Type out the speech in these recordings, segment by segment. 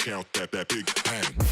count that big bang.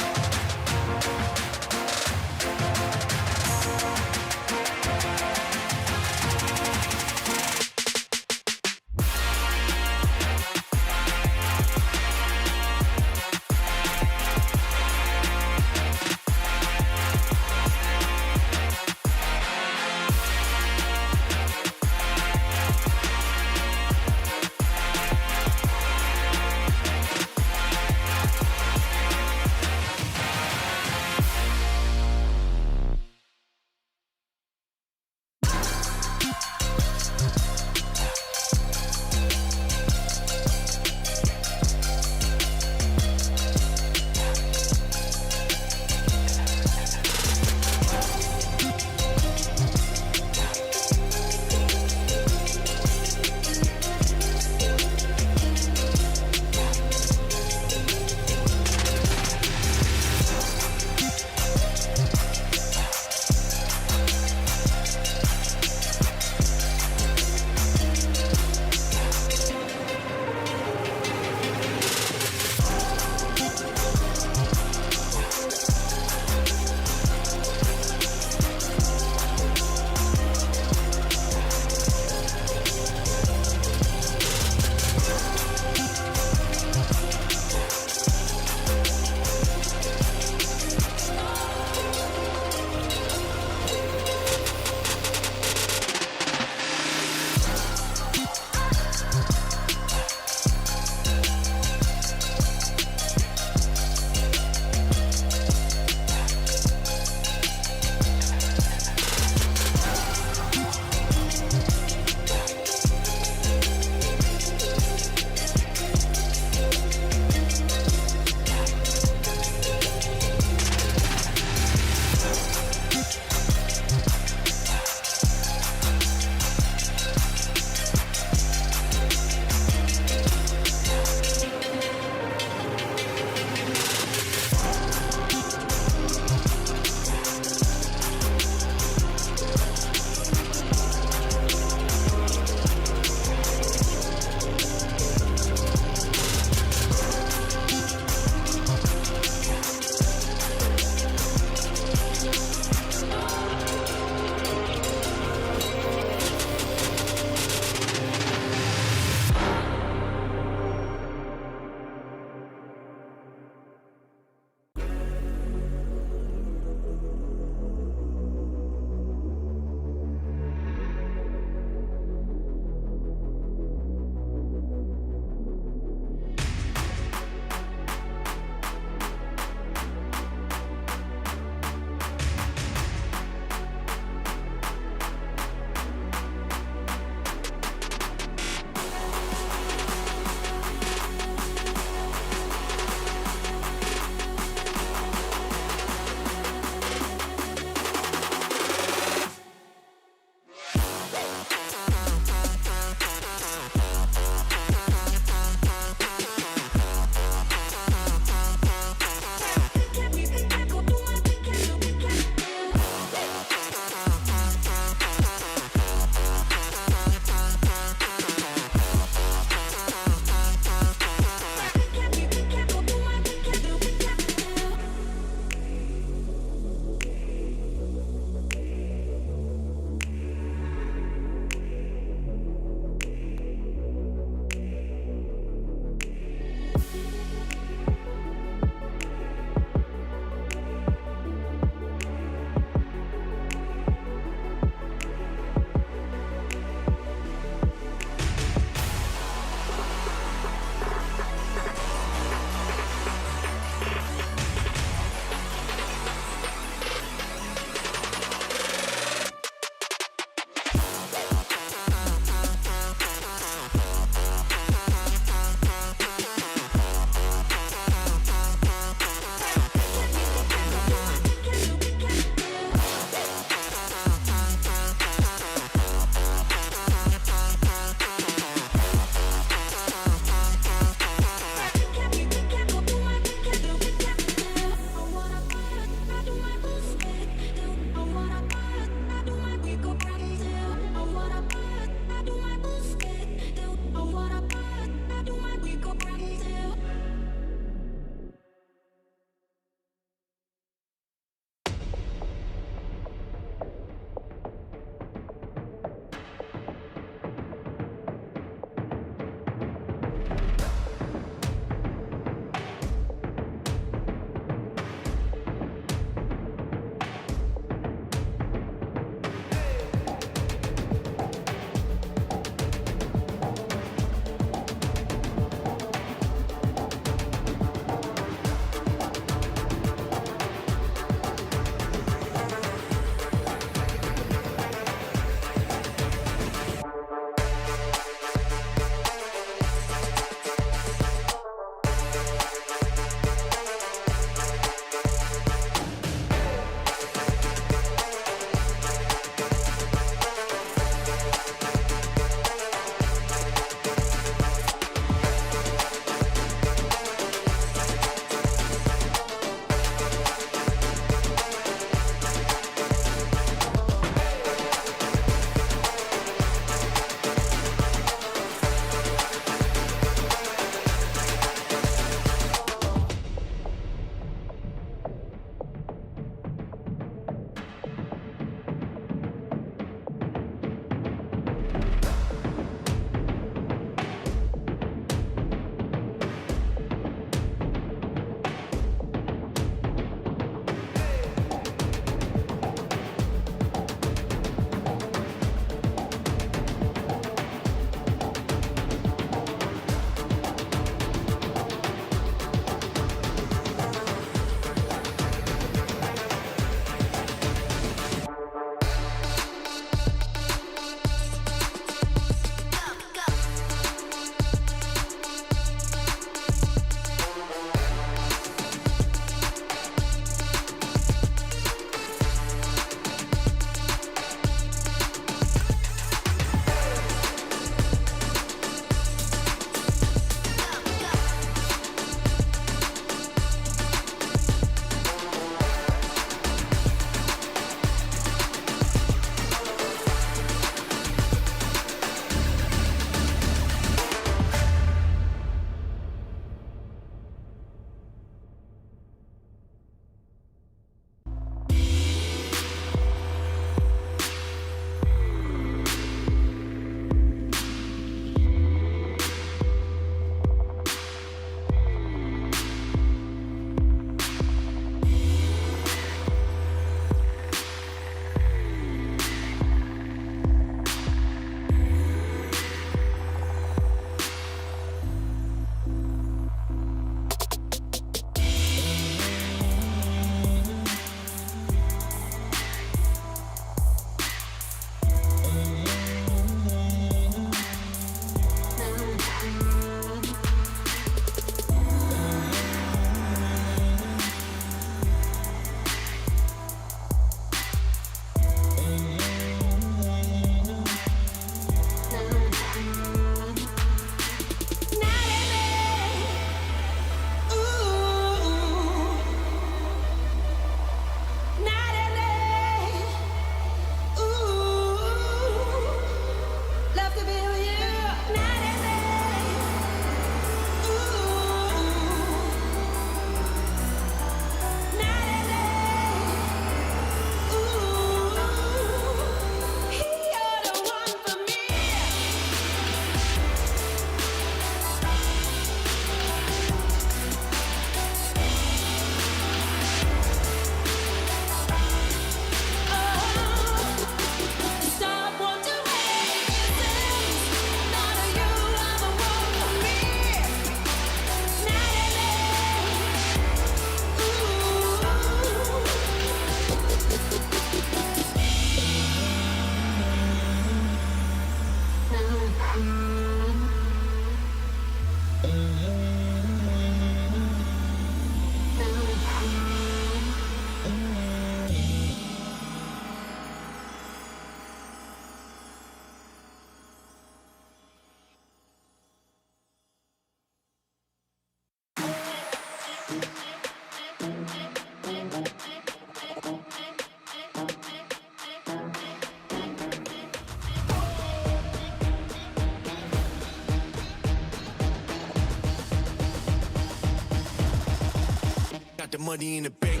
Got the money in the bank.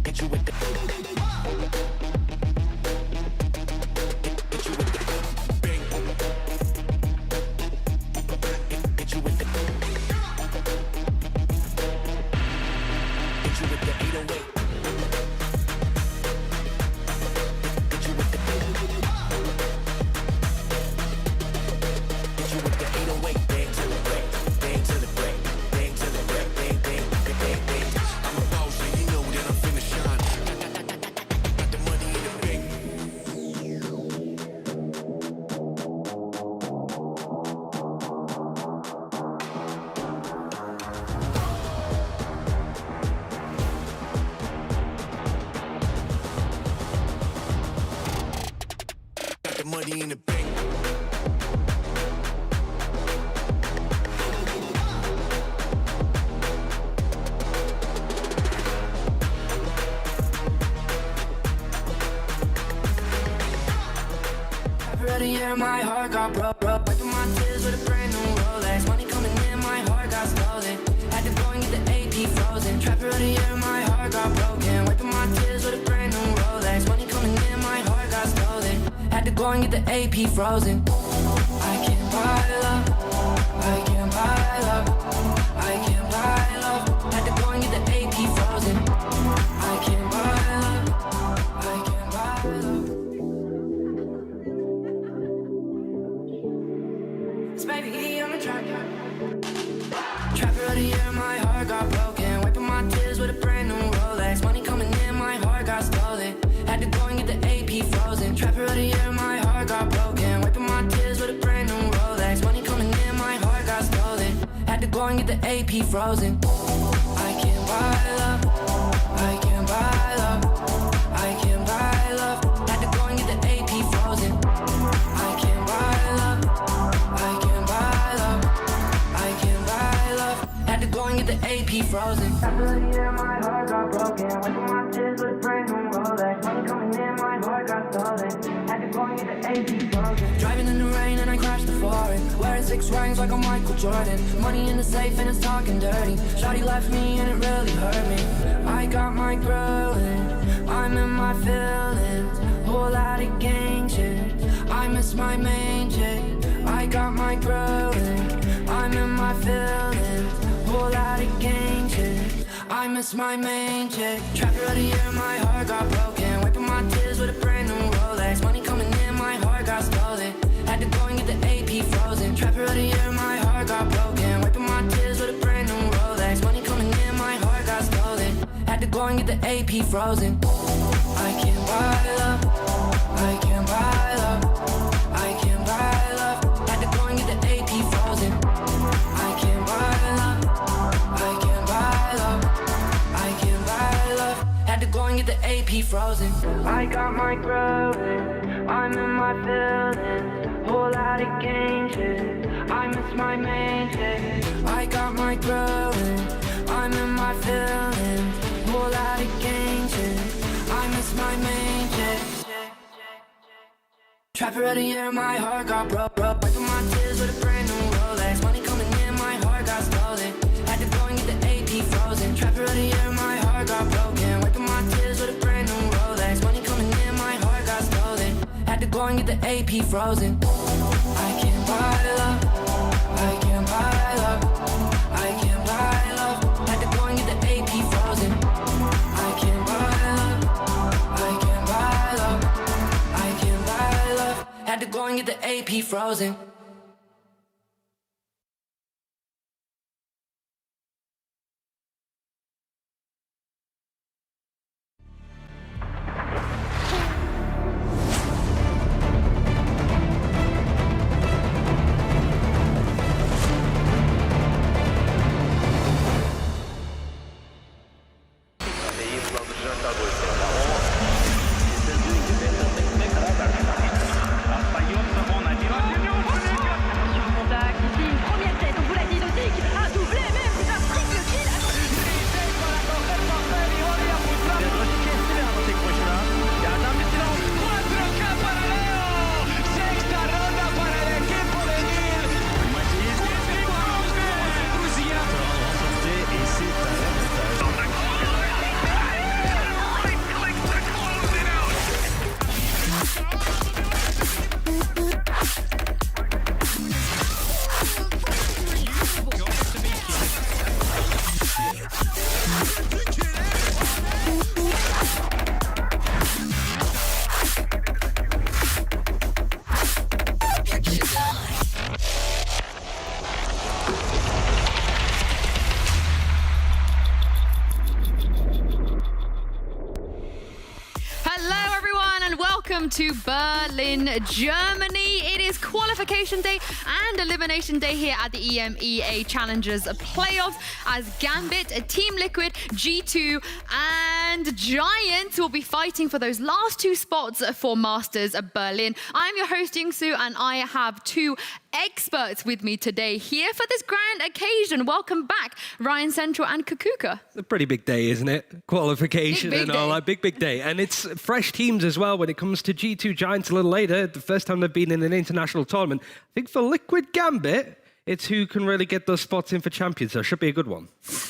Hit you with the. Hit you with the bank. Hit you with the. Hit you with the 808. Hit you with the. Hit you with the 808. Bang to the break. Bang to the break. Bang to the break. Bang, bang, bang, bang, bang. I'm a boss, and you know that I'm finna shine. Got the money in the bank. Got the money in the bank. Yeah, my heart got broke. Wiping my tears with a brand new Rolex. Money coming in, my heart got stolen. Had to go and get the AP frozen. Trapper of the year, my heart got broken. Wiping my tears with a brand new Rolex. Money coming in, my heart got stolen. Had to go and get the AP frozen. I can't buy love. I can't buy love. I can't buy love. Had to go and get the AP frozen. I can't buy love. I can't buy love. Baby, I'm a trapper. Trapper of the year, my heart got broken. Wiping my tears with a brand new Rolex. Money coming in, my heart got stolen. Had to go and get the AP frozen. Trapper of the year, my heart got broken. Wiping my tears with a brand new Rolex. Money coming in, my heart got stolen. Had to go and get the AP frozen. I can't buy love. I can't buy love. I can't buy love. Had to go and get the AP frozen. I can't buy love. I can't buy love. I can't buy love. Had to go and get the AP frozen. After the year, my heart got broken. Wiping my tears with a brand new Rolex. Money coming in, my heart got stolen. Had to go and get the AP frozen. Driving in the rain and I crashed the foreign. Wearing 6 rings like I'm Michael Jordan. Money in the safe and it's talking dirty. Shawty left me and it really hurt me. I got my growing. I'm in my feelings. Whole lot of gang shit. I miss my main chick. I got my growing. I'm in my feelings. Whole lot of gang shit. I miss my main chick. Trapper of the year, my heart got broken. Wiping my tears with a brand new Rolex. Money coming in, my heart got stolen. Had to go and get the AP frozen. Trapper of the year, my heart got broken. Wiping my tears with a brand new Rolex. Money coming in, my heart got stolen. Had to go and get the AP frozen. I can't buy love. I can't buy love. I can't buy love. Had to go and get the AP frozen. I can't buy love. I can't buy love. I can't buy love. Had to go and get the AP frozen. I got my growing. I'm in my feelings. Whole lot of gang shit. I miss my main chick. I got my growing. I'm in my feelings. Whole lot of gang shit. I miss my main chick. Trapper of the year, my heart got broke. Wiping my tears with a brand new Rolex. Money coming in, my heart got stolen. Had to go and get the AP frozen. Trapper of the year, my heart got broken. Wiping my tears with a brand new Rolex. Money coming in, my heart got stolen. Had to go and get the AP frozen. I can't buy love. I can't buy love. I can't buy love. Had to go and get the AP frozen. I can't buy love. I can't buy love. I can't buy love. Had to go and get the AP frozen. welcome to Berlin, Germany. It is qualification day and elimination day here at the EMEA Challengers Playoffs as Gambit, Team Liquid, G2 and Giants will be fighting for those last two spots for Masters Berlin. I'm your host Yinsu and I have two experts with me today here for this grand occasion. Welcome back, RyanCentral and Kaquka. It's a pretty big day, isn't it? Qualification Big and all that. Big day. And it's fresh teams as well when it comes to G2 Giants a little later. The first time they've been in an international tournament. I think for Liquid Gambit, it's who can really get those spots in for champions. So it should be a good one.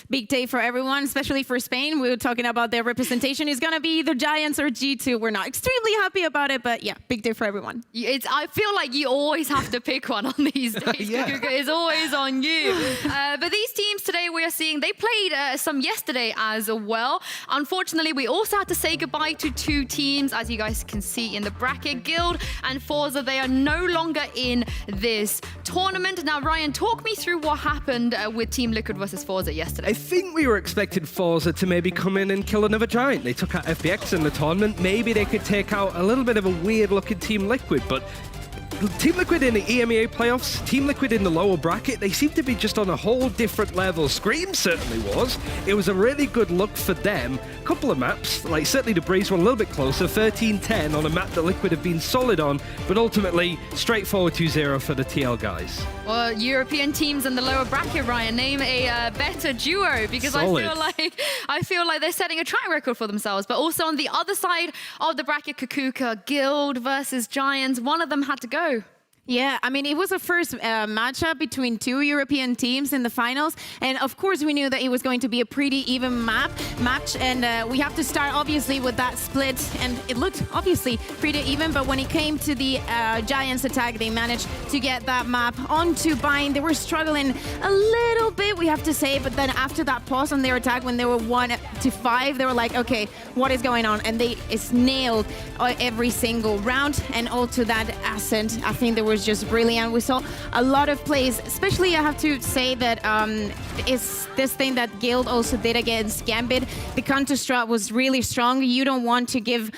Big day for everyone, especially for Spain. We were talking about their representation is going to be either Giants or G2. We're not extremely happy about it, but yeah, big day for everyone. I feel like you always have to pick one on these days. Yeah. Kaquka, it's always on you. But these teams today we are seeing, they played some yesterday as well. Unfortunately, we also had to say goodbye to two teams, as you guys can see in the bracket. Guild and Forza, they are no longer in this tournament. Now, Ryan, talk me through what happened with Team Liquid versus Forza yesterday. I think we were expecting Forza to maybe come in and kill another Giant. They took out FBX in the tournament. Maybe they could take out a little bit of a weird-looking Team Liquid, but Team Liquid in the EMEA playoffs, Team Liquid in the lower bracket, they seem to be just on a whole different level. Scream certainly was. It was a really good look for them. A couple of maps, like certainly the Breeze one a little bit closer, 13-10 on a map that Liquid have been solid on, but ultimately straightforward 2-0 for the TL guys. Well, European teams in the lower bracket, Ryan, name a better duo because Solid. I feel like they're setting a track record for themselves. But also on the other side of the bracket, Kaquka, Guild versus Giants, one of them had to go. Yeah, I mean, it was a first matchup between two European teams in the finals. And of course, we knew that it was going to be a pretty even match. And we have to start, obviously, with that split. And it looked, obviously, pretty even. But when it came to the Giants attack, they managed to get that map onto Bind. They were struggling a little bit, we have to say. But then after that pause on their attack, when they were 1-5, they were like, okay, what is going on? And they nailed every single round. And also that Ascent, I think they were was just brilliant. We saw a lot of plays, especially I have to say that it's this thing that Guild also did against Gambit. The counter strat was really strong. You don't want to give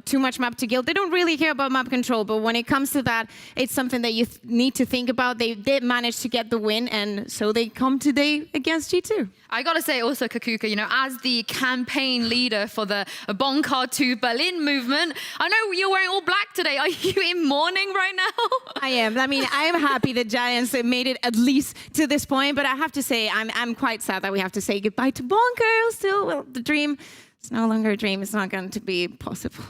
too much map to Guild. They don't really care about map control, but when it comes to that, it's something that you need to think about. They did manage to get the win, and so they come today against G2. I gotta say also, Kaquka, you know, as the campaign leader for the Bonka to Berlin movement, I know you're wearing all black today. Are you in mourning right now? I am. I mean, I am happy the Giants made it at least to this point, but I have to say I'm quite sad that we have to say goodbye to Bonka. Still, well, the dream is no longer a dream. It's not going to be possible.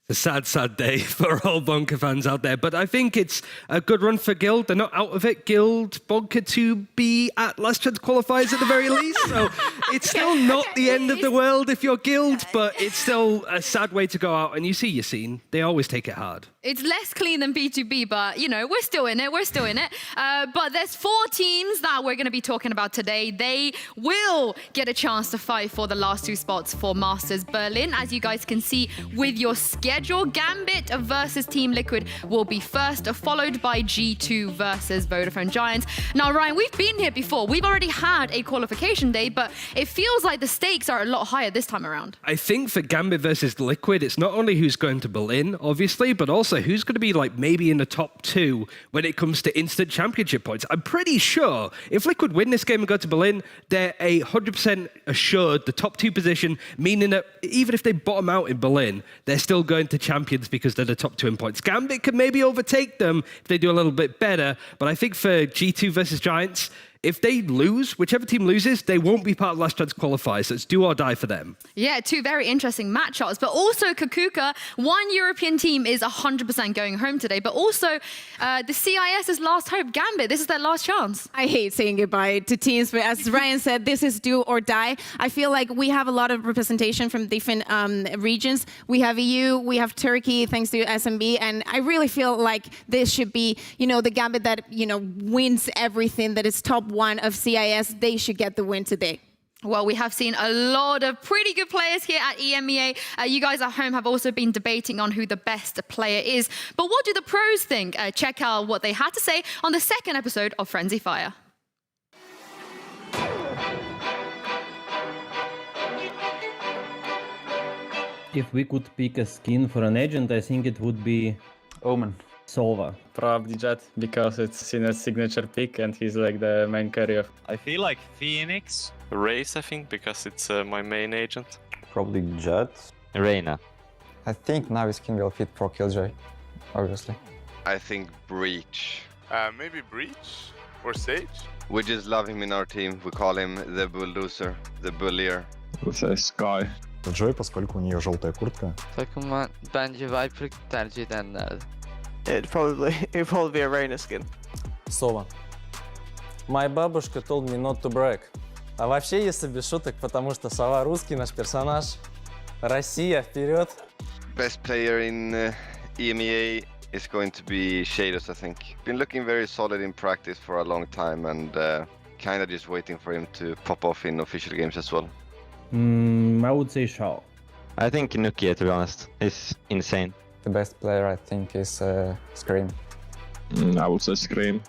It's a sad, sad day for all Bonka fans out there, but I think it's a good run for Guild. They're not out of it. Guild, Bonka to be at last chance qualifiers at the very least, so it's still not the end of the world if you're Guild, but it's still a sad way to go out, and you see your scene. They always take it hard. It's less clean than B2B, but, you know, we're still in it. We're still in it. But there's 4 teams that we're going to be talking about today. They will get a chance to fight for the last 2 spots for Masters Berlin. As you guys can see with your schedule, Gambit versus Team Liquid will be first, followed by G2 versus Vodafone Giants. Now, Ryan, we've been here before. We've already had a qualification day, but it feels like the stakes are a lot higher this time around. I think for Gambit versus Liquid, it's not only who's going to Berlin, obviously, but also who's going to be like maybe in the top 2 when it comes to instant championship points. I'm pretty sure if Liquid win this game and go to Berlin, they're 100% assured the top 2 position, meaning that even if they bottom out in Berlin, they're still going to champions because they're the top 2 in points. Gambit could maybe overtake them if they do a little bit better, but I think for G2 versus Giants, if they lose, whichever team loses, they won't be part of last chance qualifiers. So it's do or die for them. Yeah, 2 very interesting matchups. But also, Kaquka, one European team is 100% going home today. But also, the CIS's last hope, Gambit. This is their last chance. I hate saying goodbye to teams, but as Ryan said, this is do or die. I feel like we have a lot of representation from different regions. We have EU, we have Turkey, thanks to SMB, and I really feel like this should be, you know, the Gambit that, you know, wins everything, that is top 1 of CIS. They should get the win today. Well, we have seen a lot of pretty good players here at EMEA. You guys at home have also been debating on who the best player is. But what do the pros think? Check out what they had to say on the 2nd episode of Frenzy Fire. If we could pick a skin for an agent, I think it would be Omen. Sova. Probably Jet, because it's Sinet's signature pick and he's like the main carrier. I feel like Phoenix. Race, I think, because it's my main agent. Probably Jet. Reina. I think now his skin will fit for Killjoy, obviously. I think Breach. Maybe Breach or Sage. We just love him in our team. We call him the Bulldozer, the Bullier. Let's say Sky. Джой, поскольку у нее желтая куртка. Takıma bence Viper tercih edenlerdi. It'd probably be a Reina skin. Sova. My бабушка told me not to brag. А вообще, если без шуток, потому что Сова русский наш персонаж. Россия, вперед! Best player in EMEA is going to be Shadows, I think. Been looking very solid in practice for a long time and kind of just waiting for him to pop off in official games as well. I would say Shao. I think Nukia, to be honest. He's insane. The best player, I think, is Scream. I would say Scream.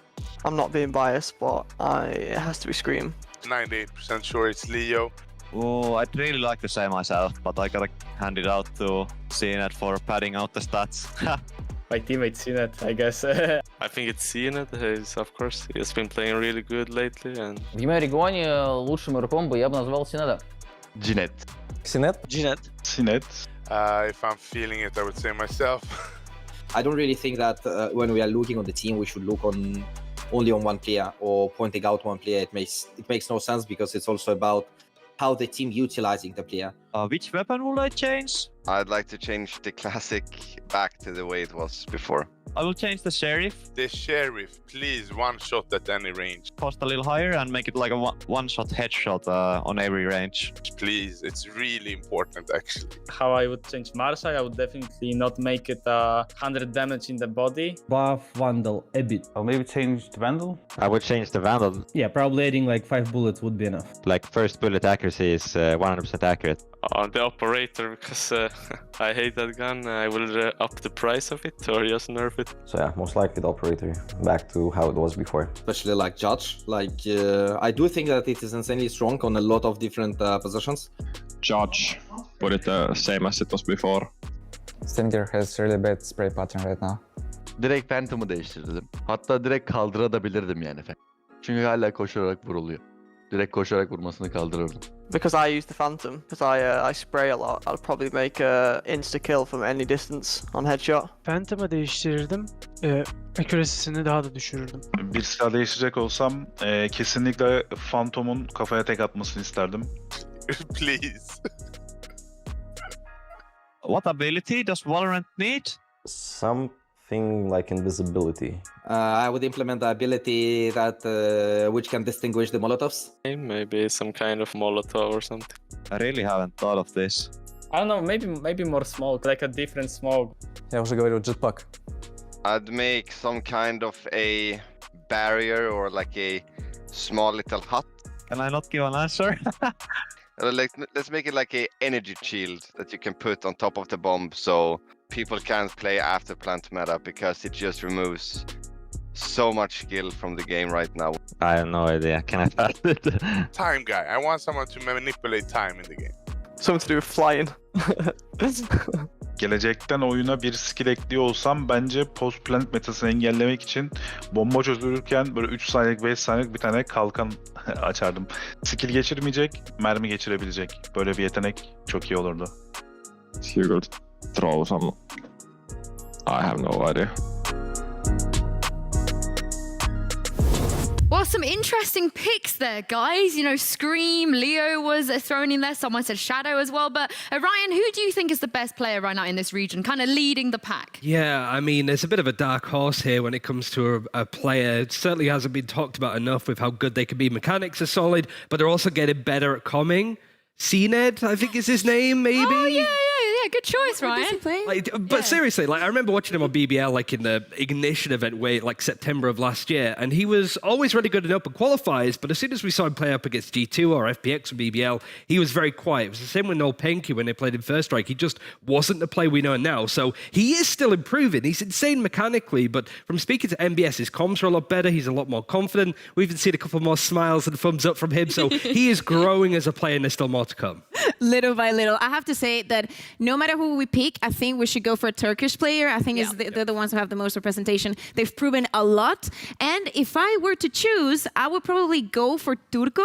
I'm not being biased, but it has to be Scream. 98% sure it's Leo. Oh, I'd really like to say myself, but I gotta hand it out to CNET for padding out the stats. My teammate Sinet, I guess. I think it's Cinet, of course. He has been playing really good lately. And В EMEA регионе лучшим игроком бы я бы назвал Синеда. Jinet. Sinet? Jinet. Sinet. If I'm feeling it, I would say myself. I don't really think that when we are looking on the team, we should look on only on one player or pointing out one player. It makes no sense because it's also about how the team utilizing the player. Which weapon will I change? I'd like to change the classic back to the way it was before. I will change the Sheriff. The Sheriff, please, one shot at any range. Cost a little higher and make it like a one-shot headshot on every range. Please, it's really important actually. How I would change Marsha, I would definitely not make it 100 damage in the body. Buff Vandal a bit. I'll maybe change the Vandal. I would change the Vandal. Yeah, probably adding like 5 bullets would be enough. Like first bullet accuracy is 100% accurate. on the operator, because I hate that gun. I will up the price of it or just nerf it. So yeah, most likely the operator, back to how it was before. Especially like Judge. Like I do think that it is insanely strong on a lot of different positions. Judge, put it the same as it was before. Stinger has really bad spray pattern right now. Direkt Phantom'u değiştirdim. Hatta direkt kaldırabilirdim yani. Çünkü hala koşarak vuruluyor. Direkt koşarak vurmasını kaldırırdım. Because I use the Phantom, because I spray a lot, I'll probably make a insta-kill from any distance on headshot. Phantom'u değiştirirdim. Accuracy'sini daha da düşürürdüm. Bir silah değiştirecek olsam kesinlikle Phantom'un kafaya tek atmasını isterdim. Please. What ability does VALORANT need? Something like invisibility. I would implement the ability that which can distinguish the Molotovs. Maybe some kind of Molotov or something. I really haven't thought of this. I don't know, maybe more smoke, like a different smoke. Я уже говорил, jetpack. I'd make some kind of a barrier or like a small little hut. Can I not give an answer? Let's make it like a energy shield that you can put on top of the bomb so people can't play after plant meta because it just removes so much skill from the game right now. I have no idea. Can I pass it? Time guy. I want someone to manipulate time in the game. Something to do with flying. Gelecekten oyuna bir skill ekliyor olsam bence post plant metasını engellemek için bomba çözülürken böyle 3 saniyelik 5 saniyelik bir tane kalkan açardım. Skill geçirmeyecek, mermi geçirebilecek. Böyle bir yetenek çok iyi olurdu. You could throw some... I have no idea. Well, some interesting picks there, guys. You know, Scream, Leo was thrown in there. Someone said Shadow as well. But Ryan, who do you think is the best player right now in this region, kind of leading the pack? Yeah, I mean, there's a bit of a dark horse here when it comes to a player. It certainly hasn't been talked about enough with how good they can be. Mechanics are solid, but they're also getting better at coming. CNED, I think is his name, maybe? Oh, yeah. Good choice, Ryan. But seriously, like I remember watching him on BBL, like in the Ignition event, way like September of last year, and he was always really good in open qualifiers. But as soon as we saw him play up against G2 or FPX or BBL, he was very quiet. It was the same with Noel Penke when they played in First Strike. He just wasn't the player we know now. So he is still improving. He's insane mechanically, but from speaking to MBS, his comms are a lot better. He's a lot more confident. We've even seen a couple more smiles and thumbs up from him. So he is growing as a player, and there's still more to come. Little by little. I have to say that no matter who we pick, I think we should go for a Turkish player. I think they're the ones who have the most representation. They've proven a lot. And if I were to choose, I would probably go for Turco.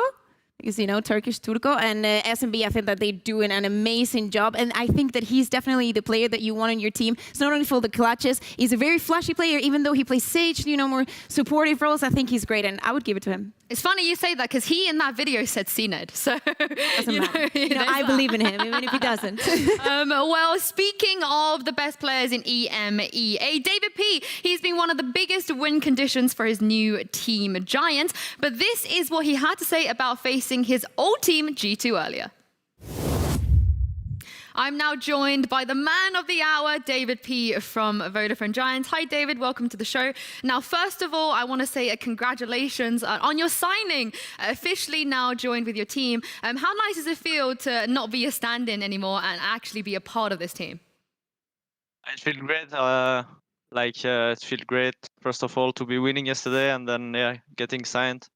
Because, you know, Turkish Turco and SMB, I think that they're doing an amazing job. And I think that he's definitely the player that you want on your team. It's not only for the clutches, he's a very flashy player, even though he plays Sage, you know, more supportive roles. I think he's great, and I would give it to him. It's funny you say that because he in that video said CNED. So, I believe in him, even if he doesn't. Well, speaking of the best players in EMEA, David P, he's been one of the biggest win conditions for his new team, Giants. But this is what he had to say about facing his old team, G2, earlier. I'm now joined by the man of the hour, David P from Vodafone Giants. Hi, David. Welcome to the show. Now, first of all, I want to say congratulations on your signing, officially now joined with your team. How nice does it feel to not be a stand-in anymore and actually be a part of this team? I feel great. It feels great, first of all, to be winning yesterday and then getting signed.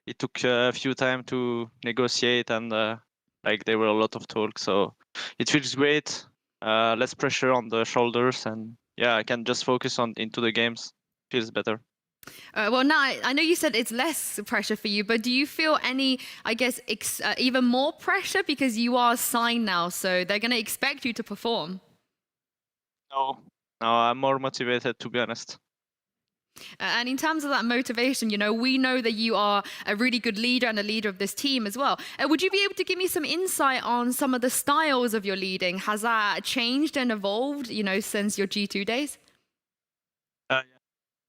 It took a few time to negotiate and there were a lot of talk, so it feels great. Less pressure on the shoulders, and I can just focus into the games. Feels better. Well, now I know you said it's less pressure for you, but do you feel any, I guess, even more pressure because you are signed now, so they're going to expect you to perform? No, I'm more motivated, to be honest. And in terms of that motivation, you know, we know that you are a really good leader and a leader of this team as well. Would you be able to give me some insight on some of the styles of your leading? Has that changed and evolved, you know, since your G2 days?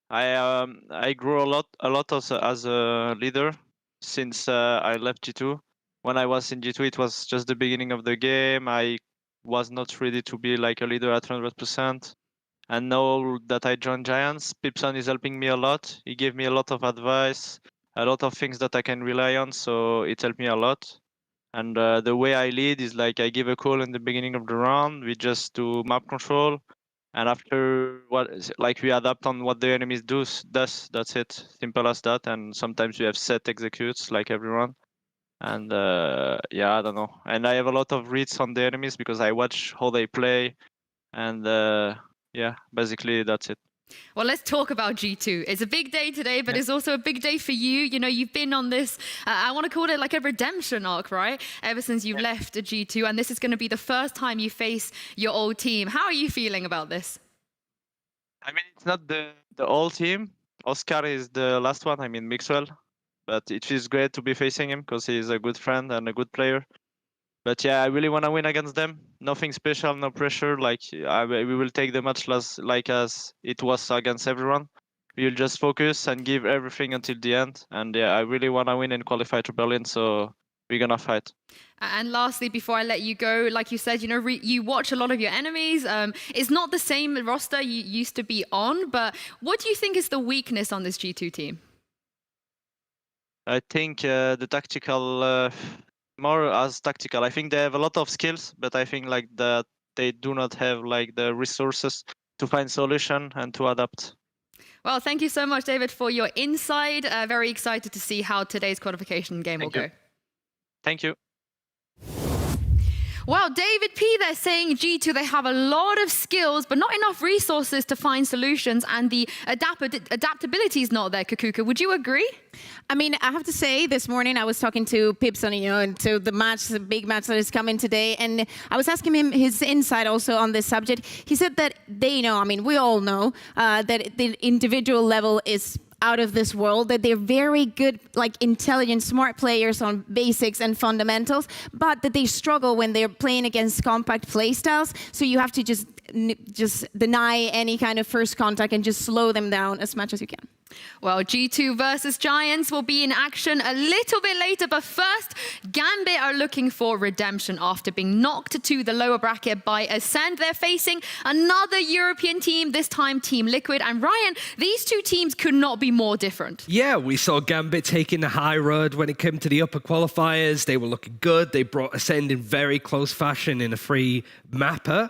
I grew a lot as a leader since I left G2. When I was in G2, it was just the beginning of the game. I was not ready to be like a leader at 100%. And now that I joined Giants, Pipson is helping me a lot. He gave me a lot of advice, a lot of things that I can rely on, so it helped me a lot. And the way I lead is like I give a call in the beginning of the round. We just do map control, and after we adapt on what the enemies do. That's it. Simple as that. And sometimes we have set executes like everyone. And I don't know. And I have a lot of reads on the enemies because I watch how they play, and basically that's it. Well, let's talk about G2. It's a big day today, but it's also a big day for you. You know, you've been on this, I want to call it like a redemption arc, right? Ever since you left G2, and this is going to be the first time you face your old team. How are you feeling about this? I mean, it's not the old team. Oscar is the last one, Mixwell. But it feels great to be facing him because he's a good friend and a good player. But I really want to win against them. Nothing special, no pressure. We will take the match as it was against everyone. We will just focus and give everything until the end. And I really want to win and qualify to Berlin, so we're going to fight. And lastly, before I let you go, like you said, you know, you watch a lot of your enemies. It's not the same roster you used to be on, but what do you think is the weakness on this G2 team? I think the tactical... more as tactical. I think they have a lot of skills, but I think that they do not have the resources to find solution and to adapt. Well, thank you so much, David, for your insight. Very excited to see how today's qualification game will go. Thank you. Well, David P, they're saying G2, they have a lot of skills, but not enough resources to find solutions, and the adaptability is not there, Kaquka. Would you agree? I mean, I have to say, this morning I was talking to Pipson, you know, and to the big match that is coming today, and I was asking him his insight also on this subject. He said that they know, we all know, that the individual level is out of this world, that they're very good, intelligent, smart players on basics and fundamentals, but that they struggle when they're playing against compact play styles. So you have to just deny any kind of first contact and just slow them down as much as you can. Well, G2 versus Giants will be in action a little bit later, but first, Gambit are looking for redemption after being knocked to the lower bracket by Ascend. They're facing another European team, this time Team Liquid. And Ryan, these two teams could not be more different. Yeah, we saw Gambit taking the high road when it came to the upper qualifiers. They were looking good. They brought Ascend in very close fashion in a free mapper.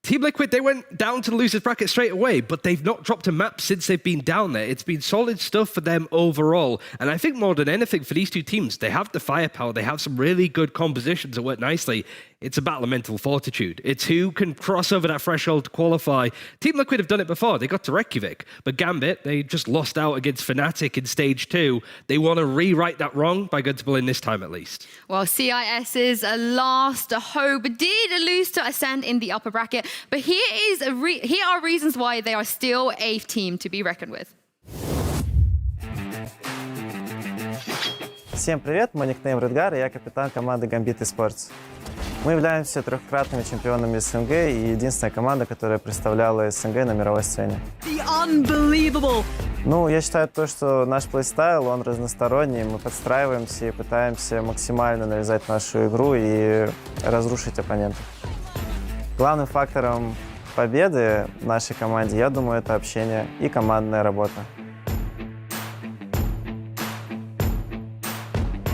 Team Liquid, they went down to the losers bracket straight away, but they've not dropped a map since they've been down there. It's been solid stuff for them overall. And I think more than anything for these two teams, they have the firepower. They have some really good compositions that work nicely. it's a battle of mental fortitude. It's who can cross over that threshold to qualify. Team Liquid have done it before. They got to Reykjavik. But Gambit, they just lost out against Fnatic in stage 2. They want to rewrite that wrong by going to Berlin this time at least. Well, CIS's last hope did lose to Ascend in the upper bracket. But here are reasons why they are still 8th team to be reckoned with. Всем привет, мой никнейм Редгар, и я капитан команды Gambit Esports. Мы являемся трехкратными чемпионами СНГ и единственная команда, которая представляла СНГ на мировой сцене. Unbelievable! Ну, я считаю то, что наш плейстайл, он разносторонний, мы подстраиваемся и пытаемся максимально навязать нашу игру и разрушить оппонентов. Главным фактором победы в нашей команде, я думаю, это общение и командная работа.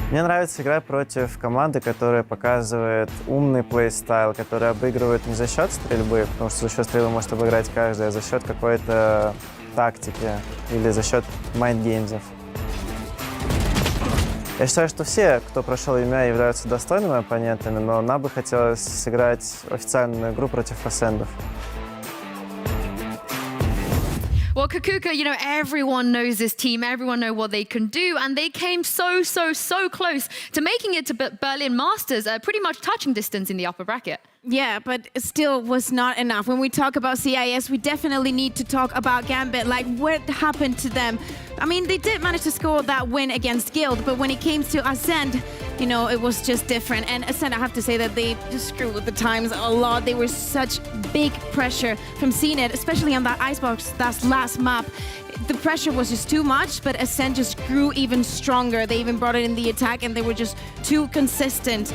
Мне нравится играть против команды, которая показывает умный плейстайл, которая обыгрывает не за счет стрельбы, потому что за счет стрельбы может обыграть каждый, а за счет какой-то тактики или за счет майндгеймзов. Я считаю, что все, кто прошел EMEA, являются достойными оппонентами, но нам бы хотелось сыграть официальную игру против Ascendов. Well, Kaquka, you know, everyone knows this team, everyone knows what they can do, and they came so close to making it to Berlin Masters, pretty much touching distance in the upper bracket. Yeah, but it still was not enough. When we talk about CIS, we definitely need to talk about Gambit. Like, what happened to them? I mean, they did manage to score that win against Xilv, but when it came to Ascend, you know, it was just different. And Ascend, I have to say that they just screwed with the times a lot. They were such big pressure from CNET, especially on that icebox, that last map. The pressure was just too much, but Ascend just grew even stronger. They even brought it in the attack, and they were just too consistent.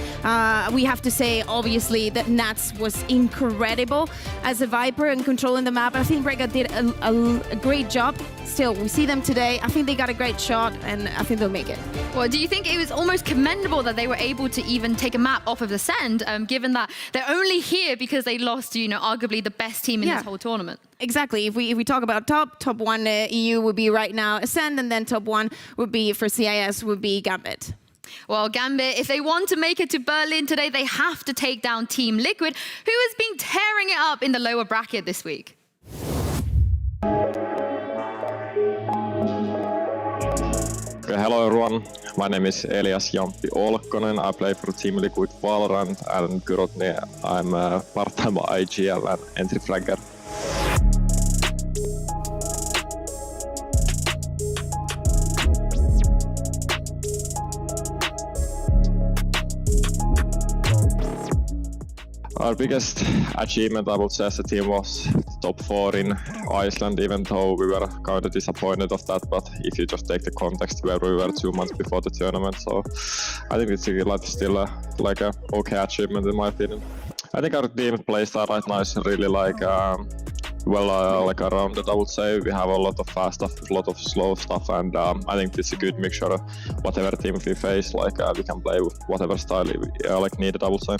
We have to say, obviously, that Nats was incredible as a Viper and controlling the map. I think Rega did a great job. Still, we see them today. I think they got a great shot, and I think they'll make it. Well, do you think it was almost commendable that they were able to even take a map off of Ascend, given that they're only here because they lost to, you know, arguably the best team in this whole tournament? Exactly. If we talk about top one EU would be right now Ascend, and then top one would be for CIS would be Gambit. Well, Gambit, if they want to make it to Berlin today, they have to take down Team Liquid, who has been tearing it up in the lower bracket this week. Hello everyone, my name is Elias Jamppi Olkkonen. I play for Team Liquid VALORANT, and currently I'm a part-time IGL and entry flagger. Our biggest achievement, I would say, as a team was top 4 in Iceland, even though we were kind of disappointed of that. But if you just take the context where we were 2 months before the tournament, so I think it's still a okay achievement in my opinion. I think our team playstyle right now is really rounded, I would say. We have a lot of fast stuff, a lot of slow stuff, and I think it's a good mixture of whatever team we face, we can play whatever style needed, I would say.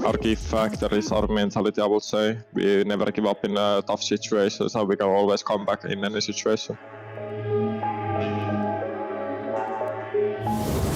Our key factor is our mentality, I would say. We never give up in tough situations, so we can always come back in any situation.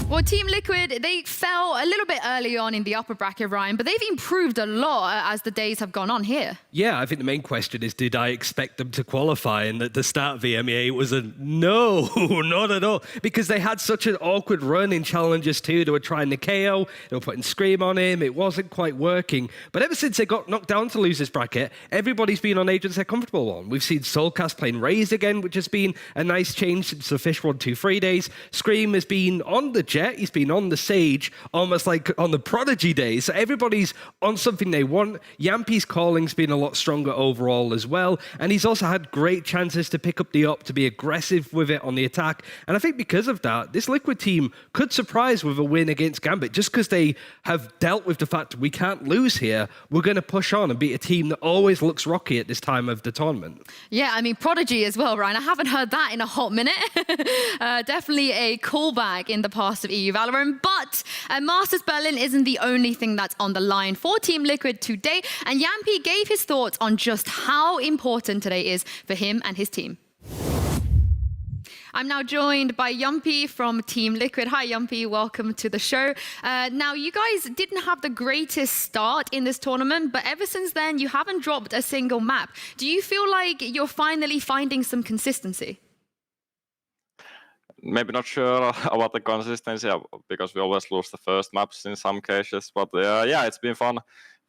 Well, Team Liquid, they fell a little bit early on in the upper bracket, Ryan, but they've improved a lot as the days have gone on here. Yeah, I think the main question is, did I expect them to qualify? And at the start of the EMEA, it was a no, not at all. Because they had such an awkward run in Challengers 2. They were trying the KO, they were putting Scream on him, it wasn't quite working. But ever since they got knocked down to losers bracket, everybody's been on agents they're comfortable on. We've seen Soulcast playing Raze again, which has been a nice change since the Fish 1-2-3 days. Scream has been on the Jet, he's been on the Sage, almost like on the Prodigy days. So everybody's on something they want. Yampi's calling's been a lot stronger overall as well. And he's also had great chances to pick up the up, to be aggressive with it on the attack. And I think because of that, this Liquid team could surprise with a win against Gambit, just because they have dealt with the fact we can't lose here. We're going to push on and beat a team that always looks rocky at this time of the tournament. Yeah, I mean, Prodigy as well, Ryan. I haven't heard that in a hot minute. Definitely a callback in the past of EU VALORANT. But Masters Berlin isn't the only thing that's on the line for Team Liquid today. And Yampi gave his thoughts on just how important today is for him and his team. I'm now joined by Yumpy from Team Liquid. Hi, Yumpy. Welcome to the show. Now, you guys didn't have the greatest start in this tournament, but ever since then, you haven't dropped a single map. Do you feel like you're finally finding some consistency? Maybe not sure about the consistency because we always lose the first maps in some cases. But yeah, it's been fun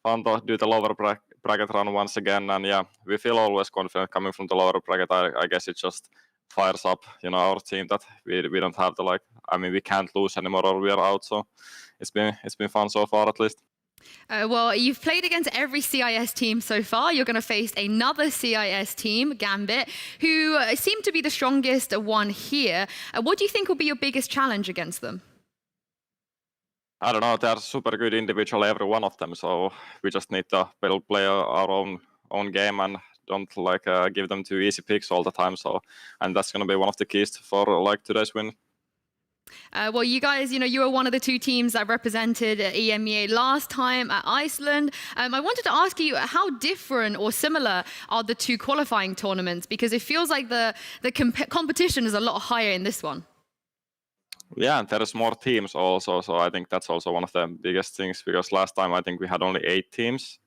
to do the lower bracket run once again. And yeah, we feel always confident coming from the lower bracket. I guess it just fires up, our team that we don't have to we can't lose anymore or we are out. So it's been fun so far at least. Well, you've played against every CIS team so far. You're going to face another CIS team, Gambit, who seem to be the strongest one here. What do you think will be your biggest challenge against them? I don't know. They're super good individually, every one of them. So we just need to play our own game and don't give them too easy picks all the time. And that's going to be one of the keys for today's win. Well, you guys, you were one of the two teams that represented EMEA last time at Iceland. I wanted to ask you, how different or similar are the two qualifying tournaments? Because it feels like the competition is a lot higher in this one. Yeah, and there's more teams also. So I think that's also one of the biggest things, because last time I think we had only 8 teams.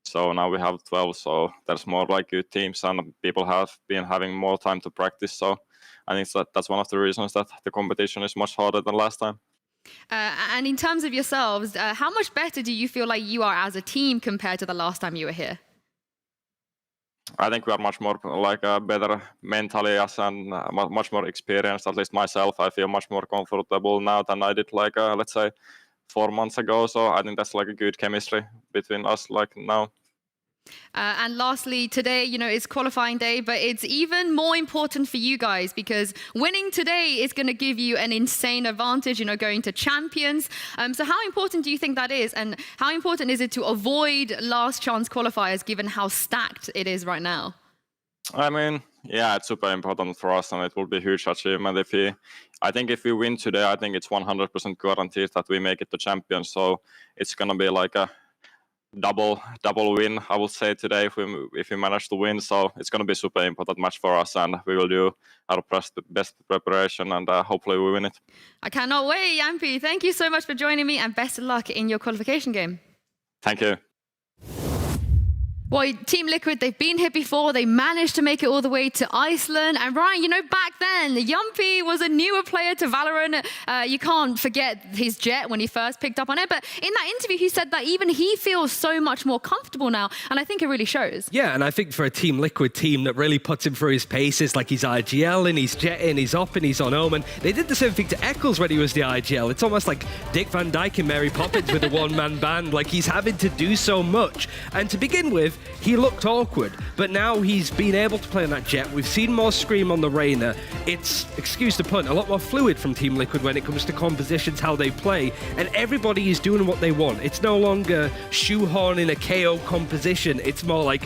So now we have 12. So there's more good teams and people have been having more time to practice. So I think that's one of the reasons that the competition is much harder than last time. And in terms of yourselves, how much better do you feel like you are as a team compared to the last time you were here? I think we are much more better mentally and much more experienced. At least myself, I feel much more comfortable now than I did let's say 4 months ago. So I think that's a good chemistry between us now. And lastly, today, it's qualifying day, but it's even more important for you guys because winning today is going to give you an insane advantage, going to champions. So how important do you think that is? And how important is it to avoid last chance qualifiers given how stacked it is right now? I mean, yeah, it's super important for us and it will be a huge achievement I think if we win today, I think it's 100% guaranteed that we make it to champions. So it's going to be a double win, I would say, today if we manage to win. So it's going to be a super important match for us and we will do our best preparation and hopefully we win it. I cannot wait, Yumpy. Thank you so much for joining me and best of luck in your qualification game. Thank you. Well, Team Liquid, they've been here before. They managed to make it all the way to Iceland. And Ryan, back then, Yumpy was a newer player to VALORANT. You can't forget his jet when he first picked up on it. But in that interview, he said that even he feels so much more comfortable now. And I think it really shows. Yeah, and I think for a Team Liquid team that really puts him through his paces, like he's IGL and he's jetting, he's up and he's on Omen. They did the same thing to Eccles when he was the IGL. It's almost like Dick Van Dyke and Mary Poppins with a one-man band. Like he's having to do so much. And to begin with, he looked awkward, but now he's been able to play on that jet. We've seen more Scream on the Reyna. It's, excuse the pun, a lot more fluid from Team Liquid when it comes to compositions, how they play, and everybody is doing what they want. It's no longer shoehorning a KO composition. It's more like,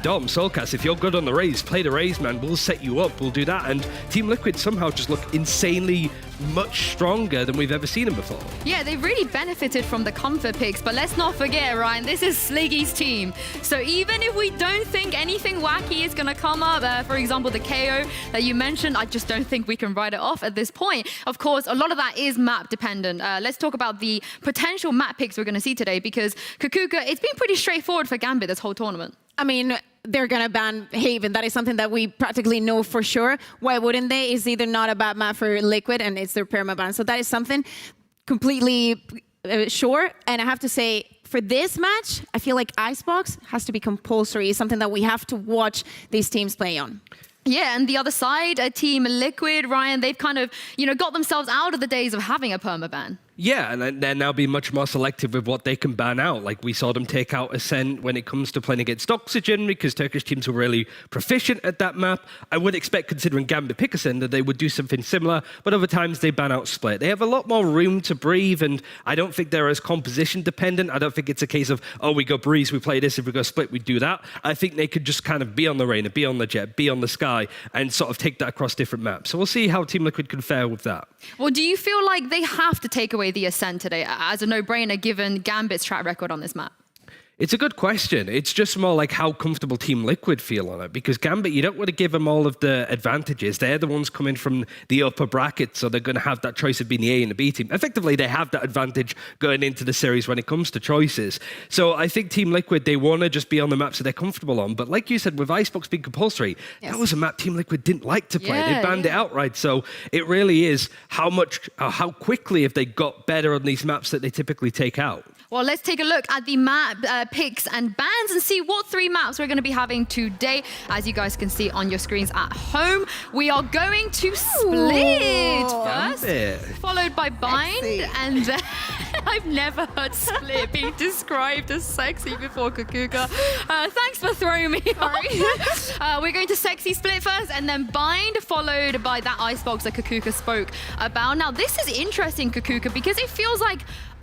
Dom, Soulcast, if you're good on the Raze, play the Raze, man. We'll set you up. We'll do that. And Team Liquid somehow just look insanely much stronger than we've ever seen them before. Yeah, they've really benefited from the comfort picks, but let's not forget, Ryan, this is Sliggy's team. So even if we don't think anything wacky is going to come up, for example, the KO that you mentioned, I just don't think we can write it off at this point. Of course, a lot of that is map dependent. Let's talk about the potential map picks we're going to see today, because Kaquka, it's been pretty straightforward for Gambit this whole tournament. They're going to ban Haven. That is something that we practically know for sure. Why wouldn't they? It's either not a bad map for Liquid and it's their permaban. So that is something completely sure. And I have to say, for this match, I feel like Icebox has to be compulsory. It's something that we have to watch these teams play on. Yeah, and the other side, Team Liquid, Ryan, they've kind of, got themselves out of the days of having a permaban. Yeah, and they're now being much more selective with what they can ban out. Like we saw them take out Ascent when it comes to playing against Oxygen because Turkish teams were really proficient at that map. I would expect, considering Gambit pick Ascent, that they would do something similar, but other times they ban out Split. They have a lot more room to breathe, and I don't think they're as composition dependent. I don't think it's a case of, oh, we go Breeze, we play this, if we go Split, we do that. I think they could just kind of be on the Reyna, be on the Jet, be on the Sky, and sort of take that across different maps. So we'll see how Team Liquid can fare with that. Well, do you feel like they have to take away the Ascent today as a no-brainer given Gambit's track record on this map? It's a good question. It's just more like how comfortable Team Liquid feel on it, because Gambit, you don't want to give them all of the advantages. They're the ones coming from the upper bracket, so they're going to have that choice of being the A and the B team. Effectively, they have that advantage going into the series when it comes to choices. So I think Team Liquid, they want to just be on the maps that they're comfortable on. But like you said, with Icebox being compulsory, that was a map Team Liquid didn't like to play. They banned it outright. So it really is how quickly have they got better on these maps that they typically take out. Well, let's take a look at the map picks and bans and see what 3 maps we're going to be having today. As you guys can see on your screens at home, we are going to Split first, followed by Bind, and then I've never heard Split being described as sexy before, Kaquka. Thanks for throwing me off. We're going to Sexy Split first, and then Bind, followed by that Icebox that Kaquka spoke about. Now, this is interesting, Kaquka, because it feels like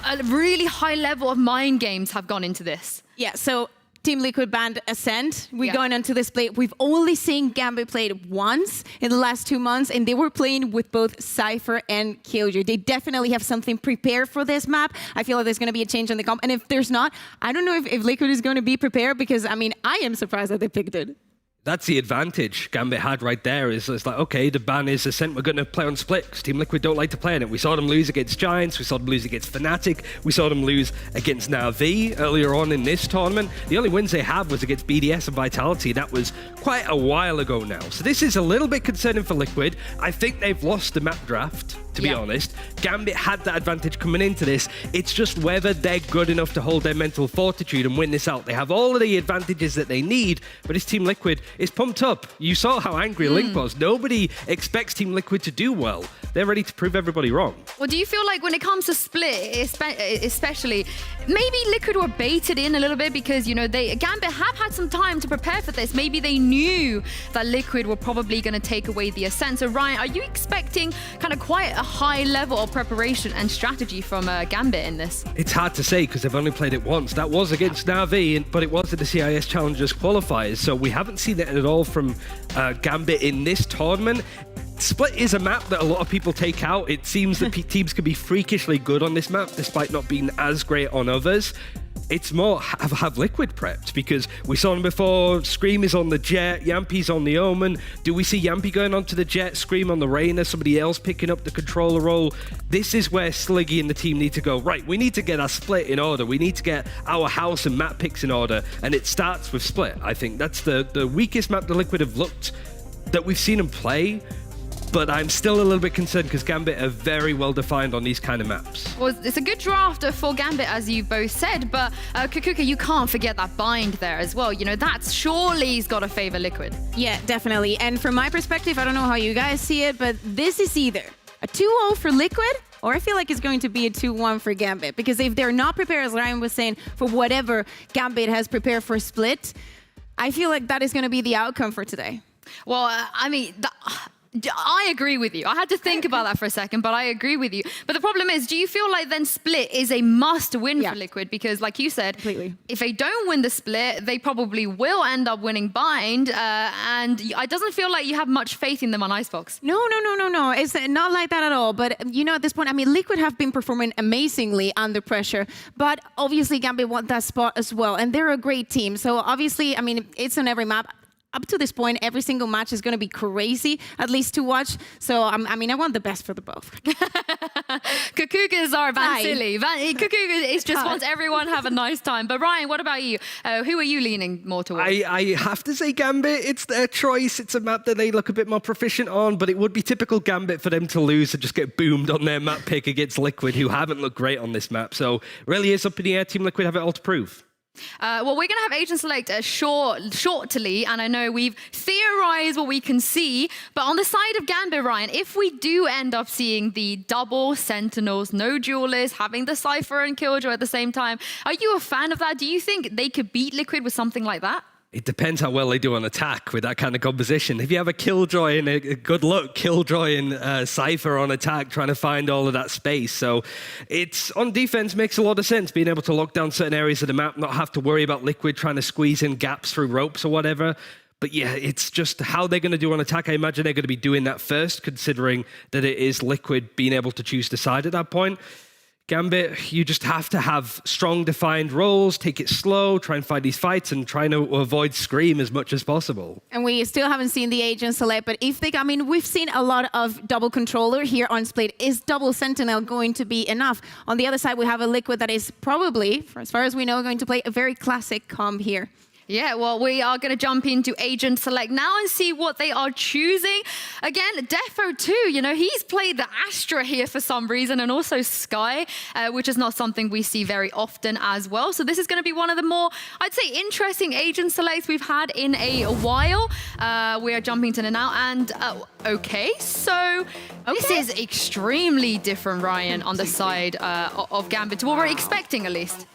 a really high level of mind games have gone into this. Yeah, so Team Liquid banned Ascent. We're going on to the Split. We've only seen Gambit played once in the last 2 months, and they were playing with both Cypher and Killjoy. They definitely have something prepared for this map. I feel like there's going to be a change on the comp. And if there's not, I don't know if Liquid is going to be prepared, because, I mean, I am surprised that they picked it. That's the advantage Gambit had right there. Is it's like, okay, the ban is Ascent, we're going to play on Split because Team Liquid don't like to play on it. We saw them lose against Giants, we saw them lose against Fnatic, we saw them lose against Na'Vi earlier on in this tournament. The only wins they had was against BDS and Vitality. That was quite a while ago now. So this is a little bit concerning for Liquid. I think they've lost the map draft, to be honest. Gambit had that advantage coming into this. It's just whether they're good enough to hold their mental fortitude and win this out. They have all of the advantages that they need, but this Team Liquid is pumped up. You saw how angry Link was. Nobody expects Team Liquid to do well. They're ready to prove everybody wrong. Well, do you feel like when it comes to Split, especially, maybe Liquid were baited in a little bit because, you know, Gambit have had some time to prepare for this. Maybe they knew that Liquid were probably going to take away the Ascent. So, Ryan, are you expecting kind of quite a high level of preparation and strategy from Gambit in this? It's hard to say because they've only played it once. That was against Na'Vi, but it was at the CIS Challengers qualifiers. So we haven't seen it at all from Gambit in this tournament. Split is a map that a lot of people take out. It seems that teams can be freakishly good on this map despite not being as great on others. It's more have Liquid prepped, because we saw them before. Scream is on the Jet, Yampi's on the Omen. Do we see Yampi going onto the Jet, Scream on the Reyna, somebody else picking up the controller role? This is where Sliggy and the team need to go, right, we need to get our Split in order. We need to get our house and map picks in order, and it starts with Split. I think that's the weakest map the Liquid have looked that we've seen them play. But I'm still a little bit concerned because Gambit are very well defined on these kind of maps. Well, it's a good draft for Gambit, as you both said, but Kaquka, you can't forget that bind there as well. You know, that's surely's got to favor Liquid. Yeah, definitely. And from my perspective, I don't know how you guys see it, but this is either a 2-0 for Liquid, or I feel like it's going to be a 2-1 for Gambit. Because if they're not prepared, as Ryan was saying, for whatever Gambit has prepared for Split, I feel like that is going to be the outcome for today. Well, I mean, I agree with you. I had to think about that for a second, but I agree with you. But the problem is, do you feel like then Split is a must-win for Liquid? Because like you said, if they don't win the Split, they probably will end up winning Bind. And it doesn't feel like you have much faith in them on Icebox. No. It's not like that at all. But, you know, at this point, I mean, Liquid have been performing amazingly under pressure. But obviously, Gambit want that spot as well. And they're a great team. So obviously, I mean, it's on every map. Up to this point, every single match is going to be crazy, at least to watch. So, I mean, I want the best for the both. Kaquka's are silly. Kaquka is just wants everyone to have a nice time. But Ryan, what about you? Who are you leaning more towards? I have to say Gambit. It's their choice. It's a map that they look a bit more proficient on, but it would be typical Gambit for them to lose and just get boomed on their map pick against Liquid, who haven't looked great on this map. So, really is up in the air. Team Liquid have it all to prove. Well, we're going to have Agent Select shortly, and I know we've theorized what we can see, but on the side of Gambit, Ryan, if we do end up seeing the double Sentinels, no duelists, having the Cypher and Killjoy at the same time, are you a fan of that? Do you think they could beat Liquid with something like that? It depends how well they do on attack with that kind of composition. If you have a Killjoy and a good luck, Killjoy and Cypher on attack, trying to find all of that space. So it's on defense makes a lot of sense, being able to lock down certain areas of the map, not have to worry about Liquid trying to squeeze in gaps through ropes or whatever. But yeah, it's just how they're going to do on attack. I imagine they're going to be doing that first, considering that it is Liquid being able to choose the side at that point. Gambit, you just have to have strong, defined roles, take it slow, try and find these fights, and try to avoid Scream as much as possible. And we still haven't seen the agent select, but if they, I mean, we've seen a lot of double controller here on Split. Is double Sentinel going to be enough? On the other side, we have a Liquid that is probably, for as far as we know, going to play a very classic comp here. Yeah, well, we are going to jump into Agent Select now and see what they are choosing. Again, Defo too, you know, he's played the Astra here for some reason, and also Sky, which is not something we see very often as well. So this is going to be one of the more, I'd say, interesting Agent Selects we've had in a while. We are jumping to the now, and okay, so this is extremely different, Ryan, on the side of Gambit, to what we're expecting at least.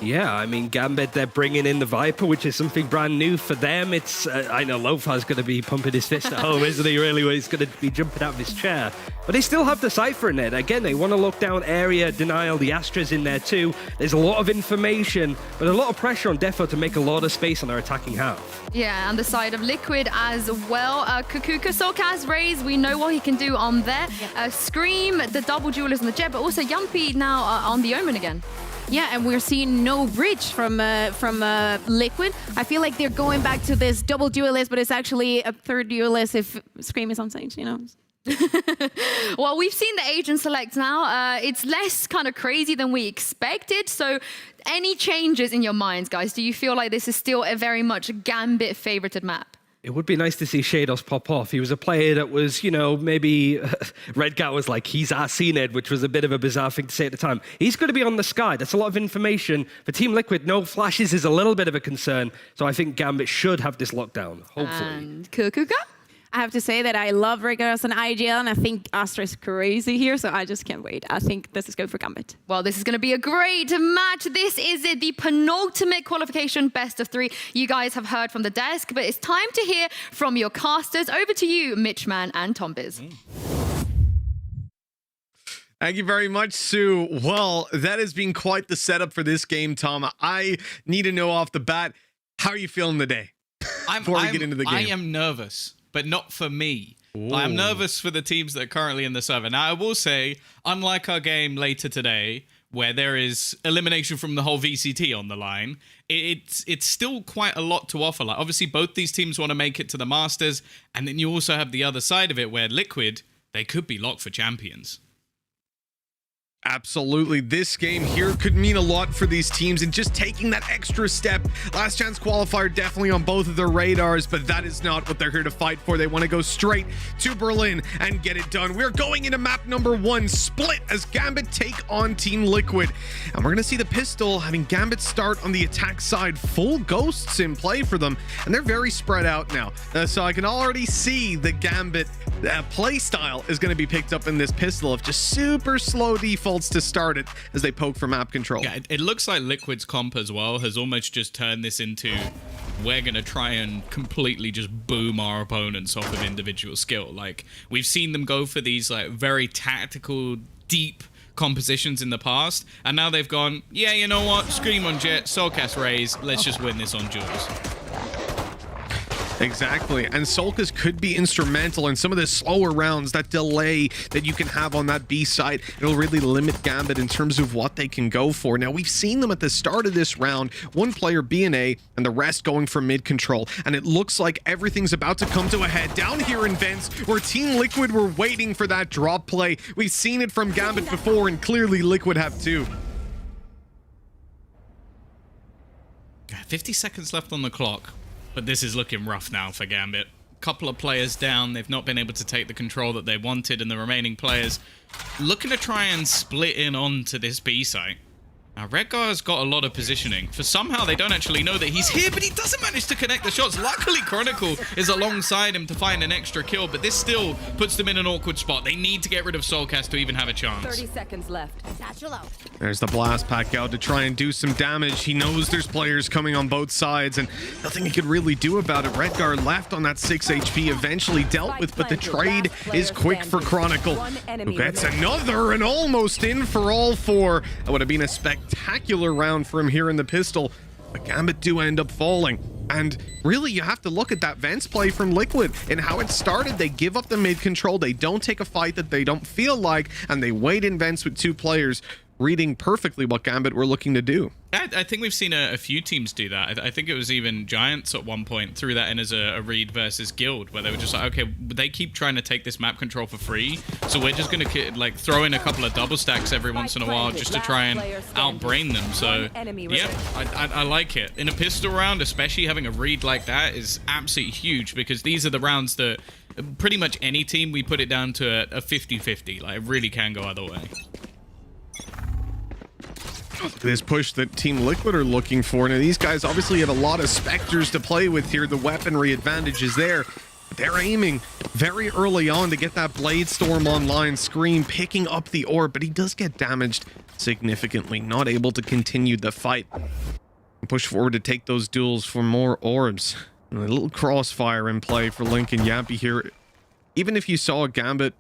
Yeah, I mean, Gambit, they're bringing in the Viper, which is something brand new for them. It's, I know Lofar's going to be pumping his fist at home, isn't he, really, where he's going to be jumping out of his chair. But they still have the Cypher in there. Again, they want to lock down area denial. The Astra's in there too. There's a lot of information, but a lot of pressure on Defo to make a lot of space on their attacking half. Yeah, on the side of Liquid as well. Kaquka, Soulcast, Raze, we know what he can do on there. Scream, the double duelist on the Jet, but also Yumpy now on the Omen again. Yeah, and we're seeing no bridge from Liquid. I feel like they're going back to this double duelist, but it's actually a third duelist if Scream is on stage, you know? Well, we've seen the Agent Select now. It's less kind of crazy than we expected. So any changes in your minds, guys? Do you feel like this is still a very much Gambit favorited map? It would be nice to see Shados pop off. He was a player that was, you know, maybe Redgar was like, he's our CNED, which was a bit of a bizarre thing to say at the time. He's going to be on the Sky. That's a lot of information. For Team Liquid, no flashes is a little bit of a concern. So I think Gambit should have this lockdown, hopefully. And Kaquka? I have to say that I love Redgar as an IGL, and I think Astra is crazy here, so I just can't wait. I think this is good for Gambit. Well, this is going to be a great match. This is the penultimate qualification best of 3. You guys have heard from the desk, but it's time to hear from your casters. Over to you, MitchMan and Tombizz. Thank you very much, Sue. Well, that has been quite the setup for this game, Tom. I need to know off the bat, how are you feeling today? Before we get into the game. I am nervous, but not for me. I'm nervous for the teams that are currently in the server. Now, I will say, unlike our game later today, where there is elimination from the whole VCT on the line, it's still quite a lot to offer. Like, obviously, both these teams want to make it to the Masters, and then you also have the other side of it, where Liquid, they could be locked for champions. Absolutely. This game here could mean a lot for these teams, and just taking that extra step. Last chance qualifier definitely on both of their radars, but that is not what they're here to fight for. They want to go straight to Berlin and get it done. We're going into map number 1, Split, as Gambit take on Team Liquid. And we're going to see the pistol having Gambit start on the attack side. Full ghosts in play for them, and they're very spread out now. So I can already see the Gambit play style is going to be picked up in this pistol of just super slow defaults to start it as they poke for map control. Yeah, it looks like Liquid's comp as well has almost just turned this into, we're going to try and completely just boom our opponents off of individual skill. Like, we've seen them go for these like very tactical, deep compositions in the past, and now they've gone, yeah, you know what, Scream on Jet, Soulcast Raze, let's just win this on Jules. Exactly, and Soulcast could be instrumental in some of the slower rounds. That delay that you can have on that B side, it'll really limit Gambit in terms of what they can go for. Now, we've seen them at the start of this round, one player B and A, and the rest going for mid control, and it looks like everything's about to come to a head down here in Vents, where Team Liquid were waiting for that drop play. We've seen it from Gambit before, and clearly Liquid have too. 50 seconds left on the clock. But this is looking rough now for Gambit. Couple of players down. They've not been able to take the control that they wanted, and the remaining players looking to try and split in onto this B site. Now, Redgar's got a lot of positioning. For somehow, they don't actually know that he's here, but he doesn't manage to connect the shots. Luckily, Chronicle is alongside him to find an extra kill, but this still puts them in an awkward spot. They need to get rid of Soulcast to even have a chance. 30 seconds left. Satchel out. There's the blast pack out to try and do some damage. He knows there's players coming on both sides, and nothing he could really do about it. Redgar left on that 6 HP, eventually dealt with, but the trade is quick for Chronicle, who gets another and almost in for all 4. That would have been a spectacular round for him here in the pistol, but Gambit do end up falling. And really, you have to look at that Vents play from Liquid and how it started. They give up the mid control, they don't take a fight that they don't feel like, and they wait in Vents with 2 players. reading perfectly what Gambit were looking to do. I think we've seen a few teams do that. I think it was even Giants at one point threw that in as a read versus Guild, where they were just like, okay, they keep trying to take this map control for free, so we're just going to like throw in a couple of double stacks every once in a while just to try and outbrain them. So yeah, I like it. In a pistol round, especially having a read like that is absolutely huge, because these are the rounds that pretty much any team, we put it down to a 50-50. Like, it really can go either way. This push that Team Liquid are looking for. Now, these guys obviously have a lot of Spectres to play with here. The weaponry advantage is there. They're aiming very early on to get that Blade Storm online. Scream picking up the orb, but he does get damaged significantly. Not able to continue the fight. Push forward to take those duels for more orbs. And a little crossfire in play for Link and Yampy here. Even if you saw a Gambit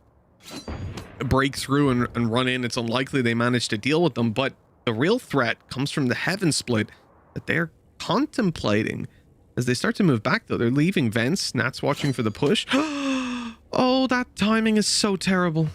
break through and run in, it's unlikely they managed to deal with them, but the real threat comes from the Heaven split that they're contemplating as they start to move back, though. They're leaving vents. Nat's watching for the push. Oh, that timing is so terrible.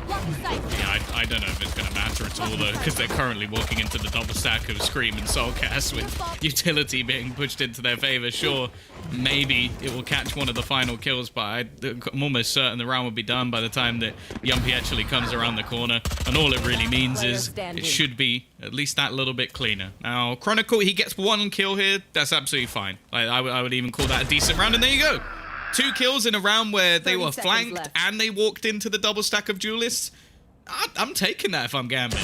Yeah, I don't know if it's going to matter at all, though, because they're currently walking into the double stack of Scream and Soulcast with utility being pushed into their favor. Sure, maybe it will catch one of the final kills, but I'm almost certain the round will be done by the time that Yumpy actually comes around the corner. And all it really means is it should be at least that little bit cleaner. Now, Chronicle, he gets one kill here. That's absolutely fine. I would even call that a decent round, and there you go. 2 kills in a round where they were flanked and they walked into the double stack of duelists. I'm taking that if I'm Gambit.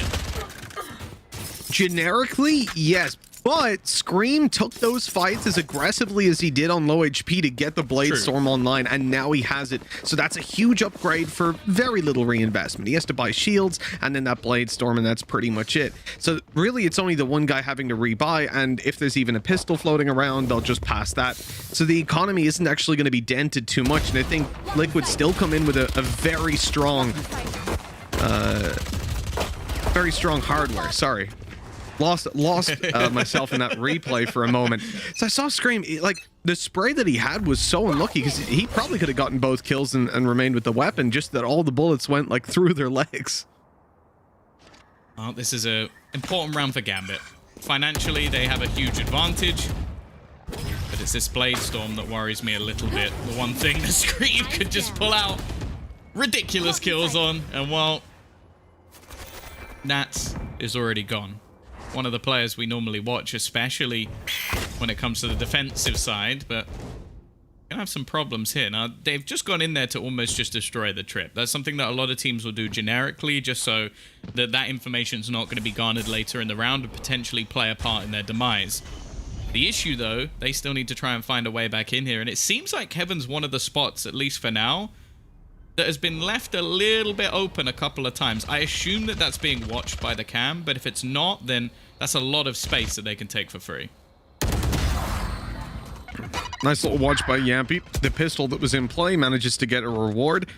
Generically, yes, but Scream took those fights as aggressively as he did on low HP to get the Blade Storm online, and now he has it. So that's a huge upgrade for very little reinvestment. He has to buy shields and then that Blade Storm, and that's pretty much it. So really, it's only the one guy having to rebuy, and if there's even a pistol floating around, they'll just pass that. So the economy isn't actually going to be dented too much, and I think Liquid still come in with a very strong hardware. Sorry. Lost myself in that replay for a moment. So I saw Scream, like, the spray that he had was so unlucky, because he probably could have gotten both kills and remained with the weapon, just that all the bullets went, like, through their legs. Well, this is an important round for Gambit. Financially, they have a huge advantage, but it's this Blade Storm that worries me a little bit. The one thing that Scream could just pull out ridiculous kills on, and well, Nats is already gone. One of the players we normally watch, especially when it comes to the defensive side, but gonna have some problems here. Now, they've just gone in there to almost just destroy the trip. That's something that a lot of teams will do generically, just so that information's not going to be garnered later in the round and potentially play a part in their demise. The issue, though, they still need to try and find a way back in here, and it seems like Heaven's one of the spots, at least for now, that has been left a little bit open a couple of times. I assume that that's being watched by the cam, but if it's not, then that's a lot of space that they can take for free. Nice little watch by Yampy. The pistol that was in play manages to get a reward.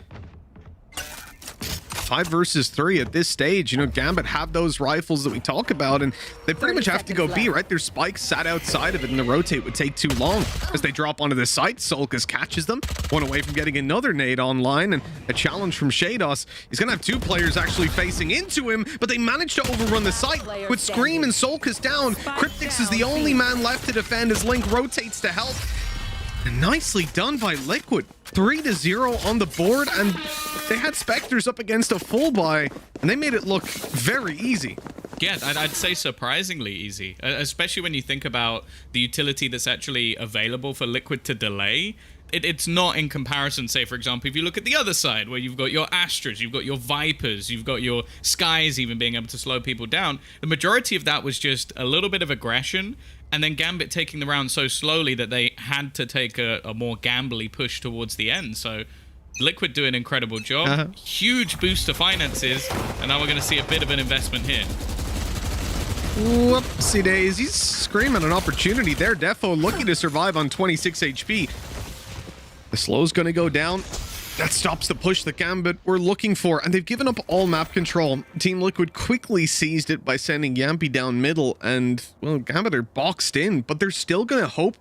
5 versus 3 at this stage. You know, Gambit have those rifles that we talk about, and they pretty much have to go B, right? Their spikes sat outside of it, and the rotate would take too long. As they drop onto the site, Soulcast catches them. One away from getting another nade online, and a challenge from Shados. He's going to have 2 players actually facing into him, but they managed to overrun the site. With Scream and Soulcast down, Cryptix is the only man left to defend as Link rotates to help. And nicely done by Liquid. 3-0 on the board, and they had Spectres up against a full buy, and they made it look very easy. Yeah, I'd say surprisingly easy, especially when you think about the utility that's actually available for Liquid to delay. It's not in comparison, say, for example, if you look at the other side, where you've got your Astras, you've got your Vipers, you've got your Skies even being able to slow people down. The majority of that was just a little bit of aggression, and then Gambit taking the round so slowly that they had to take a more gambly push towards the end. So Liquid do an incredible job. Huge boost to finances, and now we're going to see a bit of an investment here. Whoopsie daisies. Screaming an opportunity there. Defo looking to survive on 26 HP. The slow's going to go down. That stops the push that Gambit were looking for, and they've given up all map control. Team Liquid quickly seized it by sending Yampy down middle, and, well, Gambit are boxed in, but they're still going to hope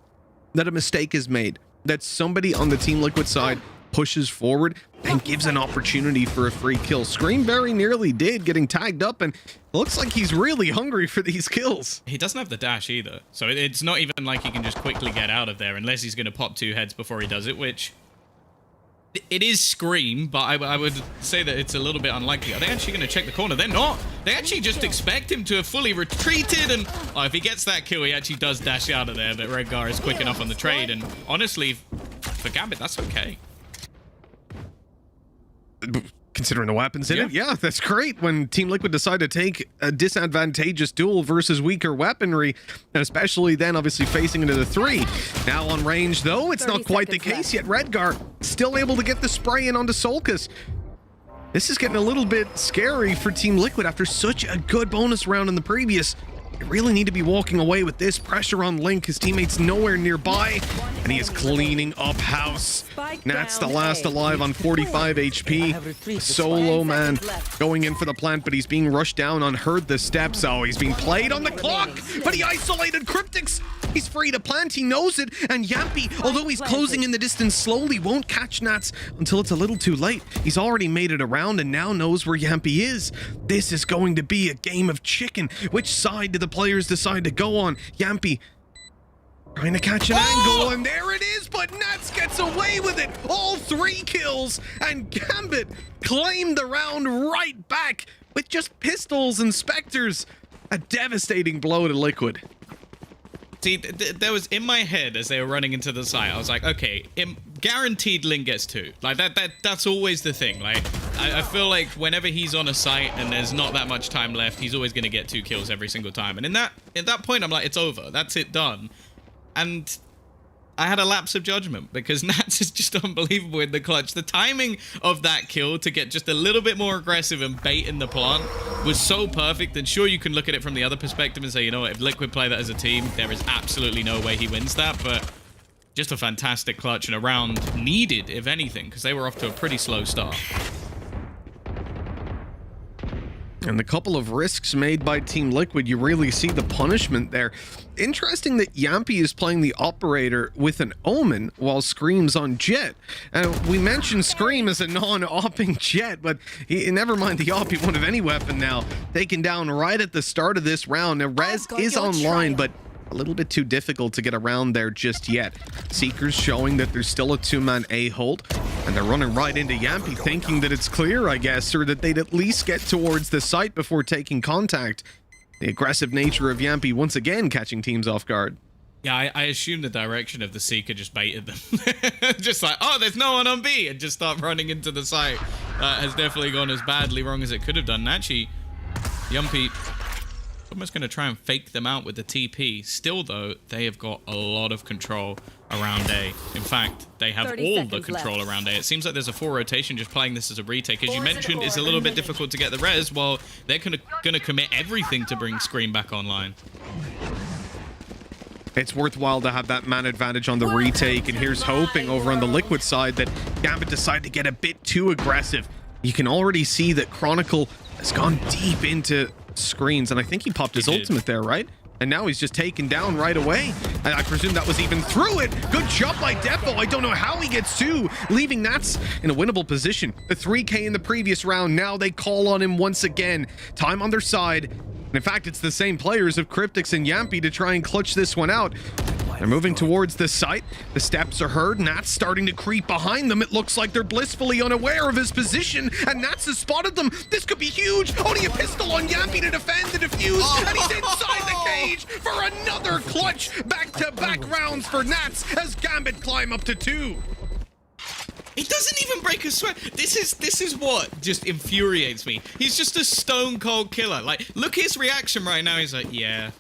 that a mistake is made, that somebody on the Team Liquid side pushes forward and gives an opportunity for a free kill. Scream very nearly did, getting tagged up, and looks like he's really hungry for these kills. He doesn't have the dash either, so it's not even like he can just quickly get out of there unless he's going to pop 2 heads before he does it, which it is Scream, but I would say that it's a little bit unlikely. Are they actually going to check the corner? They're not. They actually just expect him to have fully retreated, and if he gets that kill, he actually does dash out of there, but Redgar is quick enough on the trade, and honestly, for Gambit, that's okay. Considering the weapons in it, yeah, that's great. When Team Liquid decide to take a disadvantageous duel versus weaker weaponry, and especially then obviously facing into the 3. Now on range, though, it's not quite the case yet. Redgar still able to get the spray in onto Solkus. This is getting a little bit scary for Team Liquid after such a good bonus round in the previous. They really need to be walking away with this. Pressure on Link, his teammates nowhere nearby, and he is cleaning up house. Nats the last alive on 45 HP. Solo man going in for the plant, but he's being rushed down on Heard the Steps. Oh, he's being played on the clock, but he isolated Cryptics. He's free to plant, he knows it, and Yampy, although he's closing in the distance slowly, won't catch Nats until it's a little too late. He's already made it around and now knows where Yampy is. This is going to be a game of chicken. Which side do the players decide to go on? Yampy trying to catch an angle, and there it is, but Nats gets away with it. All 3 kills, and Gambit claimed the round right back with just pistols and Spectres. A devastating blow to Liquid. See, there was in my head as they were running into the site, I was like, okay, guaranteed Link gets 2. Like that's always the thing. Like I feel like whenever he's on a site and there's not that much time left, he's always going to get 2 kills every single time. And at that point, I'm like, it's over. That's it, done. And I had a lapse of judgment because Nats is just unbelievable in the clutch. The timing of that kill to get just a little bit more aggressive and bait in the plant was so perfect. And sure, you can look at it from the other perspective and say, you know what, if Liquid play that as a team, there is absolutely no way he wins that. But just a fantastic clutch and a round needed, if anything, because they were off to a pretty slow start. And the couple of risks made by Team Liquid, you really see the punishment there. Interesting that Yampy is playing the operator with an Omen while Scream's on Jet. And we mentioned Scream as a non-opping Jet, but never mind the op, he won't have any weapon now. Taken down right at the start of this round. Now Rez is online, but a little bit too difficult to get around there just yet. Seekers showing that there's still a 2-man A hold, and they're running right into Yampy, thinking that it's clear, I guess, or that they'd at least get towards the site before taking contact. The aggressive nature of Yampy once again catching teams off guard. Yeah, I assume the direction of the Seeker just baited them. Just like, oh, there's no one on B, and just start running into the site. Has definitely gone as badly wrong as it could have done. And actually, Yampy almost going to try and fake them out with the TP. Still, though, they have got a lot of control around A. In fact, they have all the control around A. It seems like there's a 4 rotation just playing this as a retake. As you mentioned, it's a little bit difficult to get the res, while they're going to commit everything to bring Scream back online. It's worthwhile to have that man advantage on the retake, and here's hoping over on the Liquid side that Gambit decide to get a bit too aggressive. You can already see that Chronicle has gone deep into screens, and I think he popped his ultimate there, right? And now he's just taken down right away. And I presume that was even through it. Good job by Defo. I don't know how he gets 2, leaving Nats in a winnable position. The 3K in the previous round. Now they call on him once again. Time on their side. And in fact, it's the same players of Cryptics and Yampy to try and clutch this one out. They're moving towards the site. The steps are heard. Nats starting to creep behind them. It looks like they're blissfully unaware of his position, and Nats has spotted them. This could be huge. Only a pistol on Yampy to defend the defuse, and he's inside the cage for another clutch. Back-to-back rounds for Nats as Gambit climb up to 2. He doesn't even break a sweat. This is what just infuriates me. He's just a stone cold killer. Like, look his reaction right now. He's like, yeah,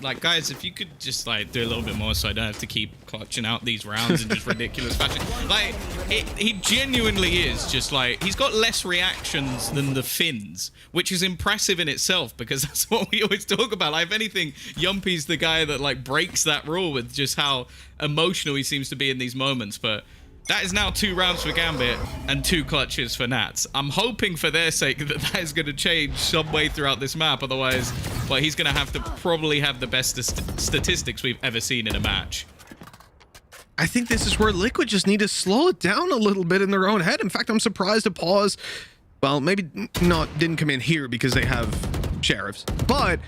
like, guys, if you could just like do a little bit more so I don't have to keep clutching out these rounds in just ridiculous fashion. Like, he genuinely is just like, he's got less reactions than the Finns, which is impressive in itself because that's what we always talk about. Like, if anything, Yumpy's the guy that like breaks that rule with just how emotional he seems to be in these moments. But that is now 2 rounds for Gambit and 2 clutches for Nats. I'm hoping for their sake that that is going to change some way throughout this map. Otherwise, well, he's going to have to probably have the best statistics we've ever seen in a match. I think this is where Liquid just need to slow it down a little bit in their own head. In fact, I'm surprised a pause, well, maybe didn't come in here because they have sheriffs. But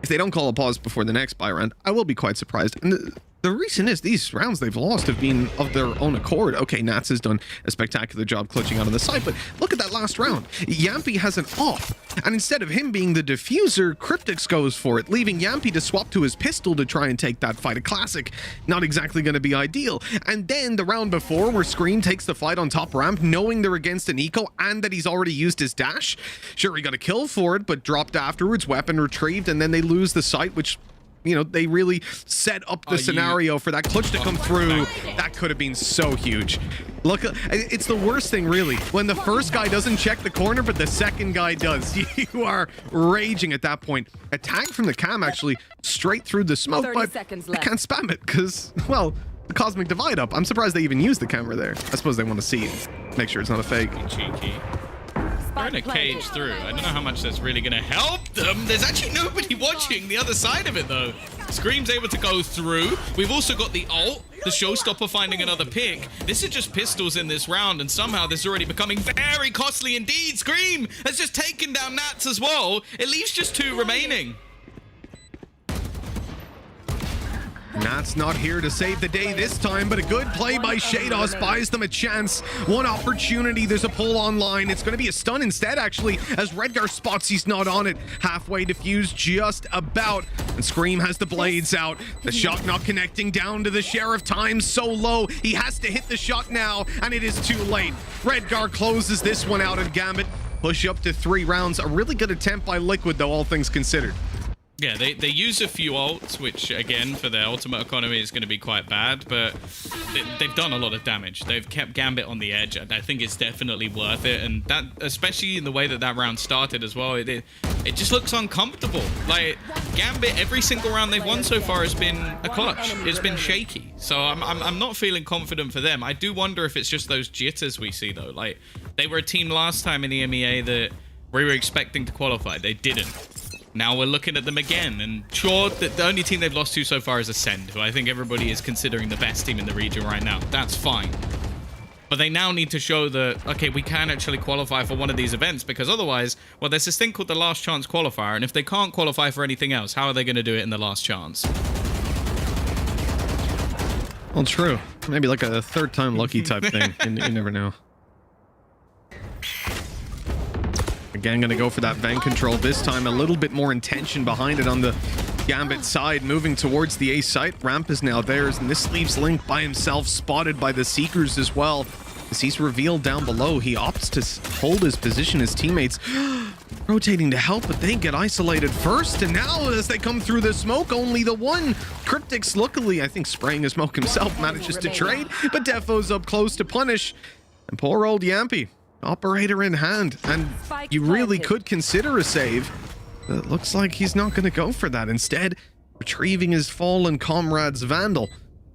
if they don't call a pause before the next buy round, I will be quite surprised. And the reason is these rounds they've lost have been of their own accord. Okay, Nats has done a spectacular job clutching out of the site, but look at that last round. Yampy has an off, and instead of him being the diffuser, Cryptix goes for it, leaving Yampy to swap to his pistol to try and take that fight. A classic, not exactly going to be ideal. And then the round before, where Scream takes the fight on top ramp, knowing they're against an eco and that he's already used his dash. Sure, he got a kill for it, but dropped afterwards, weapon retrieved, and then they lose the site, which, you know, they really set up the scenario for that clutch to come through. That could have been so huge. Look, it's the worst thing, really, when the first guy doesn't check the corner, but the second guy does. You are raging at that point. A tag from the cam, actually, straight through the smoke, but I can't spam it because, well, the Cosmic Divide up. I'm surprised they even used the camera there. I suppose they want to see it, make sure it's not a fake. Cheeky. They're in a cage through. I don't know how much that's really going to help them. There's actually nobody watching the other side of it, though. Scream's able to go through. We've also got the ult, the showstopper finding another pick. This is just pistols in this round, and somehow this is already becoming very costly indeed. Scream has just taken down Nats as well. It leaves just 2 remaining. Nat's not here to save the day this time, but a good play by Shados buys them a chance. One opportunity, there's a pull online. It's going to be a stun instead, actually, as Redgar spots he's not on it. Halfway defused just about, and Scream has the blades out. The shot not connecting down to the Sheriff. Time so low, he has to hit the shot now, and it is too late. Redgar closes this one out, and Gambit push up to 3 rounds. A really good attempt by Liquid, though, all things considered. Yeah, they use a few ults, which, again, for their ultimate economy is going to be quite bad, but they've done a lot of damage. They've kept Gambit on the edge, and I think it's definitely worth it, and that, especially in the way that round started as well, it just looks uncomfortable. Like, Gambit, every single round they've won so far has been a clutch. It's been shaky, so I'm not feeling confident for them. I do wonder if it's just those jitters we see, though. Like, they were a team last time in EMEA that we were expecting to qualify. They didn't. Now we're looking at them again, and sure, the only team they've lost to so far is Ascend, who I think everybody is considering the best team in the region right now. That's fine. But they now need to show that, okay, we can actually qualify for one of these events, because otherwise, well, there's this thing called the Last Chance Qualifier, and if they can't qualify for anything else, how are they going to do it in the Last Chance? Well, true. Maybe like a third time lucky type thing. You never know. Again, going to go for that vent control. This time, a little bit more intention behind it on the Gambit side, moving towards the A site. Ramp is now theirs, and this leaves Link by himself, spotted by the Seekers as well. As he's revealed down below, he opts to hold his position. His teammates rotating to help, but they get isolated first. And now, as they come through the smoke, only the one. Cryptix, luckily, I think spraying the smoke himself, manages to trade, but Defo's up close to punish. And poor old Yampy. Operator in hand, and you really could consider a save. It looks like he's not going to go for that. Instead, retrieving his fallen comrade's Vandal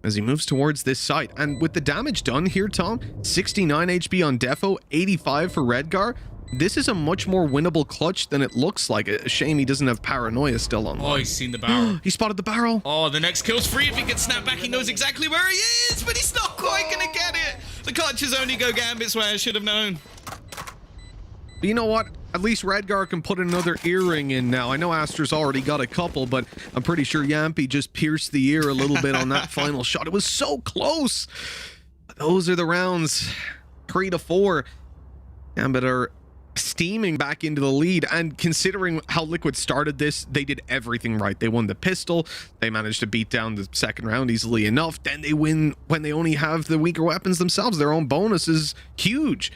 as he moves towards this site. And with the damage done here, Tom, 69 HP on Defo, 85 for Redgar. This is a much more winnable clutch than it looks like. A shame he doesn't have Paranoia still on. Oh, he's seen the barrel. He spotted the barrel. Oh, the next kill's free. If he can snap back, he knows exactly where he is, but he's not quite going to get it. The clutches only go Gambit's way. I should have known. But you know what? At least Redgar can put another earring in now. I know Astra's already got a couple, but I'm pretty sure Yampy just pierced the ear a little bit on that final shot. It was so close. Those are the rounds. 3-4. Gambit are steaming back into the lead, and considering how Liquid started this, they did everything right. They won the pistol, they managed to beat down the second round easily enough, then they win when they only have the weaker weapons themselves. Their own bonus is huge,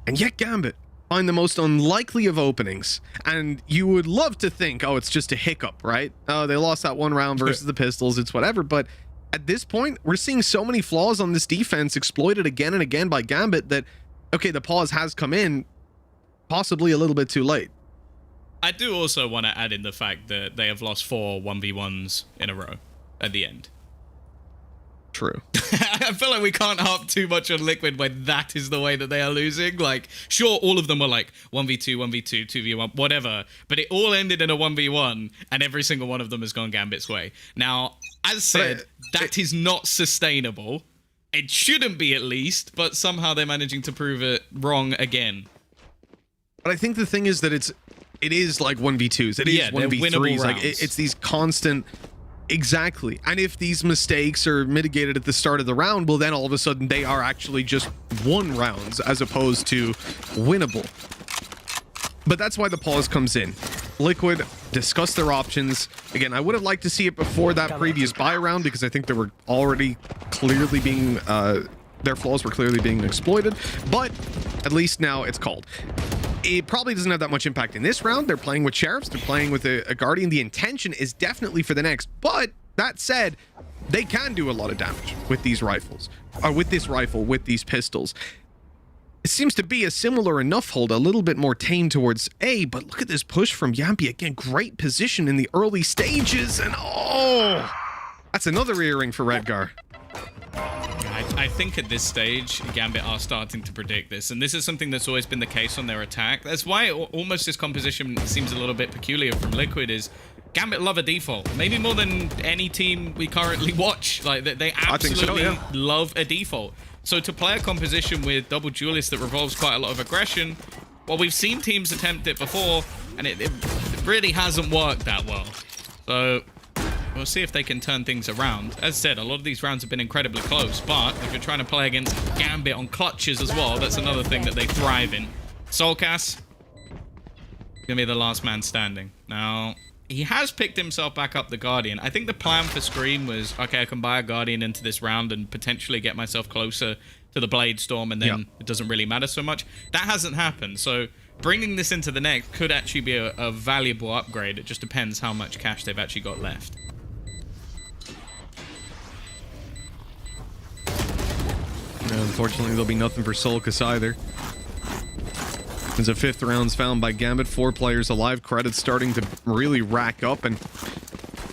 and yet Gambit find the most unlikely of openings, and you would love to think, oh, it's just a hiccup, right? Oh, they lost that one round versus the pistols, it's whatever, but at this point, we're seeing so many flaws on this defense exploited again and again by Gambit that, okay, the pause has come in, possibly a little bit too late. I do also want to add in the fact that they have lost 4 1v1s in a row at the end. True. I feel like we can't harp too much on Liquid when that is the way that they are losing. Like, sure, all of them were like 1v2, 1v2, 2v1, whatever, but it all ended in a 1v1, and every single one of them has gone Gambit's way. Now, as said, that is not sustainable. It shouldn't be, at least, but somehow they're managing to prove it wrong again. But I think the thing is that it is like 1v2s. It is 1v3s. Like, it's these constant... Exactly. And if these mistakes are mitigated at the start of the round, well, then all of a sudden they are actually just 1 rounds as opposed to winnable. But that's why the pause comes in. Liquid discuss their options. Again, I would have liked to see it before that previous buy round because I think they were already clearly being... their flaws were clearly being exploited. But at least now it's called. It probably doesn't have that much impact in this round. They're playing with Sheriffs. They're playing with a Guardian. The intention is definitely for the next. But that said, they can do a lot of damage with these rifles. Or with this rifle, with these pistols. It seems to be a similar enough hold, a little bit more tame towards A. But look at this push from Yampi. Again, great position in the early stages. And oh, that's another earring for Redgar. I think at this stage, Gambit are starting to predict this, and this is something that's always been the case on their attack. That's why almost this composition seems a little bit peculiar from Liquid is Gambit love a default, maybe more than any team we currently watch. Like, they absolutely love a default. So to play a composition with double duelist that revolves quite a lot of aggression, well, we've seen teams attempt it before, and it really hasn't worked that well. So... we'll see if they can turn things around. As said, a lot of these rounds have been incredibly close, but if you're trying to play against Gambit on clutches as well, that's another thing that they thrive in. Soulcas, gonna be the last man standing. Now, he has picked himself back up the Guardian. I think the plan for Scream was, okay, I can buy a Guardian into this round and potentially get myself closer to the Blade Storm, and then it doesn't really matter so much. That hasn't happened, so bringing this into the next could actually be a valuable upgrade. It just depends how much cash they've actually got left. Unfortunately, there'll be nothing for Soulcas either. As a 5th round's found by Gambit, 4 players alive. Credits starting to really rack up, and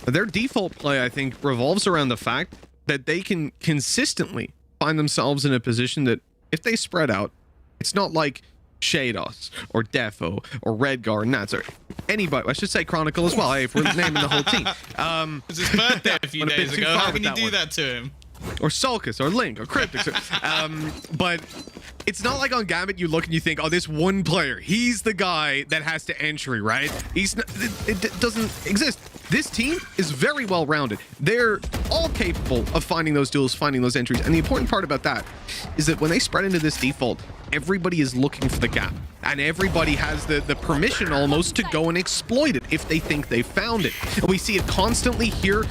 their default play, I think, revolves around the fact that they can consistently find themselves in a position that if they spread out, it's not like Shados or Defo or Redgar or Nats or anybody. I should say Chronicle as well. Hey, if we're naming the whole team. It was his birthday a few days ago. How can you do that to him? Or Sulcus, or Link, or Cryptix. But it's not like on Gambit you look and you think, oh, this one player, he's the guy that has to entry, right? He's not, it doesn't exist. This team is very well rounded. They're all capable of finding those duels, finding those entries. And the important part about that is that when they spread into this default, everybody is looking for the gap. And everybody has the permission almost to go and exploit it if they think they found it. And we see it constantly here.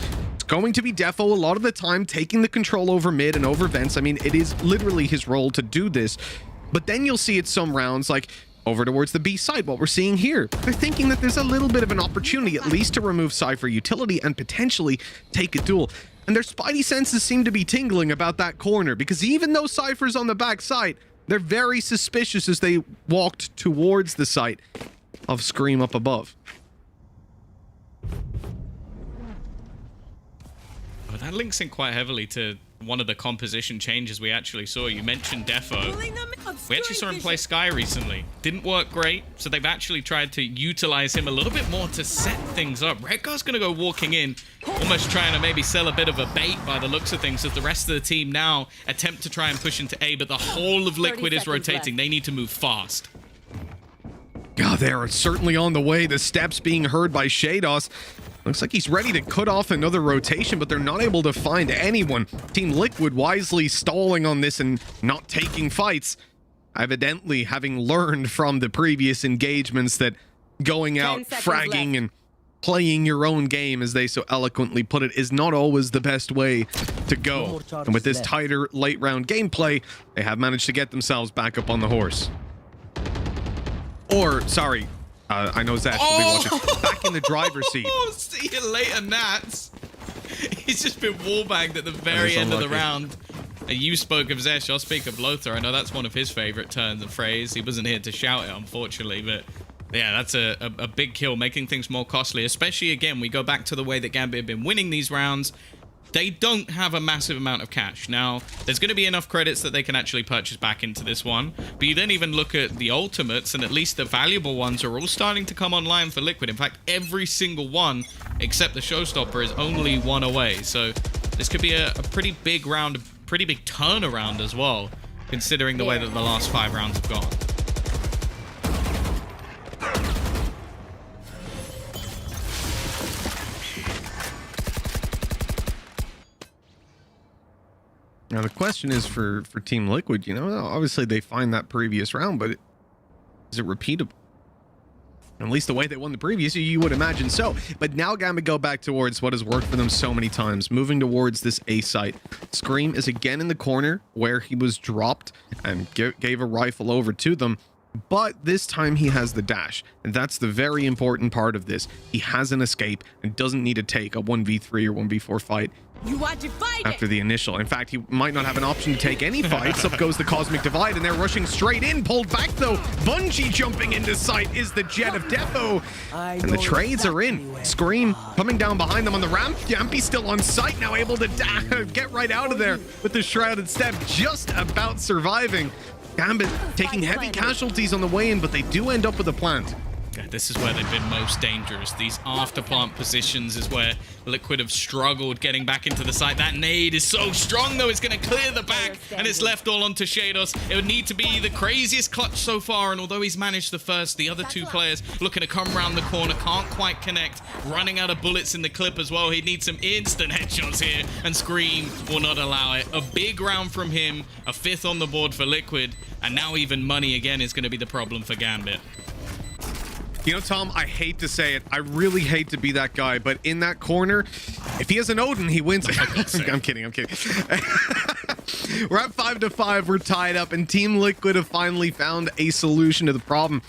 Going to be Defo a lot of the time, taking the control over mid and over vents. I mean, it is literally his role to do this. But then you'll see it some rounds, like over towards the B side, what we're seeing here. They're thinking that there's a little bit of an opportunity, at least to remove Cypher utility and potentially take a duel. And their spidey senses seem to be tingling about that corner, because even though Cypher's on the back side, they're very suspicious as they walked towards the site of Scream up above. Oh, that links in quite heavily to one of the composition changes we actually saw. You mentioned Defo. We actually saw him play Sky recently. Didn't work great, so they've actually tried to utilize him a little bit more to set things up. Redgar's going to go walking in, almost trying to maybe sell a bit of a bait by the looks of things, as the rest of the team now attempt to try and push into A, but the whole of Liquid is rotating. They need to move fast. God, they are certainly on the way. The steps being heard by Shados. Looks like he's ready to cut off another rotation, but they're not able to find anyone. Team Liquid wisely stalling on this and not taking fights. Evidently having learned from the previous engagements that going out, fragging, and playing your own game, as they so eloquently put it, is not always the best way to go. And with this tighter late round gameplay, they have managed to get themselves back up on the horse. Or, sorry, I know Zesh will be watching. Back in the driver's seat. See you later, Nats. He's just been wallbanged at the very end of the round. You spoke of Zesh, I'll speak of Lothar. I know that's one of his favorite turns of phrase. He wasn't here to shout it, unfortunately, but yeah, that's a big kill, making things more costly, especially, again, we go back to the way that Gambit have been winning these rounds. they don't have a massive amount of cash. Now, there's going to be enough credits that they can actually purchase back into this one. But you then even look at the ultimates, and at least the valuable ones are all starting to come online for Liquid. In fact, every single one, except the Showstopper, is only one away. So this could be a pretty big round, a pretty big turnaround as well, considering the way that the last 5 rounds have gone. Now the question is for Team Liquid, you know, obviously they find that previous round, but is it repeatable? At least the way they won the previous, you would imagine so. But now Gambit go back towards what has worked for them so many times, moving towards this A site. Scream is again in the corner where he was dropped and gave a rifle over to them. But this time he has the dash, and that's the very important part of this. He has an escape and doesn't need to take a 1v3 or 1v4 fight after the initial. In fact, he might not have an option to take any fights. Up goes the Cosmic Divide, and they're rushing straight in. Pulled back, though. Bungie jumping into sight is the Jet of Defo. And the trades are in. Scream coming down behind them on the ramp. Yampy still on site, now able to get right out of there with the Shrouded Step, just about surviving. Gambit taking heavy casualties on the way in, but they do end up with a plant. Yeah, this is where they've been most dangerous. These after plant positions is where Liquid have struggled getting back into the site. That nade is so strong, though. It's going to clear the back, and it's left all onto Shados. It would need to be the craziest clutch so far, and although he's managed the first, the other 2 players looking to come around the corner, can't quite connect, running out of bullets in the clip as well. He'd need some instant headshots here, and Scream will not allow it. A big round from him, a 5th on the board for Liquid, and now even money again is going to be the problem for Gambit. You know, Tom, I hate to say it. I really hate to be that guy, but in that corner, if he has an Odin, he wins. I'm kidding. We're at 5-5. We're tied up, and Team Liquid have finally found a solution to the problem.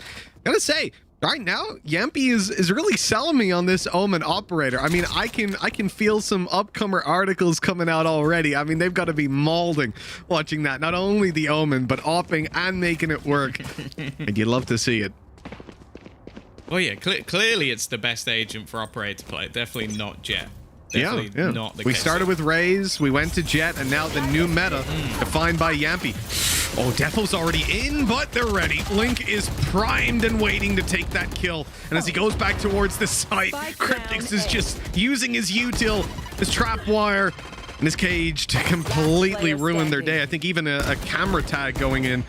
Gotta say, right now, Yampy is really selling me on this Omen operator. I mean, I can feel some upcomer articles coming out already. I mean, they've got to be mauling watching that. Not only the Omen, but opping and making it work. And you'd love to see it. Well, yeah, clearly it's the best agent for operator play. Definitely not Jet. Definitely not the case. We started with Raze, we went to Jet, and now the new meta defined by Yampy. Oh, Defo's already in, but they're ready. Link is primed and waiting to take that kill. And as he goes back towards the site, Cryptix is just using his util, his trap wire, and his cage to completely ruin their day. I think even a camera tag going in.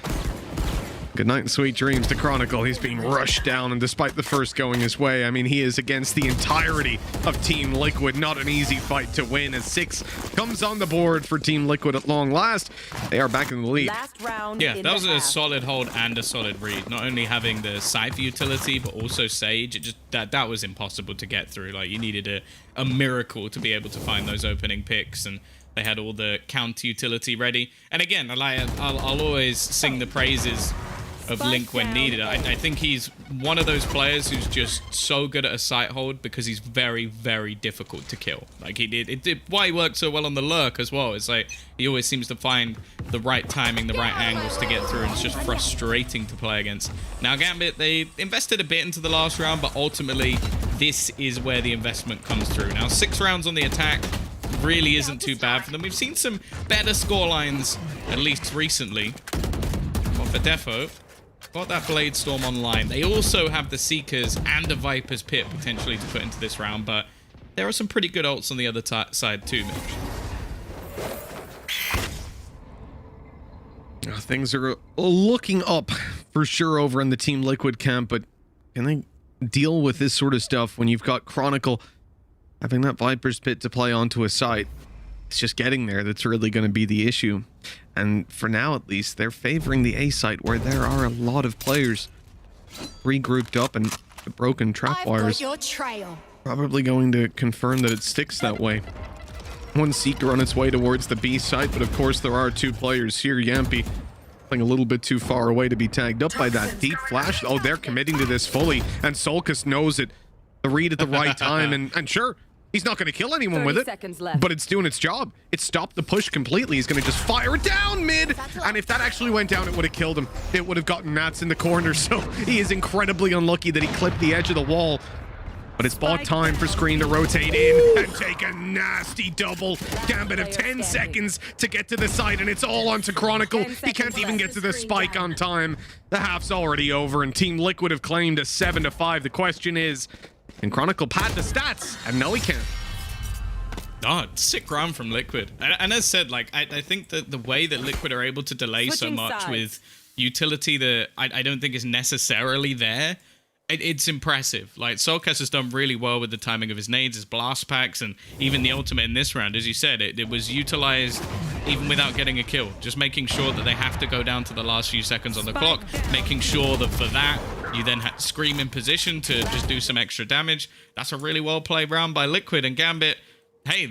Good night and sweet dreams to Chronicle. He's being rushed down, and despite the first going his way, I mean, he is against the entirety of Team Liquid. Not an easy fight to win, as 6 comes on the board for Team Liquid at long last. They are back in the lead. Yeah, that was a solid hold and a solid read. Not only having the Cypher utility, but also Sage. It just that was impossible to get through. Like, you needed a miracle to be able to find those opening picks, and they had all the counter utility ready. And again, I'll always sing the praises of Link when needed. I think he's one of those players who's just so good at a sight hold because he's very, very difficult to kill. Like, why he worked so well on the lurk as well. It's like he always seems to find the right timing, the right angles to get through, and it's just frustrating to play against. Now Gambit, they invested a bit into the last round, but ultimately this is where the investment comes through. Now 6 rounds on the attack really isn't too bad for them. We've seen some better scorelines, at least recently. But for Defo, got that Blade Storm online. They also have the Seekers and a Viper's Pit potentially to put into this round, but there are some pretty good ults on the other side too, Mitch. Things are looking up for sure over in the Team Liquid camp, but can they deal with this sort of stuff when you've got Chronicle having that Viper's Pit to play onto a site? It's just getting there that's really going to be the issue. And for now, at least, they're favoring the A site where there are a lot of players regrouped up, and the broken trap wires probably going to confirm that it sticks that way. One Seeker on its way towards the B site, but of course there are 2 players here. Yampy playing a little bit too far away to be tagged up by that deep flash. Oh, they're committing to this fully, and Solkus knows it. The read at the right time, and sure, he's not going to kill anyone with it, but it's doing its job. It stopped the push completely. He's going to just fire it down mid, and if that actually went down, it would have killed him. It would have gotten Nats in the corner, so he is incredibly unlucky that he clipped the edge of the wall. But it's bought time for Screen to rotate in and take a nasty double. Gambit of 10 seconds to get to the site, and it's all onto Chronicle. He can't even get to the spike on time. The half's already over, and Team Liquid have claimed a 7-5. The question is, can Chronicle pad the stats? And no, he can't. Oh, sick round from Liquid. And as said, like, I think that the way that Liquid are able to delay so much with utility that I don't think is necessarily there, it's impressive. Like, Solcast has done really well with the timing of his nades, his blast packs, and even the ultimate in this round. As you said, it was utilized even without getting a kill. Just making sure that they have to go down to the last few seconds on the clock, making sure that for that, you then had Scream in position to just do some extra damage. That's a really well-played round by Liquid, and Gambit, hey,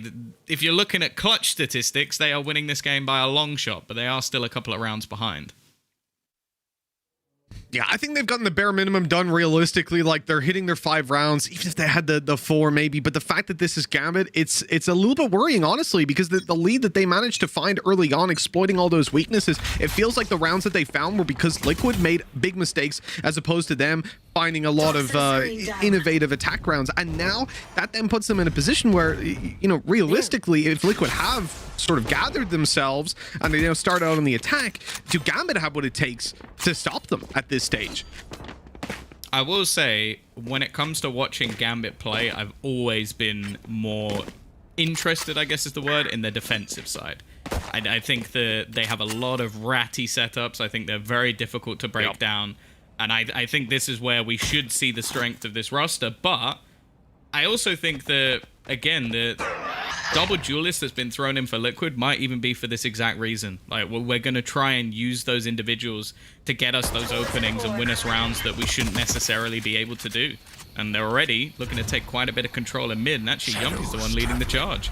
if you're looking at clutch statistics, they are winning this game by a long shot, but they are still a couple of rounds behind. Yeah, I think they've gotten the bare minimum done realistically. Like, they're hitting their 5 rounds, even if they had the 4 maybe. But the fact that this is Gambit, it's a little bit worrying, honestly, because the lead that they managed to find early on, exploiting all those weaknesses, it feels like the rounds that they found were because Liquid made big mistakes as opposed to them finding a lot of innovative attack rounds. And now that then puts them in a position where, you know, realistically, if Liquid have sort of gathered themselves and they start out on the attack, do Gambit have what it takes to stop them at this stage? I will say, when it comes to watching Gambit play, I've always been more interested, I guess is the word, in the defensive side. I think that they have a lot of ratty setups. I think they're very difficult to break down. And I think this is where we should see the strength of this roster. But I also think that, again, the double duelist that's been thrown in for Liquid might even be for this exact reason. Like, we're going to try and use those individuals to get us those openings and win us rounds that we shouldn't necessarily be able to do. And they're already looking to take quite a bit of control in mid, and actually Yumpy's the one leading the charge.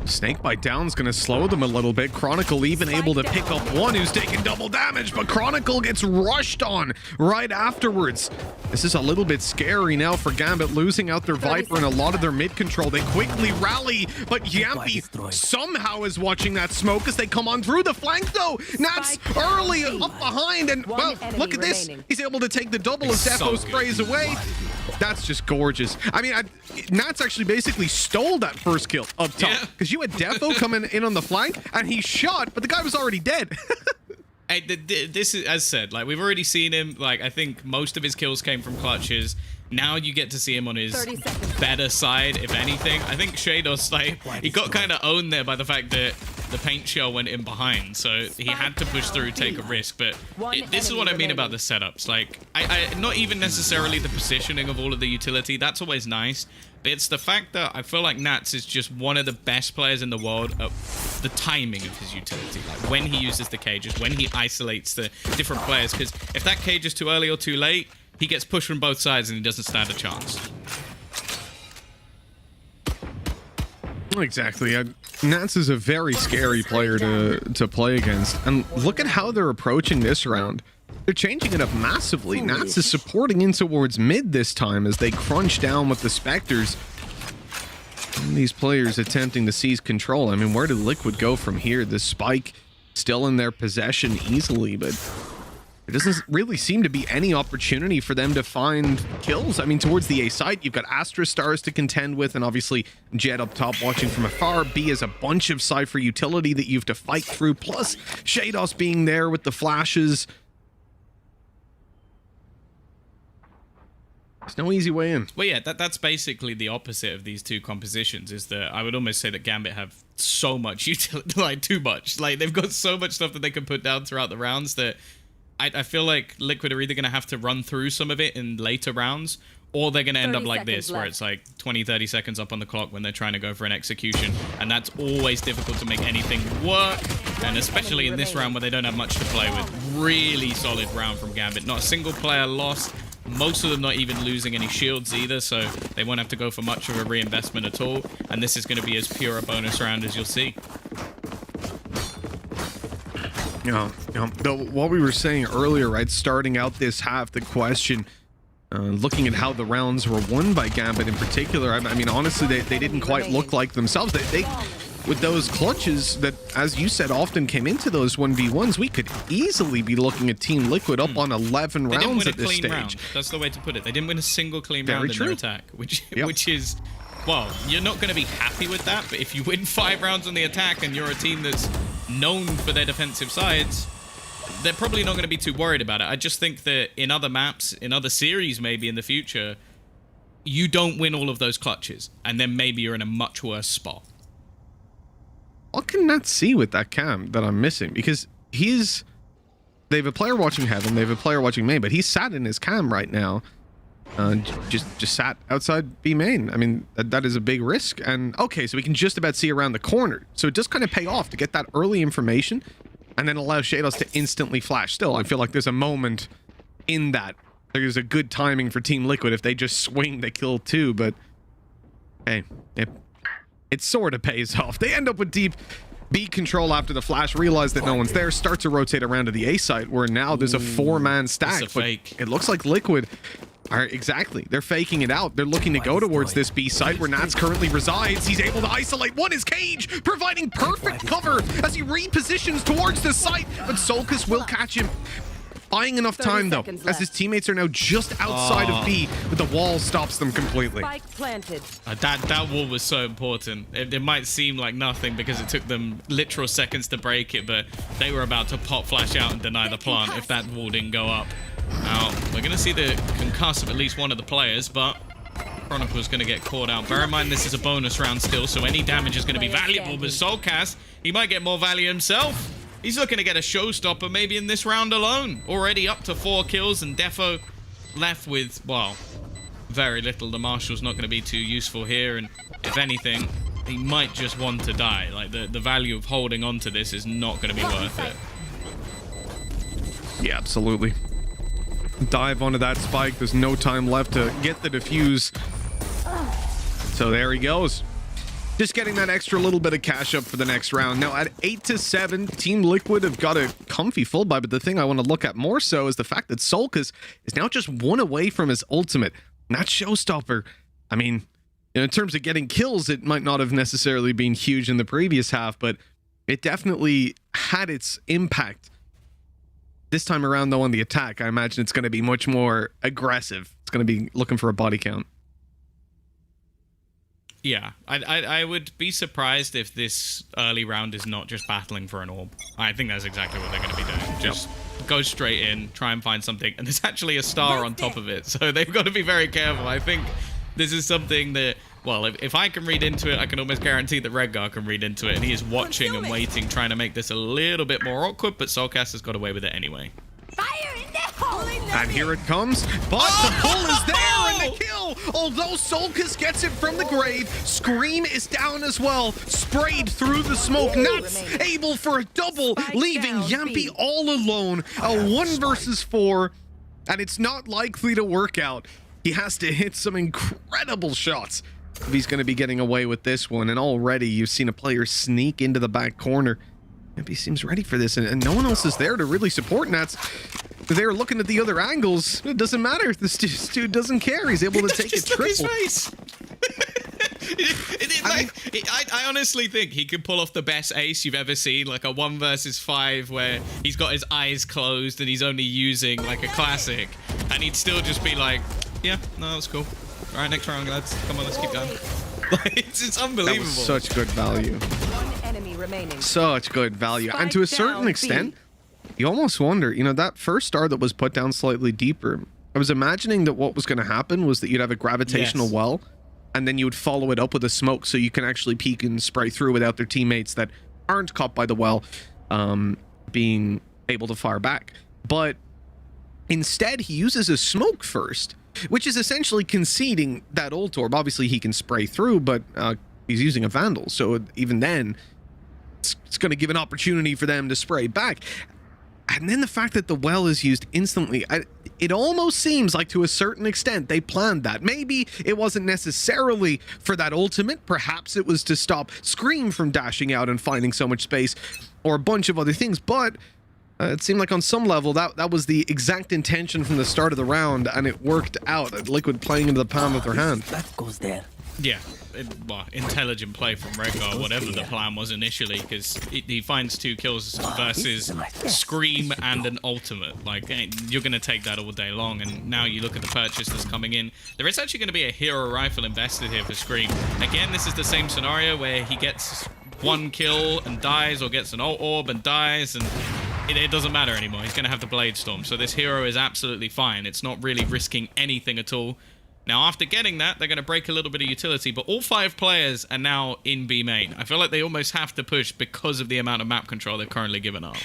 Snakebite down's gonna slow them a little bit. Chronicle even able to pick up one who's taking double damage, but Chronicle gets rushed on right afterwards. This is a little bit scary now for Gambit, losing out their Viper and a lot of their mid control. They quickly rally, but Yampy somehow is watching that smoke as they come on through the flank though. Nats early up behind, and well, look at this. He's able to take the double as Defo sprays away. That's just gorgeous. I mean, Nats actually basically stole that first kill up top, because you had Defo coming in on the flank and he shot, but the guy was already dead. Hey, this is, as said, like, we've already seen him. Like, I think most of his kills came from clutches. Now you get to see him on his better side, if anything. I think Shados, like, he got kind of owned there by the fact that the paint shell went in behind, so he had to push through, take a risk. But this is what I mean about the setups. Like, I not even necessarily the positioning of all of the utility. That's always nice. But it's the fact that I feel like Nats is just one of the best players in the world at the timing of his utility. Like, when he uses the cages, when he isolates the different players. Because if that cage is too early or too late, he gets pushed from both sides and he doesn't stand a chance. Exactly. Nats is a very scary player to play against. And look at how they're approaching this round. They're changing it up massively. Nats is supporting in towards mid this time as they crunch down with the Spectres. And these players attempting to seize control. I mean, where did Liquid go from here? The spike still in their possession easily, but there doesn't really seem to be any opportunity for them to find kills. I mean, towards the A site, you've got Astra Stars to contend with, and obviously Jet up top watching from afar. B is a bunch of Cypher utility that you have to fight through, plus Shados being there with the flashes. There's no easy way in. Well, yeah, that's basically the opposite of these two compositions, is that I would almost say that Gambit have so much utility, like too much. Like, they've got so much stuff that they can put down throughout the rounds that I feel like Liquid are either going to have to run through some of it in later rounds, or they're going to end up like this, where it's like 20, 30 seconds up on the clock when they're trying to go for an execution. And that's always difficult to make anything work. And especially in this round where they don't have much to play with. Really solid round from Gambit. Not a single player lost. Most of them not even losing any shields either, so they won't have to go for much of a reinvestment at all. And this is going to be as pure a bonus round as you'll see. What we were saying earlier, right, starting out this half, the question, looking at how the rounds were won by Gambit in particular, I mean, honestly, they didn't quite look like themselves. They with those clutches that, as you said, often came into those 1v1s, we could easily be looking at Team Liquid up on 11 They didn't rounds win a at this clean stage. round. That's the way to put it. They didn't win a single clean Very round in true. their attack, which Yep. which is, well, you're not going to be happy with that, but if you win 5 rounds on the attack and you're a team that's known for their defensive sides, they're probably not going to be too worried about it. I just think that in other maps, in other series maybe in the future, you don't win all of those clutches, and then maybe you're in a much worse spot. What can Nats see with that cam that I'm missing? Because they have a player watching Heaven, they have a player watching main, but he's sat in his cam right now. Just sat outside B main. I mean, that is a big risk. And okay, so we can just about see around the corner. So it does kind of pay off to get that early information and then allow Shados to instantly flash. Still, I feel like there's a moment in that. There's a good timing for Team Liquid. If they just swing, they kill 2, but hey, it sort of pays off. They end up with deep B control after the flash, realize that no one's there, start to rotate around to the A site, where now there's a 4-man stack. It's a fake. It looks like Liquid are exactly. They're faking it out. They're looking to go towards this B site where Nats currently resides. He's able to isolate one is Cage, providing perfect cover as he repositions towards the site, but Solkis will catch him. Buying enough time though, as his teammates are now just outside of B, but the wall stops them completely. Spike planted. That wall was so important. It might seem like nothing because it took them literal seconds to break it, but they were about to pop flash out and deny the plant if that wall didn't go up. Now, we're going to see the concuss of at least one of the players, but Chronicle's going to get caught out. Bear in mind, this is a bonus round still, so any damage is going to be valuable, but Soulcast, he might get more value himself. He's looking to get a showstopper maybe in this round alone. Already up to 4 kills, and Defo left with, well, very little. The Marshal's not going to be too useful here, and if anything, he might just want to die. Like, the value of holding on to this is not going to be worth it. Yeah, absolutely. Dive onto that spike. There's no time left to get the defuse. So there he goes. Just getting that extra little bit of cash up for the next round. Now at 8-7, Team Liquid have got a comfy full buy, but the thing I want to look at more so is the fact that Solkis is now just 1 away from his ultimate. Not showstopper. I mean, in terms of getting kills, it might not have necessarily been huge in the previous half, but it definitely had its impact. This time around, though, on the attack, I imagine it's going to be much more aggressive. It's going to be looking for a body count. Yeah, I would be surprised if this early round is not just battling for an orb. I think that's exactly what they're going to be doing. Just go straight in, try and find something, and there's actually a star on top of it, so they've got to be very careful. I think this is something that, well, if I can read into it, I can almost guarantee that Redgar can read into it, and he is watching and waiting, trying to make this a little bit more awkward, but Soulcast has got away with it anyway. And here it comes, but the pull is there and the kill! Although Solkis gets it from the grave, Scream is down as well, sprayed through the smoke. Nats able for a double, leaving Yampy all alone. A 1 versus 4, and it's not likely to work out. He has to hit some incredible shots if he's going to be getting away with this one, and already you've seen a player sneak into the back corner. Yampy seems ready for this, and no one else is there to really support Nats. They're looking at the other angles. It doesn't matter. This dude doesn't care. He's able to take a triple. His face. I honestly think he could pull off the best ace you've ever seen, like a 1 versus 5 where he's got his eyes closed and he's only using like a classic, and he'd still just be like, yeah, no, that's cool. All right, next round, lads. Come on, let's keep going. It's unbelievable. That was such good value. One enemy remaining. Such good value. And to a certain extent, you almost wonder, you know, that first star that was put down slightly deeper, I was imagining that what was going to happen was that you'd have a gravitational well, and then you would follow it up with a smoke so you can actually peek and spray through without their teammates that aren't caught by the well being able to fire back. But instead, he uses a smoke first, which is essentially conceding that ult orb. Obviously, he can spray through, but he's using a Vandal, so even then, it's going to give an opportunity for them to spray back. And then the fact that the well is used instantly, it almost seems like to a certain extent they planned that. Maybe it wasn't necessarily for that ultimate. Perhaps it was to stop Scream from dashing out and finding so much space, or a bunch of other things. But it seemed like on some level that was the exact intention from the start of the round, and it worked out. Liquid playing into the palm of their hand. That goes there. Yeah, well, intelligent play from Redgar, whatever the plan was initially, because he finds 2 kills versus Scream and an ultimate. Like, you're going to take that all day long, and now you look at the purchase that's coming in. There is actually going to be a hero rifle invested here for Scream. Again, this is the same scenario where he gets 1 kill and dies, or gets an ult orb and dies, and it doesn't matter anymore. He's going to have the Blade Storm, so this hero is absolutely fine. It's not really risking anything at all. Now, after getting that, they're going to break a little bit of utility, but all 5 players are now in B main. I feel like they almost have to push because of the amount of map control they've currently given up.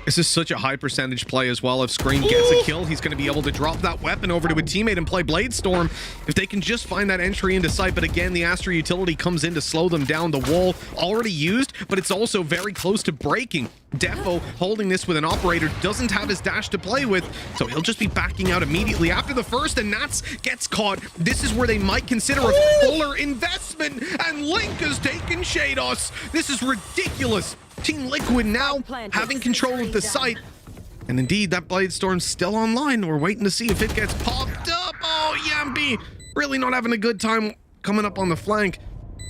This is such a high percentage play as well. If Scream gets a kill, he's going to be able to drop that weapon over to a teammate and play Blade Storm if they can just find that entry into sight. But again, the Astra utility comes in to slow them down. The wall already used, but it's also very close to breaking. Defo holding this with an operator, doesn't have his dash to play with, so he'll just be backing out immediately after the first, and Nats gets caught. This is where they might consider a fuller investment, and Link has taken Shados. This is ridiculous. Team Liquid now having control of the site. And indeed, that Blade Storm's still online. We're waiting to see if it gets popped up. Oh, Yambi really not having a good time coming up on the flank.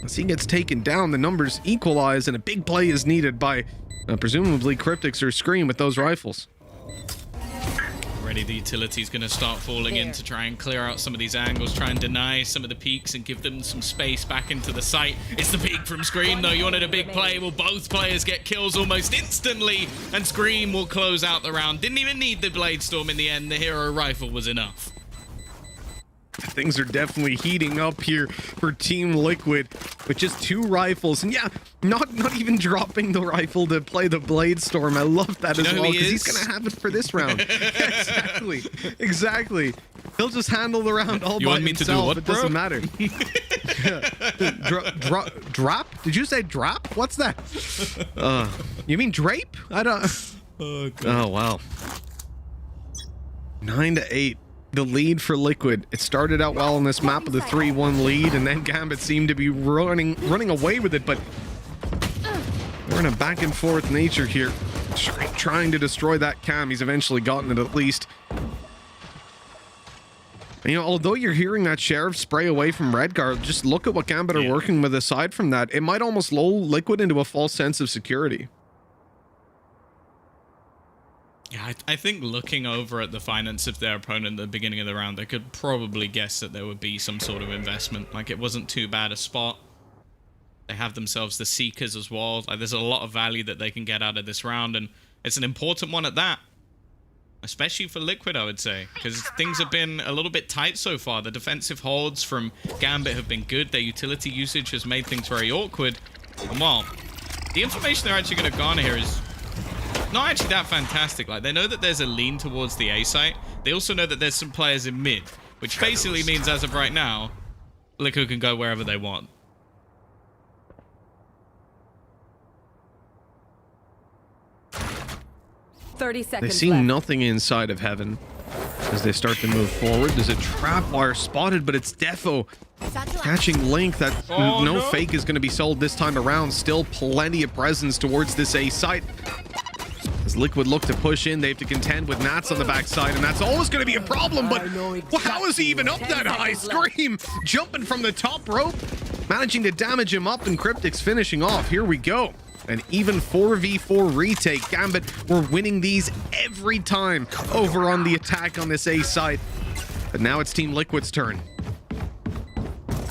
As he gets taken down, the numbers equalize, and a big play is needed by presumably Cryptics or Scream with those rifles. Already the utility's going to start falling in to try and clear out some of these angles, try and deny some of the peaks and give them some space back into the site. It's the peak from Scream, though. You wanted a big play. Well, both players get kills almost instantly, and Scream will close out the round. Didn't even need the Blade Storm in the end. The hero rifle was enough. Things are definitely heating up here for Team Liquid with just 2 rifles. And yeah, not even dropping the rifle to play the Blade Storm. I love that as well, because he's going to have it for this round. Exactly. He'll just handle the round all by himself. It doesn't matter. Drop? Did you say drop? What's that? You mean drape? I don't... Oh, wow. 9-8. The lead for Liquid. It started out well on this map with a 3-1 lead, and then Gambit seemed to be running away with it, but we're in a back and forth nature here, trying to destroy that cam. He's eventually gotten it, at least. And, you know, although you're hearing that Sheriff spray away from Redgar, just look at what Gambit are working with aside from that. It might almost lull Liquid into a false sense of security. Yeah, I think looking over at the finance of their opponent at the beginning of the round, they could probably guess that there would be some sort of investment. Like, it wasn't too bad a spot. They have themselves the Seekers as well. Like, there's a lot of value that they can get out of this round, and it's an important one at that. Especially for Liquid, I would say, because things have been a little bit tight so far. The defensive holds from Gambit have been good. Their utility usage has made things very awkward. And well, the information they're actually going to garner here is not actually that fantastic. Like, they know that there's a lean towards the A site. They also know that there's some players in mid, which basically means as of right now, Liquid can go wherever they want. They see nothing inside of Heaven as they start to move forward. There's a trap wire spotted, but it's Defo catching Link. That no fake is going to be sold this time around. Still plenty of presence towards this A site. As Liquid look to push in, they have to contend with Nats on the backside, and that's always going to be a problem, but how is he even up that high? Scream jumping from the top rope, managing to damage him up, and Cryptics finishing off. Here we go. An even 4v4 retake. Gambit were winning these every time over on the attack on this A side. But now it's Team Liquid's turn.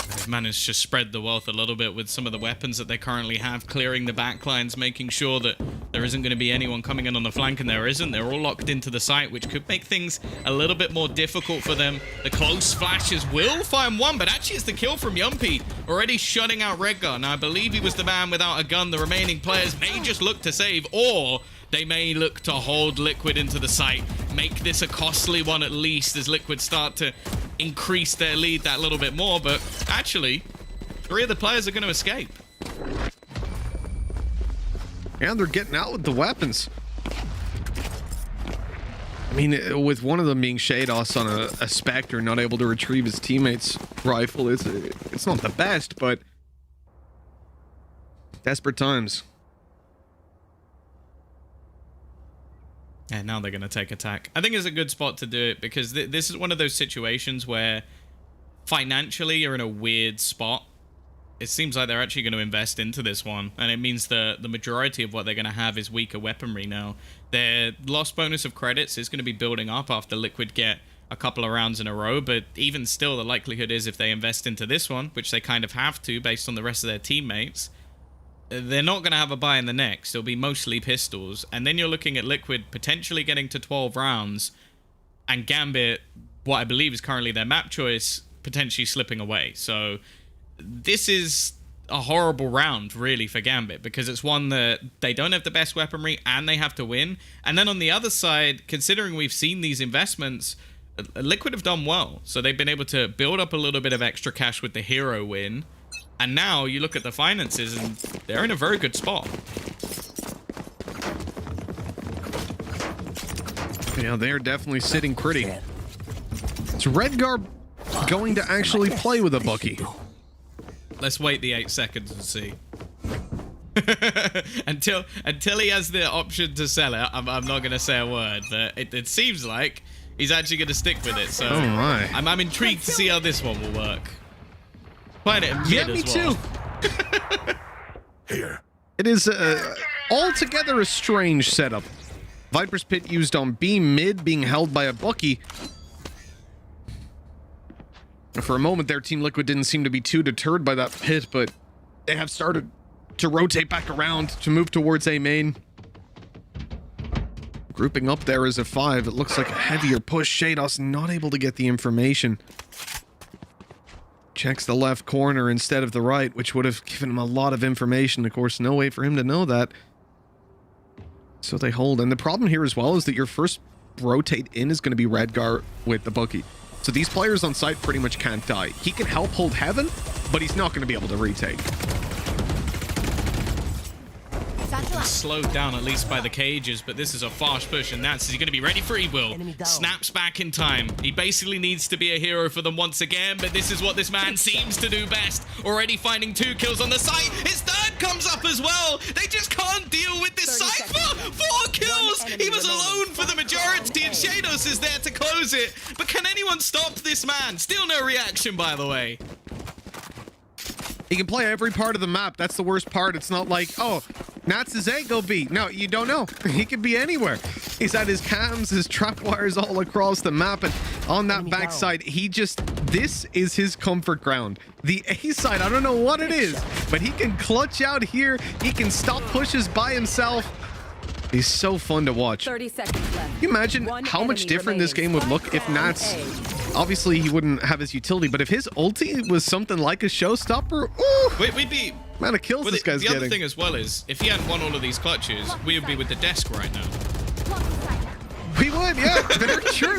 They've managed to spread the wealth a little bit with some of the weapons that they currently have, clearing the backlines, making sure that there isn't going to be anyone coming in on the flank, and there isn't. They're all locked into the site, which could make things a little bit more difficult for them. The close flashes will find one, but actually it's the kill from Yumpy, already shutting out Redgar. Now, I believe he was the man without a gun. The remaining players may just look to save, or they may look to hold Liquid into the site, make this a costly one at least, as Liquid start to increase their lead that little bit more. But actually, 3 of the players are going to escape. And they're getting out with the weapons. I mean, with one of them being Shados on a Spectre, not able to retrieve his teammate's rifle, it's not the best, but desperate times. And now they're going to take attack. I think it's a good spot to do it, because this is one of those situations where financially you're in a weird spot. It seems like they're actually going to invest into this one, and it means the majority of what they're going to have is weaker weaponry now. Their loss bonus of credits is going to be building up after Liquid get a couple of rounds in a row, but even still, the likelihood is if they invest into this one, which they kind of have to based on the rest of their teammates, they're not going to have a buy in the next. It'll be mostly pistols, and then you're looking at Liquid potentially getting to 12 rounds, and Gambit, what I believe is currently their map choice, potentially slipping away. So this is a horrible round, really, for Gambit, because it's one that they don't have the best weaponry and they have to win. And then on the other side, considering we've seen these investments, Liquid have done well. So they've been able to build up a little bit of extra cash with the hero win. And now you look at the finances and they're in a very good spot. Yeah, they're definitely sitting pretty. Is Redgar going to actually play with a Bucky? Let's wait the 8 seconds and see. until he has the option to sell it, I'm not going to say a word, but it seems like he's actually going to stick with it. So I'm intrigued to see how this one will work. Playing it in mid me as well. too. Here. It is altogether a strange setup. Viper's Pit used on B mid, being held by a Bucky. For a moment there, Team Liquid didn't seem to be too deterred by that pit, but they have started to rotate back around to move towards A main. Grouping up there as a 5. It looks like a heavier push. Shados not able to get the information. Checks the left corner instead of the right, which would have given him a lot of information. Of course, no way for him to know that. So they hold. And the problem here as well is that your first rotate in is going to be Redgar with the Bucky. So these players on site pretty much can't die. He can help hold heaven, but he's not going to be able to retake. Slowed down at least by the cages, but this is a fast push, and that's, is he going to be ready for Will? Snaps back in time. He basically needs to be a hero for them once again, but this is what this man seems to do best. Already finding 2 kills on the site. His third comes up as well. They just can't deal with this Cypher. 4 kills. He was alone for the majority, and Shados is there to close it. But can anyone stop this man? Still no reaction, by the way. He can play every part of the map. That's the worst part. It's not like, oh, Nats is A, go B. No, you don't know. He could be anywhere. He's had his cams, his trap wires all across the map, and on that backside, he just, this is his comfort ground. The A side, I don't know what it is, but he can clutch out here. He can stop pushes by himself. He's so fun to watch. 30 seconds left. Can you imagine how much different this game would look if Nats, obviously he wouldn't have his utility, but if his ulti was something like a showstopper, ooh, we'd be... Man, it kills this guy's getting. The other thing as well is, if he hadn't won all of these clutches, we would be with the desk right now. We would, yeah, very true.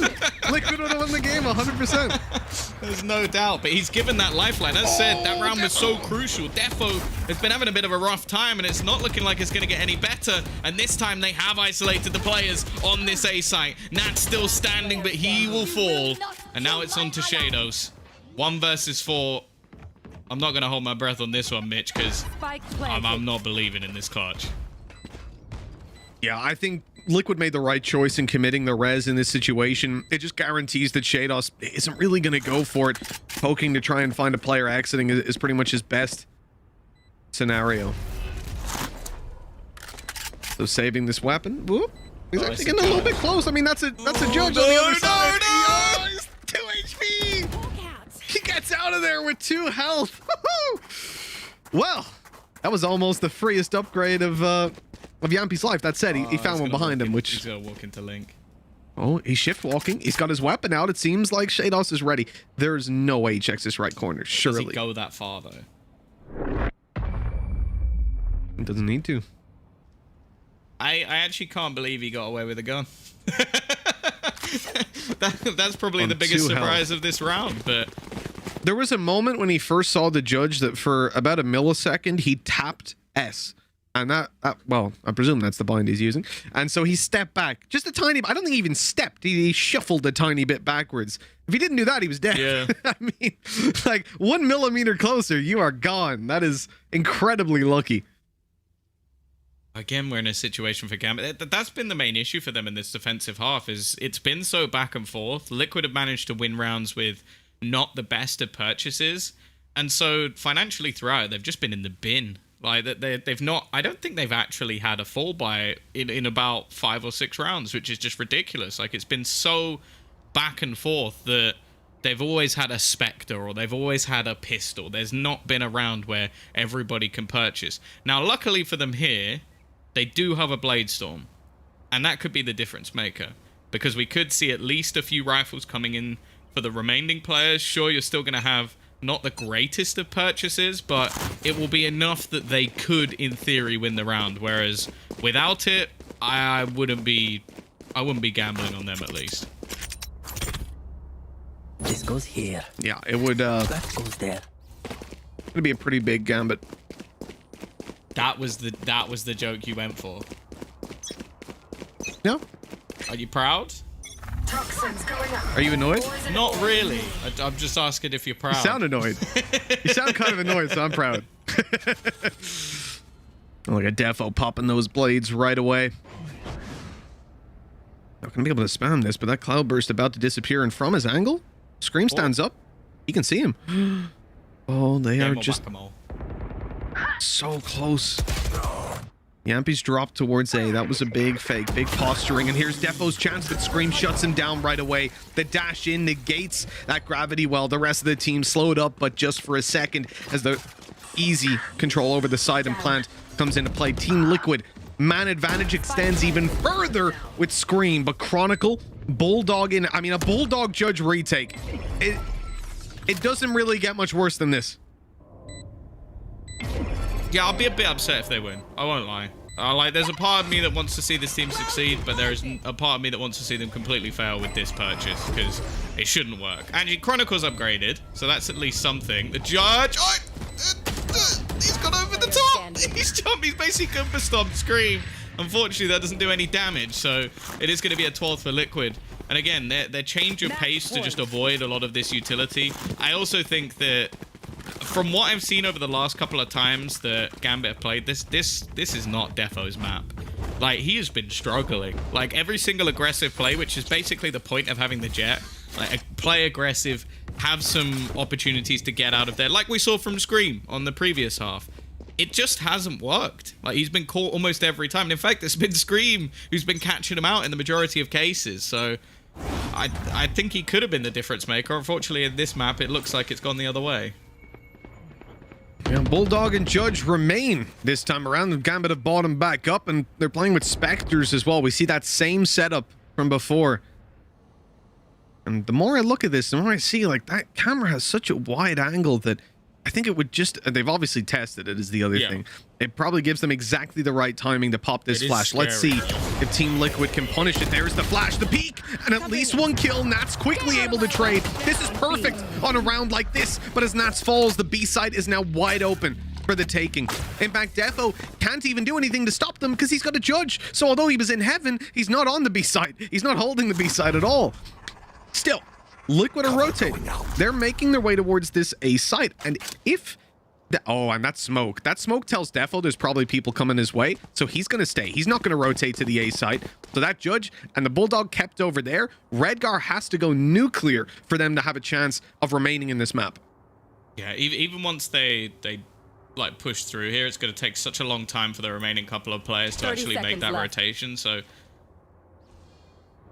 Liquid would have won the game 100%. There's no doubt, but he's given that lifeline. As said, that round was so crucial. Defo has been having a bit of a rough time, and it's not looking like it's going to get any better. And this time, they have isolated the players on this A site. Nat's still standing, but he will fall. And now it's on to Shados. 1 versus 4. I'm not going to hold my breath on this one, Mitch, because I'm not believing in this clutch. Yeah, I think Liquid made the right choice in committing the res in this situation. It just guarantees that Shados isn't really going to go for it. Poking to try and find a player exiting is pretty much his best scenario. So saving this weapon. Whoop. He's actually getting a little bit close. I mean, that's a judge on the other side. Oh, he's 2 HP. He gets out of there with 2 health. Well, that was almost the freest upgrade of Yampi's life. That said, he found one behind him, which... He's gonna walk into Link. Oh, he's shift walking. He's got his weapon out. It seems like Shados is ready. There's no way he checks this right corner, surely. Does he go that far, though? He doesn't need to. I actually can't believe he got away with a gun. That's probably the biggest surprise of this round, but... There was a moment when he first saw the judge that for about a millisecond, he tapped S. And that, well, I presume that's the bind he's using. And so he stepped back just a tiny bit. I don't think he even stepped. He shuffled a tiny bit backwards. If he didn't do that, he was dead. Yeah. I mean, like 1 millimeter closer, you are gone. That is incredibly lucky. Again, we're in a situation for Gambit. That's been the main issue for them in this defensive half, is it's been so back and forth. Liquid have managed to win rounds with not the best of purchases. And so financially throughout, they've just been in the bin. Like they've not, I don't think they've actually had a fall buy in about 5 or 6 rounds, which is just ridiculous. Like it's been so back and forth that they've always had a Spectre or they've always had a pistol. There's not been a round where everybody can purchase. Now, luckily for them here, they do have a Bladestorm. And that could be the difference maker. Because we could see at least a few rifles coming in for the remaining players. Sure, you're still going to have not the greatest of purchases, but it will be enough that they could, in theory, win the round. Whereas without it, I wouldn't be gambling on them at least. This goes here. Yeah, it would. That goes there. It'd be a pretty big gambit. That was the joke you went for. No. Are you proud? Are you annoyed? Not really. I'm just asking if you're proud. You sound annoyed. You sound kind of annoyed, so I'm proud. Like a defo popping those blades right away. Not gonna be able to spam this, but that cloudburst about to disappear, and from his angle, Scream stands up. You can see him. Oh, they are just so close. Yampy's dropped towards A. That was a big fake, big posturing. And here's Defo's chance, but Scream shuts him down right away. The dash in negates that gravity well. The rest of the team slowed up, but just for a second, as the easy control over the side and plant comes into play. Team Liquid, man advantage extends even further with Scream, but Chronicle, Bulldog in, I mean, a Bulldog Judge retake. It doesn't really get much worse than this. Yeah, I'll be a bit upset if they win. I won't lie. Like, there's a part of me that wants to see this team succeed, but there is a part of me that wants to see them completely fail with this purchase, because it shouldn't work. Actually, Chronicle's upgraded, so that's at least something. The Judge... Oh, he's gone over the top! He's jumped, he's basically Goomba stomped Scream. Unfortunately, that doesn't do any damage, so it is going to be a 12th for Liquid. And again, their change of pace to just avoid a lot of this utility. I also think that from what I've seen over the last couple of times that Gambit have played, this is not Defo's map. Like, he has been struggling. Like, every single aggressive play, which is basically the point of having the Jet, like, play aggressive, have some opportunities to get out of there, like we saw from Scream on the previous half. It just hasn't worked. Like, he's been caught almost every time. And in fact, it's been Scream who's been catching him out in the majority of cases. So I think he could have been the difference maker. Unfortunately, in this map, it looks like it's gone the other way. Yeah, Bulldog and Judge remain this time around. The Gambit have bought him back up, and they're playing with Spectres as well. We see that same setup from before. And the more I look at this, the more I see, like, that camera has such a wide angle that I think it would just... They've obviously tested it, is the other thing. It probably gives them exactly the right timing to pop this flash. Let's see if Team Liquid can punish it. There's the flash, the peek, and at least one kill. Nats quickly able to trade. This is perfect on a round like this, but as Nats falls, the B side is now wide open for the taking. In fact, Defo can't even do anything to stop them because he's got a Judge. So although he was in heaven, he's not on the B side. He's not holding the B side at all. Still, Liquid are rotating. They're making their way towards this A site. And if... Oh, and that smoke. That smoke tells Defo there's probably people coming his way. So he's going to stay. He's not going to rotate to the A site. So that Judge and the Bulldog kept over there. Redgar has to go nuclear for them to have a chance of remaining in this map. Yeah, even once they like push through here, it's going to take such a long time for the remaining couple of players to actually make that rotation. So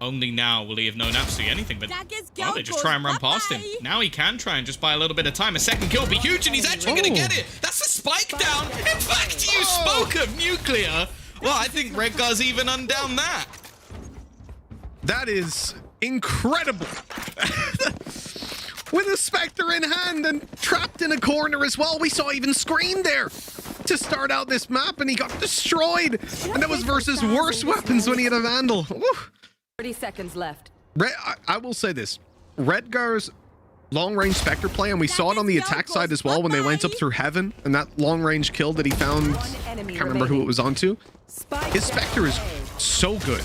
only now will he have known absolutely anything, but well, they just try and run past him. Now he can try and just buy a little bit of time. A second kill will be huge, and he's actually going to get it. That's a spike down. In fact, you spoke of nuclear. Well, I think Redgar's even undown that. That is incredible. With a Spectre in hand and trapped in a corner as well. We saw even Scream there to start out this map, and he got destroyed. And that was versus worse weapons when he had a Vandal. Woo. 30 seconds left. I will say this. Redgar's long-range Spectre play, and we saw it on the attack side as well when they went up through Heaven, and that long-range kill that he found, I can't remember who it was onto. His Spectre is so good.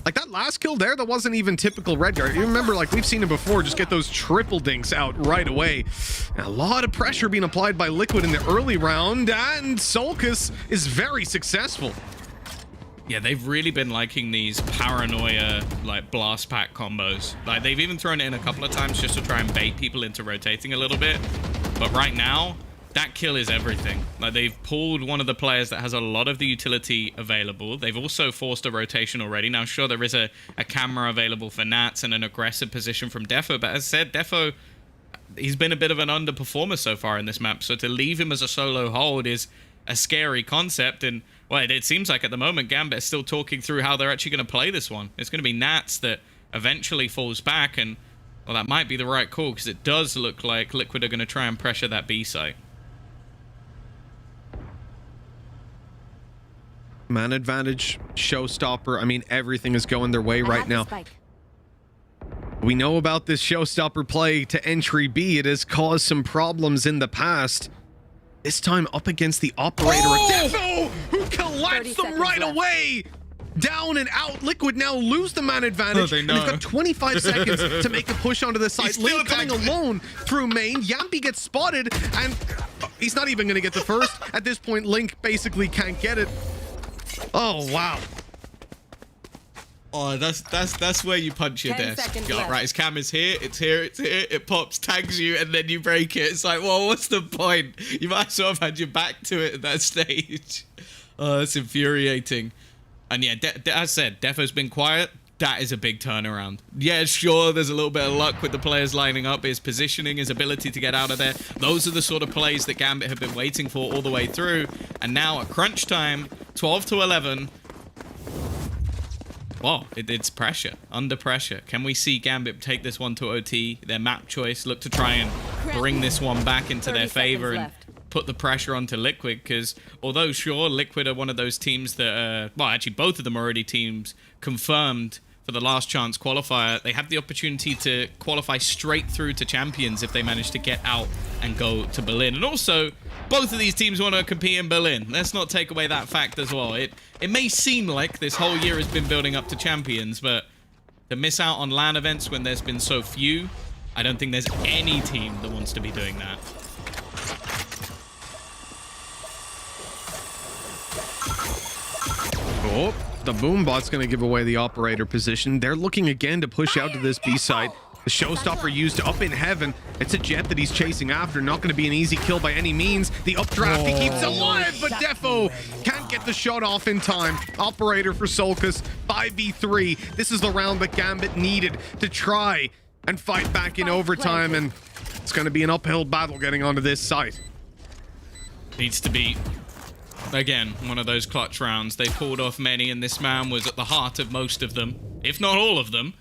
Like, that last kill there, that wasn't even typical Redgar. You remember, like, we've seen him before, just get those triple dinks out right away. And a lot of pressure being applied by Liquid in the early round, and Solkus is very successful. Yeah, they've really been liking these paranoia, like, blast pack combos. Like, they've even thrown it in a couple of times just to try and bait people into rotating a little bit. But right now, that kill is everything. Like, they've pulled one of the players that has a lot of the utility available. They've also forced a rotation already. Now, sure, there is a camera available for Nats and an aggressive position from Defo. But as I said, Defo, he's been a bit of an underperformer so far in this map. So to leave him as a solo hold is a scary concept. And well, it seems like at the moment Gambit is still talking through how they're actually going to play this one. It's going to be Nats that eventually falls back, and well, that might be the right call because it does look like Liquid are going to try and pressure that B site. Man advantage, showstopper. I mean, everything is going their way right now. We know about this showstopper play to entry B. It has caused some problems in the past. This time up against the operator. Defo, who collapsed them right away. Down and out. Liquid now lose the man advantage. Oh, and they've got 25 seconds to make a push onto the site. Link coming alone through main. Yampi gets spotted, and he's not even going to get the first. At this point, Link basically can't get it. Oh, wow. Oh, that's where you punch your desk. Right, his cam is here, it's here, it's here, it pops, tags you, and then you break it. It's like, well, what's the point? You might as well have had your back to it at that stage. Oh, that's infuriating. And yeah, as I said, Defo's been quiet. That is a big turnaround. Yeah, sure, there's a little bit of luck with the players lining up, his positioning, his ability to get out of there. Those are the sort of plays that Gambit have been waiting for all the way through. And now at crunch time, 12 to 11. Wow, it's pressure, under pressure. Can we see Gambit take this one to OT? Their map choice, look to try and bring this one back into their favor and put the pressure onto Liquid, because although sure, Liquid are one of those teams that, well, actually both of them are already teams confirmed for the last chance qualifier. They have the opportunity to qualify straight through to champions if they manage to get out and go to Berlin. And also, both of these teams want to compete in Berlin. Let's not take away that fact as well. It may seem like this whole year has been building up to champions, but to miss out on LAN events when there's been so few, I don't think there's any team that wants to be doing that. Oh, the Boombot's going to give away the operator position. They're looking again to push out to this B side. The showstopper used up in heaven. It's a jet that he's chasing after. Not going to be an easy kill by any means. The updraft, he keeps alive, but Defo can't get the shot off in time. Operator for Solkas, 5v3. This is the round that Gambit needed to try and fight back in overtime, and it's going to be an uphill battle getting onto this site. Needs to be, again, one of those clutch rounds. They pulled off many, and this man was at the heart of most of them, if not all of them.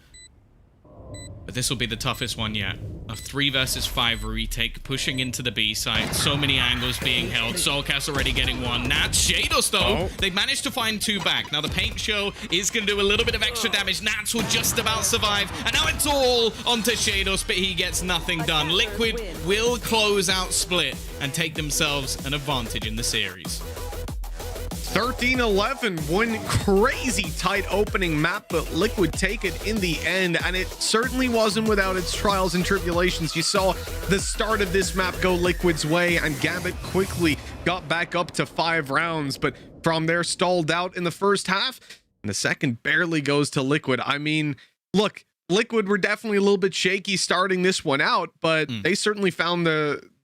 But this will be the toughest one yet. A 3 versus 5 retake, pushing into the B side. So many angles being held. Solcast already getting one. Nats, Shados though, they've managed to find 2 back. Now the paint show is going to do a little bit of extra damage. Nats will just about survive. And now it's all onto Shados, but he gets nothing done. Liquid will close out Split and take themselves an advantage in the series. 13-11, one crazy tight opening map, but Liquid take it in the end, and it certainly wasn't without its trials and tribulations. You saw the start of this map go Liquid's way, and Gambit quickly got back up to 5 rounds, but from there stalled out in the first half, and the second barely goes to Liquid. I mean, look, Liquid were definitely a little bit shaky starting this one out, but they certainly found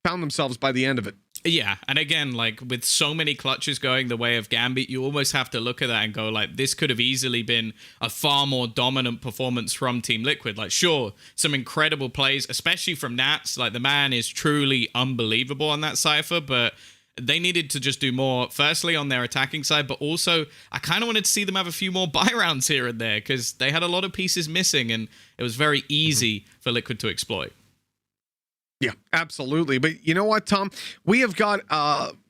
themselves by the end of it. Yeah, and again, like with so many clutches going the way of Gambit, you almost have to look at that and go like, this could have easily been a far more dominant performance from Team Liquid. Like, sure, some incredible plays, especially from Nats. Like, the man is truly unbelievable on that cypher, but they needed to just do more, firstly, on their attacking side, but also I kind of wanted to see them have a few more buy rounds here and there because they had a lot of pieces missing, and it was very easy for Liquid to exploit. Yeah, absolutely. But you know what, Tom? We have got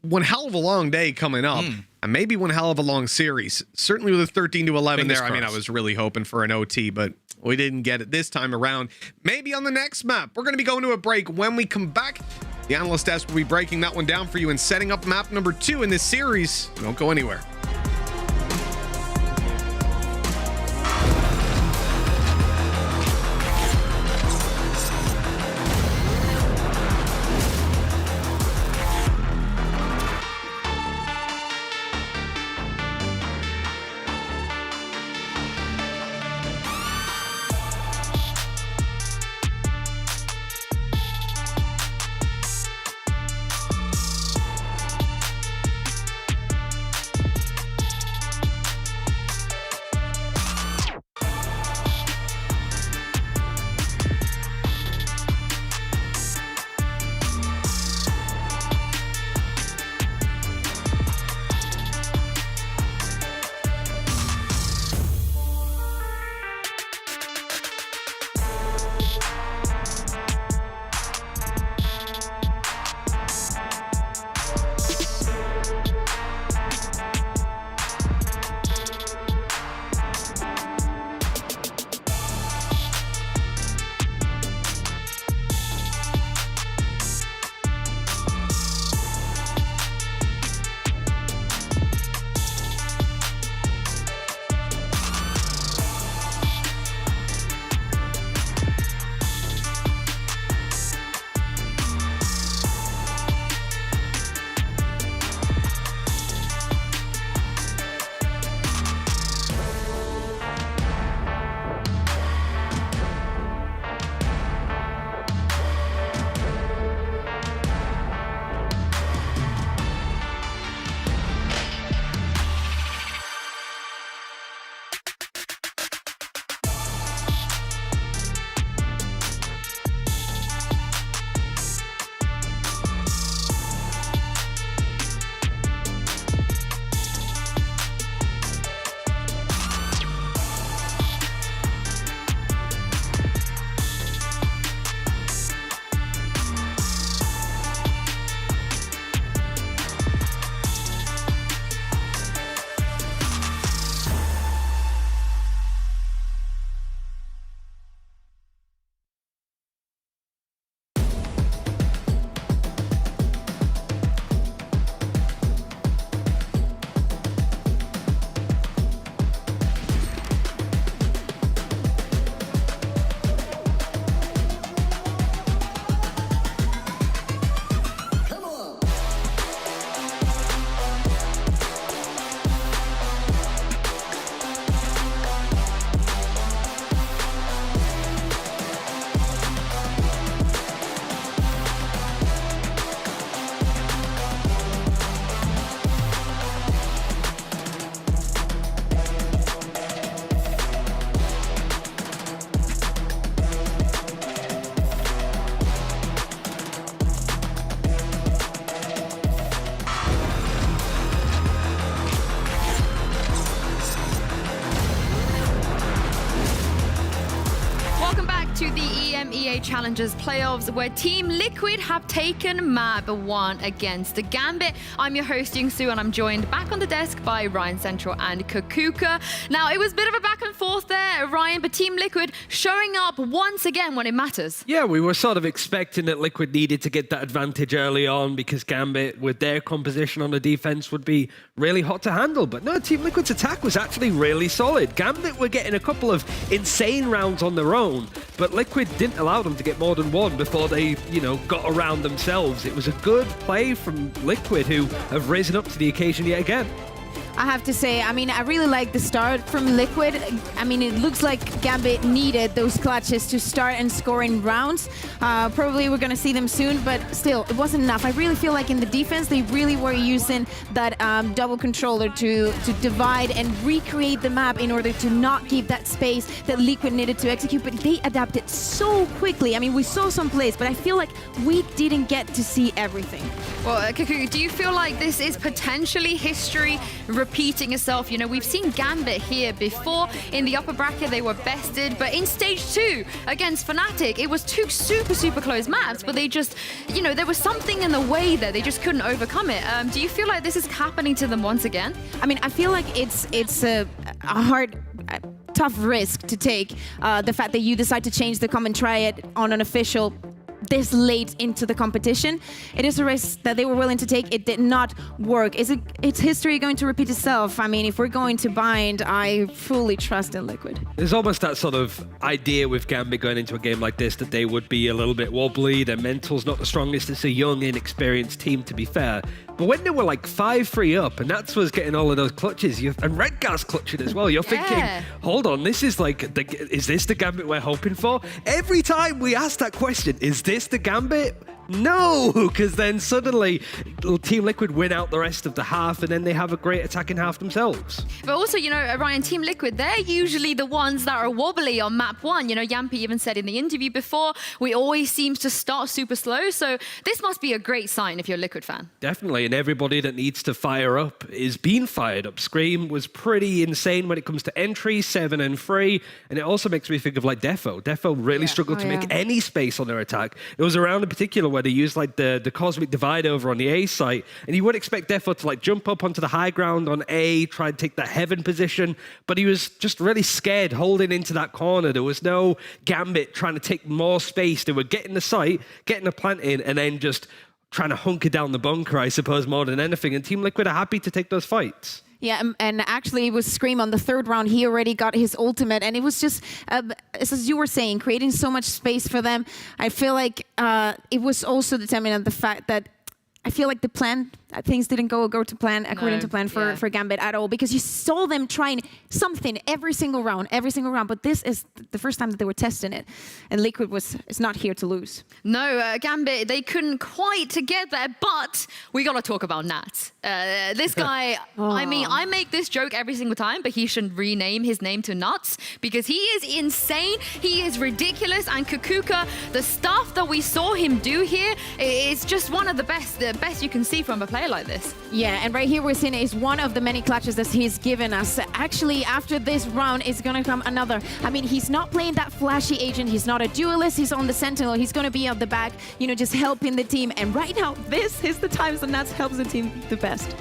one hell of a long day coming up, and maybe one hell of a long series. Certainly with a 13-11 there. I mean, I was really hoping for an OT, but we didn't get it this time around. Maybe on the next map. We're going to be going to a break. When we come back, the Analyst Desk will be breaking that one down for you and setting up map number 2 in this series. Don't go anywhere. Challengers playoffs where Team Liquid have taken map 1 against the Gambit. I'm your host Yinsu and I'm joined back on the desk by RyanCentral and Kaquka. Now, it was a bit of a back and forth there, Ryan, but Team Liquid showing up once again when it matters. Yeah, we were sort of expecting that Liquid needed to get that advantage early on because Gambit, with their composition on the defense, would be really hot to handle. But no, Team Liquid's attack was actually really solid. Gambit were getting a couple of insane rounds on their own, but Liquid didn't allow them to get more than one before they, got around themselves. It was a good play from Liquid, who have risen up to the occasion yet again. I have to say, I really like the start from Liquid. It looks like Gambit needed those clutches to start and score in rounds. Probably we're going to see them soon, but still, it wasn't enough. I really feel like in the defense, they really were using that double controller to divide and recreate the map in order to not keep that space that Liquid needed to execute, but they adapted so quickly. We saw some plays, but I feel like we didn't get to see everything. Well, Kaquka, do you feel like this is potentially history repeating itself? We've seen Gambit here before. In the upper bracket, they were bested, but in stage 2 against Fnatic, it was 2 super close maps, but they just, there was something in the way there. They just couldn't overcome it. Do you feel like this is happening to them once again? I feel like it's a hard, tough risk to take. The fact that you decide to change the common triad on an official this late into the competition. It is a risk that they were willing to take. It did not work. Is history going to repeat itself? If we're going to bind, I fully trust in Liquid. There's almost that sort of idea with Gambit going into a game like this that they would be a little bit wobbly. Their mental's not the strongest. It's a young, inexperienced team, to be fair. But when they were like 5-3 up, and Nats was getting all of those clutches, and Redgar's clutching as well, you're thinking, hold on, this is is this the Gambit we're hoping for? Every time we ask that question, is this the Gambit? No, because then suddenly Team Liquid win out the rest of the half, and then they have a great attacking half themselves. But also, Ryan, Team Liquid, they're usually the ones that are wobbly on map 1. Yampi even said in the interview before, we always seem to start super slow. So this must be a great sign if you're a Liquid fan. Definitely, and everybody that needs to fire up is being fired up. Scream was pretty insane when it comes to entry, 7 and 3, and it also makes me think of like Defo. Defo really struggled to make any space on their attack. It was around in particular where they used the cosmic divide over on the A site, and you would expect Defo to jump up onto the high ground on A, try and take that heaven position, but he was just really scared holding into that corner. There was no Gambit trying to take more space. They were getting the site, getting the plant in, and then just trying to hunker down the bunker, I suppose, more than anything, and Team Liquid are happy to take those fights. Yeah, and actually it was Scream on the 3rd round. He already got his ultimate, and it was just, as you were saying, creating so much space for them. I feel like it was also determined on the fact that I feel like the plan, things didn't go to plan, according to plan for Gambit at all, because you saw them trying something every single round, but this is the first time that they were testing it, and Liquid is not here to lose. No, Gambit, they couldn't quite get there, but we got to talk about Nats. This guy, I make this joke every single time, but he should rename his name to Nuts, because he is insane, he is ridiculous, and Kaquka, the stuff that we saw him do here is just one of the best you can see from a player like this. Yeah, and right here we're seeing is one of the many clutches that he's given us. Actually, after this round is going to come another. He's not playing that flashy agent. He's not a duelist. He's on the Sentinel. He's going to be at the back, just helping the team. And right now, this is the times that Nats helps the team the best.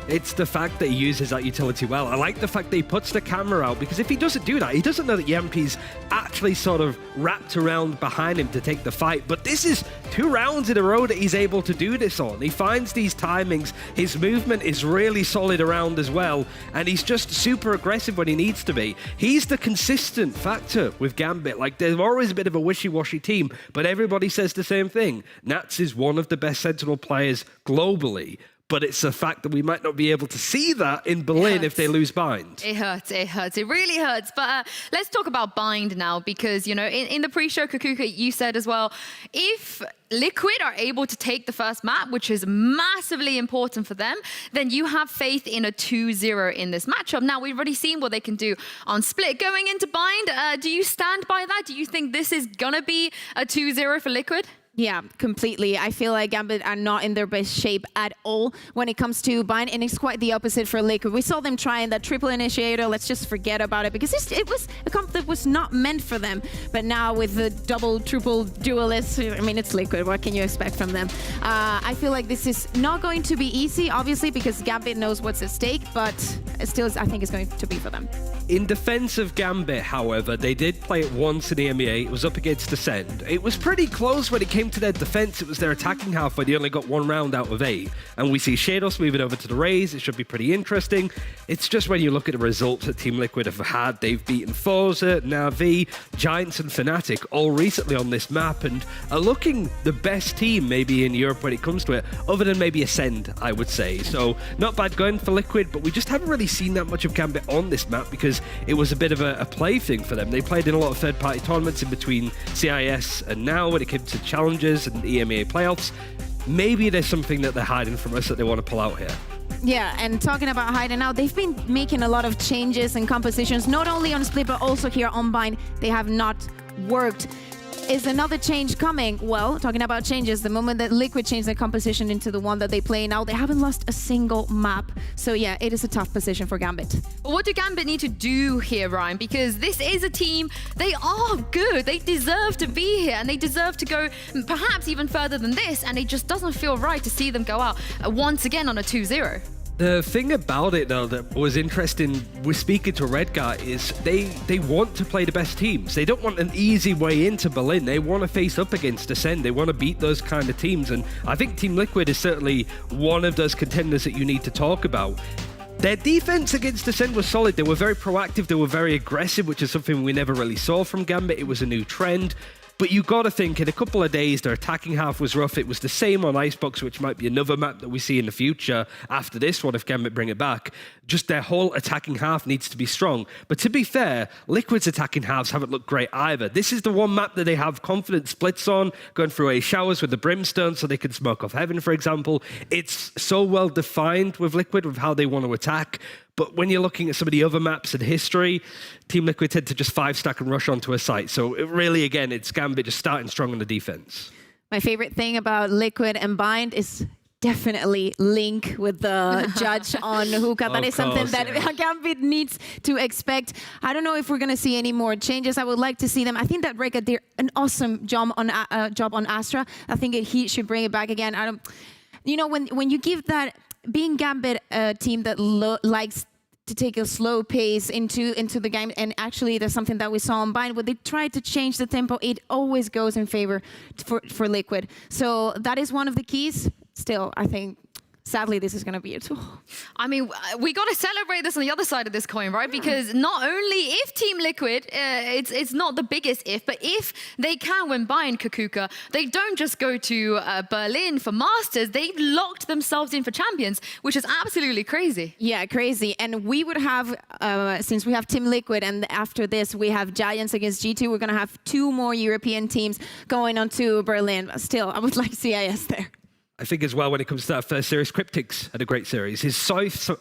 It's the fact that he uses that utility well. I like the fact that he puts the camera out, because if he doesn't do that, he doesn't know that Yampi's actually sort of wrapped around behind him to take the fight. But this is 2 rounds in a row that he's able to do this on. He finds these timings. His movement is really solid around as well, and he's just super aggressive when he needs to be. He's the consistent factor with Gambit. They're always a bit of a wishy-washy team, but everybody says the same thing. Nats is one of the best Sentinel players globally. But it's a fact that we might not be able to see that in Berlin if they lose Bind. It hurts. It really hurts. But let's talk about Bind now, because, in the pre-show, Kaquka, you said as well, if Liquid are able to take the first map, which is massively important for them, then you have faith in a 2-0 in this matchup. Now, we've already seen what they can do on Split. Going into Bind, do you stand by that? Do you think this is going to be a 2-0 for Liquid? Yeah, completely. I feel like Gambit are not in their best shape at all when it comes to Bind, and it's quite the opposite for Liquid. We saw them trying that triple initiator. Let's just forget about it because it was a comp that was not meant for them. But now with the double, triple duelists, I mean, it's Liquid. What can you expect from them? I feel like this is not going to be easy, obviously, because Gambit knows what's at stake, but still, I think it's going to be for them. In defense of Gambit, however, they did play it once in EMEA. It was up against Ascend. It was pretty close when it came to their defense. It was their attacking half where they only got 1 round out of 8. And we see Shados moving over to the Raze. It should be pretty interesting. It's just when you look at the results that Team Liquid have had, they've beaten Forza, Na'Vi, Giants and Fnatic all recently on this map and are looking the best team maybe in Europe when it comes to it, other than maybe Ascend, I would say. So not bad going for Liquid, but we just haven't really seen that much of Gambit on this map because it was a bit of a play thing for them. They played in a lot of third-party tournaments in between CIS and now when it came to challenges and EMEA playoffs. Maybe there's something that they're hiding from us that they want to pull out here. Yeah, and talking about hiding out, they've been making a lot of changes and compositions, not only on Split, but also here on Bind. They have not worked. Is another change coming? Well, talking about changes, the moment that Liquid changed their composition into the one that they play now, they haven't lost a single map. So yeah, it is a tough position for Gambit. What do Gambit need to do here, Ryan? Because this is a team, they are good. They deserve to be here and they deserve to go perhaps even further than this. And it just doesn't feel right to see them go out once again on a 2-0. The thing about it, though, that was interesting with speaking to Redgar is they want to play the best teams. They don't want an easy way into Berlin. They want to face up against Ascend. They want to beat those kind of teams. And I think Team Liquid is certainly one of those contenders that you need to talk about. Their defense against Ascend was solid. They were very proactive. They were very aggressive, which is something we never really saw from Gambit. It was a new trend. But you got to think, in a couple of days, their attacking half was rough. It was the same on Icebox, which might be another map that we see in the future after this one, if Gambit bring it back. Just their whole attacking half needs to be strong. But to be fair, Liquid's attacking halves haven't looked great either. This is the one map that they have confident splits on, going through A showers with the Brimstone so they can smoke off Heaven, for example. It's so well defined with Liquid, with how they want to attack. But when you're looking at some of the other maps in history, Team Liquid tend to just 5-stack and rush onto a site. So it really, again, it's Gambit just starting strong on the defense. My favorite thing about Liquid and Bind is definitely Link with the judge on Hookah. That is something that Gambit needs to expect. I don't know if we're going to see any more changes. I would like to see them. I think that Reka did an awesome job on Astra. I think he should bring it back again. You know, when you give that, being Gambit a team that likes to take a slow pace into the game, and actually there's something that we saw on Bind, when they try to change the tempo, it always goes in favor for Liquid. So that is one of the keys. Still, I think, sadly, this is going to be it. I mean, we got to celebrate this on the other side of this coin, right? Because not only if Team Liquid, it's not the biggest if, but if they can win Bind Kaquka, they don't just go to Berlin for Masters, they've locked themselves in for Champions, which is absolutely crazy. Yeah, crazy. And we would have, since we have Team Liquid, and after this we have Giants against G2, we're going to have 2 more European teams going on to Berlin. But still, I would like CIS there. I think as well, when it comes to that first series, Cryptics had a great series. His Cypher,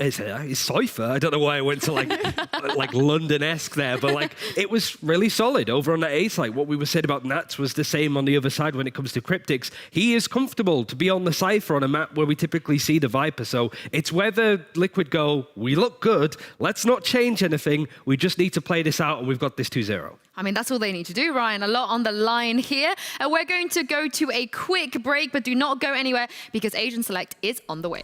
I don't know why I went to like London-esque there, but like it was really solid over on the A side. What we were saying about Nats was the same on the other side when it comes to Cryptics. He is comfortable to be on the Cypher on a map where we typically see the Viper. So it's whether Liquid go, we look good, let's not change anything, we just need to play this out and we've got this 2-0. I mean, that's all they need to do, Ryan. A lot on the line here. We're going to go to a quick break, but do not go anywhere because Agent Select is on the way.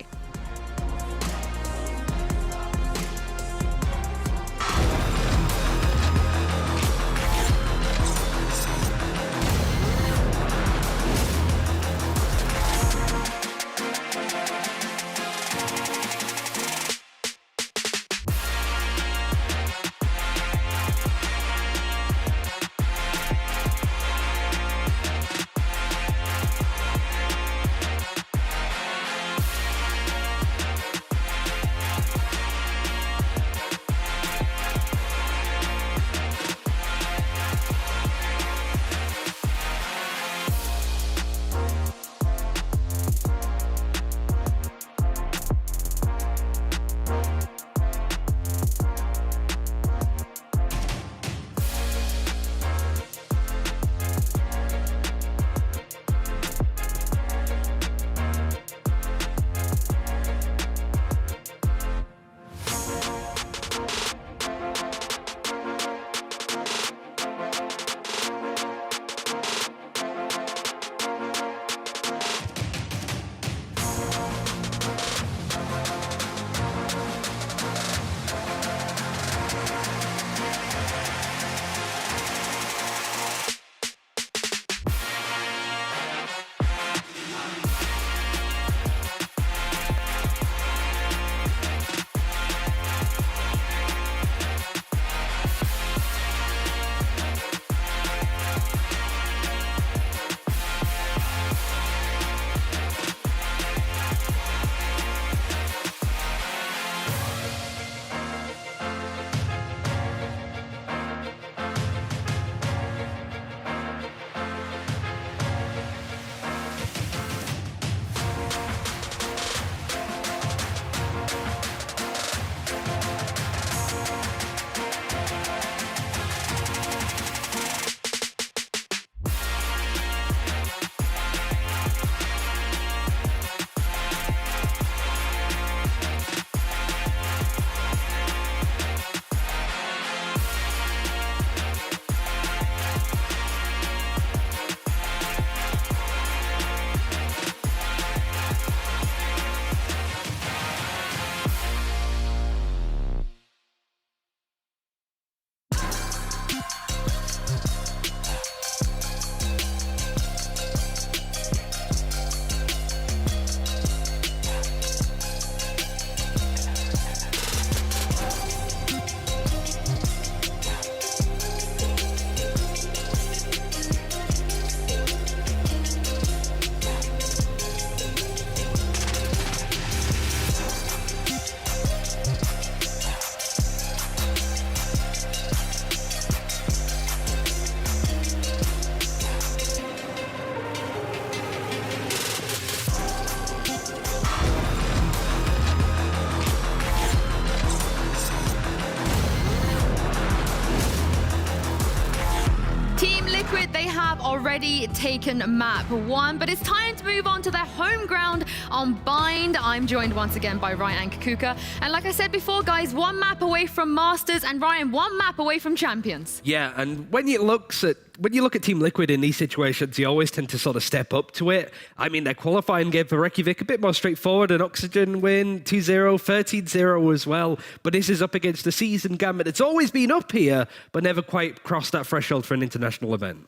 already taken map 1, but it's time to move on to their home ground on Bind. I'm joined once again by Ryan and Kaquka. And like I said before, guys, 1 map away from Masters, and Ryan, 1 map away from Champions. Yeah, and when you look at Team Liquid in these situations, you always tend to sort of step up to it. I mean, their qualifying game for Reykjavik a bit more straightforward, an Oxygen win, 2-0, 13-0 as well. But this is up against the seasoned Gambit. It's always been up here, but never quite crossed that threshold for an international event.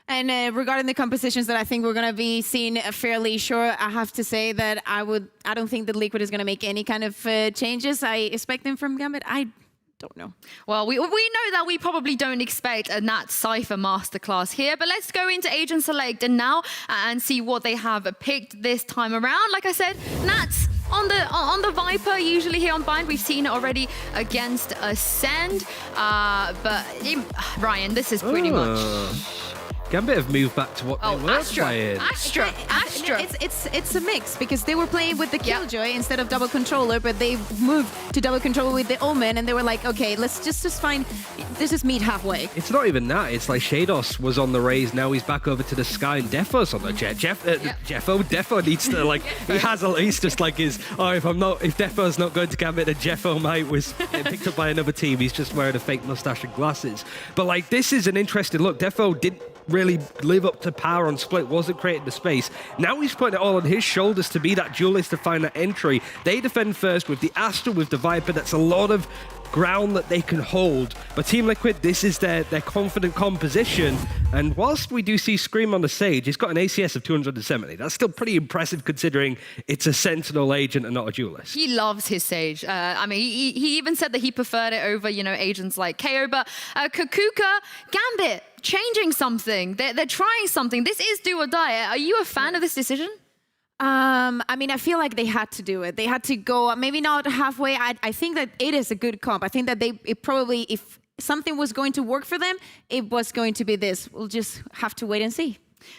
And regarding the compositions that I think we're going to be seeing fairly sure, I have to say that I don't think that Liquid is going to make any kind of changes. I expect them from Gambit. I don't know. Well, we know that we probably don't expect a Nat Cypher masterclass here, but let's go into Agent Select and now and see what they have picked this time around. Like I said, Nats on the Viper, usually here on Bind. We've seen it already against Ascend, but Ryan, this is pretty much... Gambit have moved back to what they were playing. Astra. It's a mix because they were playing with the Killjoy instead of double controller, but they moved to double controller with the Omen, and they were like, okay, let's just find, let's just meet halfway. It's not even that. It's like Shados was on the Raze, now he's back over to the Sky, and Defo's on the Jet. Defo needs to like, he's just like his, if Defo's not going to Gambit, then Jeffo might was picked up by another team. He's just wearing a fake mustache and glasses. But like, this is an interesting look. Defo didn't really live up to power on Split, wasn't creating the space. Now he's putting it all on his shoulders to be that duelist, to find that entry. They defend first with the Astra, with the Viper. That's a lot of ground that they can hold. But Team Liquid, this is their confident composition. And whilst we do see Scream on the Sage, he's got an ACS of 270. That's still pretty impressive considering it's a Sentinel agent and not a duelist. He loves his Sage. I mean, he even said that he preferred it over, agents like KO. But Kaquka, Gambit, changing something. They're trying something. This is do or die. Are you a fan of this decision? I mean, I feel like they had to do it. They had to go, maybe not halfway. I think that it is a good comp. I think that it probably, if something was going to work for them, it was going to be this. We'll just have to wait and see.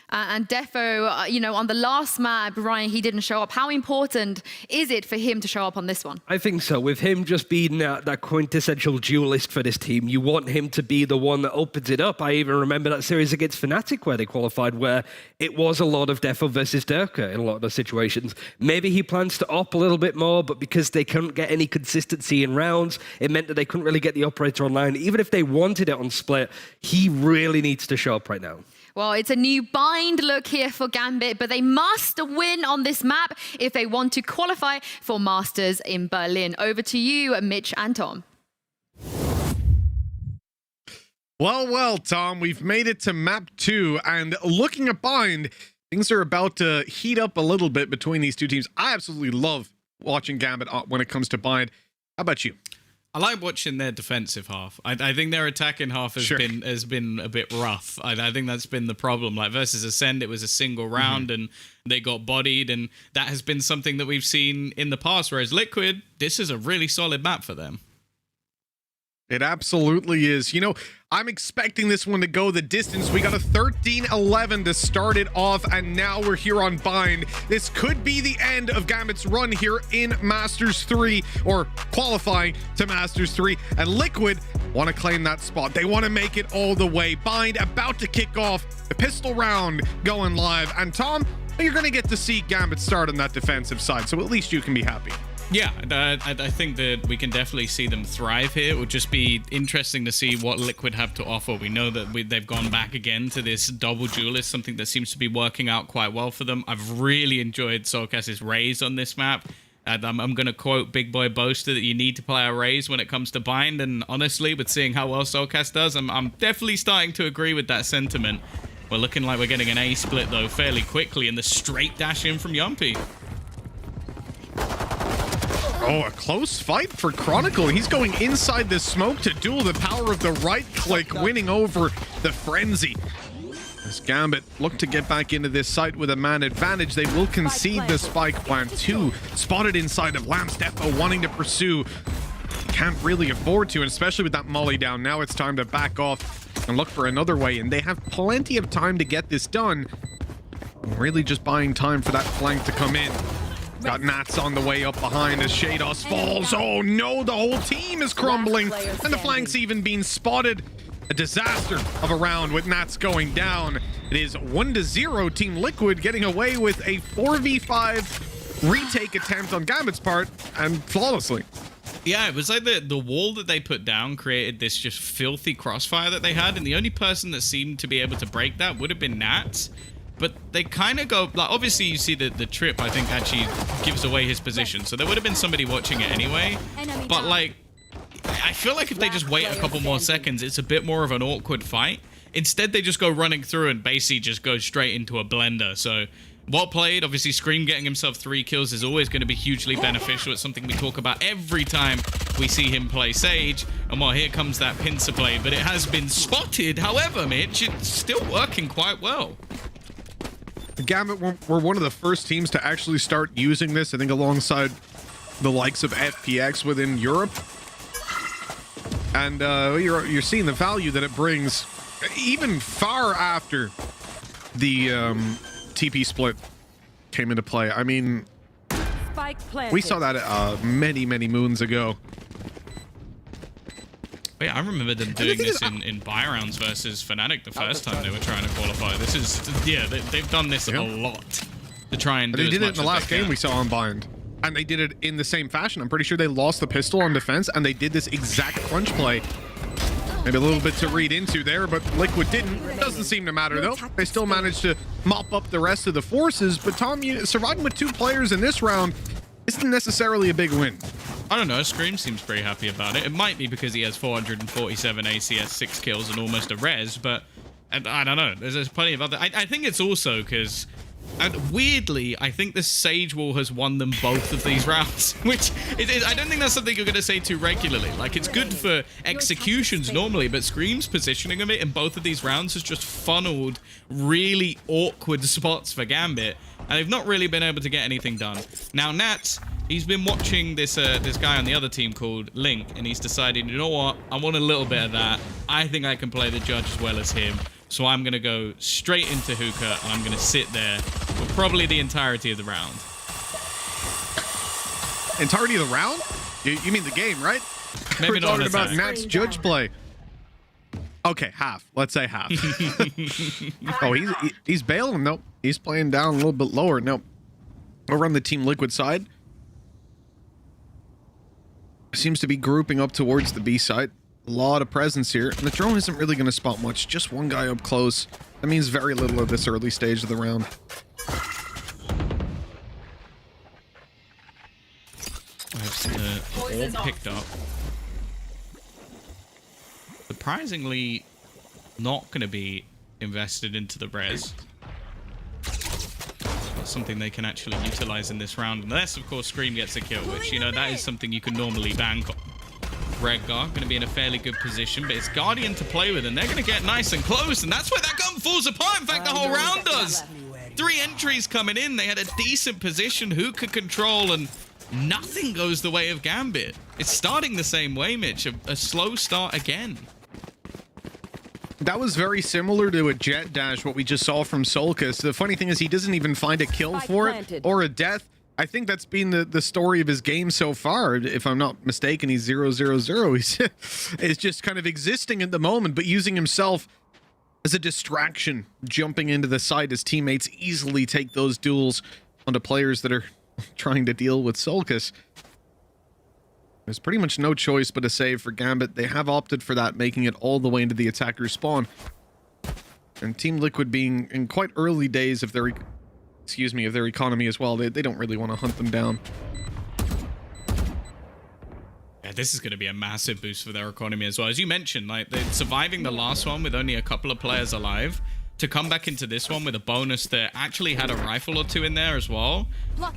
And Defo, on the last map, Ryan, he didn't show up. How important is it for him to show up on this one? I think so. With him just being that quintessential duelist for this team, you want him to be the one that opens it up. I even remember that series against Fnatic where they qualified, where it was a lot of Defo versus Durka in a lot of those situations. Maybe he plans to op a little bit more, but because they couldn't get any consistency in rounds, it meant that they couldn't really get the operator online. Even if they wanted it on Split, he really needs to show up right now. Well, it's a new Bind look here for Gambit, but they must win on this map if they want to qualify for Masters in Berlin. Over to you, Mitch and Tom. Well, Tom, we've made it to map 2, and looking at Bind, things are about to heat up a little bit between these two teams. I absolutely love watching Gambit when it comes to Bind. How about you? I like watching their defensive half. I think their attacking half has been a bit rough. I think that's been the problem. Like versus Ascend, it was a single round and they got bodied, and that has been something that we've seen in the past. Whereas Liquid, this is a really solid map for them. It absolutely is. I'm expecting this one to go the distance. We got a 13-11 to start it off, and now we're here on Bind. This could be the end of Gambit's run here in Masters 3, or qualifying to Masters 3, and Liquid want to claim that spot. They want to make it all the way. Bind about to kick off, the pistol round going live, and Tom, you're going to get to see Gambit start on that defensive side, so at least you can be happy. Yeah, I think that we can definitely see them thrive here. It would just be interesting to see what Liquid have to offer. We know that they've gone back again to this double duelist, something that seems to be working out quite well for them. I've really enjoyed Soulcast's Raze on this map. I'm going to quote Big Boy Boaster that you need to play a Raze when it comes to Bind, and honestly, with seeing how well Soulcast does, I'm definitely starting to agree with that sentiment. We're looking like we're getting an A split, though, fairly quickly, and the straight dash in from Yumpy. Oh, a close fight for Chronicle. He's going inside the smoke to duel the power of the right click, winning over the Frenzy. As Gambit look to get back into this site with a man advantage, they will concede the spike plant. 2 spotted inside of Lamps. Defo wanting to pursue. Can't really afford to, and especially with that molly down. Now it's time to back off and look for another way, and they have plenty of time to get this done. Really just buying time for that flank to come in. Got Nats on the way up behind as Shados falls. Oh no, the whole team is crumbling, and the flank's even being spotted. A disaster of a round with Nats going down. It is 1-0 Team Liquid getting away with a 4v5 retake attempt on Gambit's part, and flawlessly. Yeah, it was like the wall that they put down created this just filthy crossfire that they had, and the only person that seemed to be able to break that would have been Nats. But they kind of go, like, obviously you see the trip, I think, actually gives away his position, so there would have been somebody watching it anyway. But, like, I feel like if they just wait a couple more seconds, it's a bit more of an awkward fight. Instead, they just go running through and basically just go straight into a blender. So, well played. Obviously, Scream getting himself 3 kills is always going to be hugely beneficial. It's something we talk about every time we see him play Sage. And well, here comes that pincer play, but it has been spotted. However, Mitch, it's still working quite well. Gambit were one of the first teams to actually start using this, I think, alongside the likes of FPX within Europe. And you're seeing the value that it brings even far after the TP split came into play. I mean, we saw that many moons ago. Wait, I remember them doing this in buy rounds versus Fnatic the first time they were trying to qualify. This is, yeah, they've done this a lot to try and do They did it in the as last they game can. we saw on Bind. And they did it in the same fashion. I'm pretty sure they lost the pistol on defense, and they did this exact crunch play. Maybe a little bit to read into there, but Liquid didn't. Doesn't seem to matter, though. They still managed to mop up the rest of the forces, but Tom, surviving with 2 players in this round isn't necessarily a big win. I don't know, Scream seems pretty happy about it. It might be because he has 447 ACS, 6 kills, and almost a res, but I don't know. There's plenty of other... I think it's also because... And weirdly, I think the Sage Wall has won them both of these rounds, which I don't think that's something you're going to say too regularly. Like, it's good for executions normally, but Scream's positioning of it in both of these rounds has just funneled really awkward spots for Gambit, and they've not really been able to get anything done. Now, Nats, he's been watching this guy on the other team called Link, and he's decided, you know what, I want a little bit of that. I think I can play the judge as well as him. So I'm going to go straight into Hookah, and I'm going to sit there for probably the entirety of the round. Entirety of the round? You mean the game, right? Maybe We're not talking about attack. Nat's judge play. Okay, half. Let's say half. Oh, he's bailing. Nope. He's playing down a little bit lower. Nope. Over on the Team Liquid side. Seems to be grouping up towards the B side. A lot of presence here, and the drone isn't really going to spot much. Just one guy up close. That means very little at this early stage of the round. I've all picked up. Surprisingly, not going to be invested into the res. That's something they can actually utilize in this round, unless, of course, Scream gets a kill, which, you know, that is something you can normally bank on. Redgar going to be in a fairly good position, but it's Guardian to play with, and they're going to get nice and close, and that's where that gun falls apart. In fact, the whole round does. 3 entries coming in. They had a decent position, who could control, and nothing goes the way of Gambit. It's starting the same way, Mitch. A slow start again. That was very similar to a jet dash, what we just saw from Solkis. The funny thing is he doesn't even find a kill for it or a death. I think that's been the story of his game so far. If I'm not mistaken, he's 0-0-0. He's just kind of existing at the moment, but using himself as a distraction, jumping into the side as teammates easily take those duels onto players that are trying to deal with Solkis. There's pretty much no choice but a save for Gambit. They have opted for that, making it all the way into the attacker's spawn. And Team Liquid being in quite early days of their... excuse me, of their economy as well. They don't really want to hunt them down. Yeah, this is going to be a massive boost for their economy as well. As you mentioned, like, they're surviving the last one with only a couple of players alive. To come back into this one with a bonus that actually had a rifle or 2 in there as well,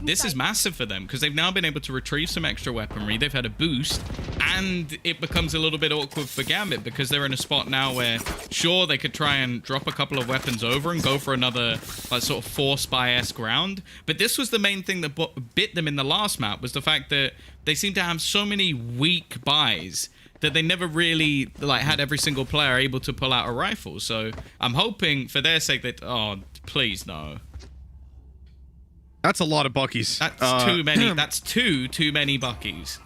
this is massive for them because they've now been able to retrieve some extra weaponry. They've had a boost, and it becomes a little bit awkward for Gambit because they're in a spot now where, sure, they could try and drop a couple of weapons over and go for another like sort of force buy-esque round. But this was the main thing that bit them in the last map, was the fact that they seem to have so many weak buys that they never really like had every single player able to pull out a rifle. So I'm hoping for their sake that, oh, please no. That's a lot of buckies. That's too many. That's too many buckies.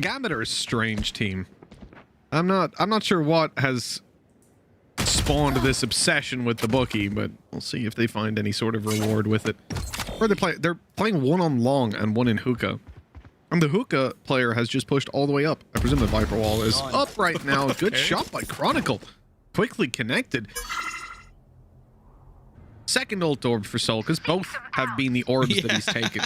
Gambit are a strange team. I'm not sure what has spawned this obsession with the bookie, but we'll see if they find any sort of reward with it. Or they're playing one on long and one in hookah. And the hookah player has just pushed all the way up. I presume the Viper wall is up right now. Good shot by Chronicle. Quickly connected. Second ult orb for Soul, because both have been the orbs that he's taken.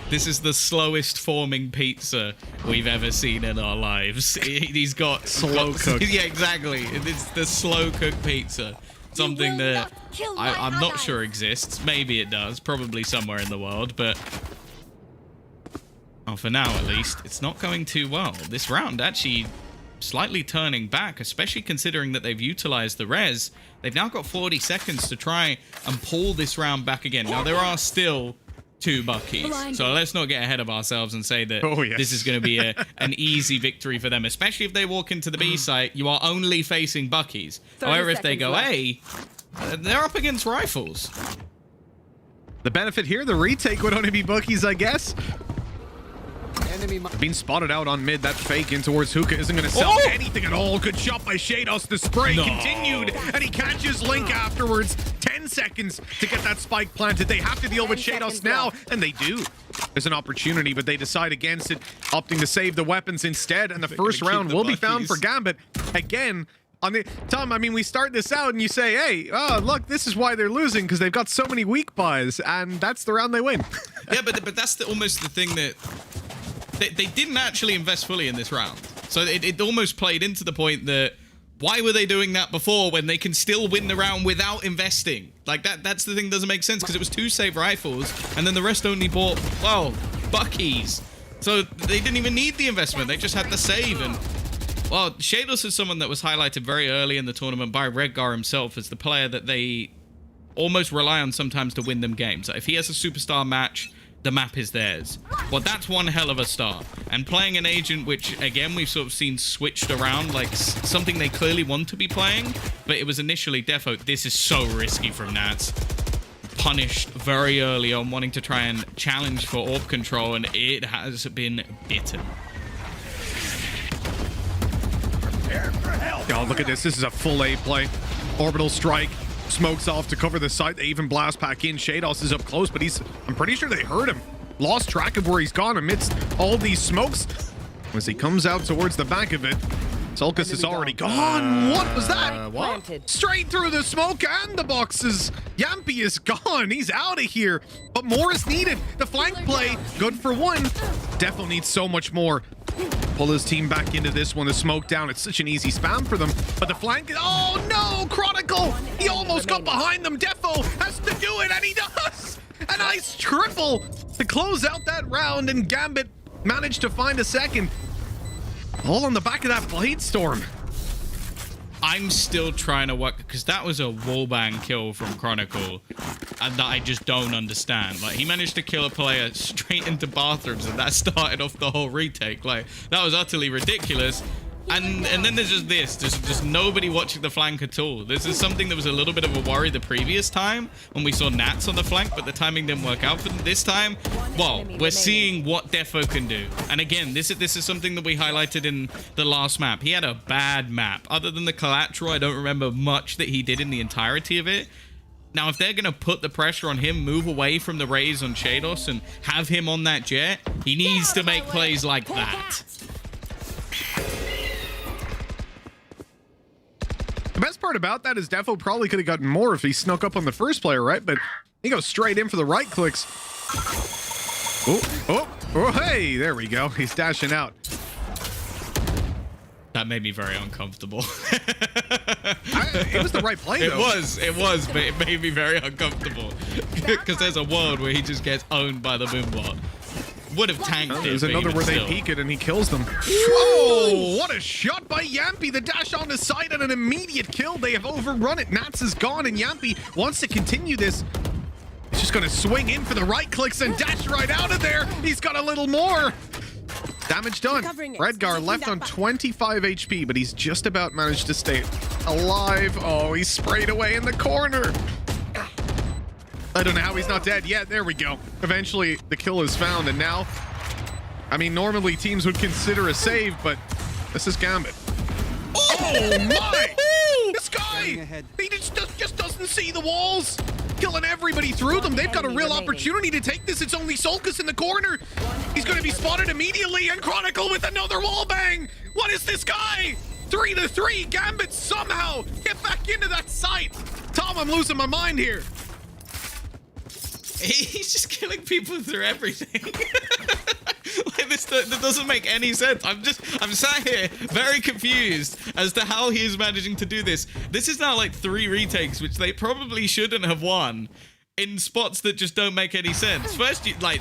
This is the slowest forming pizza we've ever seen in our lives. He's got slow cooked. Yeah, exactly. It's the slow cooked pizza. Something that I'm not sure exists. Maybe it does. Probably somewhere in the world, but for now at least, it's not going too well. This round actually slightly turning back, especially considering that they've utilized the res. They've now got 40 seconds to try and pull this round back again. Now, there are still 2 buckies, so let's not get ahead of ourselves and say that this is going to be an easy victory for them, especially if they walk into the B site. You are only facing buckies. However, if they go A, they're up against rifles. The benefit here, the retake would only be buckies, I guess. Being spotted out on mid, that fake in towards Hookah isn't going to sell anything at all. Good shot by Shados. The spray continued, and he catches Link afterwards. 10 seconds to get that spike planted. They have to deal with Shados now, and they do. There's an opportunity, but they decide against it, opting to save the weapons instead, and the first round will be found for Gambit. Again, on the Tom, I mean, we start this out and you say, hey, oh, look, this is why they're losing, because they've got so many weak buys, and that's the round they win. Yeah, but that's almost the thing that they didn't actually invest fully in this round. So it almost played into the point that why were they doing that before when they can still win the round without investing? Like, that's the thing that doesn't make sense, because it was 2 save rifles, and then the rest only bought, well, buckies. So they didn't even need the investment. They just had the save. And, well, Shados is someone that was highlighted very early in the tournament by Redgar himself as the player that they almost rely on sometimes to win them games. If he has a superstar match, the map is theirs. Well, that's one hell of a start. And playing an agent, which, again, we've sort of seen switched around, like something they clearly want to be playing, but it was initially defo. This is so risky from Nats. Punished very early on, wanting to try and challenge for orb control, and it has been bitten. Oh, look at this. This is a full A play. Orbital strike. Smokes off to cover the site. They even blast back in. Shados is up close, but I'm pretty sure they heard him. Lost track of where he's gone amidst all these smokes. As he comes out towards the back of it, Sulcus is already gone. What was that? What? Straight through the smoke and the boxes. Yampy is gone. He's out of here. But more is needed. The flank play, good for one. Defo needs so much more. Pull his team back into this one. The smoke down. It's such an easy spam for them. But the flank... Oh, no! Chronicle! He almost got behind them. Defo has to do it, and he does! A nice triple to close out that round, and Gambit managed to find a second. All on the back of that Blade Storm. I'm still trying to work, because that was a wallbang kill from Chronicle, and that I just don't understand. Like, he managed to kill a player straight into bathrooms, and that started off the whole retake. Like, that was utterly ridiculous. And then there's just this. There's just nobody watching the flank at all. This is something that was a little bit of a worry the previous time when we saw Nats on the flank, but the timing didn't work out for them this time. Well, we're seeing what Defo can do. And again, this is something that we highlighted in the last map. He had a bad map. Other than the collateral, I don't remember much that he did in the entirety of it. Now, if they're going to put the pressure on him, move away from the raise on Shados and have him on that jet, he needs to make plays like that. The best part about that is Defo probably could have gotten more if he snuck up on the first player, right? But he goes straight in for the right clicks. Oh, hey, there we go. He's dashing out. That made me very uncomfortable. It was the right play, though. It was, but it made me very uncomfortable. Because there's a world where he just gets owned by the Boombot. Would have tanked it. There's another where they peek it and he kills them. Oh, what a shot by Yampy. The dash on the side and an immediate kill. They have overrun it. Nats is gone and Yampy wants to continue this. He's just going to swing in for the right clicks and dash right out of there. He's got a little more. Damage done. Redgar left on 25 HP, but he's just about managed to stay alive. Oh, he's sprayed away in the corner. I don't know how he's not dead yet. There we go. Eventually, the kill is found, and now I mean, normally teams would consider a save, but this is Gambit. Oh my! This guy! He just doesn't see the walls. Killing everybody through them. They've got a real opportunity to take this. It's only Solkus in the corner. He's going to be spotted immediately, and Chronicle with another wall bang. What is this guy? 3-3. Gambit somehow get back into that site. Tom, I'm losing my mind here. He's just killing people through everything. Like that doesn't make any sense. I'm sat here very confused as to how he is managing to do this. This is now like 3 retakes, which they probably shouldn't have won, in spots that just don't make any sense. First, you like,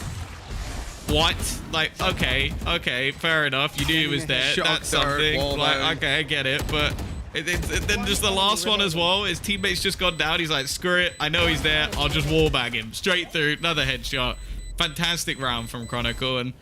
what? Like, okay, fair enough. You knew he was there. That's something. Like, okay, I get it, but. Then just the last one as well, his teammate's just gone down. He's like, screw it, I know he's there, I'll just wallbang him. Straight through, another headshot. Fantastic round from Chronicle. And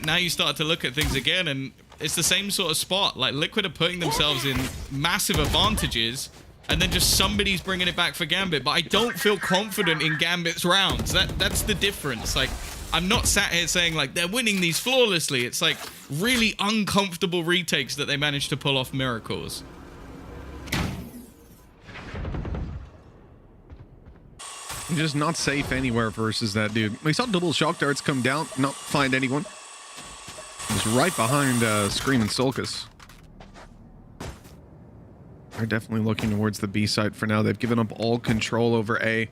now you start to look at things again, and it's the same sort of spot. Like, Liquid are putting themselves in massive advantages, and then just somebody's bringing it back for Gambit. But I don't feel confident in Gambit's rounds. That's the difference. Like, I'm not sat here saying, like, they're winning these flawlessly. It's, like, really uncomfortable retakes that they managed to pull off miracles. Just not safe anywhere versus that dude. We saw double shock darts come down, not find anyone. He's right behind Scream and Solkus. They're definitely looking towards the B side for now. They've given up all control over A.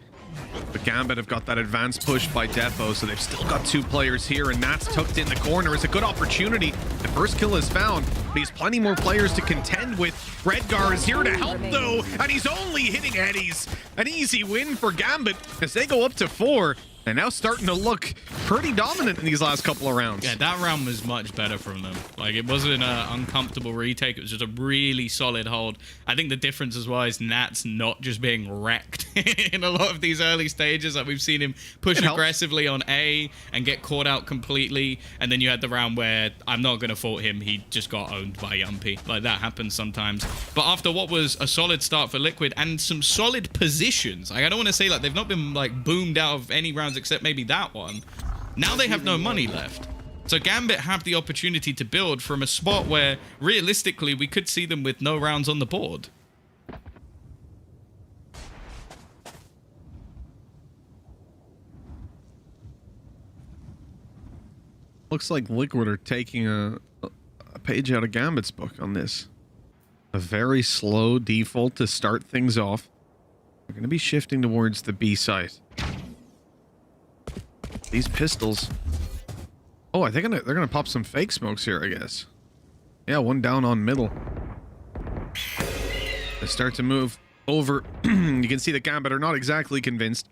But Gambit have got that advanced push by Defo, so they've still got 2 players here, and Nat's tucked in the corner. It's a good opportunity. The first kill is found, but he's plenty more players to contend with. Redgar is here to help, though, and he's only hitting Eddies. An easy win for Gambit as they go up to 4. And now starting to look pretty dominant in these last couple of rounds. Yeah, that round was much better from them. Like, it wasn't an uncomfortable retake. It was just a really solid hold. I think the difference as well is Nat's not just being wrecked in a lot of these early stages. Like, we've seen him push aggressively on A and get caught out completely. And then you had the round where, I'm not going to fault him, he just got owned by Yumpy. Like, that happens sometimes. But after what was a solid start for Liquid and some solid positions, like, I don't want to say, like, they've not been, like, boomed out of any rounds except maybe that one. Now they have no money left. So Gambit have the opportunity to build from a spot where, realistically, we could see them with no rounds on the board. Looks like Liquid are taking a page out of Gambit's book on this. A very slow default to start things off. We're going to be shifting towards the B site. These pistols. Oh, I think they're gonna pop some fake smokes here, I guess. Yeah, one down on middle. They start to move over. You can see that Gambit are not exactly convinced.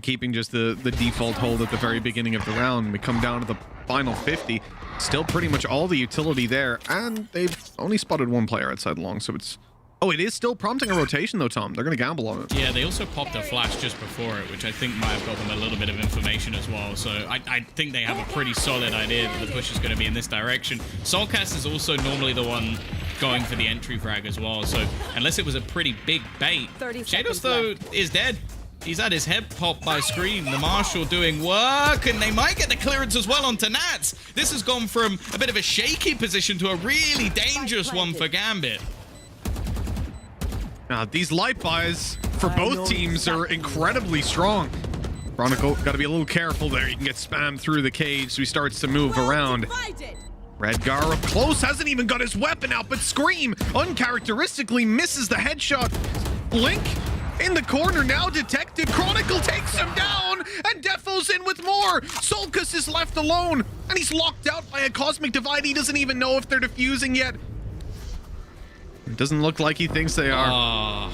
Keeping just the default hold at the very beginning of the round. We come down to the final 50. Still pretty much all the utility there. And they've only spotted 1 player outside long, so it's... Oh, it is still prompting a rotation, though, Tom. They're going to gamble on it. Yeah, they also popped a flash just before it, which I think might have got them a little bit of information as well. So I think they have a pretty solid idea that the push is going to be in this direction. Soulcast is also normally the one going for the entry frag as well. So unless it was a pretty big bait, Shadows, though, is dead. He's had his head popped by Scream. The Marshal doing work, and they might get the clearance as well onto Nats. This has gone from a bit of a shaky position to a really dangerous one for Gambit. Now, these light buys for both teams are incredibly strong. Chronicle, got to be a little careful there. You can get spammed through the cage, so he starts to move around. Redgar up close, hasn't even got his weapon out, but Scream uncharacteristically misses the headshot. Blink in the corner now detected. Chronicle takes him down, and Defo's in with more. Solkus is left alone, and he's locked out by a Cosmic Divide. He doesn't even know if they're defusing yet. It doesn't look like he thinks they are.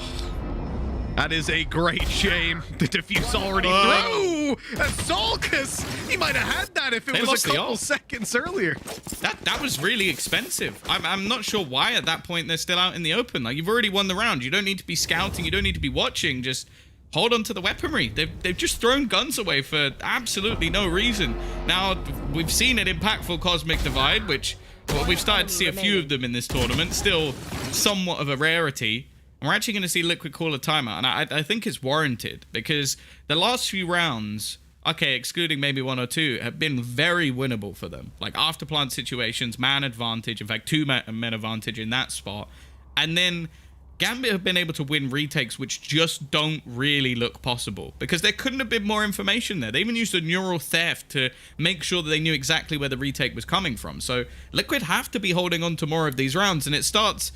That is a great shame. The defuse already through. And Solkus, he might have had that if it was a couple seconds earlier. That was really expensive. I'm not sure why at that point they're still out in the open. Like, you've already won the round. You don't need to be scouting. You don't need to be watching. Just hold on to the weaponry. They've just thrown guns away for absolutely no reason. Now, we've seen an impactful Cosmic Divide, which... Well, we've started to see a few of them in this tournament. Still somewhat of a rarity. And we're actually going to see Liquid call a timeout. And I think it's warranted because the last few rounds okay, excluding maybe 1 or 2, have been very winnable for them. Like after plant situations, man advantage, in fact 2 men advantage in that spot. And then Gambit have been able to win retakes which just don't really look possible because there couldn't have been more information there. They even used a neural theft to make sure that they knew exactly where the retake was coming from. So Liquid have to be holding on to more of these rounds, and it starts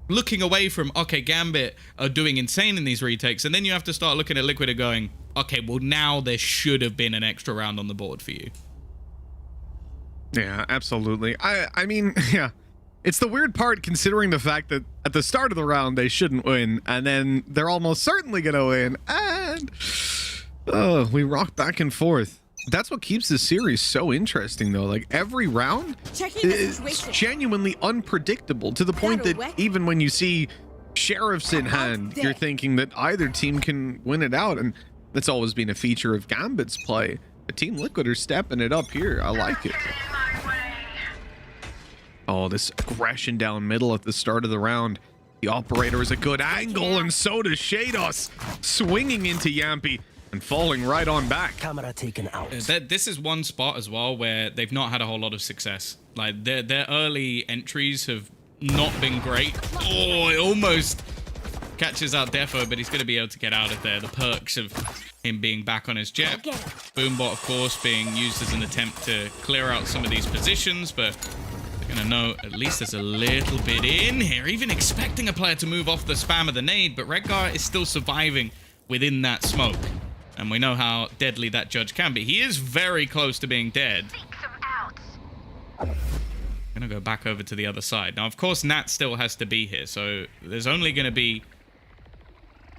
looking away from, okay, Gambit are doing insane in these retakes, and then you have to start looking at Liquid and going, okay, well now there should have been an extra round on the board for you. Yeah, absolutely. I mean, yeah. It's the weird part considering the fact that at the start of the round they shouldn't win, and then they're almost certainly going to win, and we rock back and forth. That's what keeps this series so interesting, though. Like, every round is genuinely unpredictable to the point that even when you see sheriffs in hand, you're thinking that either team can win it out, and that's always been a feature of Gambit's play. The Team Liquid are stepping it up here. I like it. Oh, this aggression down middle at the start of the round. The operator is a good angle, and so does Shados, swinging into Yampy and falling right on back. Camera taken out. This is one spot as well where they've not had a whole lot of success. Like their early entries have not been great. Oh, it almost catches out Defo, but he's going to be able to get out of there. The perks of him being back on his jet. Boombot, of course, being used as an attempt to clear out some of these positions, but gonna know at least there's a little bit in here, even expecting a player to move off the spam of the nade, but Redgar is still surviving within that smoke, and we know how deadly that judge can be. He is very close to being dead. Gonna go back over to the other side. Now, of course, Nat still has to be here, so there's only gonna be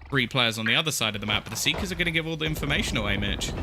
3 players on the other side of the map, but the Seekers are gonna give all the information away, Mitch.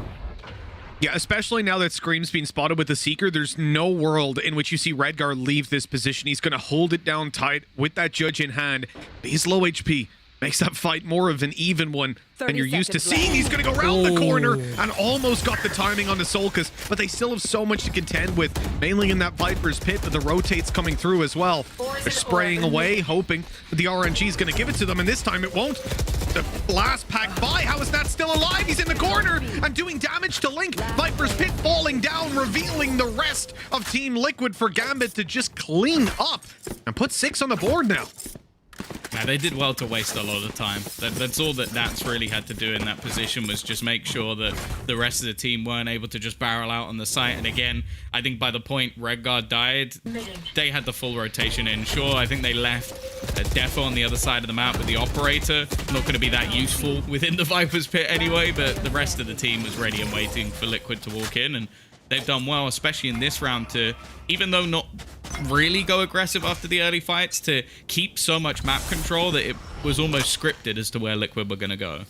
Yeah, especially now that Scream's been spotted with the Seeker, there's no world in which you see Redgar leave this position. He's going to hold it down tight with that judge in hand. But he's low HP. Makes that fight more of an even one than you're used to seeing. He's going to go around the corner and almost got the timing on the Solkas, but they still have so much to contend with, mainly in that Viper's pit, but the rotates coming through as well. They're spraying away, hoping that the RNG is going to give it to them, and this time it won't. The last pack by. How is that still alive? He's in the corner and doing damage to Link. Viper's pit falling down, revealing the rest of Team Liquid for Gambit to just clean up and put 6 on the board now. Yeah, they did well to waste a lot of time. That's all that Nats really had to do in that position, was just make sure that the rest of the team weren't able to just barrel out on the site. And again, I think by the point Redgar died, they had the full rotation in. Sure, I think they left Defo on the other side of the map with the operator. Not going to be that useful within the Viper's pit anyway, but the rest of the team was ready and waiting for Liquid to walk in, and they've done well, especially in this round, to, even though not really go aggressive after the early fights, to keep so much map control that it was almost scripted as to where Liquid were going to go.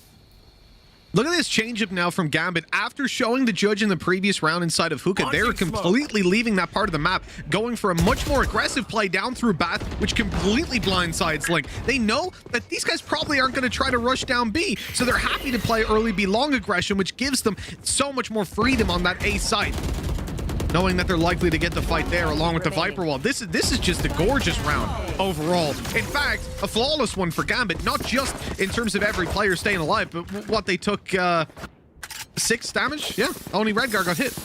Look at this change-up now from Gambit. After showing the judge in the previous round inside of Hookah, they're completely leaving that part of the map, going for a much more aggressive play down through Bath, which completely blindsides Link. They know that these guys probably aren't going to try to rush down B, so they're happy to play early B long aggression, which gives them so much more freedom on that A site, knowing that they're likely to get the fight there along with the Viper wall. This is just a gorgeous round overall. In fact, a flawless one for Gambit, not just in terms of every player staying alive, but what they took 6 damage. Yeah, only Redgar got hit.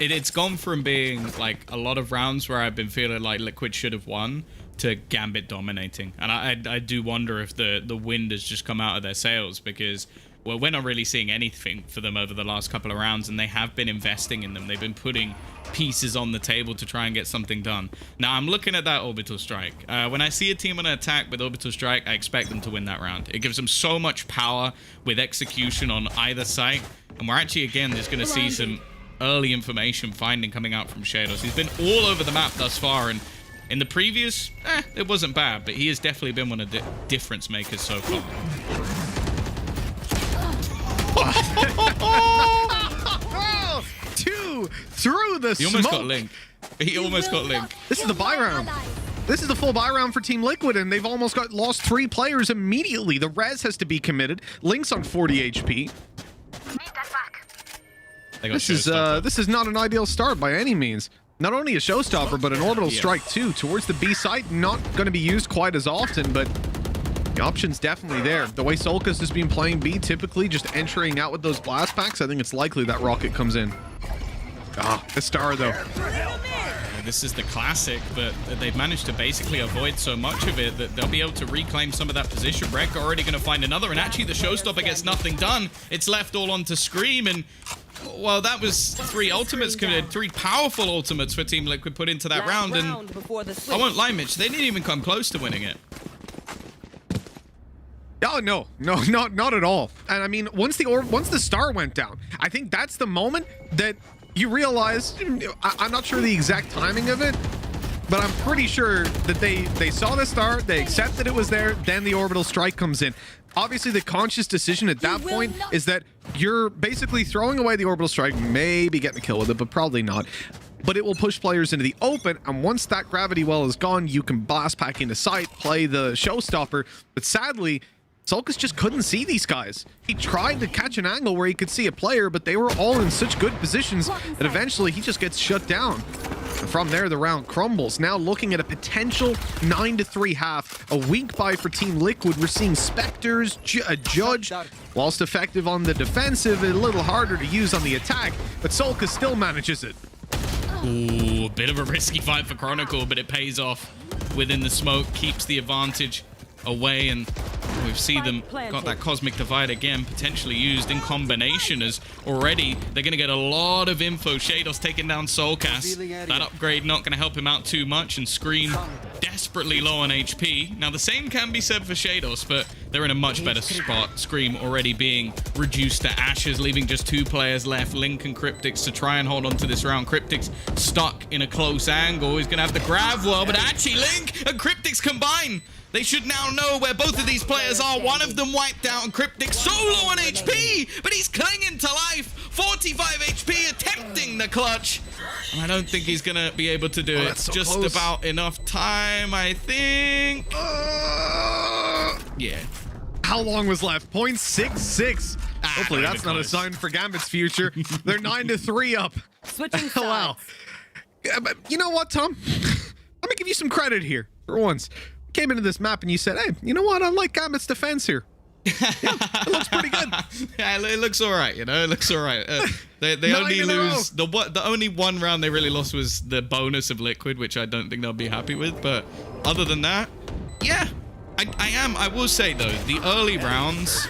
It's gone from being like a lot of rounds where I've been feeling like Liquid should have won to Gambit dominating. And I do wonder if the wind has just come out of their sails, because, well, we're not really seeing anything for them over the last couple of rounds, and they have been investing in them. They've been putting pieces on the table to try and get something done. Now, I'm looking at that Orbital Strike. When I see a team on an attack with Orbital Strike, I expect them to win that round. It gives them so much power with execution on either site, and we're actually, again, just going to see some early information finding coming out from Shadows. He's been all over the map thus far, and in the previous, it wasn't bad, but he has definitely been one of the difference makers so far. Two through the He almost got Link. He almost got Link. This is the buy round. This is the full buy round for Team Liquid, and they've almost lost 3 players immediately. The res has to be committed. Link's on 40 HP. This is not an ideal start by any means. Not only a showstopper, but an orbital strike too towards the B site. Not going to be used quite as often, but The option's definitely there. The way Solkis has been playing B, typically just entering out with those blast packs, I think it's likely that Rocket comes in. Ah, the star though. This is the classic, but they've managed to basically avoid so much of it that they'll be able to reclaim some of that position. Rek already going to find another, and actually the showstopper gets nothing done. It's left all onto Scream, and well, that was 3 ultimates committed, 3 powerful ultimates for Team Liquid put into that round, and I won't lie, Mitch, they didn't even come close to winning it. Oh, no, not at all. And I mean, once the star went down, I think that's the moment that you realize, I'm not sure the exact timing of it, but I'm pretty sure that they saw the star, they accepted it was there, then the orbital strike comes in. Obviously, the conscious decision at that point is that you're basically throwing away the orbital strike, maybe getting a kill with it, but probably not. But it will push players into the open, and once that gravity well is gone, you can blast pack into sight, play the showstopper. But sadly, Solkis just couldn't see these guys. He tried to catch an angle where he could see a player, but they were all in such good positions that eventually he just gets shut down. And from there, the round crumbles. Now looking at a potential 9-3 half, a weak buy for Team Liquid. We're seeing Spectres, a Judge, whilst effective on the defensive, a little harder to use on the attack, but Solkis still manages it. Ooh, a bit of a risky fight for Chronicle, but it pays off within the smoke, keeps the advantage away, and we've seen them got that Cosmic Divide again potentially used in combination, as already they're going to get a lot of info. Shados taking down Soulcast. That upgrade not going to help him out too much, and Scream desperately low on HP. Now the same can be said for Shados, but they're in a much better spot. Scream already being reduced to ashes, leaving just 2 players left, Link and Cryptix, to try and hold on to this round. Cryptix stuck in a close angle. He's going to have the grab well, but actually Link and Cryptix combine. They should now know where both of these players are. One of them wiped out, and Cryptix so low on HP, but he's clinging to life. 45 HP, attempting the clutch. And I don't think he's going to be able to do it. So just close. about enough time, I think. Yeah. How long was left? 0.66. Hopefully that's not a sign for Gambit's future. They're 9-3 up. Switching sides. Wow. Yeah, but you know what, Tom? Let me give you some credit here for once. Came into this map and you said, hey, you know what? I like Gambit's defense here. Yeah, it looks pretty good. Yeah, it looks all right, you know? It looks all right. They only lose... The only one round they really lost was the bonus of Liquid, which I don't think they'll be happy with. But other than that, yeah, I will say, though, the early rounds,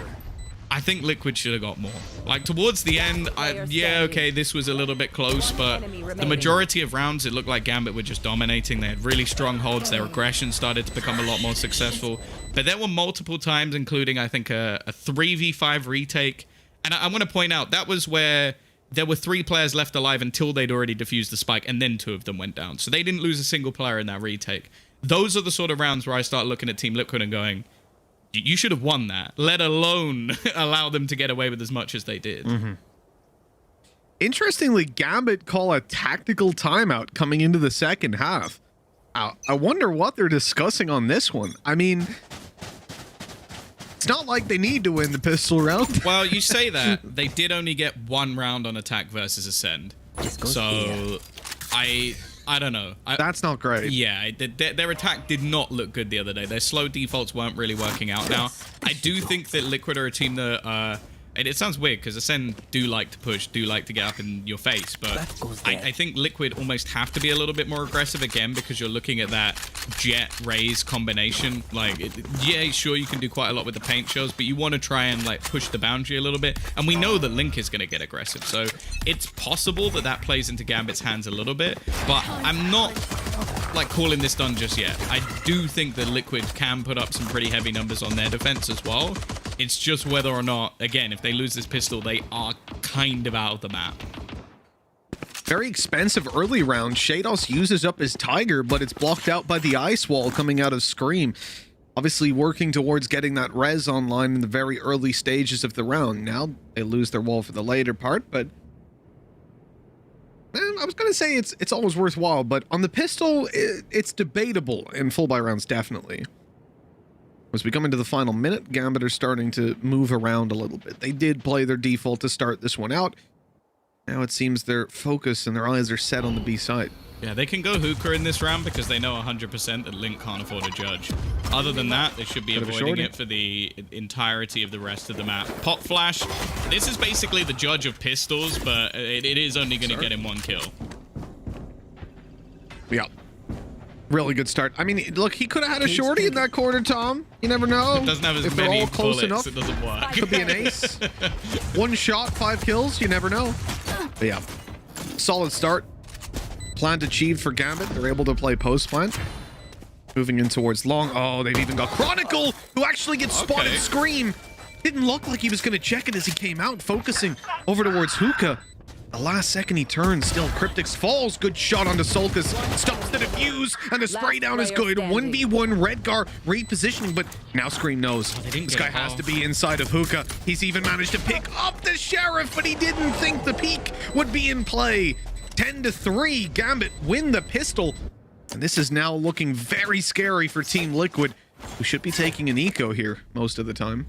I think Liquid should have got more. Like, towards the end, yeah, okay, this was a little bit close, but the majority of rounds, it looked like Gambit were just dominating. They had really strong holds. Their aggression started to become a lot more successful. But there were multiple times, including, I think, a 3v5 retake. And I want to point out, that was where there were 3 players left alive until they'd already defused the spike, and then 2 of them went down. So they didn't lose a single player in that retake. Those are the sort of rounds where I start looking at Team Liquid and going, you should have won that, let alone allow them to get away with as much as they did. Mm-hmm. Interestingly, Gambit call a tactical timeout coming into the second half. I wonder what they're discussing on this one. I mean, it's not like they need to win the pistol round. Well, you say that. They did only get 1 round on attack versus Ascend. So, I don't know. That's not great. Yeah, their attack did not look good the other day. Their slow defaults weren't really working out. Now, I do think that Liquid are a team that... it sounds weird because Ascend do like to push, do like to get up in your face, but I think Liquid almost have to be a little bit more aggressive again because you're looking at that Jet Raze combination. Like, yeah, sure, you can do quite a lot with the paint shells, but you want to try and like push the boundary a little bit. And we know that Link is going to get aggressive, so it's possible that that plays into Gambit's hands a little bit, but I'm not like calling this done just yet. I do think that Liquid can put up some pretty heavy numbers on their defense as well. It's just whether or not, again, if they lose this pistol, they are kind of out of the map. Very expensive early round. Shados uses up his Tiger, but it's blocked out by the ice wall coming out of Scream. Obviously working towards getting that res online in the very early stages of the round. Now they lose their wall for the later part, but I was going to say it's always worthwhile, but on the pistol, it's debatable in full buy rounds, definitely. As we come into the final minute, Gambit are starting to move around a little bit. They did play their default to start this one out. Now it seems their focus and their eyes are set on the B side. Yeah, they can go hookah in this round because they know 100% that Link can't afford a judge. Other than that, they should be avoiding it for the entirety of the rest of the map. Pop Flash, this is basically the judge of pistols, but it is only going to get him 1 kill. Yeah. Really good start. I mean, look, he could have had a shorty in that quarter, Tom. You never know. It doesn't have as if they're many all close bullets, enough, it doesn't work. Could be an ace. 1 shot, 5 kills. You never know. But yeah, solid start. Plant achieved for Gambit. They're able to play post plant. Moving in towards long. Oh, they've even got Chronicle, who actually gets spotted. Scream. Didn't look like he was going to check it as he came out, focusing over towards Hookah. The last second he turns, still Cryptix falls. Good shot onto Solkus. Stops the defuse, and the spray down is good. 1v1 Redgar repositioning, but now Scream knows this guy has to be inside of Hookah. He's even managed to pick up the Sheriff, but he didn't think the peak would be in play. 10-3, Gambit win the pistol. And this is now looking very scary for Team Liquid, who should be taking an eco here most of the time.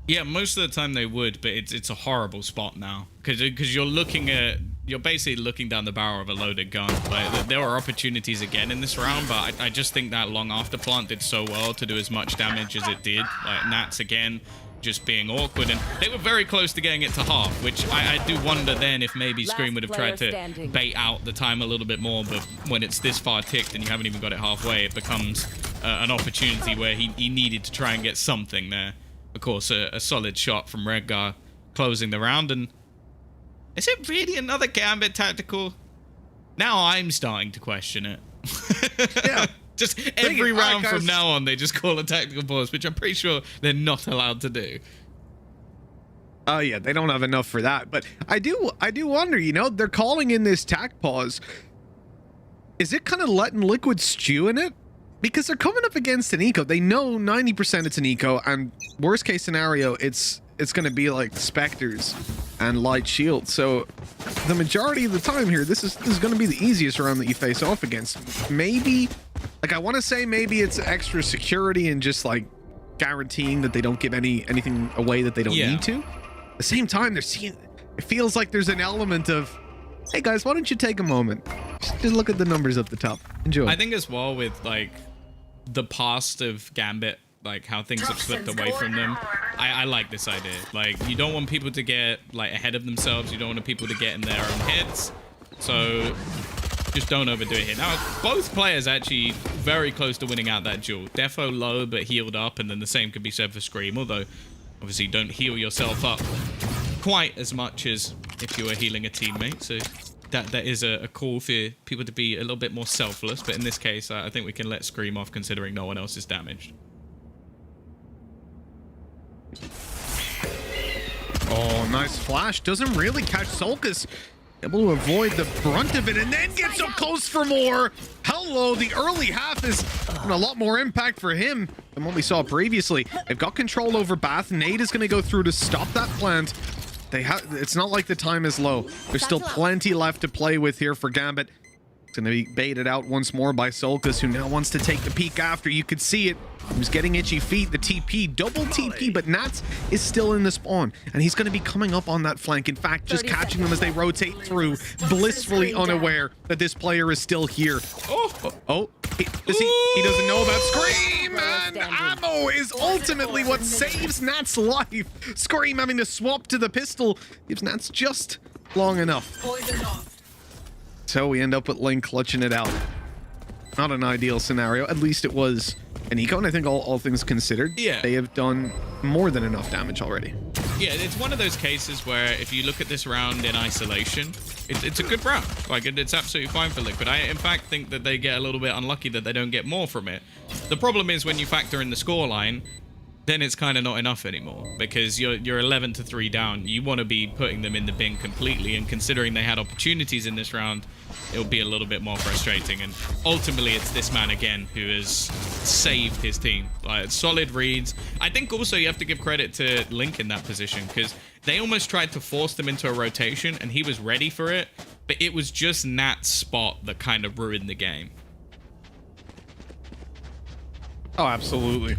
Yeah, most of the time they would, but it's a horrible spot now because you're basically looking down the barrel of a loaded gun. Like, there were opportunities again in this round, but I just think that long after plant did so well to do as much damage as it did. Like Nats again, just being awkward, and they were very close to getting it to half, which I do wonder then if maybe Scream would have tried to bait out the time a little bit more, but when it's this far ticked and you haven't even got it halfway, it becomes an opportunity where he needed to try and get something there. Of course, a solid shot from Redgar closing the round. And is it really another Gambit tactical? Now I'm starting to question it. Yeah. Just every round from now on, they just call a tactical pause, which I'm pretty sure they're not allowed to do. Oh yeah, they don't have enough for that. But I do wonder, you know, they're calling in this tac pause. Is it kind of letting Liquid stew in it? Because they're coming up against an eco. They know 90% it's an eco, and worst case scenario, it's going to be like Spectres and Light Shield. So the majority of the time here, this is going to be the easiest round that you face off against. Maybe, like I want to say maybe it's extra security and just like guaranteeing that they don't give anything away that they don't need to. At the same time, it feels like there's an element of, hey guys, why don't you take a moment? Just look at the numbers up the top. Enjoy. I think as well with like the past of Gambit, like how things have slipped away from them, I like this idea. Like, you don't want people to get like ahead of themselves. You don't want people to get in their own heads. So just don't overdo it here. Now, both players actually very close to winning out that duel. Defo low, but healed up, and then the same could be said for Scream, although obviously don't heal yourself up quite as much as if you were healing a teammate. So that is a call for people to be a little bit more selfless, but in this case, I think we can let Scream off considering no one else is damaged. Oh, nice flash. Doesn't really catch Solkus. Able to avoid the brunt of it and then gets up close for more. Hello, the early half is a lot more impact for him than what we saw previously. They've got control over Bath. Nade is going to go through to stop that plant. It's not like the time is low. There's still plenty left to play with here for Gambit. It's going to be baited out once more by Solkus, who now wants to take the peek after. You could see it. He was getting itchy feet. The TP, double TP, but Nats is still in the spawn, and he's going to be coming up on that flank. In fact, just catching them as they rotate through, blissfully unaware that this player is still here. He doesn't know about Scream, and ammo is ultimately what saves Nat's life. Scream having to swap to the pistol gives Nats just long enough. So we end up with Link clutching it out. Not an ideal scenario. At least it was an eco, and I think all things considered, they have done more than enough damage already. Yeah, it's one of those cases where if you look at this round in isolation, it's a good round. Like, it's absolutely fine for Liquid. I, in fact, think that they get a little bit unlucky that they don't get more from it. The problem is when you factor in the scoreline, then it's kind of not enough anymore, because you're 11-3 down. You want to be putting them in the bin completely, and considering they had opportunities in this round, it'll be a little bit more frustrating. And ultimately, it's this man again who has saved his team. Like, solid reads. I think also you have to give credit to Link in that position, because they almost tried to force them into a rotation, and he was ready for it, but it was just Nat's spot that kind of ruined the game. Oh, absolutely.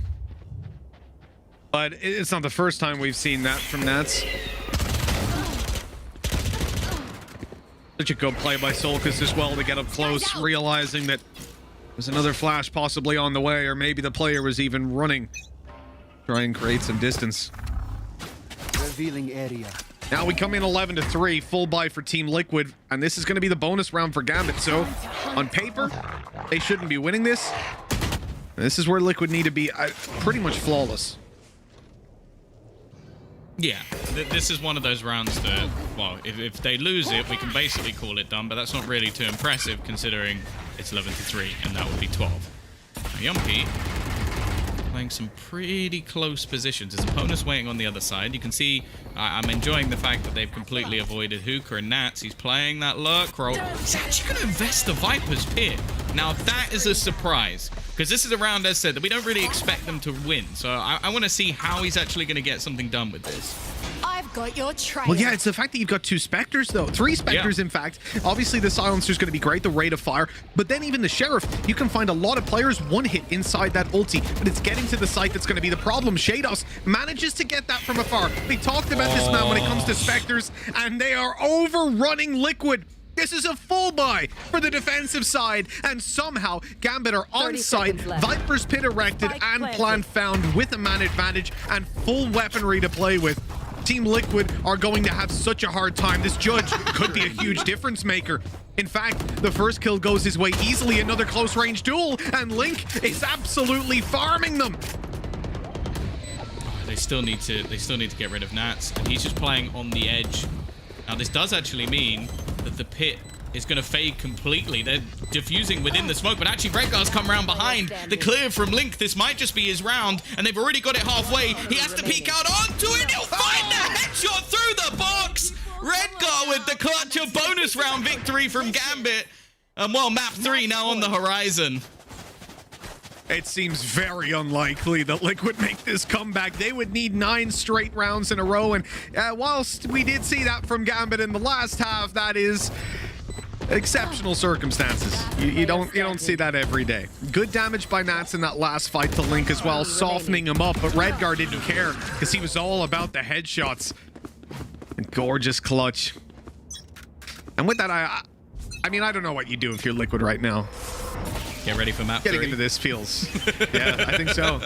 But it's not the first time we've seen that from Nats. Such a good play by Solkis as well to get up close, realizing that there's another flash possibly on the way, or maybe the player was even running. Try and create some distance. Revealing area. Now we come in 11-3, full buy for Team Liquid, and this is going to be the bonus round for Gambit. So, on paper, they shouldn't be winning this. This is where Liquid need to be pretty much flawless. Yeah, this is one of those rounds that, well, if they lose it, we can basically call it done, but that's not really too impressive considering it's 11-3, and that would be 12. Now, Yumpy playing some pretty close positions. His opponent's waiting on the other side. You can see I'm enjoying the fact that they've completely avoided Hookah and Nats. He's playing that lurk roll. He's actually going to invest the Viper's Pit. Now, that is a surprise, because this is a round, as said, that we don't really expect them to win. So I want to see how he's actually going to get something done with this. I've got your trail. Well, yeah, it's the fact that you've got 2 Spectres, though. 3 Spectres, in fact. Obviously, the Silencer's going to be great, the rate of fire. But then even the Sheriff, you can find a lot of players one hit inside that ulti. But it's getting to the site that's going to be the problem. Shados manages to get that from afar. We talked about this, man, when it comes to Spectres, and they are overrunning Liquid. This is a full buy for the defensive side, and somehow Gambit are on site, Viper's Pit erected, and plan found with a man advantage and full weaponry to play with. Team Liquid are going to have such a hard time. This Judge could be a huge difference maker. In fact, the first kill goes his way easily. Another close range duel, and Link is absolutely farming them. They still need to get rid of Nats, and he's just playing on the edge. Now, this does actually mean that the pit is going to fade completely. They're diffusing within the smoke, but actually Redgar's come around behind. The clear from Link. This might just be his round, and they've already got it halfway. He has to peek out onto it. He'll find the headshot through the box. Redgar with the clutch of bonus round victory from Gambit. And well, map 3 now on the horizon. It seems very unlikely that Liquid make this comeback. They would need 9 straight rounds in a row, and whilst we did see that from Gambit in the last half, that is exceptional circumstances. You don't see that every day. Good damage by Nats in that last fight to Link as well, softening him up, but Redgar didn't care because he was all about the headshots. And gorgeous clutch. And with that, I mean, I don't know what you do if you're Liquid right now. Get ready for map 3. Getting into this feels... yeah, I think so.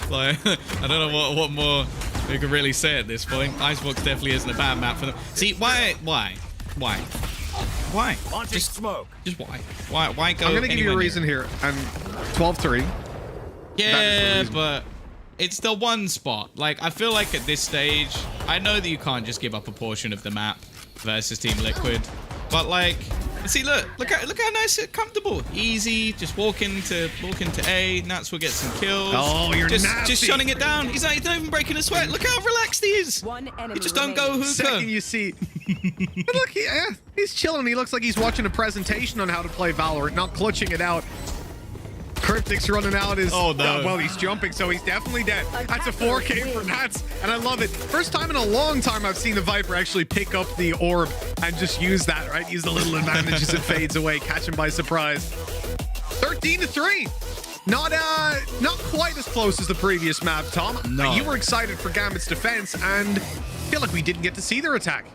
Like, I don't know what more we can really say at this point. Icebox definitely isn't a bad map for them. See, why? Just smoke. Just why? Why go? I'm gonna give you a reason here. And 12-3. Yeah, but it's the one spot. Like, I feel like at this stage, I know that you can't just give up a portion of the map versus Team Liquid, but like, see, look how nice and comfortable, easy. Just walk into A. Nats will get some kills. Oh, you're just nasty. shutting it down. He's not even breaking a sweat. Look how relaxed he is. You just don't go hookah. Second you see, but look, he's chilling. He looks like he's watching a presentation on how to play Valorant, not clutching it out. Cryptic's running out his... Oh, no. Well, he's jumping, so he's definitely dead. That's a 4K for Nats, and I love it. First time in a long time I've seen the Viper actually pick up the orb and just use that, right? Use the little advantage as it fades away, catch him by surprise. 13-3. Not quite as close as the previous map, Tom. No. You were excited for Gambit's defense, and I feel like we didn't get to see their attack.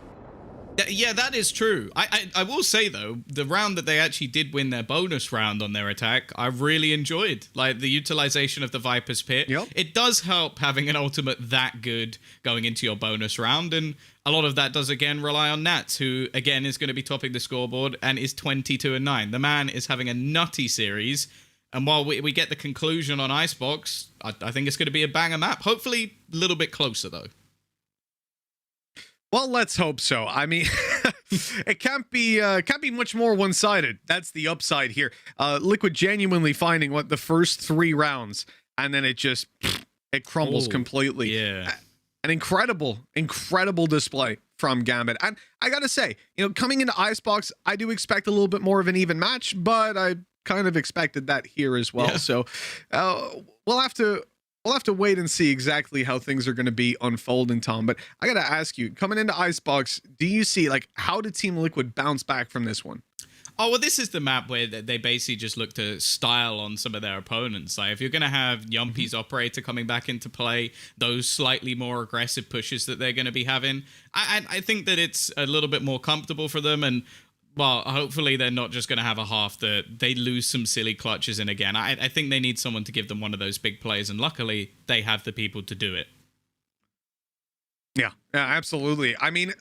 Yeah, that is true. I will say, though, the round that they actually did win their bonus round on their attack, I really enjoyed. Like, the utilization of the Viper's Pit. Yep. It does help having an ultimate that good going into your bonus round, and a lot of that does, again, rely on Nats, who, again, is going to be topping the scoreboard and is 22-9. The man is having a nutty series, and while we get the conclusion on Icebox, I think it's going to be a banger map. Hopefully, a little bit closer, though. Well, let's hope so. I mean, it can't be much more one-sided. That's the upside here. Liquid genuinely finding the first 3 rounds, and then it crumbles completely. Yeah, an incredible display from Gambit. And I gotta say, coming into Icebox, I do expect a little bit more of an even match, but I kind of expected that here as well. Yeah. So we'll have to wait and see exactly how things are going to be unfolding, Tom. But I got to ask you, coming into Icebox, do you see, how did Team Liquid bounce back from this one? Oh, well, this is the map where they basically just look to style on some of their opponents. Like, if you're going to have Yumpy's operator coming back into play, those slightly more aggressive pushes that they're going to be having, I think that it's a little bit more comfortable for them. And, well, hopefully they're not just going to have a half that they lose some silly clutches in again. I think they need someone to give them one of those big plays, and luckily they have the people to do it. Yeah, absolutely. I mean,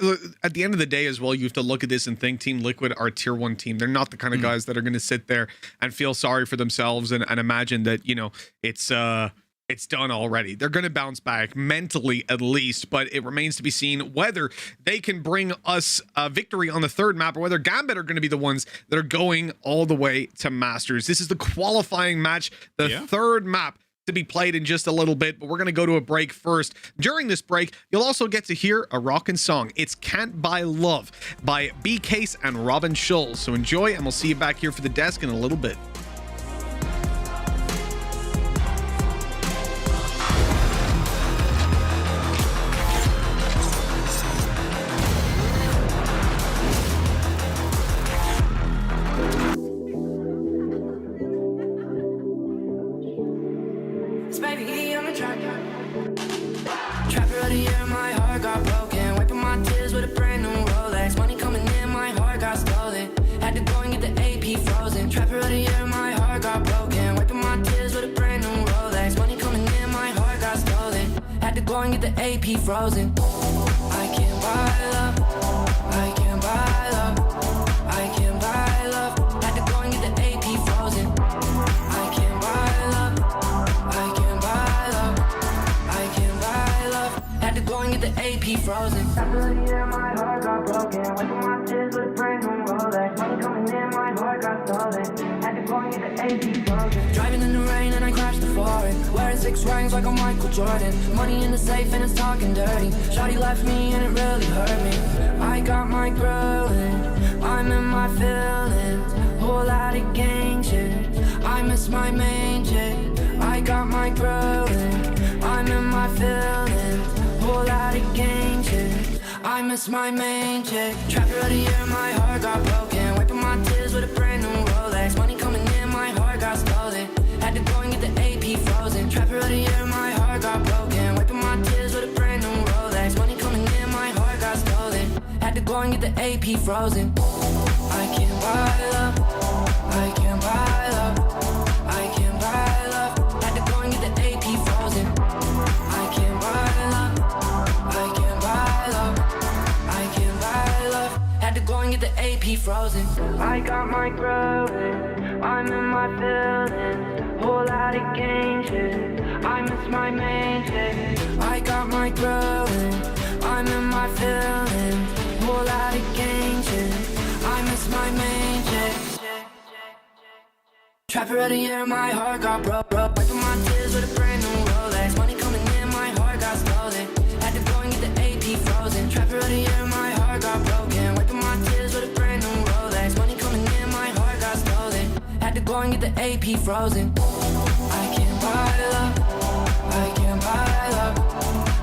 at the end of the day as well, you have to look at this and think Team Liquid are a tier 1 team. They're not the kind of guys that are going to sit there and feel sorry for themselves and imagine that, you know, it's done already. They're going to bounce back mentally at least, but it remains to be seen whether they can bring us a victory on the third map or whether Gambit are going to be the ones that are going all the way to Masters. This is the qualifying match, the third map to be played in just a little bit, but we're going to go to a break first. During this break, you'll also get to hear a rockin' song. It's Can't Buy Love by B-Case and Robin Schulz. So enjoy, and we'll see you back here for the desk in a little bit. Going get the AP frozen. I can't buy love. I can't buy love. I can't buy love. Had to go and get the AP frozen. I can't buy love. I can't buy love. I can't buy love. Had to go and get the AP frozen. After the year, my heart got broken. Went through my tears with a brand new Rolex. Money coming in, my heart got stolen. Had to go and get the AP frozen. Driving in the rain and I crashed the foreign. Wearing 6 rings like I'm Michael Jordan. Money in the safe and it's talking dirty. Shawty left me and it really hurt me. I got my growing. I'm in my feelings. Whole lot of gang shit. I miss my main chick. I got my growing. I'm in my feelings. Whole lot of gang shit. I miss my main chick. Trapper of the year, my heart got broken. Wiping my tears with a brand new Rolex. Money coming in, my heart got stolen. Had to go and get the AP frozen. Trapper of the year, my heart got broken. Wiping my tears with a brand new Rolex. Money coming in, my heart got stolen. Had to go and get the AP frozen. I can't buy love. I can't buy love. I can't buy love. Had to go and get the AP frozen. I can't buy love. I can't buy love. I can't buy love. Had to go and get the AP frozen. I got my growing. I'm in my feelings. Whole lot of gang shit. I miss my main chick. I got my growing. I'm in my feelings. Whole lot of gang shit. I miss my main chick. Trapper of the year, my heart got broke. Wiping my tears with a brand new Rolex. Money coming in, my heart got stolen. Had to go and get the AP frozen. Trapper of the year, my heart got broken. Wiping my tears with a brand new Rolex. Money coming in, my heart got stolen. Had to go and get the AP frozen. I can't buy love. I can't buy love.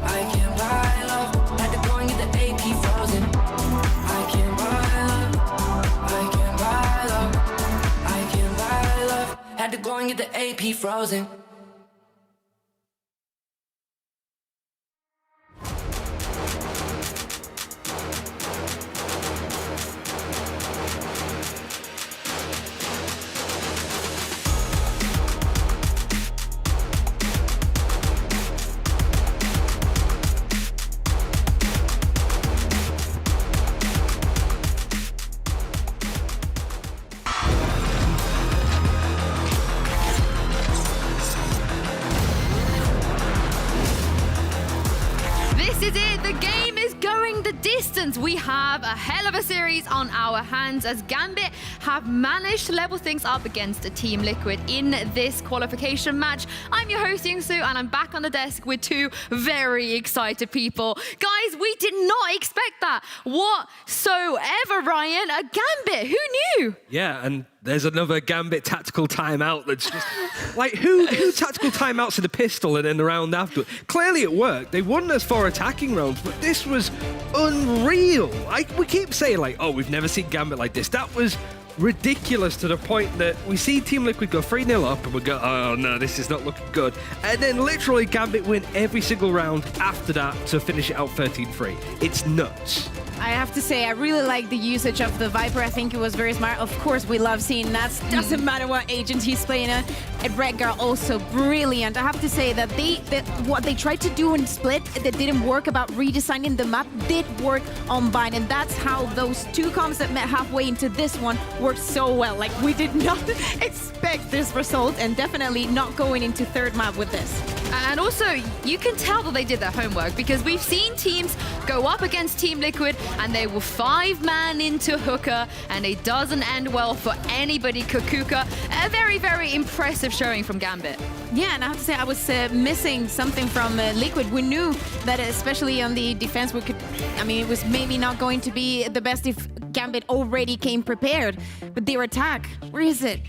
I can't buy love. Had to go and get the AP frozen. I can't buy love. I can't buy love. I can't buy love. Had to go and get the AP frozen. We have a hell of a series on our hands as Gambit have managed to level things up against Team Liquid in this qualification match. I'm your host Yinsu and I'm back on the desk with 2 very excited people. Guys, we did not expect that whatsoever, Ryan. A Gambit, who knew? Yeah, and there's another Gambit tactical timeout that's just like, who tactical timeouts in the pistol and then the round after? Clearly it worked. They won us 4 attacking rounds, but this was unreal. We keep saying like, oh, we've never seen Gambit like this. That was ridiculous to the point that we see Team Liquid go 3-0 up and we go, oh no, this is not looking good. And then literally Gambit win every single round after that to finish it out 13-3. It's nuts. I have to say, I really like the usage of the Viper. I think it was very smart. Of course, we love seeing Nats. Doesn't matter what agent he's playing on. And Redgar also brilliant. I have to say that what they tried to do in Split that didn't work about redesigning the map did work on Bind. And that's how those two comps that met halfway into this one worked so well. Like, we did not expect this result and definitely not going into third map with this. And also, you can tell that they did their homework because we've seen teams go up against Team Liquid and they will 5-man into Hooker and it doesn't end well for anybody. Kaquka, a very, very impressive showing from Gambit. Yeah, and I have to say I was missing something from Liquid. We knew that especially on the defense we could, I mean, it was maybe not going to be the best if Gambit already came prepared, but their attack, where is it?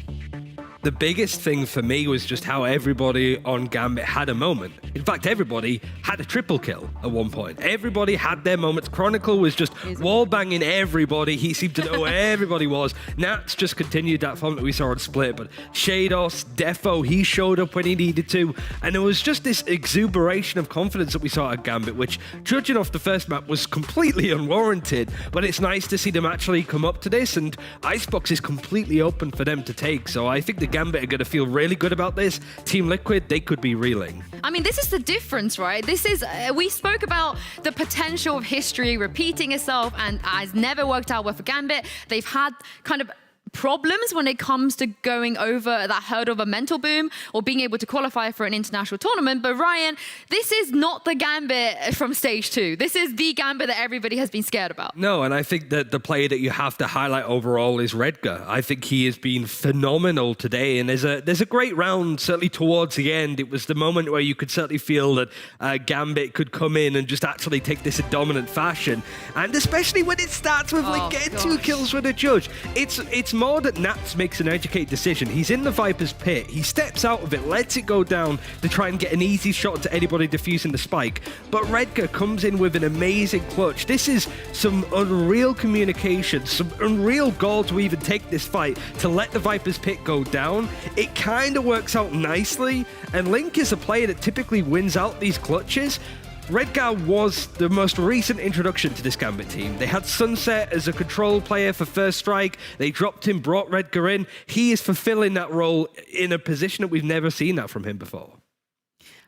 The biggest thing for me was just how everybody on Gambit had a moment. In fact, everybody had a triple kill at one point. Everybody had their moments. Chronicle was just wall-banging everybody. He seemed to know where everybody was. Nats just continued that form that we saw on Split, but Shados, Defo, he showed up when he needed to, and it was just this exuberation of confidence that we saw at Gambit, which, judging off the first map, was completely unwarranted, but it's nice to see them actually come up to this, and Icebox is completely open for them to take, so I think the Gambit are going to feel really good about this. Team Liquid, they could be reeling. I mean, this is the difference, right? This is, we spoke about the potential of history repeating itself, and has never worked out well for Gambit. They've had kind of problems when it comes to going over that hurdle of a mental boom or being able to qualify for an international tournament. But Ryan, this is not the Gambit from stage 2. This is the Gambit that everybody has been scared about. No, and I think that the player that you have to highlight overall is Redgar. I think he has been phenomenal today, and there's a great round certainly towards the end. It was the moment where you could certainly feel that Gambit could come in and just actually take this in dominant fashion, and especially when it starts with like getting 2 kills with a judge. It's more that Nats makes an educated decision. He's in the Viper's pit. He steps out of it, lets it go down to try and get an easy shot to anybody defusing the spike. But Redgar comes in with an amazing clutch. This is some unreal communication, some unreal goal to even take this fight, to let the Viper's pit go down. It kind of works out nicely, and Link is a player that typically wins out these clutches. Redgar was the most recent introduction to this Gambit team. They had Sunset as a control player for First Strike. They dropped him, brought Redgar in. He is fulfilling that role in a position that we've never seen that from him before.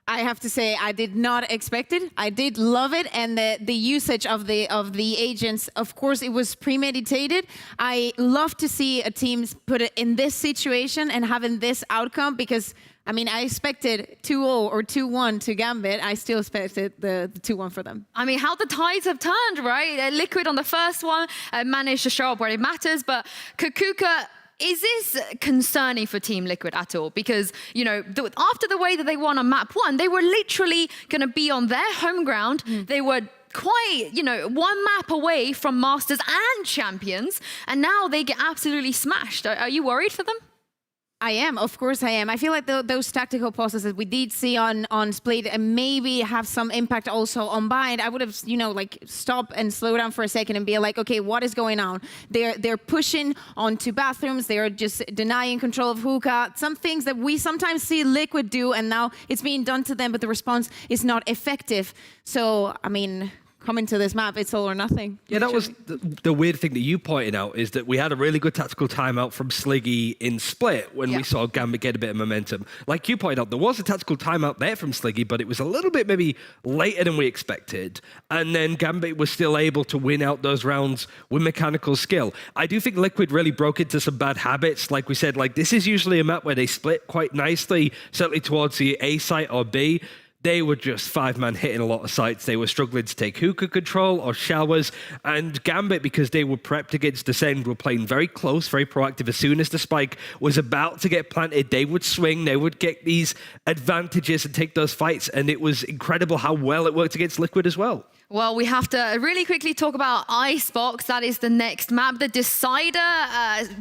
I have to say, I did not expect it. I did love it, and the usage of the agents, of course, it was premeditated. I love to see a team put it in this situation and having this outcome, because I mean, I expected 2-0 or 2-1 to Gambit. I still expected the 2-1 for them. I mean, how the tides have turned, right? Liquid on the first one managed to show up where it matters, but Kaquka, is this concerning for Team Liquid at all? Because, you know, after the way that they won on map 1, they were literally going to be on their home ground. They were quite, you know, 1 map away from Masters and Champions, and now they get absolutely smashed. Are you worried for them? I am, of course I am. I feel like those tactical pauses that we did see on Split and maybe have some impact also on Bind. I would have, you know, like stop and slow down for a second and be like, okay, what is going on? They're pushing onto bathrooms. They're just denying control of hookah. Some things that we sometimes see Liquid do, and now it's being done to them, but the response is not effective. So, I mean, coming to this map, it's all or nothing. Yeah, that was the weird thing that you pointed out, is that we had a really good tactical timeout from Sliggy in Split when we saw Gambit get a bit of momentum. Like you pointed out, there was a tactical timeout there from Sliggy, but it was a little bit maybe later than we expected. And then Gambit was still able to win out those rounds with mechanical skill. I do think Liquid really broke into some bad habits. Like we said, like this is usually a map where they split quite nicely, certainly towards the A site or B. They were just 5-man hitting a lot of sites. They were struggling to take hookah control or showers. And Gambit, because they were prepped against Descend, were playing very close, very proactive. As soon as the spike was about to get planted, they would swing, they would get these advantages and take those fights. And it was incredible how well it worked against Liquid as well. Well, we have to really quickly talk about Icebox. That is the next map. The decider,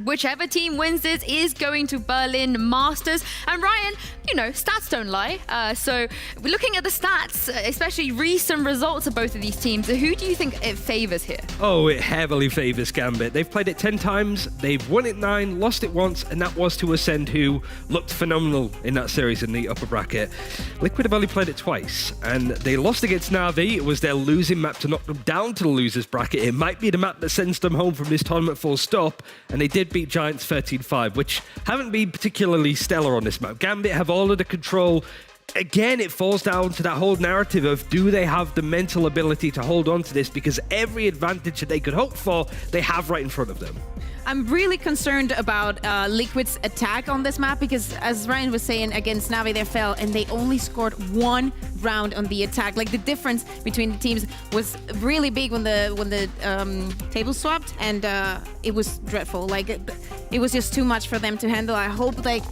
whichever team wins this, is going to Berlin Masters. And Ryan, you know, stats don't lie. So we're looking at the stats, especially recent results of both of these teams. Who do you think it favors here? Oh, it heavily favors Gambit. They've played it 10 times, they've won it 9, lost it once, and that was to Ascend, who looked phenomenal in that series in the upper bracket. Liquid have only played it twice, and they lost against Na'Vi. It was their losing map to knock them down to the losers bracket. It might be the map that sends them home from this tournament full stop, and they did beat Giants 13-5, which haven't been particularly stellar on this map. Gambit have all of the control. Again, it falls down to that whole narrative of, do they have the mental ability to hold on to this? Because every advantage that they could hope for, they have right in front of them. I'm really concerned about Liquid's attack on this map because, as Ryan was saying, against Na'Vi they fell and they only scored 1 round on the attack. Like, the difference between the teams was really big when the table swapped, and it was dreadful. Like, it was just too much for them to handle. I hope, like,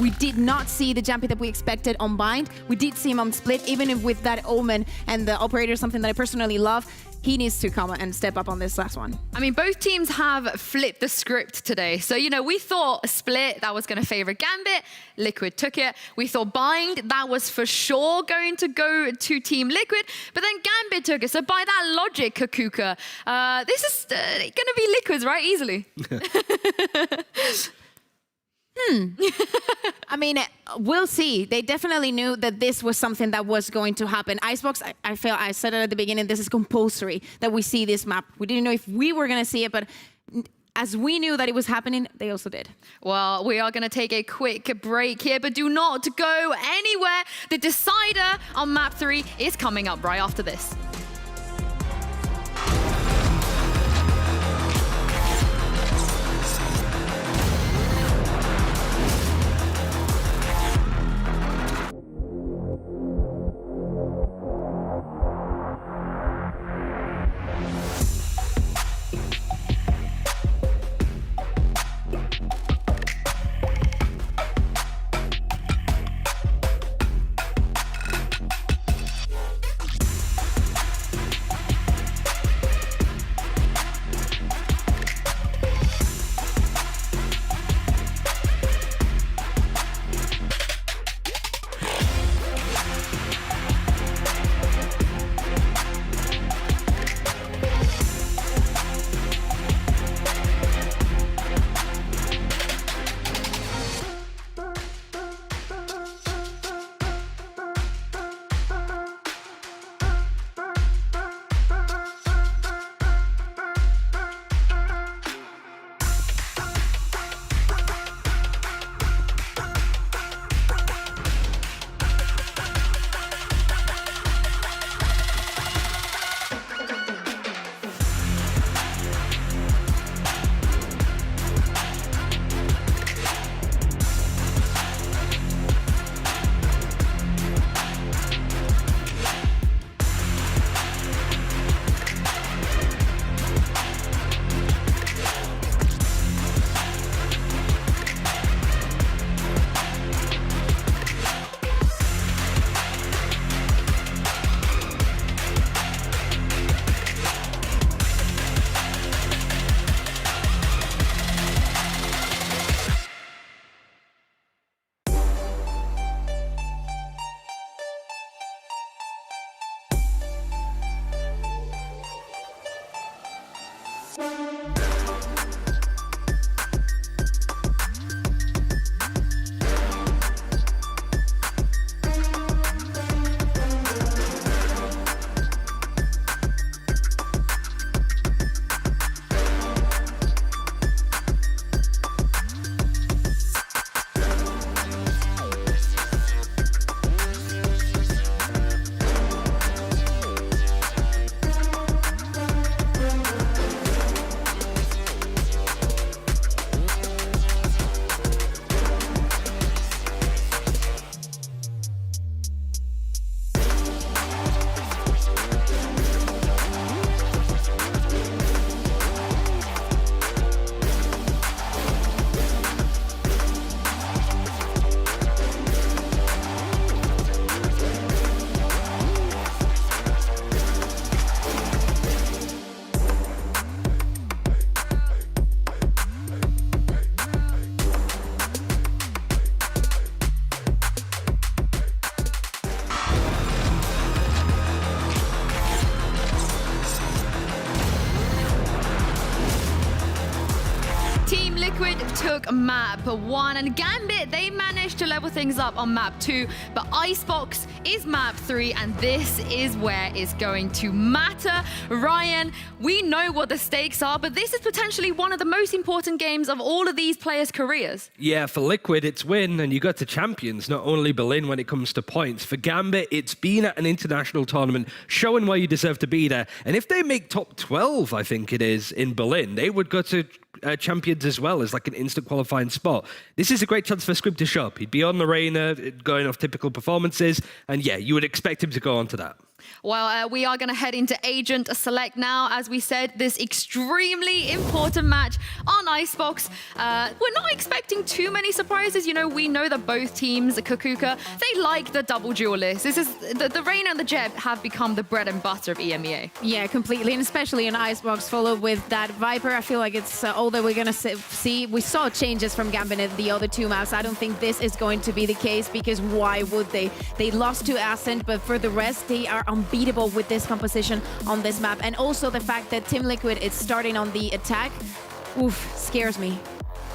we did not see the Jumpy that we expected on Bind. We did see him on Split, even if with that Omen and the Operator, something that I personally love. He needs to come and step up on this last one. I mean, both teams have flipped the script today. So, you know, we thought a Split, that was going to favor Gambit. Liquid took it. We thought Bind, that was for sure going to go to Team Liquid. But then Gambit took it. So by that logic, Kaquka, this is going to be Liquid's, right? Easily. I mean, we'll see. They definitely knew that this was something that was going to happen. Icebox, I said it at the beginning, this is compulsory that we see this map. We didn't know if we were going to see it, but as we knew that it was happening, they also did. Well, we are going to take a quick break here, but do not go anywhere. The decider on map 3 is coming up right after this. took map 1, and Gambit, they managed to level things up on map 2, but Icebox is map 3, and this is where it's going to matter. Ryan, we know what the stakes are, but this is potentially one of the most important games of all of these players' careers. Yeah, for Liquid, it's win, and you got to champions, not only Berlin when it comes to points. For Gambit, it's been at an international tournament, showing why you deserve to be there. And if they make top 12, I think it is, in Berlin, they would go to champions as well as like an instant qualifying spot. This is a great chance for Squib to show up. He'd be on the Reina, going off typical performances, and yeah, you would expect him to go on to that. Well, we are going to head into Agent Select now. As we said, this extremely important match on Icebox. We're not expecting too many surprises. You know, we know that both teams, Kaquka, they like the double duelist. This is the Reina and the Jeb have become the bread and butter of EMEA. Yeah, completely, and especially in Icebox, followed with that Viper. I feel like it's all that we're going to see. We saw changes from Gambit in the other two maps. I don't think this is going to be the case, because why would they? They lost to Ascent, but for the rest, they are unbeatable with this composition on this map. And also the fact that Team Liquid is starting on the attack, scares me.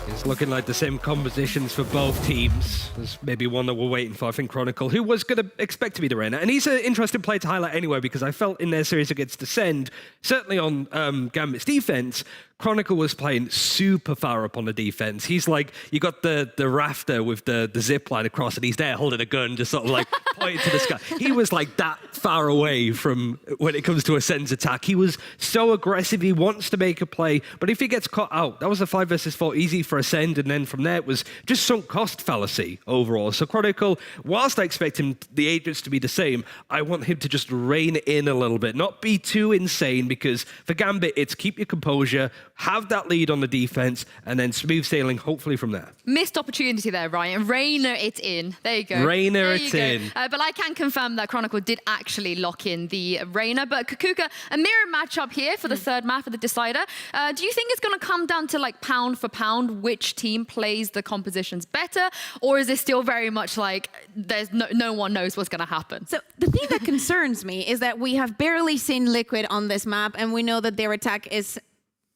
It's looking like the same compositions for both teams. There's maybe one that we're waiting for, I think Chronicle, who was going to expect to be the Reina. And he's an interesting player to highlight anyway, because I felt in their series against Descend, certainly on Gambit's defense, Chronicle was playing super far up on the defense. He's like, you got the rafter with the zip line across, and he's there holding a gun, just sort of like pointing to the sky. He was like that far away from when it comes to Ascend's attack. He was so aggressive. He wants to make a play, but if he gets caught out, that was a 5 versus 4 easy for Ascend, and then from there it was just sunk cost fallacy overall. So Chronicle, whilst I expect him, the agents to be the same, I want him to just rein it in a little bit, not be too insane, because for Gambit, it's keep your composure, have that lead on the defense, and then smooth sailing, hopefully from there. Missed opportunity there, Ryan. Reina it in. There you go. Reina there it in. But I can confirm that Chronicle did actually lock in the Reina. But Kaquka, a mirror matchup here for the third map of the Decider. Do you think it's going to come down to like pound for pound, which team plays the compositions better? Or is it still very much like there's no one knows what's going to happen? So the thing that concerns me is that we have barely seen Liquid on this map, and we know that their attack is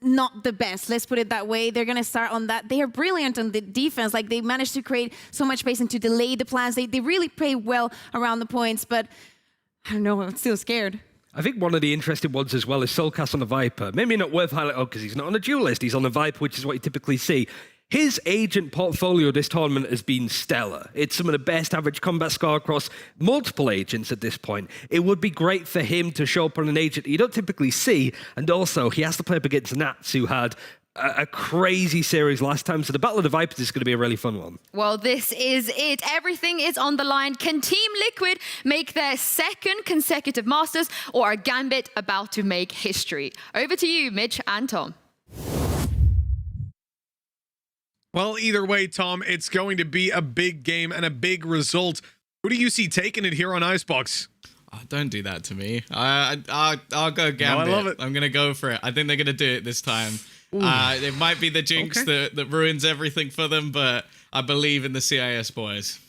not the best, let's put it that way. They're going to start on that. They are brilliant on the defense. Like, they managed to create so much space and to delay the plans. They really play well around the points, but I don't know, I'm still scared. I think one of the interesting ones as well is Soulcast on the Viper. Maybe not worth highlighting because he's not on the duelist, he's on the Viper, which is what you typically see. His agent portfolio this tournament has been stellar. It's some of the best average combat score across multiple agents at this point. It would be great for him to show up on an agent you don't typically see, and also he has to play up against Nats, who had a crazy series last time, so the Battle of the Vipers is going to be a really fun one. Well, this is it. Everything is on the line. Can Team Liquid make their second consecutive Masters, or are Gambit about to make history? Over to you, Mitch and Tom. Well, either way, Tom, it's going to be a big game and a big result. Who do you see taking it here on Icebox? Oh, don't do that to me. I'll go Gambit. No, I love it. I'm going to go for it. I think they're going to do it this time. It might be the jinx that ruins everything for them, but I believe in the CIS boys.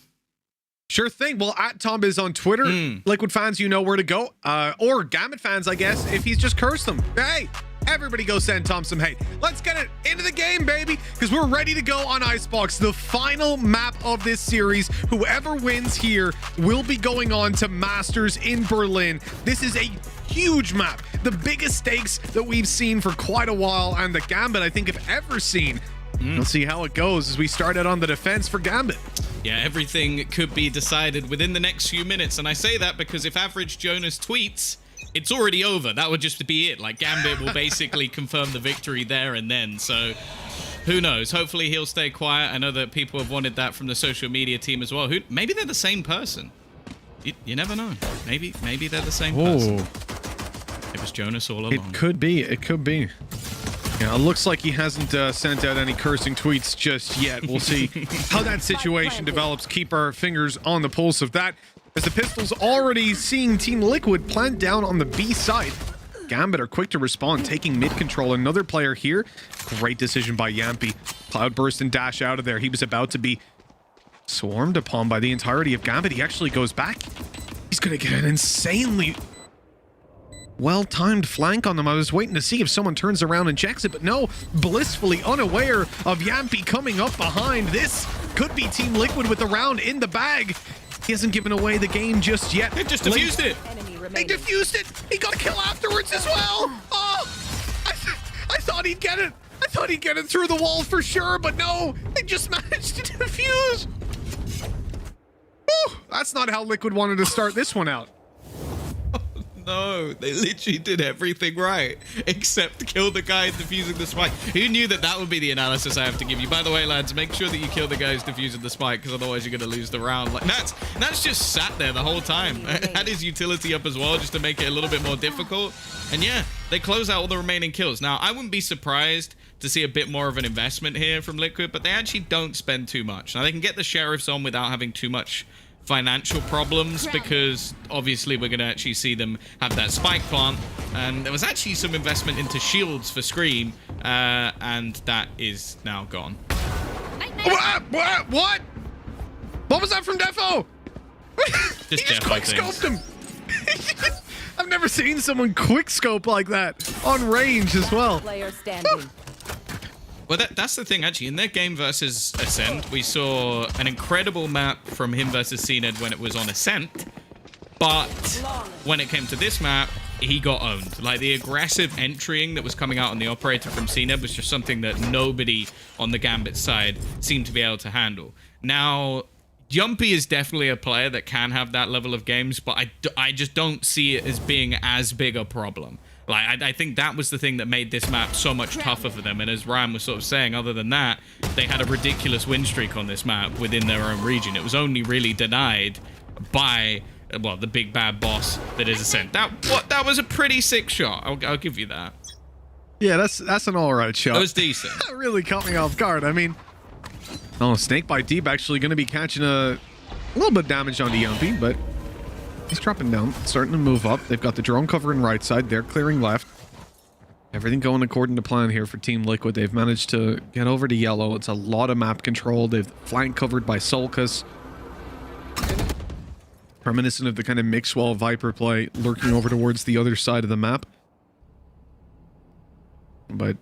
Sure thing. Well, at Tombizz on Twitter, Liquid fans, you know where to go. Or Gambit fans, I guess, if he's just cursed them. Hey! Everybody go send Tom some hate. Let's get it into the game, baby, because we're ready to go on Icebox, the final map of this series. Whoever wins here will be going on to Masters in Berlin. This is a huge map, the biggest stakes that we've seen for quite a while, and the Gambit, I think, have ever seen. We'll see how it goes as we start out on the defense for Gambit. Yeah, everything could be decided within the next few minutes, and I say that because if Average Jonas tweets, it's already over. That would just be it. Like, Gambit will basically confirm the victory there and then. So who knows? Hopefully he'll stay quiet. I know that people have wanted that from the social media team as well. Maybe they're the same person. You never know. Maybe they're the same person. It was Jonas all along. It could be. It could be. Yeah, it looks like he hasn't sent out any cursing tweets just yet. We'll see how that situation develops. Keep our fingers on the pulse of that. As the Pistols already seeing Team Liquid plant down on the B side. Gambit are quick to respond, taking mid control. Another player here. Great decision by Yampy. Cloudburst and dash out of there. He was about to be swarmed upon by the entirety of Gambit. He actually goes back. He's going to get an insanely well-timed flank on them. I was waiting to see if someone turns around and checks it, but no, blissfully unaware of Yampi coming up behind. This could be Team Liquid with the round in the bag. He hasn't given away the game just yet. They just defused it. They defused it. He got a kill afterwards as well. Oh, I thought he'd get it. I thought he'd get it through the wall for sure, but no, they just managed to defuse. Whew, that's not how Liquid wanted to start this one out. No, they literally did everything right except kill the guy defusing the spike. Who knew that that would be the analysis I have to give you? By the way, lads, make sure that you kill the guys defusing the spike, because otherwise you're going to lose the round. Like Nats just sat there the whole time. Had his utility up as well just to make it a little bit more difficult. And yeah, they close out all the remaining kills. Now, I wouldn't be surprised to see a bit more of an investment here from Liquid, but they actually don't spend too much. Now, they can get the Sheriffs on without having too much financial problems, because obviously we're going to actually see them have that spike plant, and there was actually some investment into shields for Scream, and that is now gone. What? What was that from Defo? He just quick-scoped him. I've never seen someone quick-scope like that on range as well. Player standing. Well, that's the thing, actually. In their game versus Ascent, we saw an incredible map from him versus CNED when it was on Ascent. But when it came to this map, he got owned. Like, the aggressive entering that was coming out on the operator from CNED was just something that nobody on the Gambit side seemed to be able to handle. Now, Jumpy is definitely a player that can have that level of games, but I just don't see it as being as big a problem. Like, I think that was the thing that made this map so much tougher for them. And as Ryan was sort of saying, other than that, they had a ridiculous win streak on this map within their own region. It was only really denied by, well, the big bad boss that is Ascent. That was a pretty sick shot. I'll give you that. Yeah, that's an all right shot. It was decent. That really caught me off guard. I mean, Snake by Deep actually going to be catching a little bit of damage onto Yumpy, but he's dropping down, starting to move up. They've got the drone covering right side. They're clearing left. Everything going according to plan here for Team Liquid. They've managed to get over to yellow. It's a lot of map control. They've flank covered by Solkus. Reminiscent of the kind of Mixwell Viper play, lurking over towards the other side of the map. But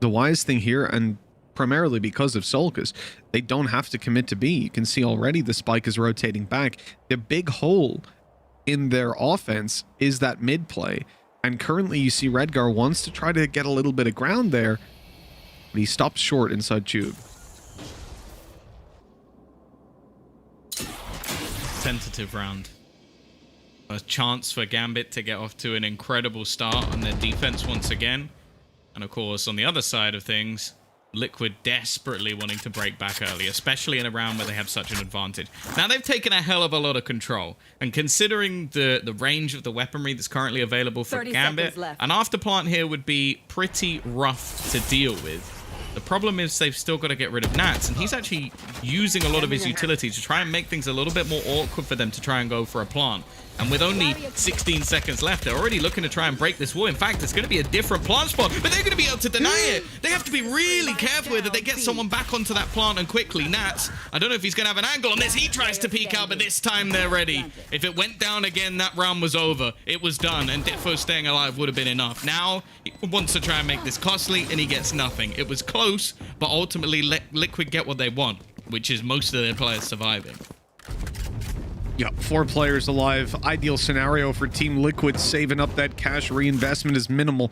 the wise thing here, and primarily because of Solkus, they don't have to commit to B. You can see already the spike is rotating back. The big hole in their offense is that mid play, and currently you see Redgar wants to try to get a little bit of ground there, but he stops short inside Tube. Tentative round. A chance for Gambit to get off to an incredible start on their defense once again, and of course on the other side of things, Liquid desperately wanting to break back early, especially in a round where they have such an advantage. Now, they've taken a hell of a lot of control, and considering the range of the weaponry that's currently available for Gambit, an afterplant here would be pretty rough to deal with. The problem is they've still got to get rid of Nats, and he's actually using a lot of his utility to try and make things a little bit more awkward for them to try and go for a plant. And with only 16 seconds left, they're already looking to try and break this wall. In fact, it's going to be a different plant spot, but they're going to be able to deny it. They have to be really careful here that they get someone back onto that plant and quickly. Nats, I don't know if he's going to have an angle on this. He tries to peek out, but this time they're ready. If it went down again, that round was over. It was done, and Defo staying alive would have been enough. Now, he wants to try and make this costly, and he gets nothing. It was close, but ultimately Liquid get what they want, which is most of their players surviving. Yeah, 4 players alive. Ideal scenario for Team Liquid. Saving up that cash. Reinvestment is minimal.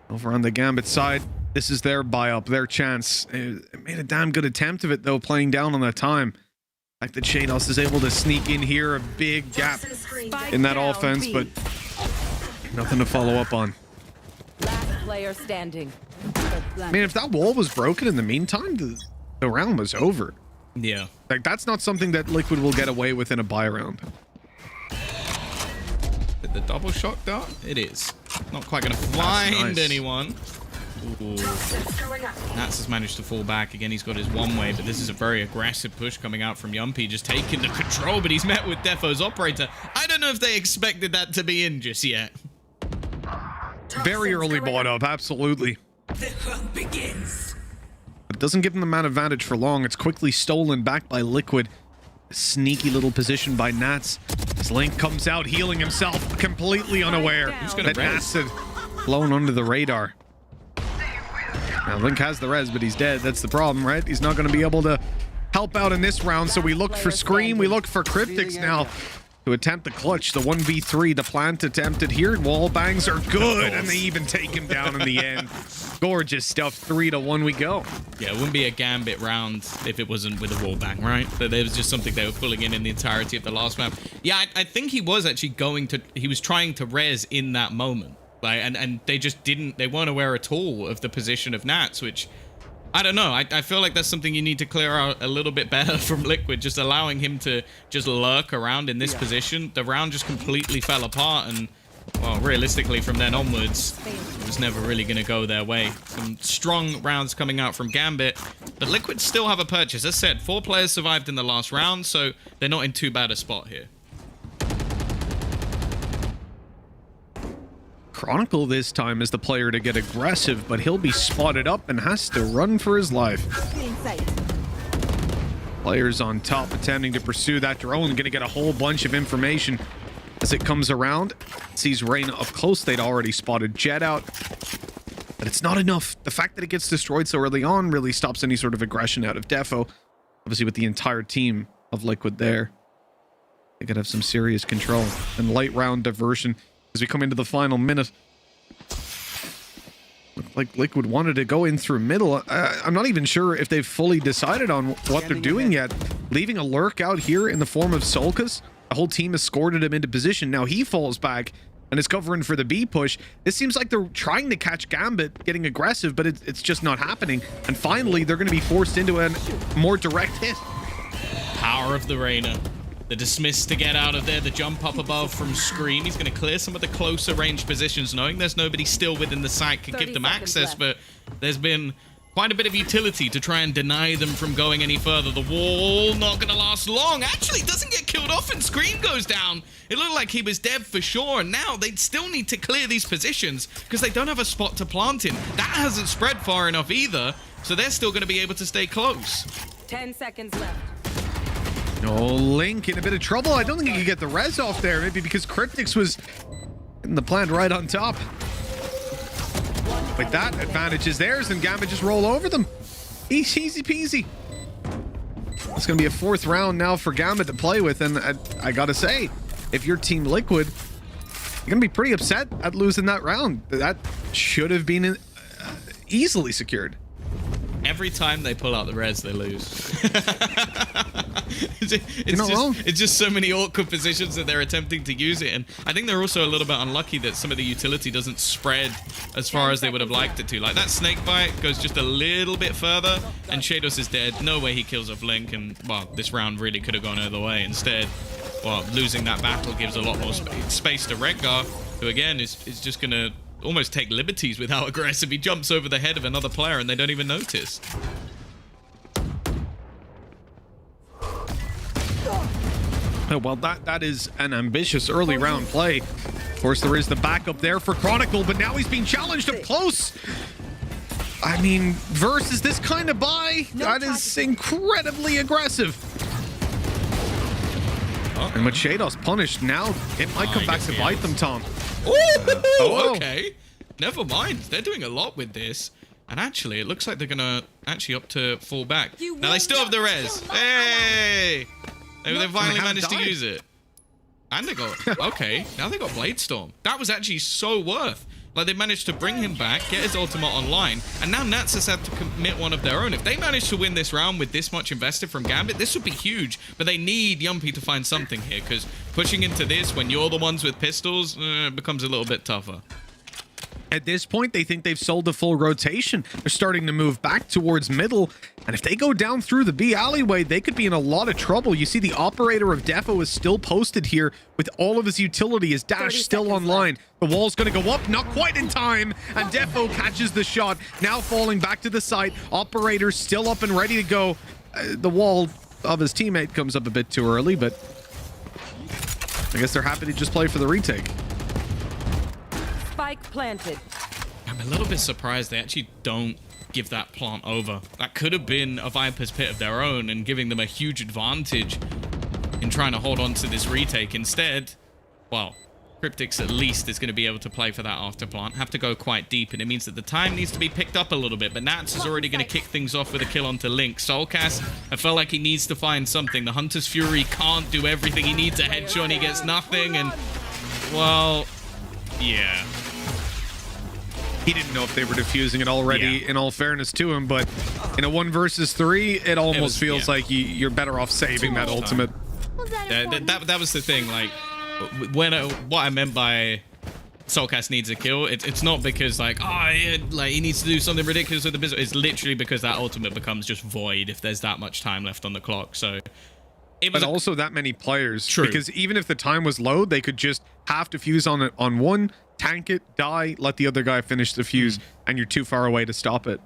Over on the Gambit side, this is their buy-up, their chance. It made a damn good attempt of it, though, playing down on that time. The fact that Shados is able to sneak in here, a big gap in that offense, but nothing to follow up on. Last player standing. I mean, if that wall was broken in the meantime, the round was over. Yeah. Like, that's not something that Liquid will get away with in a buy round. The double shot dart? It is. Not quite going to find anyone. Ooh. Nats has managed to fall back. Again, he's got his one way, but this is a very aggressive push coming out from Yumpy, just taking the control, but he's met with Defo's operator. I don't know if they expected that to be in just yet. Very early bought up, absolutely. The hunt begins. It doesn't give them the man advantage for long. It's quickly stolen back by Liquid. Sneaky little position by Nats. As Link comes out healing himself, completely unaware that Nats had flown under the radar. Now Link has the res, but he's dead. That's the problem, right? He's not going to be able to help out in this round, so we look for Scream, we look for Cryptics now to attempt the clutch. The 1v3, the plant attempted here. Wall bangs are good, and they even take him down in the end. Gorgeous stuff. 3-1 we go. Yeah, it wouldn't be a Gambit round if it wasn't with a wall bang, right? But there was just something they were pulling in the entirety of the last map. Yeah, I think he was actually he was trying to res in that moment. Like, and they just didn't, they weren't aware at all of the position of Nats, which, I don't know. I feel like that's something you need to clear out a little bit better from Liquid, just allowing him to just lurk around in this position. The round just completely fell apart, and, well, realistically, from then onwards, it was never really going to go their way. Some strong rounds coming out from Gambit, but Liquid still have a purchase. As said, 4 players survived in the last round, so they're not in too bad a spot here. Chronicle this time is the player to get aggressive, but he'll be spotted up and has to run for his life. Players on top attempting to pursue that drone, gonna get a whole bunch of information as it comes around. Sees Reyna up close. They'd already spotted Jet out, but it's not enough. The fact that it gets destroyed so early on really stops any sort of aggression out of Defo. Obviously with the entire team of Liquid there, they could have some serious control. And late round diversion as we come into the final minute. Looked like Liquid wanted to go in through middle. I'm not even sure if they've fully decided on what they're doing yet. Leaving a lurk out here in the form of Solkas. The whole team escorted him into position. Now he falls back and is covering for the B push. This seems like they're trying to catch Gambit, getting aggressive, but it's just not happening. And finally, they're going to be forced into a more direct hit. Power of the Reyna. The dismiss to get out of there, the jump up above from Scream. He's going to clear some of the closer range positions, knowing there's nobody still within the site can give them access, but there's been quite a bit of utility to try and deny them from going any further. The wall not going to last long. Actually, doesn't get killed off and Scream goes down. It looked like he was dead for sure, and now they still need to clear these positions because they don't have a spot to plant in. That hasn't spread far enough either, so they're still going to be able to stay close. 10 seconds left. Oh, Link in a bit of trouble. I don't think he could get the res off there. Maybe because Cryptics was in the plant right on top. But that advantage is theirs, and Gambit just roll over them. Easy peasy. It's going to be a 4th round now for Gambit to play with, and I got to say, if you're Team Liquid, you're going to be pretty upset at losing that round. That should have been easily secured. Every time they pull out the res, they lose. It's just so many awkward positions that they're attempting to use it. And I think they're also a little bit unlucky that some of the utility doesn't spread as far as they would have liked it to. Like that snake bite goes just a little bit further and Shados is dead. No way he kills off Link. And, well, this round really could have gone either way. Instead, well, losing that battle gives a lot more space to Redgar, who, again, is just going to almost take liberties with how aggressive he jumps over the head of another player and they don't even notice. Oh, well, that is an ambitious early round play. Of course, there is the backup there for Chronicle, but now he's being challenged up close. I mean, versus this kind of buy, that is incredibly aggressive. And with Shados punished, now it might come back to bite them, Tom. Oh, okay. Never mind. They're doing a lot with this. And actually, it looks like they're going to actually opt to fall back. Now, they still have the res. Hey! They finally managed to use it. And they got... Okay, now they got Blade Storm. That was actually so worth. Like, they managed to bring him back, get his ultimate online, and now Nats has had to commit one of their own. If they manage to win this round with this much invested from Gambit, this would be huge. But they need Yumpy to find something here, because pushing into this when you're the ones with pistols becomes a little bit tougher. At this point, they think they've sold the full rotation. They're starting to move back towards middle. And if they go down through the B alleyway, they could be in a lot of trouble. You see the operator of Defo is still posted here with all of his utility. His dash still online. The wall's going to go up, not quite in time. And Defo catches the shot. Now falling back to the site. Operator still up and ready to go. The wall of his teammate comes up a bit too early, but I guess they're happy to just play for the retake. Spike planted. I'm a little bit surprised they actually don't give that plant over. That could have been a Viper's Pit of their own and giving them a huge advantage. in trying to hold on to this retake. Instead, well, Cryptix at least is going to be able to play for that after plant. Have to go quite deep, and it means that the time needs to be picked up a little bit. But Nats is already going to kick things off with a kill onto Link. Soulcast, I felt like he needs to find something. The Hunter's Fury can't do everything. He needs a headshot, and he gets nothing. And, well, yeah. He didn't know if they were defusing it already, in all fairness to him, but in a 1 versus 3, it almost feels like you're better off saving that ultimate. That was the thing, like, what I meant by Soulcast needs a kill, it's not because like, oh yeah, like he needs to do something ridiculous with the business. It's literally because that ultimate becomes just void if there's that much time left on the clock. So but also that many players. True. Because even if the time was low, they could just have to fuse on it on one, tank it, die, let the other guy finish the fuse, and you're too far away to stop it.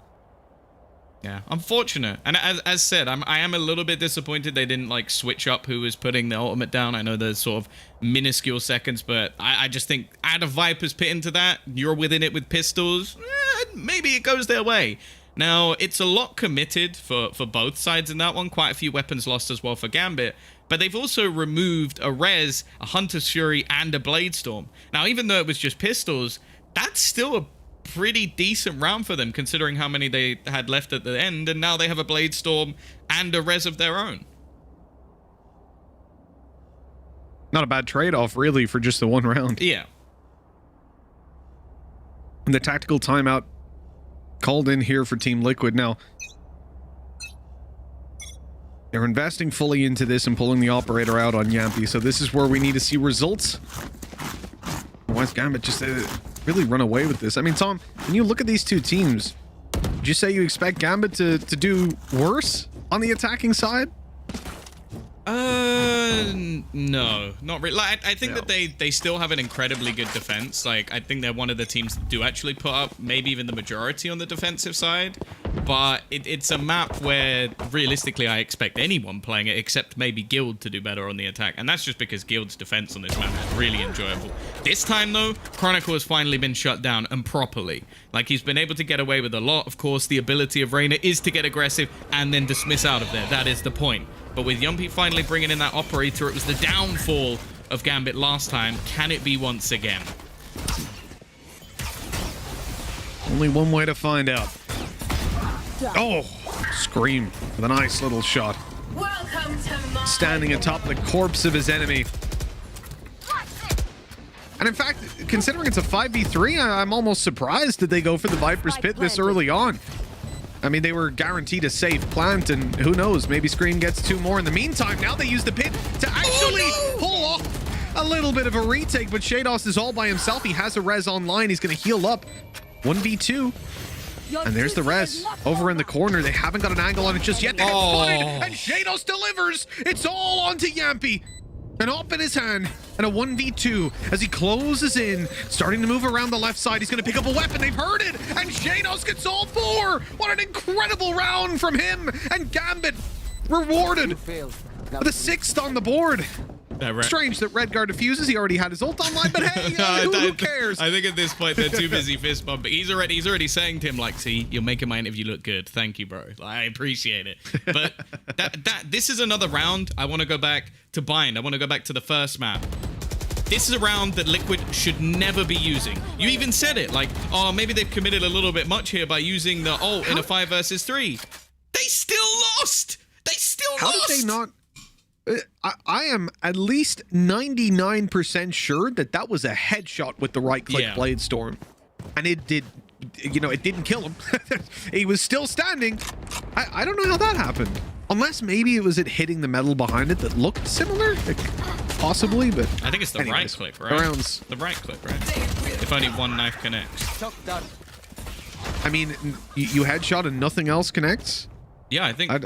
Yeah, unfortunate. And as said, I am a little bit disappointed they didn't like switch up who was putting the ultimate down. I know there's sort of minuscule seconds, but I just think add a Viper's Pit into that, you're within it with pistols, maybe it goes their way. Now, it's a lot committed for both sides in that one. Quite a few weapons lost as well for Gambit. But they've also removed a Res, a Hunter's Fury, and a Bladestorm. Now, even though it was just pistols, that's still a pretty decent round for them, considering how many they had left at the end. And now they have a Bladestorm and a Res of their own. Not a bad trade-off, really, for just the one round. Yeah. And the tactical timeout called in here for Team Liquid. Now, they're investing fully into this and pulling the operator out on Yampi, so this is where we need to see results. Otherwise, Gambit just really run away with this. I mean, Tom, when you look at these two teams, would you say you expect Gambit to do worse on the attacking side? No, not really. Like, I think that they still have an incredibly good defense. Like, I think they're one of the teams that do actually put up maybe even the majority on the defensive side. But it's a map where realistically I expect anyone playing it except maybe Guild to do better on the attack. And that's just because Guild's defense on this map is really enjoyable. This time though, Chronicle has finally been shut down, and properly. Like, he's been able to get away with a lot. Of course, the ability of Reyna is to get aggressive and then dismiss out of there. That is the point. But with Yumpy finally bringing in that operator, it was the downfall of Gambit last time. Can it be once again? Only one way to find out. Oh, Scream with a nice little shot. Standing atop the corpse of his enemy. And in fact, considering it's a 5v3, I'm almost surprised that they go for the Viper's Pit this early on. I mean, they were guaranteed a safe plant, and who knows, maybe Scream gets 2 more. In the meantime, now they use the pit to actually pull off a little bit of a retake, but Shados is all by himself. He has a res online. He's going to heal up. 1v2. And there's the res over in the corner. They haven't got an angle on it just yet. They get spotted, and Shados delivers. It's all onto Yampi. An op in his hand, and a 1v2 as he closes in, starting to move around the left side. He's going to pick up a weapon. They've heard it, and Shados gets all 4. What an incredible round from him, and Gambit rewarded with a 6th on the board. Strange that Redguard defuses. He already had his ult online, but hey, who cares? I think at this point they're too busy fist bumping. He's already saying to him, like, see, you're making my interview look good. Thank you, bro. I appreciate it. But this is another round. I want to go back to Bind. I want to go back to the first map. This is a round that Liquid should never be using. You even said it, like, oh, maybe they've committed a little bit much here by using the ult in a 5 versus 3. They still lost. They still lost. How did they not? I am at least 99% sure that was a headshot with the right-click Bladestorm. And it did, it didn't kill him. He was still standing. I don't know how that happened. Unless maybe it was hitting the metal behind it that looked similar. Possibly, but... I think it's the right-click, right? The right-click, right? If only one knife connects. I mean, you headshot and nothing else connects? Yeah, I think I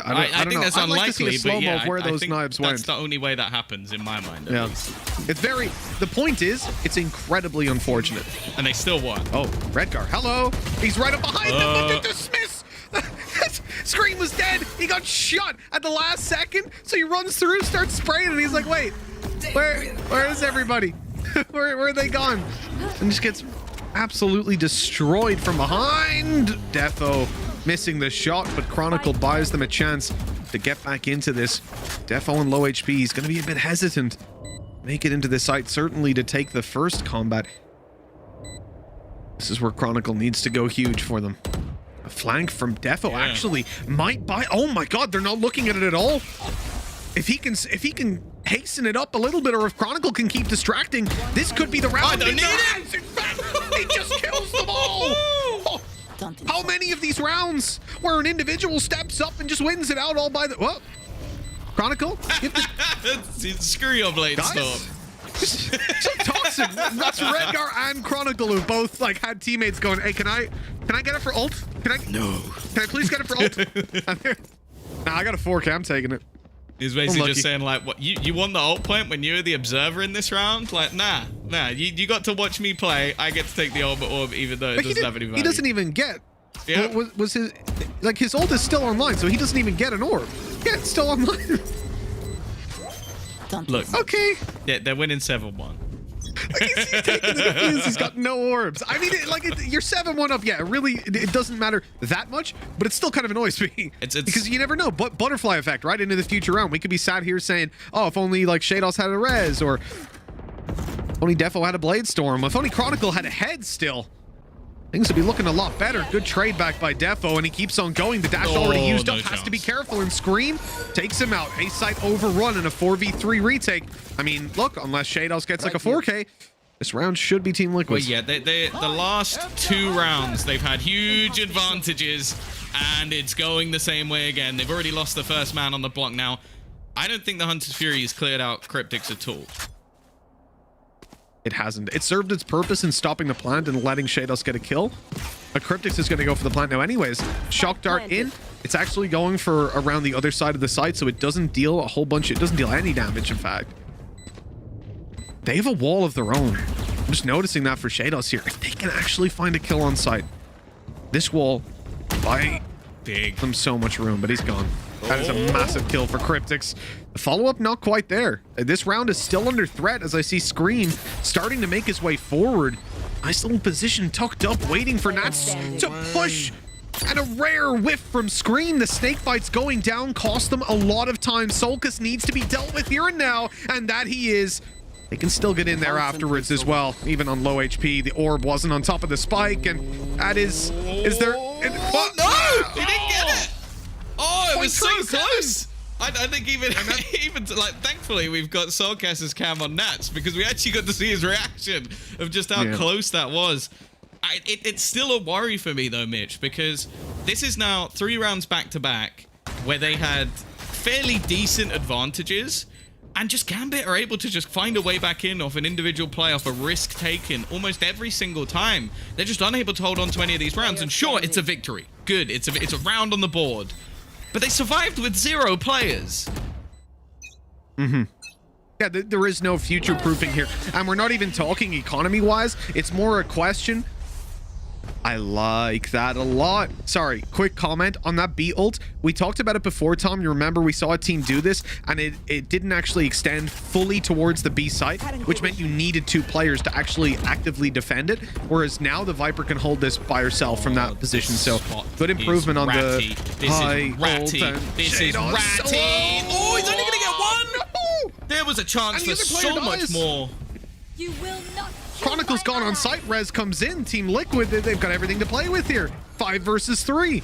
think that's I'd unlikely, like to see a slow-mo but of where those knives went. That's the only way that happens in my mind. At least. It's very. The point is, it's incredibly unfortunate. And they still won. Oh, Redguard, hello! He's right up behind them, but they dismiss. Scream was dead. He got shot at the last second, so he runs through, starts spraying, and he's like, "Wait, where is everybody? where are they gone?" And just gets absolutely destroyed from behind. Defo missing the shot, but Chronicle buys them a chance to get back into this. Defo on low HP. He's going to be a bit hesitant. Make it into this site, certainly to take the first combat. This is where Chronicle needs to go huge for them. A flank from Defo actually might buy. Oh my god, they're not looking at it at all. If he can hasten it up a little bit, or if Chronicle can keep distracting, this could be the round. I don't need it. He just kills them all. How many of these rounds where an individual steps up and just wins it out all by the... Well, Chronicle? Screw your blade storm. So toxic. That's Redgar and Chronicle who both like had teammates going, hey, can I get it for ult? No. Can I please get it for ult? Nah, I got a 4K. I'm taking it. He's basically just saying, like, what you won the ult point when you were the observer in this round? Like, nah. You got to watch me play. I get to take the ultimate orb, even though it doesn't have any value. He doesn't even get. Yeah. Was his like his ult is still online, so he doesn't even get an orb. Yeah, it's still online. Look. Okay. Yeah, they're winning 7-1. Like he's taking the defuse. He's got no orbs. I mean, you're 7-1 up. Yeah, really, it doesn't matter that much, but it still kind of annoys me. It's because you never know. But butterfly effect, right? Into the future round, we could be sat here saying, oh, if only like Shados had a res, or if only Defo had a blade storm, if only Chronicle had a head still. Things would be looking a lot better. Good trade back by Defo, and he keeps on going. The dash already used up. Has to be careful, and Scream takes him out. A site overrun in a 4v3 retake. I mean, look, unless Shados gets like a 4K, this round should be Team Liquid. Well, yeah, the last 2 rounds, they've had huge advantages, and it's going the same way again. They've already lost the first man on the block now. I don't think the Hunter's Fury has cleared out Cryptics at all. It hasn't. It served its purpose in stopping the plant and letting Shados get a kill. But Cryptics is going to go for the plant now anyways. Shock Dart in. It's actually going for around the other side of the site, so it doesn't deal a whole bunch. It doesn't deal any damage, in fact. They have a wall of their own. I'm just noticing that for Shados here. If they can actually find a kill on site, this wall buy them so much room, but he's gone. That is a massive kill for Cryptics. The follow-up not quite there. This round is still under threat as I see Scream starting to make his way forward. Nice little position tucked up, waiting for Nats to push. And a rare whiff from Scream. The snake bite's going down, cost them a lot of time. Solkus needs to be dealt with here and now, and that he is. They can still get in there afterwards as well, even on low HP. The orb wasn't on top of the spike, and that is there... What? No! He didn't get it! Oh, it was so close! I think even like, thankfully we've got Soulcast's cam on Nats, because we actually got to see his reaction of just how close that was. It's still a worry for me though, Mitch, because this is now 3 rounds back to back where they had fairly decent advantages, and just Gambit are able to just find a way back in off an individual play, off a risk taken almost every single time. They're just unable to hold on to any of these rounds, and sure, it's a victory. Good, it's a round on the board. But they survived with 0 players. Yeah, there is no future-proofing here. And we're not even talking economy-wise. It's more a question. I like that a lot. Sorry, quick comment on that B ult. We talked about it before, Tom. You remember we saw a team do this, and it didn't actually extend fully towards the B site, which meant you needed 2 players to actually actively defend it. Whereas now the Viper can hold this by herself from that position. So good improvement on the high ult. This is ratty. Oh, he's only going to get 1. No. There was a chance for so much more. You will not. Chronicle's gone on site. Rez comes in. Team Liquid, they've got everything to play with here. 5 versus 3.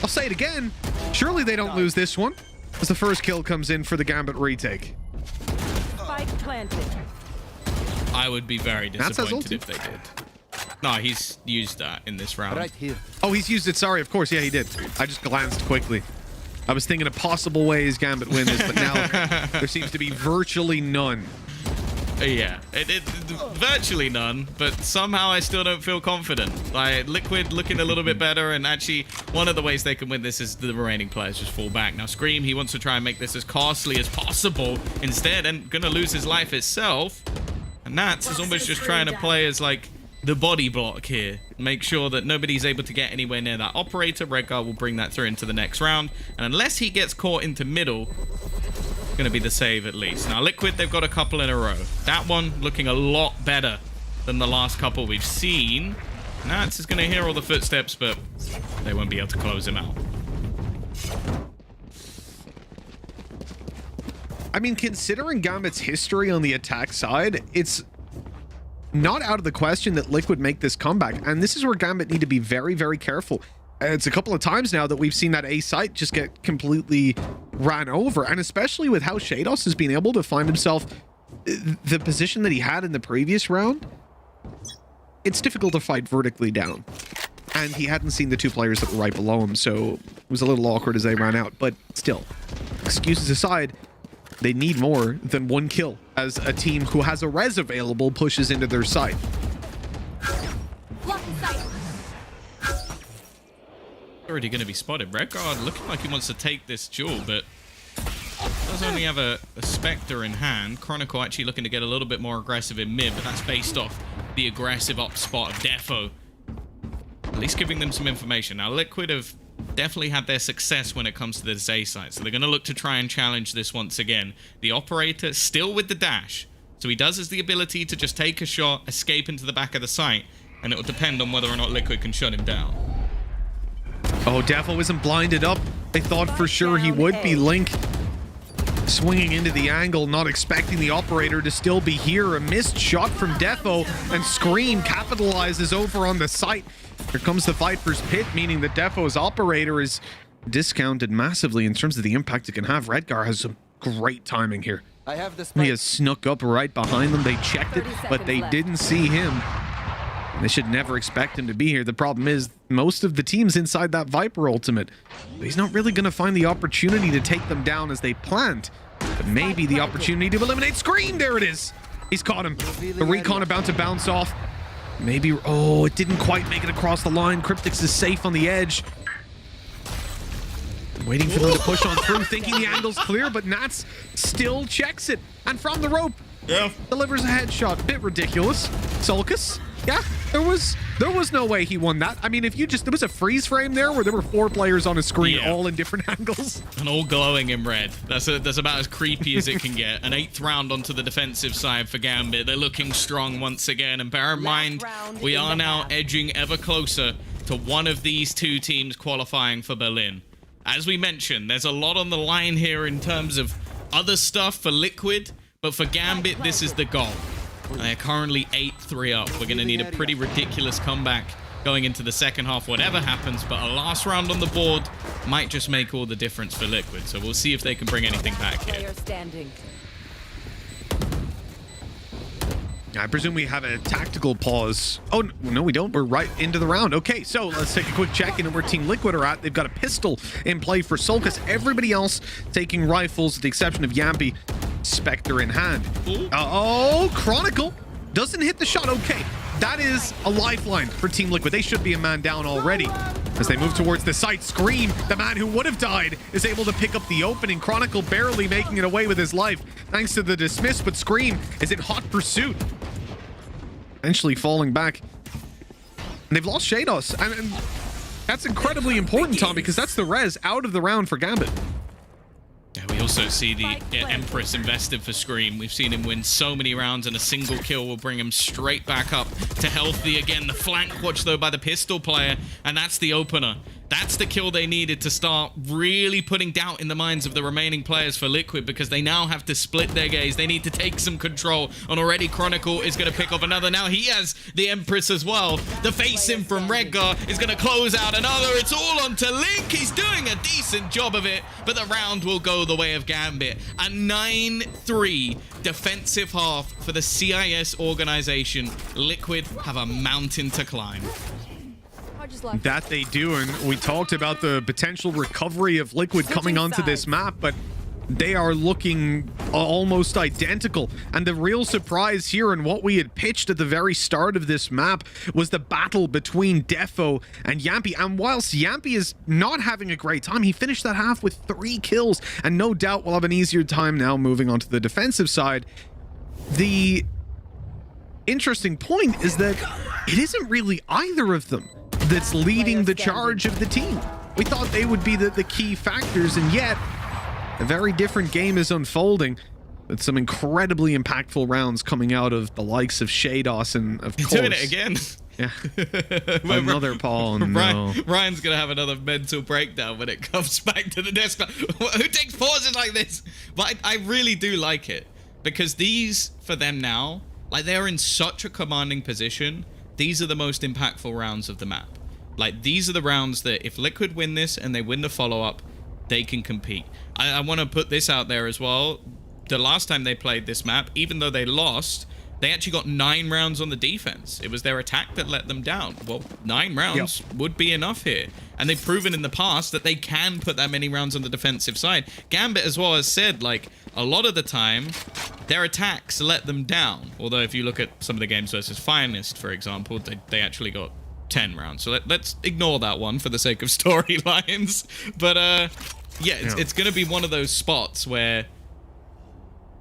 I'll say it again. Surely they don't lose this one, as the first kill comes in for the Gambit retake. Spike planted. I would be very disappointed if they did. No, he's used that in this round. Right here. Oh, he's used it. Sorry, of course. Yeah, he did. I just glanced quickly. I was thinking of possible ways Gambit win this, but now there seems to be virtually none. Yeah, virtually none, but somehow I still don't feel confident. Like, Liquid looking a little bit better, and actually one of the ways they can win this is the remaining players just fall back. Now Scream, he wants to try and make this as costly as possible instead, and gonna lose his life itself. And Nats is almost just trying to play as like the body block here. Make sure that nobody's able to get anywhere near that operator. Redgar will bring that through into the next round, and unless he gets caught into middle, going to be the save at least. Now Liquid, they've got a couple in a row. That one looking a lot better than the last couple we've seen. Nats is going to hear all the footsteps, but they won't be able to close him out. I mean, considering Gambit's history on the attack side, it's not out of the question that Liquid make this comeback. And this is where Gambit need to be very, very careful. It's a couple of times now that we've seen that A site just get completely ran over. And especially with how Shados has been able to find himself the position that he had in the previous round, it's difficult to fight vertically down. And he hadn't seen the two players that were right below him, so it was a little awkward as they ran out. But still, excuses aside, they need more than one kill as a team who has a res available pushes into their site. Already going to be spotted. Redguard looking like he wants to take this duel, but does only have a Spectre in hand. Chronicle actually looking to get a little bit more aggressive in mid, but that's based off the aggressive up spot of Defo. At least giving them some information. Now, Liquid have definitely had their success when it comes to this A site, so they're going to look to try and challenge this once again. The operator still with the dash, so he does has the ability to just take a shot, escape into the back of the site, and it will depend on whether or not Liquid can shut him down. Oh, Defo isn't blinded up. They thought for sure he would be. Link swinging into the angle, not expecting the operator to still be here. A missed shot from Defo, and Scream capitalizes over on the site. Here comes the Viper's Pit, meaning that Defo's operator is discounted massively in terms of the impact it can have. Redgar has some great timing here. He has snuck up right behind them. They checked it, but they didn't see him. They should never expect him to be here. The problem is most of the teams inside that Viper ultimate. He's not really going to find the opportunity to take them down as they planned. But maybe the opportunity to eliminate Scream. There it is. He's caught him. The recon about to bounce off. Maybe, oh, it didn't quite make it across the line. Cryptix is safe on the edge. Waiting for them to push on through, thinking the angle's clear, but Nats still checks it. And from the rope, delivers a headshot. Bit ridiculous. Sulcus, yeah, there was no way he won that. I mean, if you just, there was a freeze frame there where there were 4 players on a screen, all in different angles. And all glowing in red. That's about as creepy as it can get. An 8th round onto the defensive side for Gambit. They're looking strong once again. And bear in mind, we are now edging ever closer to one of these two teams qualifying for Berlin. As we mentioned, there's a lot on the line here in terms of other stuff for Liquid, but for Gambit, this is the goal. They're currently 8-3 up. We're going to need a pretty ridiculous comeback going into the second half, whatever happens, but a last round on the board might just make all the difference for Liquid, so we'll see if they can bring anything back here. I presume we have a tactical pause. Oh, no, we don't. We're right into the round. Okay, so let's take a quick check in where Team Liquid are at. They've got a pistol in play for Sulcus. Everybody else taking rifles, with the exception of Yampy. Spectre in hand. Oh, Chronicle doesn't hit the shot. Okay, that is a lifeline for Team Liquid. They should be a man down already. As they move towards the site, Scream, the man who would have died, is able to pick up the opening. Chronicle barely making it away with his life thanks to the dismiss, but Scream is in hot pursuit. Eventually falling back. And they've lost Shados. And that's incredibly important, Tom, because that's the res out of the round for Gambit. Yeah, we also see the Empress invested for Scream. We've seen him win so many rounds, and a single kill will bring him straight back up to healthy again. The flank watch, though, by the pistol player, and that's the opener. That's the kill they needed to start really putting doubt in the minds of the remaining players for Liquid, because they now have to split their gaze. They need to take some control, and already Chronicle is going to pick up another. Now he has the Empress as well. The face-in from Redgar is going to close out another. It's all onto Link. He's doing a decent job of it, but the round will go the way of Gambit. A 9-3 defensive half for the CIS organization. Liquid have a mountain to climb. That they do, and we talked about the potential recovery of Liquid coming onto this map, but they are looking almost identical. And the real surprise here, and what we had pitched at the very start of this map, was the battle between Defo and Yampy. And whilst Yampy is not having a great time, he finished that half with 3 kills, and no doubt will have an easier time now moving on to the defensive side. The interesting point is that it isn't really either of them that's leading the charge of the team. We thought they would be the key factors, and yet a very different game is unfolding. with some incredibly impactful rounds coming out of the likes of Shados and of course. Doing it again. Yeah. Another Paul. No. Ryan's gonna have another mental breakdown when it comes back to the desk. Who takes pauses like this? But I really do like it because these, for them now, like they're in such a commanding position. These are the most impactful rounds of the map. Like these are the rounds that if Liquid win this and they win the follow-up, they can compete. I want to put this out there as well. The last time they played this map, even though they lost, they actually got 9 rounds on the defense. It was their attack that let them down. Well, 9 rounds would be enough here. And they've proven in the past that they can put that many rounds on the defensive side. Gambit as well has said, like, a lot of the time, their attacks let them down. Although if you look at some of the games versus Finest, for example, they actually got 10 rounds. So let's ignore that one for the sake of storylines. But, yeah, it's going to be one of those spots where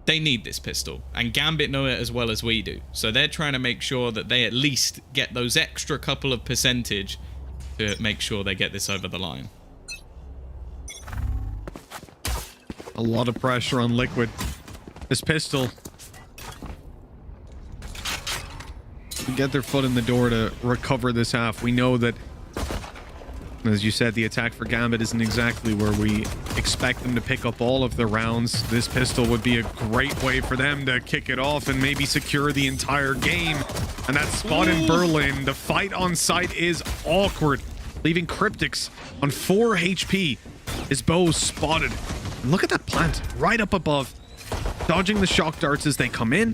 they need this pistol, and Gambit know it as well as we do. So they're trying to make sure that they at least get those extra couple of percentage to make sure they get this over the line. A lot of pressure on Liquid. This pistol can get their foot in the door to recover this half. We know that, as you said, the attack for Gambit isn't exactly where we expect them to pick up all of the rounds. This pistol would be a great way for them to kick it off and maybe secure the entire game. And that spot in Berlin, the fight on site is awkward, leaving Cryptics on 4 HP. His bow spotted. And look at that plant right up above, dodging the shock darts as they come in.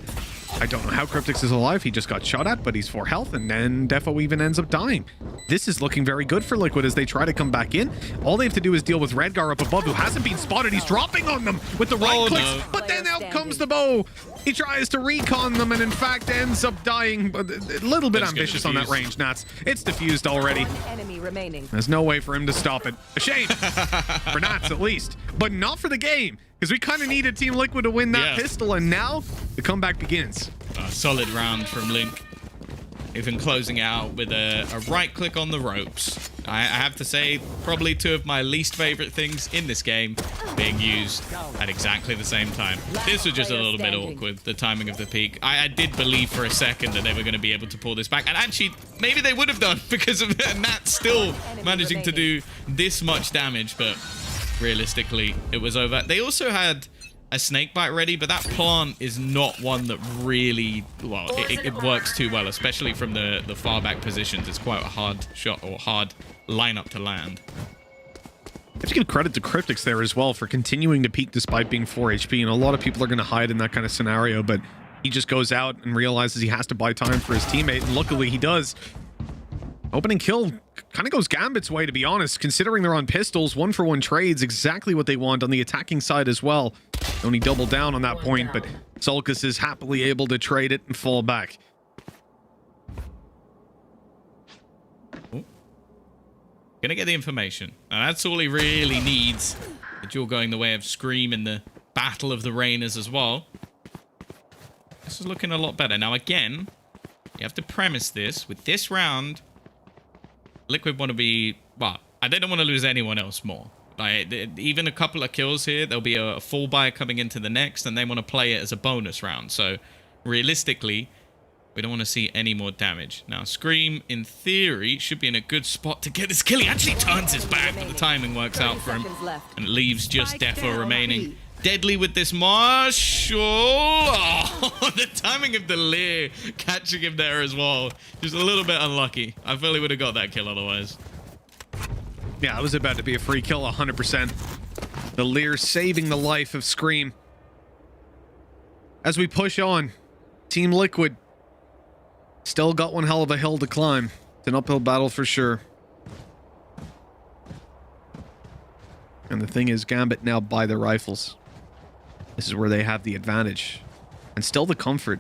I don't know how Cryptics is alive. He just got shot at, but he's 4 health, and then Defo even ends up dying. This is looking very good for Liquid as they try to come back in. All they have to do is deal with Redgar up above, who hasn't been spotted. He's dropping on them with the right clicks, but then out comes the bow. He tries to recon them and in fact ends up dying, but a little bit ambitious on that range, Nats. It's diffused already. Enemy remaining. There's no way for him to stop it. A shame. For Nats, at least. But not for the game, because we kind of needed Team Liquid to win that pistol, and now the comeback begins. A solid round from Link. Even closing out with a right click on the ropes. I have to say, probably 2 of my least favorite things in this game being used at exactly the same time. This was just a little bit awkward, the timing of the peak. I did believe for a second that they were going to be able to pull this back. And actually, maybe they would have done because of Nat still managing to do this much damage. But realistically, it was over. They also had a snake bite ready, but that plant is not one that really, well, it works too well, especially from the far back positions. It's quite a hard shot or hard lineup to land. I have to give credit to Cryptics there as well for continuing to peak despite being 4 HP, and a lot of people are going to hide in that kind of scenario, but he just goes out and realizes he has to buy time for his teammate, and luckily he does. Opening kill kind of goes Gambit's way, to be honest, considering they're on pistols. 1-for-1 trades, exactly what they want on the attacking side as well. Only double down on that point, but Sulcus is happily able to trade it and fall back. Gonna get the information. And that's all he really needs. The duel going the way of Scream in the Battle of the Rainers as well. This is looking a lot better. Now again, you have to premise this. With this round, Liquid want to be, well, they don't want to lose anyone else more. Like, even a couple of kills here, there'll be a full buy coming into the next, and they want to play it as a bonus round. So, realistically, we don't want to see any more damage. Now, Scream, in theory, should be in a good spot to get this kill. He actually turns his back, but the timing works out for him. And it leaves just Defo remaining. Deadly with this Marshall. Oh, the timing of the Lear catching him there as well. Just a little bit unlucky. I feel he would have got that kill otherwise. Yeah, it was about to be a free kill, 100%. The Lear saving the life of Scream. As we push on, Team Liquid still got one hell of a hill to climb. It's an uphill battle for sure. And the thing is, Gambit now buy their rifles. This is where they have the advantage. And still the comfort.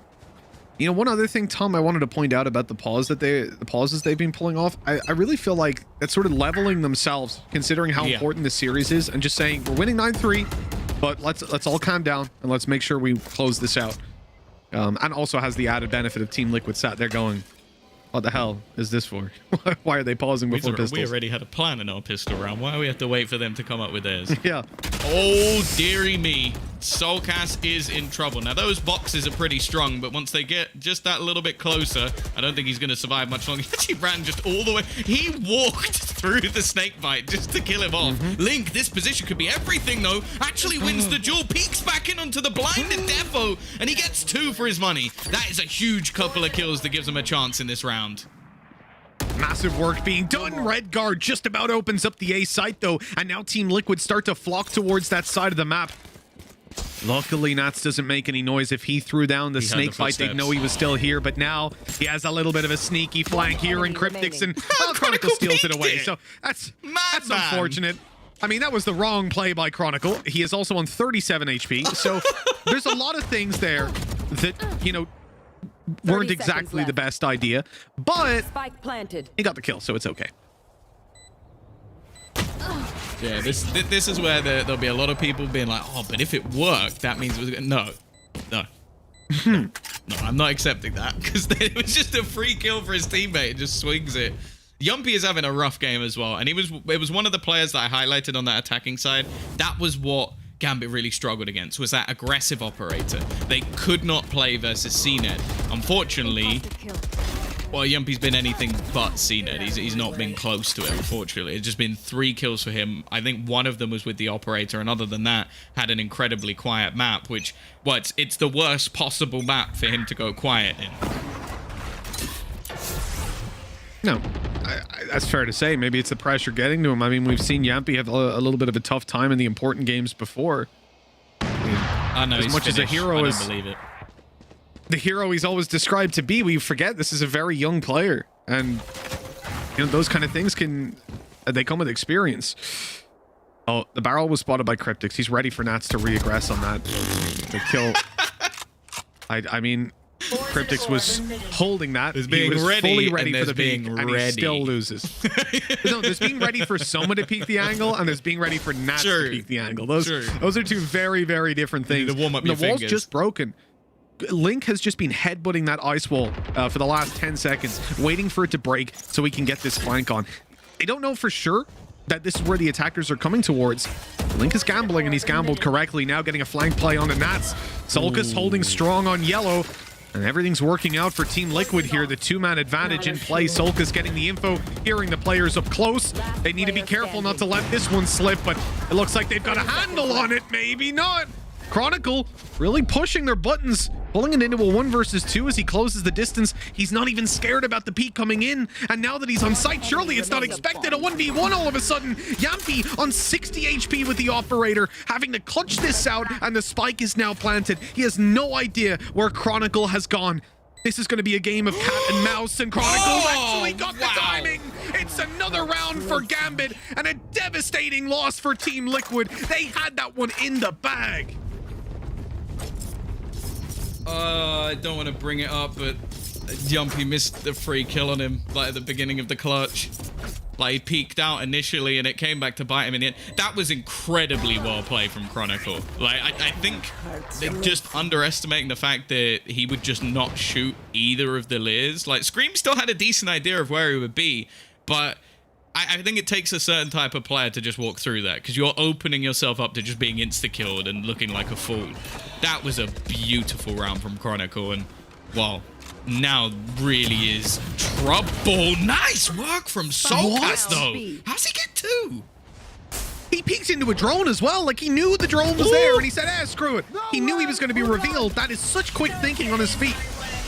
You know, one other thing, Tom, I wanted to point out about the pauses they've been pulling off. I really feel like that's sort of leveling themselves, considering how important this series is, and just saying we're winning 9-3, but let's all calm down and let's make sure we close this out. And also has the added benefit of Team Liquid sat there going, what the hell is this for? Why are they pausing before pistols? We already had a plan in our pistol round. Why do we have to wait for them to come up with theirs? Yeah. Oh, dearie me. Soulcast is in trouble. Now, those boxes are pretty strong, but once they get just that little bit closer, I don't think he's going to survive much longer. He actually ran just all the way. He walked through the snake bite just to kill him off. Link, this position could be everything, though. Actually wins the duel, peeks back in onto the blinded Defo, and he gets 2 for his money. That is a huge couple of kills that gives him a chance in this round. Massive work being done. Redguard just about opens up the A site, though, and now Team Liquid start to flock towards that side of the map. Luckily, Nats doesn't make any noise. If he threw down the snake bite, they'd know he was still here. But now he has a little bit of a sneaky flank here in Cryptics, and Chronicle steals it away. So that's unfortunate. I mean, that was the wrong play by Chronicle. He is also on 37 HP. So there's a lot of things there that, you know, weren't exactly the best idea. But Spike planted. he got the kill, so it's okay. Yeah, this is where there'll be a lot of people being like, oh, but if it worked, that means it was... No. No, I'm not accepting that, because it was just a free kill for his teammate. It just swings it. Yumpy is having a rough game as well, and it was one of the players that I highlighted on that attacking side. That was what Gambit really struggled against, was that aggressive operator. They could not play versus CNED. Unfortunately... Well, Yumpy's been anything but CNED. He's not been close to it, unfortunately. It's just been 3 kills for him. I think one of them was with the operator, and other than that, had an incredibly quiet map, which, well, it's the worst possible map for him to go quiet in. No, that's fair to say. Maybe it's the pressure getting to him. I mean, we've seen Yampy have a little bit of a tough time in the important games before. I know, as much as a hero is... I don't believe it. The hero he's always described to be, we forget this is a very young player, and you know those kind of things they come with experience. Oh, the barrel was spotted by Cryptics. He's ready for Nats to re-aggress on that. The kill. I mean, Cryptics was holding that. There's being he was ready, fully ready for the being peek, and he still loses. No, there's being ready for someone to peek the angle, and there's being ready for Nats to peek the angle. Those are 2 very, very different things. To warm up the your wall's fingers. just broken. Link has just been headbutting that ice wall for the last 10 seconds, waiting for it to break so he can get this flank on. They don't know for sure that this is where the attackers are coming towards. Link is gambling, and he's gambled correctly, now getting a flank play on the Nats. Solkus holding strong on yellow, and everything's working out for Team Liquid here. The 2-man advantage in play. Solkus getting the info, hearing the players up close. They need to be careful not to let this one slip, but it looks like they've got a handle on it. Maybe not. Chronicle really pushing their buttons, pulling it into a 1 versus 2 as he closes the distance. He's not even scared about the peak coming in, and now that he's on site, surely it's not expected. A 1v1 all of a sudden. Yampy on 60 HP with the operator, having to clutch this out, and the spike is now planted. He has no idea where Chronicle has gone. This is going to be a game of cat and mouse, and Chronicle actually got the timing. It's another round for Gambit, and a devastating loss for Team Liquid. They had that one in the bag. I don't want to bring it up, but Yumpy missed the free kill on him, like at the beginning of the clutch. Like, he peeked out initially, and it came back to bite him in the end. That was incredibly well played from Chronicle. Like, I think they're just underestimating the fact that he would just not shoot either of the Lears. Like, Scream still had a decent idea of where he would be, but I think it takes a certain type of player to just walk through that, because you're opening yourself up to just being insta-killed and looking like a fool. That was a beautiful round from Chronicle, and, well, now really is trouble. Nice work from Soulcast, though. How's he get 2? He peeks into a drone as well. Like, he knew the drone was there, and he said, screw it. He knew he was going to be revealed. That is such quick thinking on his feet.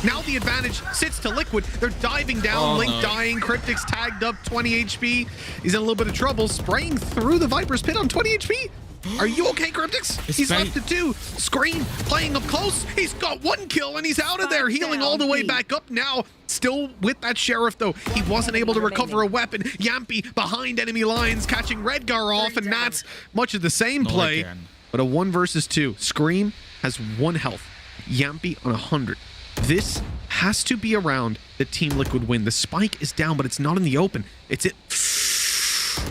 Now the advantage sits to Liquid. They're diving down. Link dying. Cryptics tagged up, 20 HP. He's in a little bit of trouble. Spraying through the Viper's pit on 20 HP. Are you okay, Cryptics? He's left to 2. Scream playing up close. He's got 1 kill, and he's out of there. Healing all the way back up now. Still with that Sheriff, though. He wasn't able to recover a weapon. Yampy behind enemy lines, catching Redgar off, and Nats much of the same play. But a 1 versus 2. Scream has 1 health. Yampy on 100. This has to be a round that Team Liquid win. The spike is down, but it's not in the open. It's it.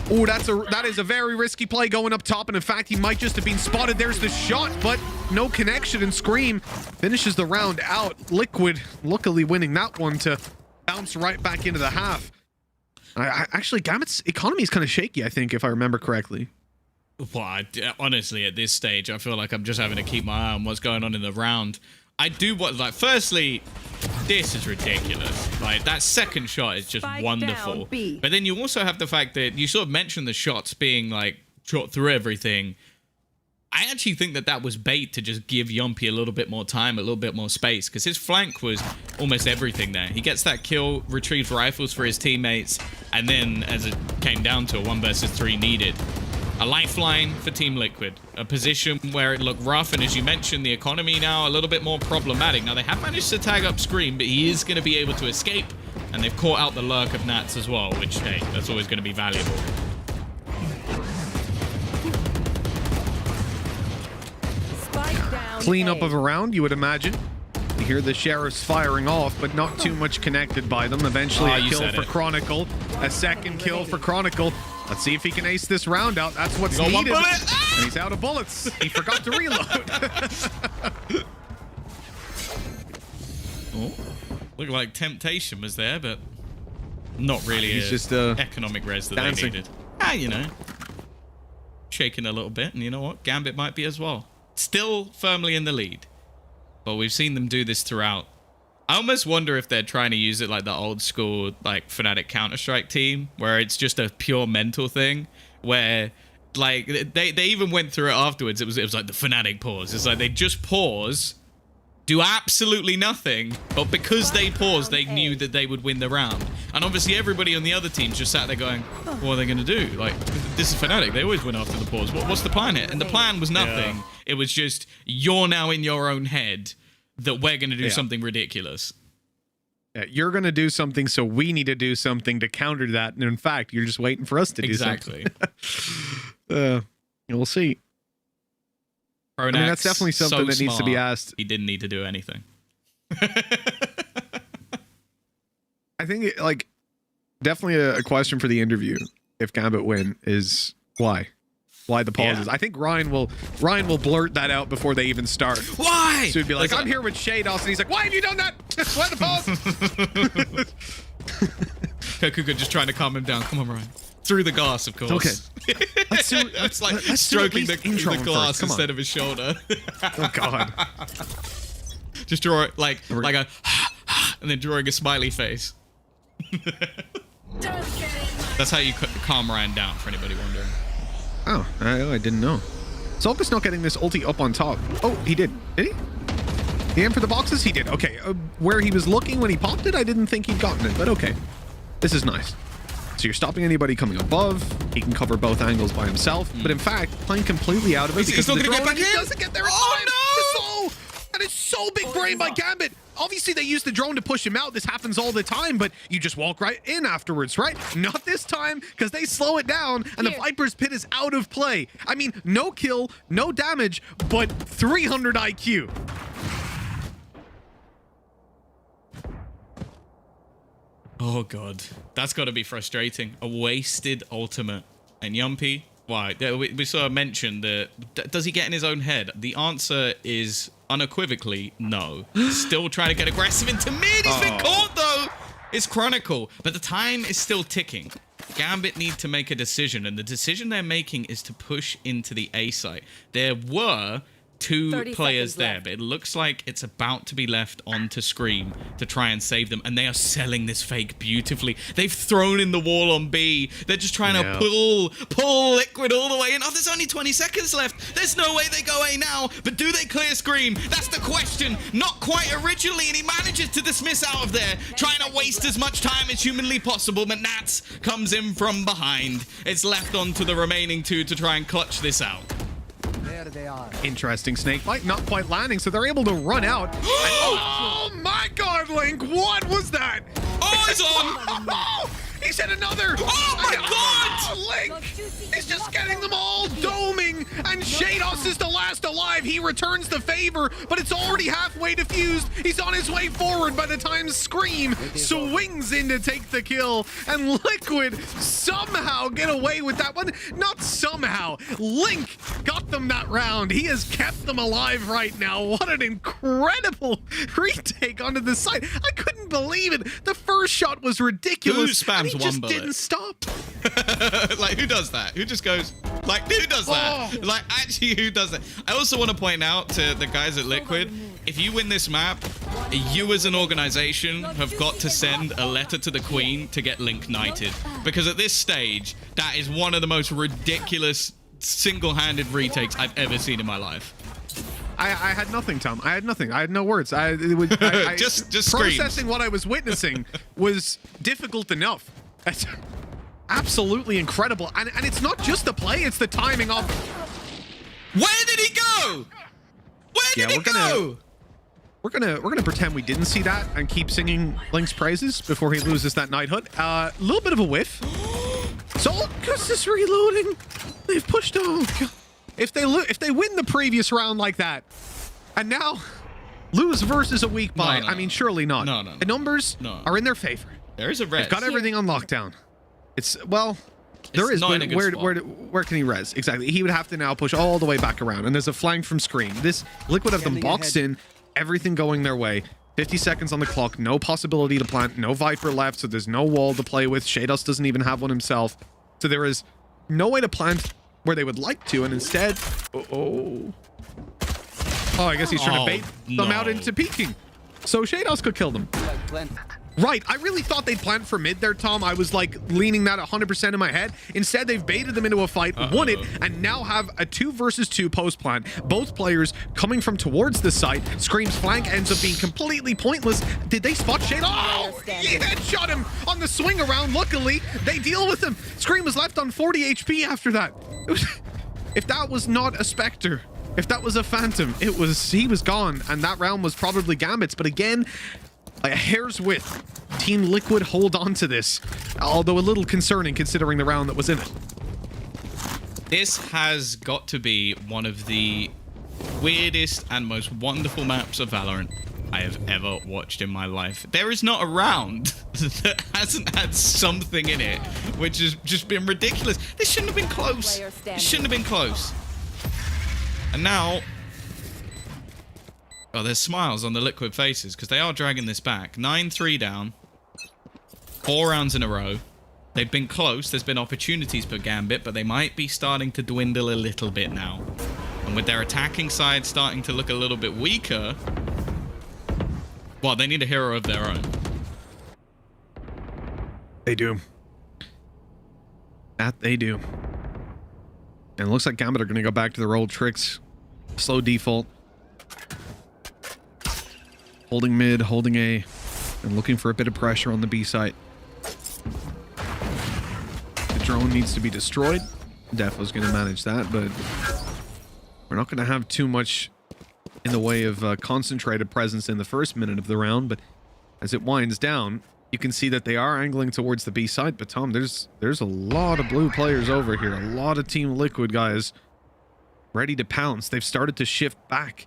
Oh, that is a very risky play going up top, and in fact, he might just have been spotted. There's the shot, but no connection, and Scream finishes the round out. Liquid luckily winning that one to bounce right back into the half. Actually, Gambit's economy is kind of shaky, I think, if I remember correctly. Well, honestly, at this stage, I feel like I'm just having to keep my eye on what's going on in the round. I do what, like, firstly, this is ridiculous. Like, that second shot is just wonderful. But then you also have the fact that you sort of mentioned the shots being, like, shot through everything. I actually think that that was bait to just give Yumpy a little bit more time, a little bit more space, because his flank was almost everything there. He gets that kill, retrieved rifles for his teammates, and then, as it came down to a 1 versus 3 needed, a lifeline for Team Liquid, a position where it looked rough, and as you mentioned, the economy now a little bit more problematic. Now, they have managed to tag up Scream, but he is going to be able to escape, and they've caught out the lurk of Nats as well, which, hey, that's always going to be valuable. Cleanup of a round, you would imagine. You hear the sheriffs firing off, but not too much connected by them. Eventually, a kill for Chronicle, a second kill for Chronicle. Let's see if he can ace this round out. That's what's needed. And he's out of bullets. He forgot to reload. Oh, looked like Temptation was there, but not really. He's just economic res that dancing. they needed. Ah, you know, shaking a little bit, and you know what? Gambit might be as well. Still firmly in the lead, but we've seen them do this throughout. I almost wonder if they're trying to use it like the old school, like Fnatic Counter-Strike team, where it's just a pure mental thing, where like they even went through it afterwards. It was like the Fnatic pause. It's like they just pause, do absolutely nothing, but because they paused, they knew that they would win the round. And obviously everybody on the other teams just sat there going, what are they going to do? Like, this is Fnatic. They always win after the pause. What's the plan here? And the plan was nothing. Yeah. It was just, you're now in your own head that we're going to do something ridiculous. Yeah, you're going to do something, so we need to do something to counter that. And in fact, you're just waiting for us to do something. Exactly. We'll see. Pronax, I mean, that's definitely something that needs to be asked. He didn't need to do anything. I think, like, definitely a question for the interview, if Gambit win, is why? Why the pauses? Yeah. I think Ryan will blurt that out before they even start. Why? So he'd be like, I'm here with Shados, and he's like, why have you done that? Why the pause? Kaquka just trying to calm him down. Come on, Ryan. Through the glass, of course. Okay. It's like stroking the glass instead of his shoulder. Oh, God. Just draw it like a and then drawing a smiley face. That's how you calm Ryan down, for anybody wondering. Oh, I didn't know. Sulka's not getting this ulti up on top. Oh, he did. Did he? He aimed for the boxes? He did. Okay. Where he was looking when he popped it, I didn't think he'd gotten it, but okay. This is nice. So you're stopping anybody coming above. He can cover both angles by himself, but in fact, playing completely out of it because of the drone. He doesn't get there in time. Oh, no! That is so big brain by Gambit. Obviously, they use the drone to push him out. This happens all the time, but you just walk right in afterwards, right? Not this time, because they slow it down, and the Viper's Pit is out of play. I mean, no kill, no damage, but 300 IQ. Oh, God. That's got to be frustrating. A wasted ultimate. And Yumpy, why? We sort of mentioned that. Does he get in his own head? The answer is unequivocally no. Still trying to get aggressive into mid. He's been caught, though. It's Chronicle. But the time is still ticking. Gambit need to make a decision. And the decision they're making is to push into the A site. There were 2 players there, but it looks like it's about to be left on to Scream to try and save them, and they are selling this fake beautifully. They've thrown in the wall on B. They're just trying to pull Liquid all the way in. Oh, there's only 20 seconds left. There's no way they go A now, but do they clear Scream? That's the question. Not quite originally, and he manages to dismiss out of there, trying to waste as much time as humanly possible, but Nats comes in from behind. It's left on to the remaining 2 to try and clutch this out. There they are. Interesting snake bite, not quite landing, so they're able to run out. And, oh my God, Link, what was that? Oh, it's on! He said another. Oh my God! Link is just getting them all doming, and Shados is the last alive. He returns the favor, but it's already halfway defused. He's on his way forward by the time Scream swings in to take the kill, and Liquid somehow get away with that one. Not somehow. Link got them that round. He has kept them alive right now. What an incredible retake onto the side. I couldn't believe it. The first shot was ridiculous. Who spams one bullet. didn't stop. Like, who does that? Who just goes, like, who does that? Oh. Like, actually, who does that? I also want to point out to the guys at Liquid, if you win this map, you as an organization have got to send a letter to the Queen to get Link knighted. Because at this stage, that is one of the most ridiculous single-handed retakes I've ever seen in my life. I had nothing, Tom. I had nothing. I had no words. Just processing screams. what I was witnessing was difficult enough. That's absolutely incredible. And it's not just the play, it's the timing of... Where did he go? Where did he go? We're gonna pretend we didn't see that and keep singing Link's praises before he loses that knighthood. A little bit of a whiff. Solkus is reloading. They've pushed on. If they win the previous round like that, and now lose versus a weak buy, I mean, surely not. No. The numbers are in their favor. There is a res. They've got everything on lockdown. There is, but where can he res? Exactly. He would have to now push all the way back around, and there's a flank from Scream. This Liquid have them boxed in, everything going their way. 50 seconds on the clock, no possibility to plant, no Viper left, so there's no wall to play with. Shados doesn't even have one himself. So there is no way to plant where they would like to, and instead... Oh, I guess he's trying to bait them out into peeking. So Shados could kill them. Right, I really thought they'd plant for mid there, Tom. I was like leaning that 100% in my head. Instead, they've baited them into a fight, won it, and now have a 2 versus 2 post plant. Both players coming from towards the site. Scream's flank ends up being completely pointless. Did they spot Shade? Oh, he headshot him on the swing around. Luckily, they deal with him. Scream was left on 40 HP after that. If that was not a Spectre, if that was a Phantom, he was gone, and that round was probably Gambit's. But again, a hair's width. Team Liquid hold on to this, although a little concerning considering the round that was in it. This has got to be one of the weirdest and most wonderful maps of Valorant I have ever watched in my life. There is not a round that hasn't had something in it, which has just been ridiculous. This shouldn't have been close. It shouldn't have been close. And now... oh, there's smiles on the Liquid faces because they are dragging this back. 9-3 down. 4 rounds in a row. They've been close. There's been opportunities for Gambit, but they might be starting to dwindle a little bit now. And with their attacking side starting to look a little bit weaker, well, they need a hero of their own. They do. That they do. And it looks like Gambit are going to go back to their old tricks. Slow default. Holding mid, holding A, and looking for a bit of pressure on the B site. The drone needs to be destroyed. Defo's going to manage that, but we're not going to have too much in the way of concentrated presence in the first minute of the round. But as it winds down, you can see that they are angling towards the B side. But Tom, there's a lot of blue players over here. A lot of Team Liquid guys ready to pounce. They've started to shift back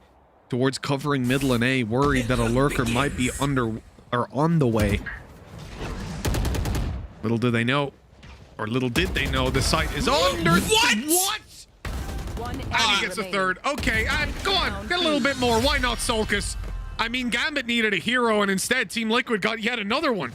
towards covering middle and A, worried that a lurker might be under or on the way. Little do they know, or little did they know, the site is under. What? And he gets a third. Okay, go on, get a little bit more. Why not Solkus? I mean, Gambit needed a hero, and instead Team Liquid got yet another one.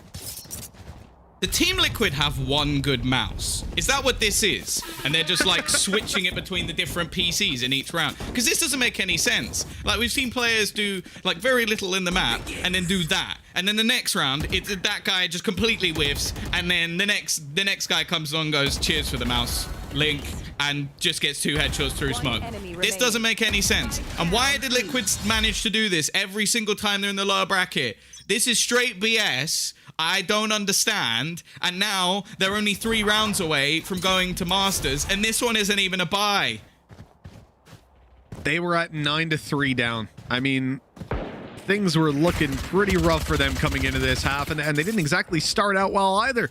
The Team Liquid have one good mouse. Is that what this is? And they're just like switching it between the different PCs in each round? Because this doesn't make any sense. Like, we've seen players do like very little in the map and then do that. And then the next round, that guy just completely whiffs. And then the next guy comes on and goes, cheers for the mouse, Link, and just gets 2 headshots through smoke. This doesn't make any sense. And why did Liquid manage to do this every single time they're in the lower bracket? This is straight BS. I don't understand. And now they're only 3 rounds away from going to Masters, and this one isn't even a bye. They were at 9-3 down. I mean, things were looking pretty rough for them coming into this half, and they didn't exactly start out well either.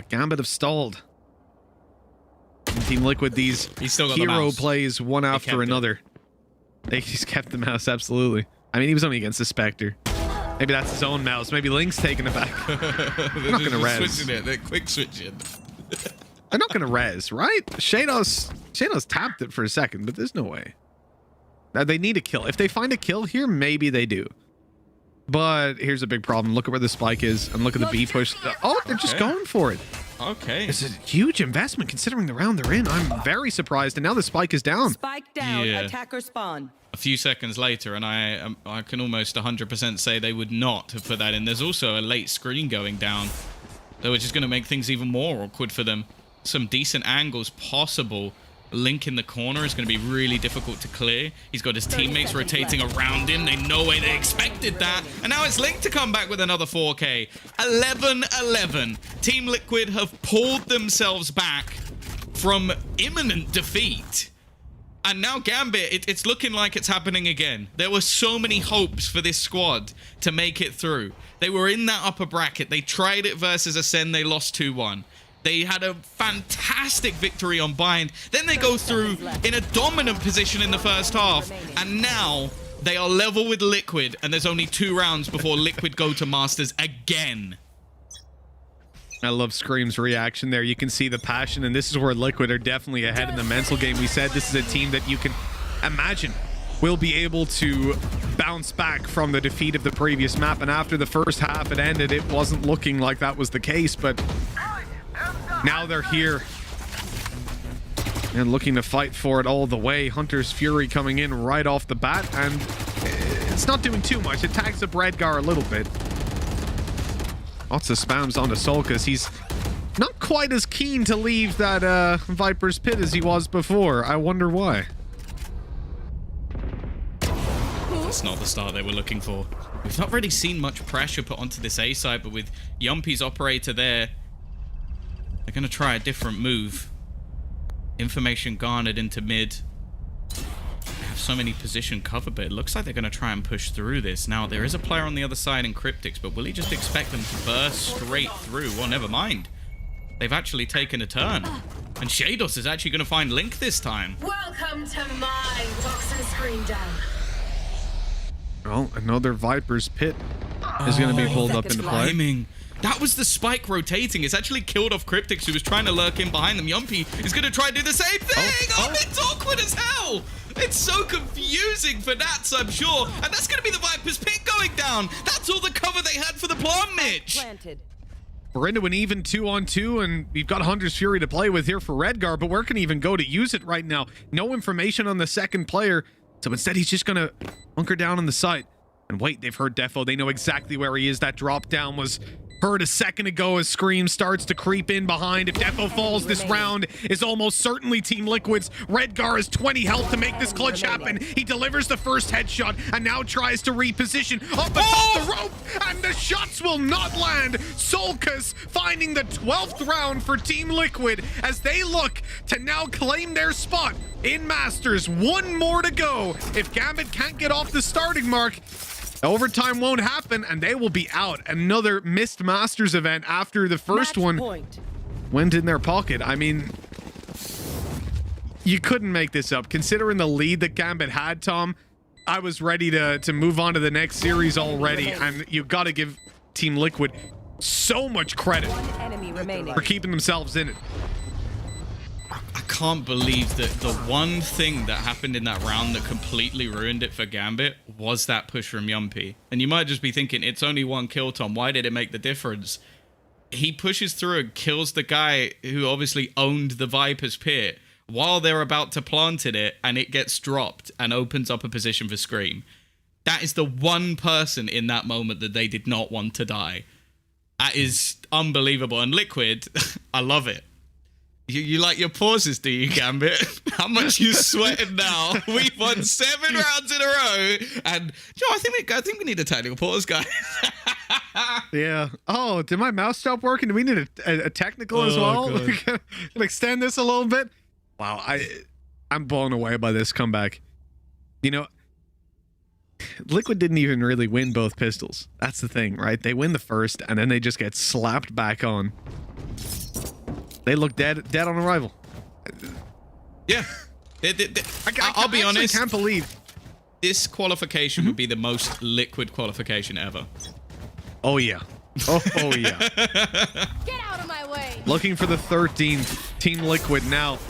Gambit have stalled. And Team Liquid, these hero plays one after another. He's kept the mouse, absolutely. I mean, he was only against the Spectre. Maybe that's his own mouse. Maybe Link's taking it back. They're not going to res. Switching it. They're quick switching. They're not going to res, right? Shados tapped it for a second, but there's no way. They need a kill. If they find a kill here, maybe they do. But here's a big problem. Look at where the spike is, and look at the B push. Oh, they're just going for it. Okay. It's a huge investment considering the round they're in. I'm very surprised. And now the spike is down. Spike down. Yeah. Attacker spawn. A few seconds later, and I can almost 100% say they would not have put that in. There's also a late screen going down, which is going to make things even more awkward for them. Some decent angles possible. Link in the corner is going to be really difficult to clear. He's got his teammates rotating around him. They no way they expected that. And now it's Link to come back with another 4K. 11-11. Team Liquid have pulled themselves back from imminent defeat. And now Gambit, it's looking like it's happening again. There were so many hopes for this squad to make it through. They were in that upper bracket. They tried it versus Ascend. They lost 2-1. They had a fantastic victory on Bind. Then they go through in a dominant position in the first half. And now they are level with Liquid. And there's only 2 rounds before Liquid go to Masters again. I love Scream's reaction there. You can see the passion. And this is where Liquid are definitely ahead in the mental game. We said this is a team that you can imagine will be able to bounce back from the defeat of the previous map. And after the first half it ended, it wasn't looking like that was the case. But now they're here and looking to fight for it all the way. Hunter's Fury coming in right off the bat, and it's not doing too much. It tags up Redgar a little bit. Lots of spams onto Solkas. He's not quite as keen to leave that Viper's Pit as he was before. I wonder why. That's not the start they were looking for. We've not really seen much pressure put onto this A side, but with Yumpy's operator there, they're going to try a different move. Information garnered into mid. They have so many position cover, but it looks like they're going to try and push through this. Now, there is a player on the other side in Cryptics, but will he just expect them to burst straight through? Well, never mind. They've actually taken a turn. And Shados is actually going to find Link this time. Welcome to my box and screen down. Well, another Viper's Pit is going to be pulled up into play. Timing. That was the spike rotating. It's actually killed off Cryptics, who was trying to lurk in behind them. Yumpy is going to try and do the same thing. Oh, it's awkward as hell. It's so confusing for Nats, I'm sure. And that's going to be the Viper's Pit going down. That's all the cover they had for the plant, Mitch. We're into an even 2-on-2, and we've got Hunter's Fury to play with here for Redgar, but where can he even go to use it right now? No information on the second player, so instead he's just going to hunker down on the site. And wait, they've heard Defo. They know exactly where he is. That drop down was heard a second ago as Scream starts to creep in behind. If Defo falls, this round is almost certainly Team Liquid's. Redgar has 20 health to make this clutch happen. He delivers the first headshot and now tries to reposition up atop the rope, and the shots will not land. Solkas finding the 12th round for Team Liquid as they look to now claim their spot in Masters. 1 more to go. If Gambit can't get off the starting mark, overtime won't happen, and they will be out. Another missed Masters event after the first one went in their pocket. I mean, you couldn't make this up. Considering the lead that Gambit had, Tom, I was ready to move on to the next series already, and you got to give Team Liquid so much credit for keeping themselves in it. I can't believe that the one thing that happened in that round that completely ruined it for Gambit was that push from Yumpy. And you might just be thinking, it's only 1 kill, Tom. Why did it make the difference? He pushes through and kills the guy who obviously owned the Viper's Pit while they're about to plant it, and it gets dropped and opens up a position for Scream. That is the one person in that moment that they did not want to die. That is unbelievable. And Liquid, I love it. You like your pauses, do you, Gambit? How much you sweating now? We've won 7 rounds in a row, and Joe, I think we need a technical pause, guys. Yeah. Oh, did my mouse stop working? Do we need a technical as well? Can extend this a little bit. Wow, I'm blown away by this comeback. You know, Liquid didn't even really win both pistols. That's the thing, right? They win the first, and then they just get slapped back on. They look dead on arrival. Yeah. I'll be honest. I can't believe this qualification would be the most Liquid qualification ever. Oh, yeah. Oh, yeah. Get out of my way. Looking for the 13th. Team Liquid now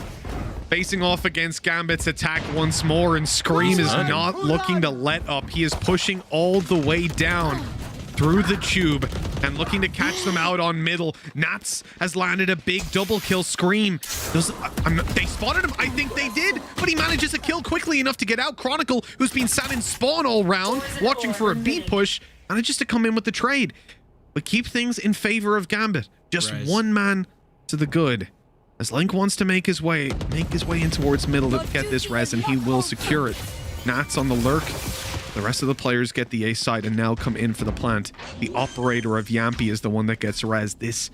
Facing off against Gambit's attack once more, and Scream is not looking to let up. He is pushing all the way down through the tube and looking to catch them out on middle. Nats has landed a big double kill. Scream. They spotted him. I think they did, but he manages a kill quickly enough to get out. Chronicle, who's been sat in spawn all round, watching for a B push, manages to come in with the trade. But keep things in favor of Gambit. Just one man to the good. As Link wants to make his way in towards middle to get this res, and he will secure it. Nats on the lurk. The rest of the players get the A side and now come in for the plant. The operator of Yampy is the one that gets res. This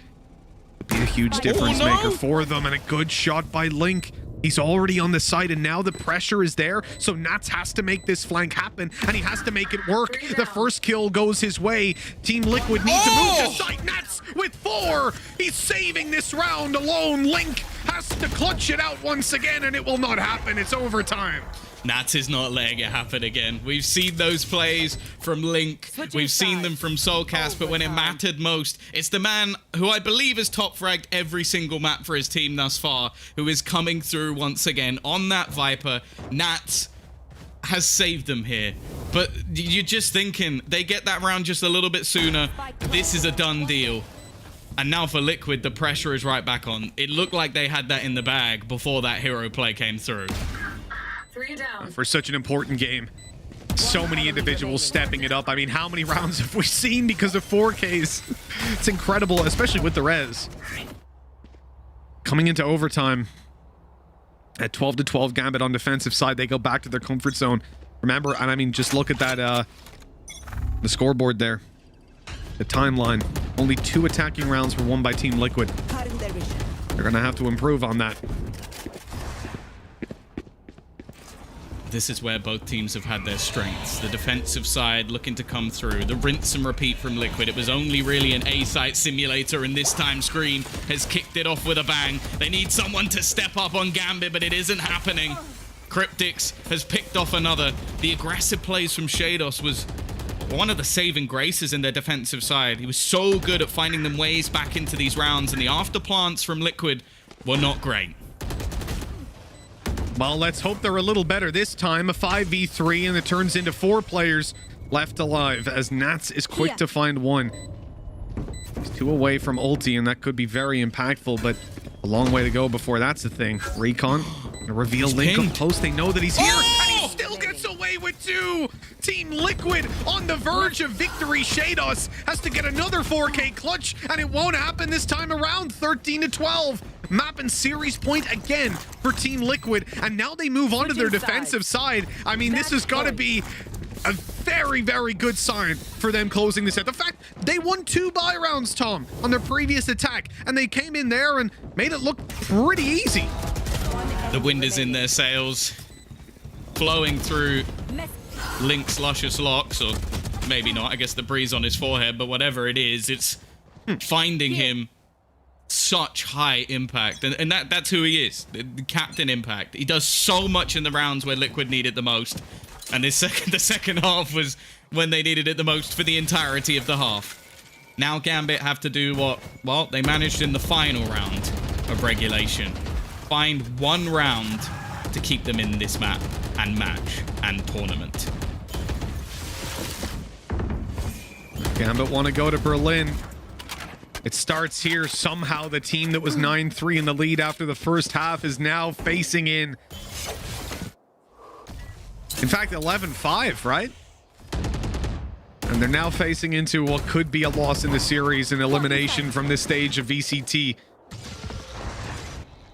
would be a huge difference maker for them, and a good shot by Link. He's already on the side, and now the pressure is there, so Nats has to make this flank happen, and he has to make it work. The first kill goes his way. Team Liquid need to move to site. Nats with 4. He's saving this round alone. Link has to clutch it out once again, and it will not happen. It's overtime. Nats is not letting it happen again. We've seen those plays from Link. We've seen them from Soulcast, but when it mattered most, it's the man who I believe is top fragged every single map for his team thus far, who is coming through once again on that Viper. Nats has saved them here. But you're just thinking, they get that round just a little bit sooner. This is a done deal. And now for Liquid, the pressure is right back on. It looked like they had that in the bag before that hero play came through. For such an important game, so many individuals stepping it up. I mean, how many rounds have we seen because of 4Ks? It's incredible, especially with the res. Coming into overtime at 12-12, Gambit on defensive side. They go back to their comfort zone. Remember, and I mean, just look at that, the scoreboard there. The timeline. Only 2 attacking rounds were won by Team Liquid. They're going to have to improve on that. This is where both teams have had their strengths. The defensive side looking to come through. The rinse and repeat from Liquid. It was only really an A-site simulator, and this time Scream has kicked it off with a bang. They need someone to step up on Gambit, but it isn't happening. Cryptix has picked off another. The aggressive plays from Shados was one of the saving graces in their defensive side. He was so good at finding them ways back into these rounds, and the afterplants from Liquid were not great. Well, let's hope they're a little better this time. A 5v3, and it turns into 4 players left alive as Nats is quick to find one. He's 2 away from ulti, and that could be very impactful, but a long way to go before that's the thing. Recon, gonna reveal Link up close. They know that he's here, and he still gets away with 2. Team Liquid on the verge of victory. Shados has to get another 4K clutch, and it won't happen this time around. 13-12. Map and series point again for Team Liquid, and now they move on to their defensive side. I mean, this has got to be a very, very good sign for them closing this out. The fact they won 2 buy rounds, Tom, on their previous attack, and they came in there and made it look pretty easy. The wind is in their sails, flowing through Link's luscious locks, or maybe not. I guess the breeze on his forehead, but whatever it is, it's finding him such high impact, and that's who he is, the Captain Impact. He does so much in the rounds where Liquid needed the most, and the second half was when they needed it the most for the entirety of the half. Now Gambit have to do what, well, they managed in the final round of regulation. Find 1 round to keep them in this map and match and tournament. Gambit want to go to Berlin. It starts here. Somehow the team that was 9-3 in the lead after the first half is now facing in fact, 11-5, right? And they're now facing into what could be a loss in the series, an elimination from this stage of VCT.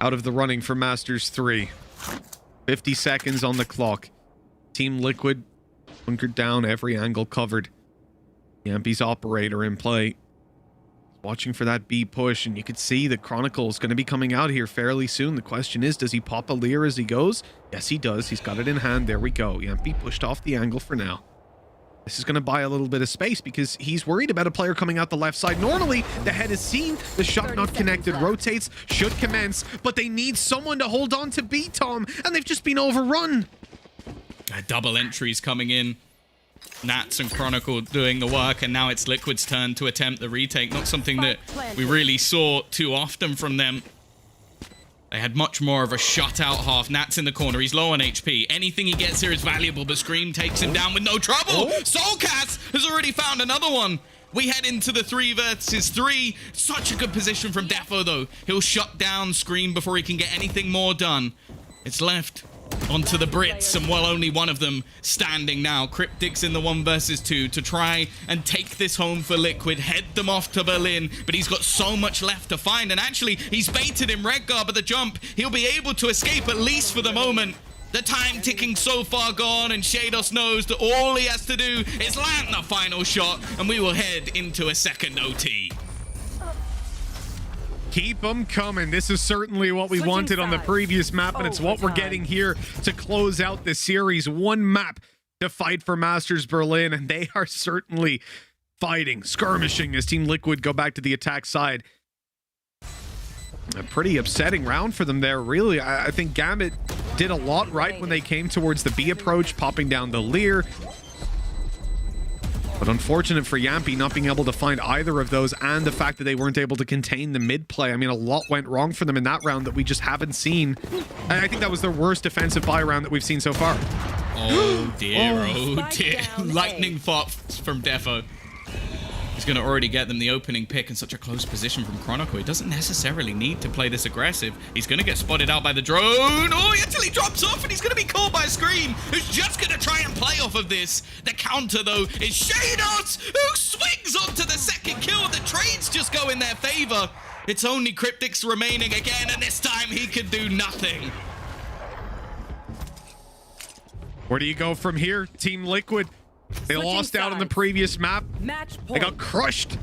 Out of the running for Masters 3. 50 seconds on the clock. Team Liquid bunkered down, every angle covered. Yampy's operator in play. Watching for that B push, and you could see the Chronicle is going to be coming out here fairly soon. The question is, does he pop a Lear as he goes? Yes, he does. He's got it in hand. There we go. Yampy pushed off the angle for now. This is going to buy a little bit of space because he's worried about a player coming out the left side. Normally, the head is seen, the shot not connected, rotates, should commence, but they need someone to hold on to B, Tom, and they've just been overrun. Double entries coming in. Nats and Chronicle doing the work, and now it's Liquid's turn to attempt the retake. Not something that we really saw too often from them. They had much more of a shutout half. Nat's in the corner. He's low on HP. Anything he gets here is valuable, but Scream takes him down with no trouble. Soulcast has already found another one. We head into the 3 versus 3. Such a good position from Defo, though. He'll shut down Scream before he can get anything more done. It's left onto the Brits, and well, only one of them standing now. Cryptic's in the 1 versus 2 to try and take this home for Liquid, head them off to Berlin, but he's got so much left to find, and actually, he's baited him Redguard, but the jump, he'll be able to escape at least for the moment. The time ticking so far gone, and Shados knows that all he has to do is land the final shot, and we will head into a second OT. Keep them coming. This is certainly what we wanted on the previous map, and it's what we're getting here to close out the series. 1 map to fight for Masters Berlin, and they are certainly fighting, skirmishing as Team Liquid go back to the attack side. A pretty upsetting round for them there, really. I think Gambit did a lot right when they came towards the B approach, popping down the Lear. But unfortunate for Yampy not being able to find either of those, and the fact that they weren't able to contain the mid play. I mean, a lot went wrong for them in that round that we just haven't seen. And I think that was their worst defensive buy round that we've seen so far. Oh dear, oh dear. Lightning thoughts from Defo. He's going to already get them the opening pick in such a close position from Chronicle. He doesn't necessarily need to play this aggressive. He's going to get spotted out by the drone. Oh, he actually drops off, and he's going to be caught by Scream, who's just going to try and play off of this. The counter, though, is Shados, who swings onto the second kill. The trades just go in their favor. It's only Cryptics remaining again, and this time he can do nothing. Where do you go from here? Team Liquid. They lost out on the previous map. They got crushed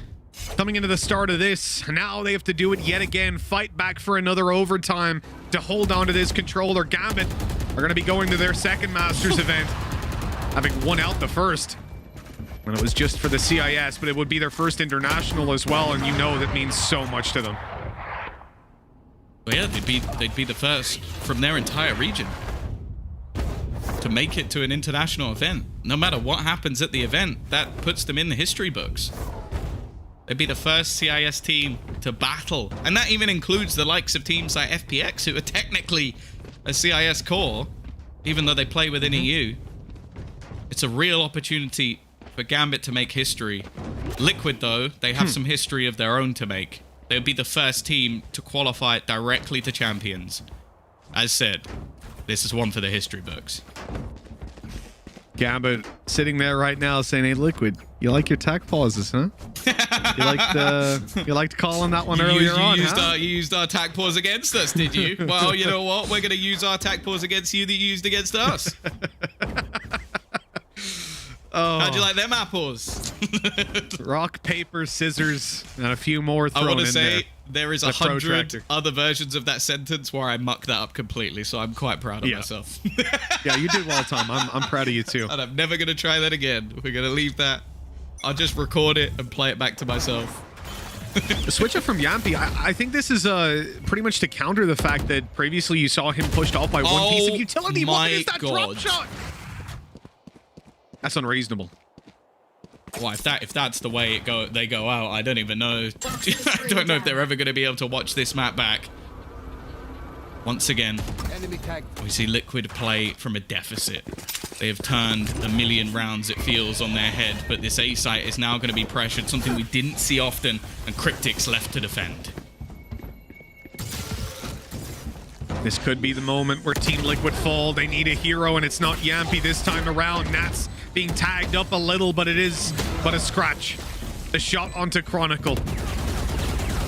coming into the start of this. Now they have to do it yet again. Fight back for another overtime to hold on to this controller. Gambit are going to be going to their second Masters event, having won out the first when it was just for the CIS, but it would be their first international as well, and you know that means so much to them. Well, yeah, they'd be the first from their entire region to make it to an international event. No matter what happens at the event, that puts them in the history books. They'd be the first CIS team to battle. And that even includes the likes of teams like FPX, who are technically a CIS core, even though they play within EU. It's a real opportunity for Gambit to make history. Liquid, though, they have some history of their own to make. They would be the first team to qualify directly to Champions. As said, this is one for the history books. Gambit sitting there right now saying, "Hey, Liquid, you like your tack pauses, huh? you liked calling that one earlier on, huh? You used our tack pause against us, did you? Well, you know what? We're going to use our tack pause against you that you used against us." Oh. How'd you like them apples? Rock, paper, scissors, and a few more thrown I want to in say there is The 100 protractor. other versions of that sentence where I mucked that up completely, so I'm quite proud of myself. Yeah, you did well, Tom. I'm proud of you too. And I'm never going to try that again. We're going to leave that. I'll just record it and play it back to myself. Switch up from Yampy. I think this is pretty much to counter the fact that previously you saw him pushed off by one piece of utility. What is that drop shot? That's unreasonable. Well, if that's the way they go out, I don't even know. I don't know if they're ever going to be able to watch this map back. Once again, we see Liquid play from a deficit. They have turned a million rounds, it feels, on their head, but this A site is now going to be pressured, something we didn't see often, and Cryptic's left to defend. This could be the moment where Team Liquid fall. They need a hero, and it's not Yampy this time around. Nat's being tagged up a little, but it is but a scratch. The shot onto Chronicle.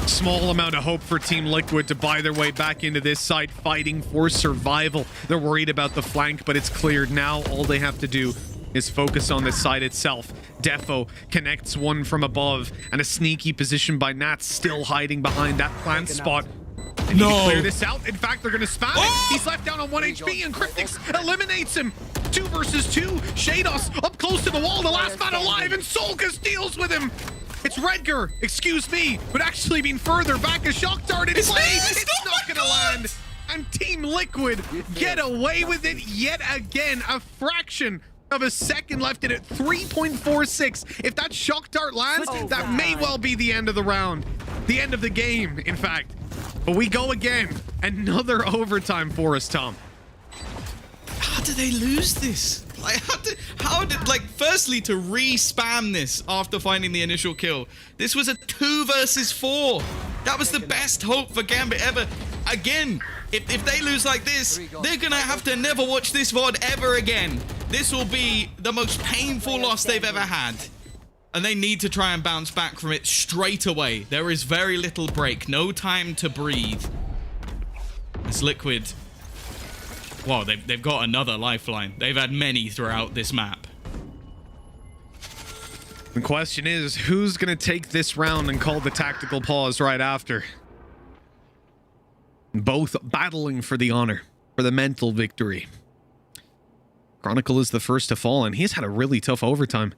Small amount of hope for Team Liquid to buy their way back into this site, fighting for survival. They're worried about the flank, but it's cleared now. All they have to do is focus on the site itself. Defo connects one from above, and a sneaky position by Nat, still hiding behind that plant spot. They need to clear this out. In fact, they're going to spam it. He's left down on 1 HP, and Cryptics eliminates him. 2 versus 2. Shados up close to the wall, the last man alive, and Solkas deals with him. It's Redgar, excuse me, but actually being further back. A shock dart in play. It's not going to land. And Team Liquid get away with it yet again. A fraction of a second left in it. 3.46. If that shock dart lands, that may well be the end of the round. The end of the game, in fact. But we go again, Another overtime for us, Tom. How did they lose this? Like, how did, like, firstly, to re-spam this after finding the initial kill. This was a 2 versus 4. That was the best hope for Gambit ever. Again, if they lose like this, they're gonna have to never watch this VOD ever again. This will be the most painful loss they've ever had. And they need to try and bounce back from it straight away. There is very little break, no time to breathe. It's Liquid. Wow, they've got another lifeline. They've had many throughout this map. The question is, who's going to take this round and call the tactical pause right after? Both battling for the honor, for the mental victory. Chronicle is the first to fall, and he's had a really tough overtime.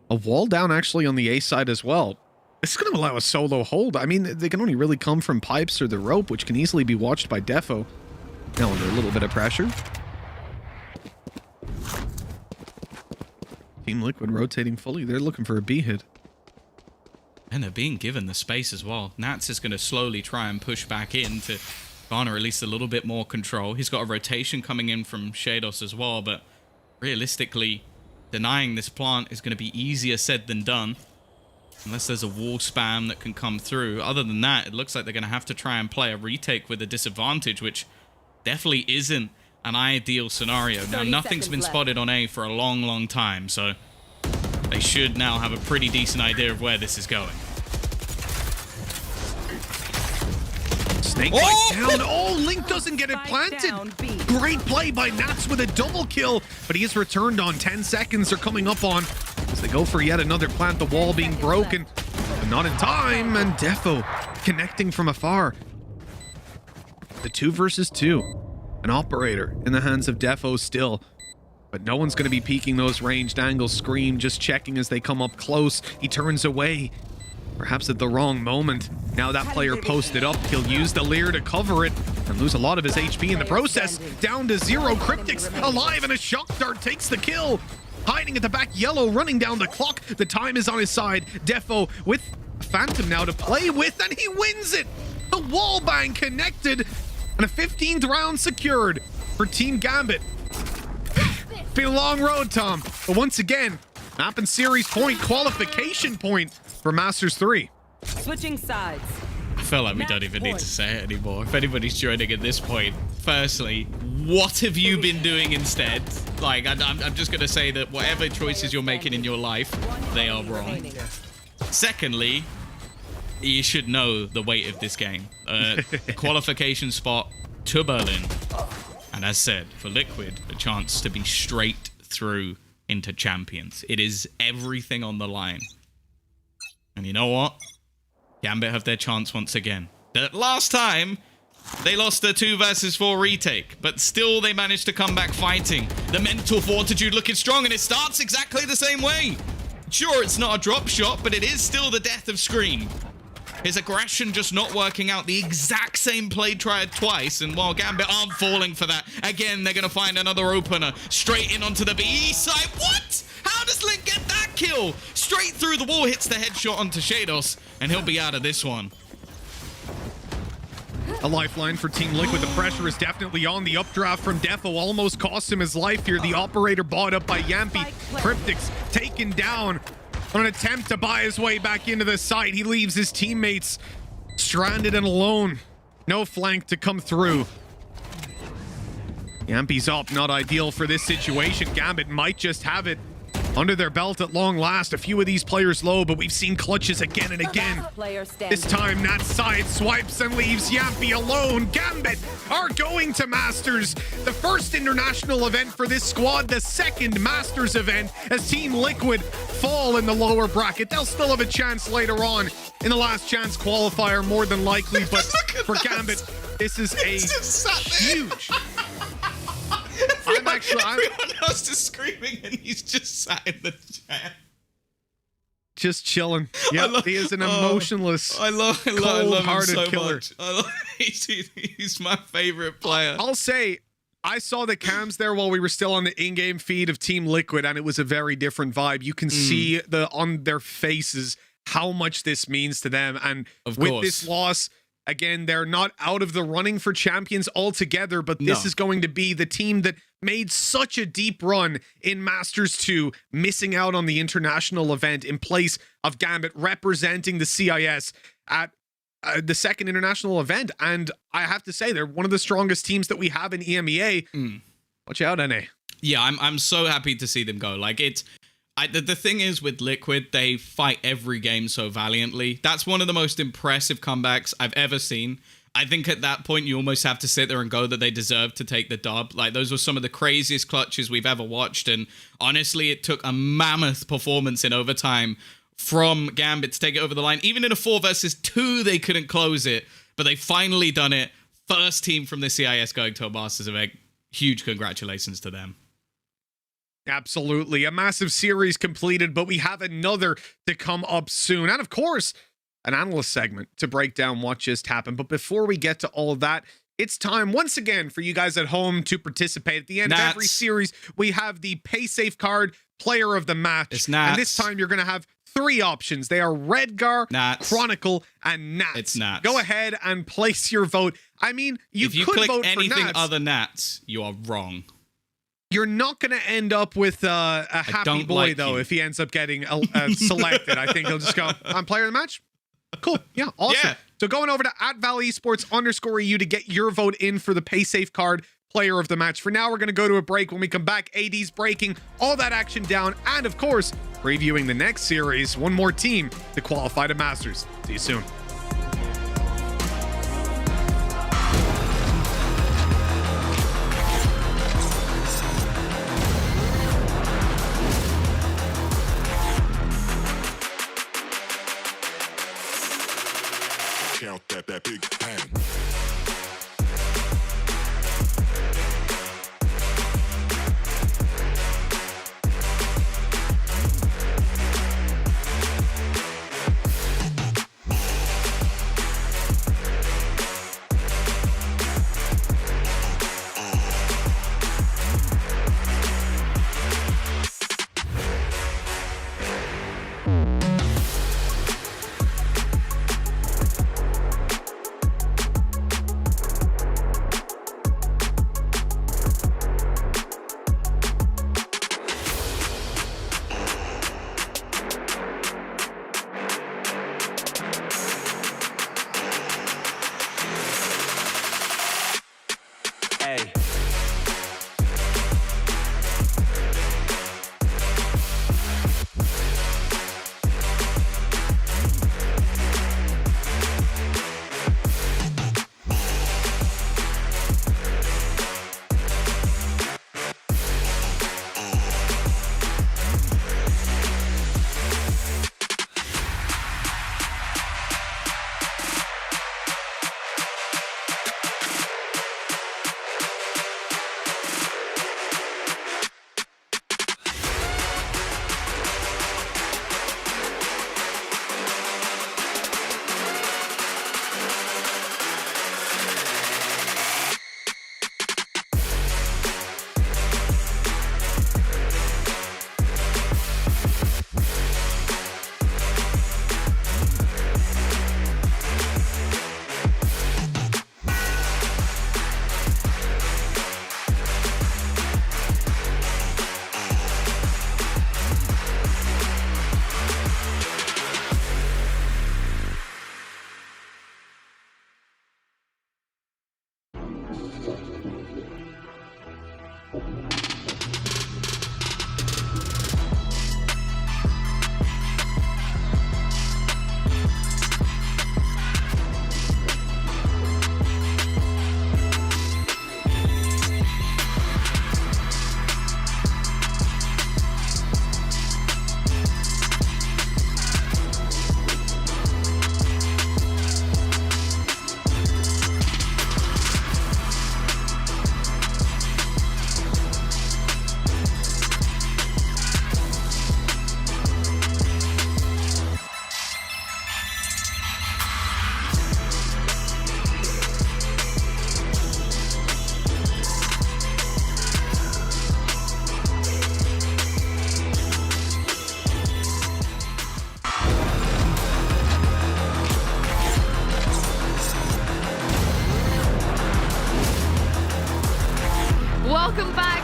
A wall down actually on the A side as well. This is going to allow a solo hold. I mean, they can only really come from pipes or the rope, which can easily be watched by Defo. Now under a little bit of pressure. Team Liquid rotating fully. They're looking for a B hit. And they're being given the space as well. Nats is going to slowly try and push back in to garner at least a little bit more control. He's got a rotation coming in from Shados as well, but realistically, denying this plant is going to be easier said than done. Unless there's a wall spam that can come through. Other than that, it looks like they're going to have to try and play a retake with a disadvantage, which definitely isn't an ideal scenario. Now, nothing's been spotted on A for a long, long time, so they should now have a pretty decent idea of where this is going. Snake down. Oh, Link doesn't get it planted. Great play by Nats with a double kill, but he is returned on 10 seconds. They're coming up on as they go for yet another plant. The wall being broken, but not in time. And Defo connecting from afar. The 2 versus 2. An operator in the hands of Defo still. But no one's going to be peeking those ranged angles. Scream just checking as they come up close. He turns away. Perhaps at the wrong moment. Now that player posted up. He'll use the Leer to cover it and lose a lot of his HP in the process. Down to 0. Cryptic's alive and a shock dart takes the kill. Hiding at the back, Yellow running down the clock. The time is on his side. Defo with Phantom now to play with, and he wins it. The wall bang connected and a 15th round secured for Team Gambit. It's been a long road, Tom, but once again, map and series point, qualification point for Masters 3. Switching sides. I feel like we don't even need to say it anymore. If anybody's joining at this point, firstly, what have you been doing instead? Like, I'm just going to say that whatever choices you're making in your life, they are wrong. Secondly, you should know the weight of this game. Qualification spot to Berlin. And as said, for Liquid, a chance to be straight through into Champions. It is everything on the line. And you know what? Gambit have their chance once again. The last time, they lost their 2 versus 4 retake, but still they managed to come back fighting. The mental fortitude looking strong, and it starts exactly the same way. Sure, it's not a drop shot, but it is still the death of Scream. His aggression just not working out. The exact same play tried twice, and while Gambit aren't falling for that, again, they're going to find another opener. Straight in onto the B side. What? How does Link get that kill? Straight through the wall, hits the headshot onto Shados, and he'll be out of this one. A lifeline for Team Liquid. The pressure is definitely on. The updraft from Defo almost cost him his life here. The operator bought up by Yampy. Cryptic's taken down on an attempt to buy his way back into the site. He leaves his teammates stranded and alone. No flank to come through. Yampy's up, not ideal for this situation. Gambit might just have it under their belt at long last. A few of these players low, but we've seen clutches again and again. This time, Nat side swipes and leaves Yampy alone. Gambit are going to Masters. The first international event for this squad, the second Masters event, as Team Liquid fall in the lower bracket. They'll still have a chance later on in the last chance qualifier, more than likely, but for Gambit, this is a huge... Everyone else is screaming and he's just sat in the chair. Just chilling. Yeah, he is an emotionless, I love him so killer. much. He's my favorite player. I'll say, I saw the cams there while we were still on the in-game feed of Team Liquid, and it was a very different vibe. You can see on their faces how much this means to them, and with this loss, Again, they're not out of the running for champions altogether, but this is going to be the team that made such a deep run in Masters 2, missing out on the international event in place of Gambit representing the CIS at the second international event. And I have to say, they're one of the strongest teams that we have in EMEA. Watch out, NA. Yeah, I'm so happy to see them go. Like, the thing is with Liquid, they fight every game so valiantly. That's one of the most impressive comebacks I've ever seen. I think at that point, you almost have to sit there and go that they deserve to take the dub. Like, those were some of the craziest clutches we've ever watched. And honestly, it took a mammoth performance in overtime from Gambit to take it over the line. Even in a 4 versus 2, they couldn't close it. But they finally done it. First team from the CIS going to a Masters event. Huge congratulations to them. Absolutely. A massive series completed, but we have another to come up soon. And of course, an analyst segment to break down what just happened. But before we get to all that, it's time once again for you guys at home to participate. At the end of every series, we have the PaySafe card player of the match. And this time you're going to have 3 options. They are Redgar, Chronicle, and Nats. It's Nats. Go ahead and place your vote. I mean, if you could click vote anything for Nats. other Nats, you are wrong. You're not going to end up with a happy boy, though, if he ends up getting selected. I think he'll just go, I'm player of the match. Cool. Yeah, awesome. Yeah. So going over to @ValEsports_EU to get your vote in for the PaySafe card player of the match. For now, we're going to go to a break. When we come back, AD's breaking all that action down and, of course, previewing the next series. One more team to qualify to Masters. See you soon. Count that big bang.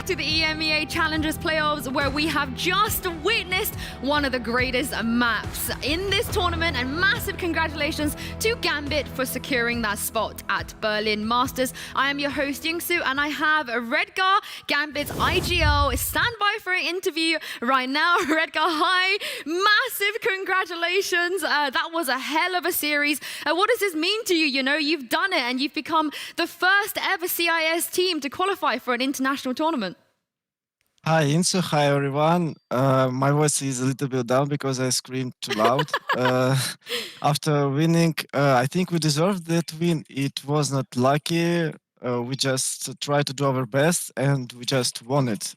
to the EMEA Challengers Playoffs, where we have just witnessed one of the greatest maps in this tournament, and massive congratulations to Gambit for securing that spot at Berlin Masters. I am your host, Yinsu, and I have Redgar, Gambit's IGL, standby for an interview right now. Redgar, hi, massive congratulations. That was a hell of a series. What does this mean to you? You know, you've done it and you've become the first ever CIS team to qualify for an international tournament. Hi, Yinsu. Hi, everyone. My voice is a little bit down because I screamed too loud. After winning, I think we deserved that win. It was not lucky. We just tried to do our best and we just won it.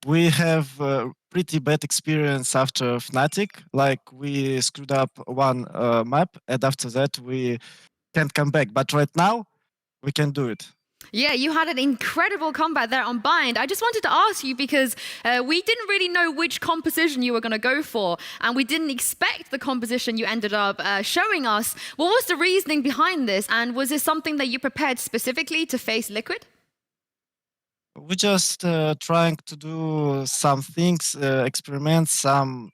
We have a pretty bad experience after Fnatic. Like, we screwed up one map and after that we can't come back. But right now, we can do it. Yeah, you had an incredible comeback there on Bind. I just wanted to ask you because we didn't really know which composition you were going to go for, and we didn't expect the composition you ended up showing us. What was the reasoning behind this, and was this something that you prepared specifically to face Liquid? We're just trying to do some things, experiment some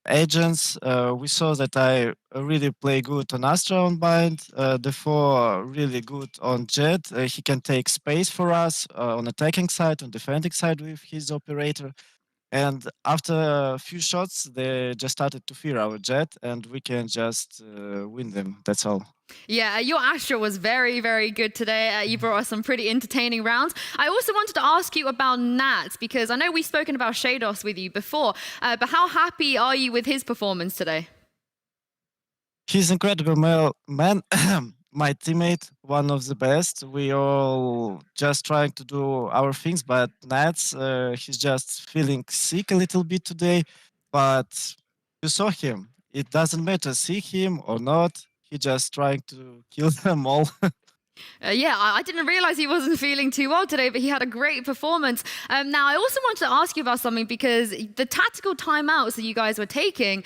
agents. We saw that I really play good on Astra on Bind, therefore really good on Jet. He can take space for us on attacking side, on defending side with his operator. And after a few shots, they just started to fear our Jet, and we can just win them. That's all. Yeah, your Astra was very, very good today. You brought us some pretty entertaining rounds. I also wanted to ask you about Nats, because I know we've spoken about Shados with you before, but how happy are you with his performance today? He's incredible, man. My teammate, one of the best. We all just trying to do our things, but Nats, he's just feeling sick a little bit today. But you saw him. It doesn't matter, see him or not. He's just trying to kill them all. Yeah, I didn't realize he wasn't feeling too well today, but he had a great performance. Now, I also wanted to ask you about something, because the tactical timeouts that you guys were taking,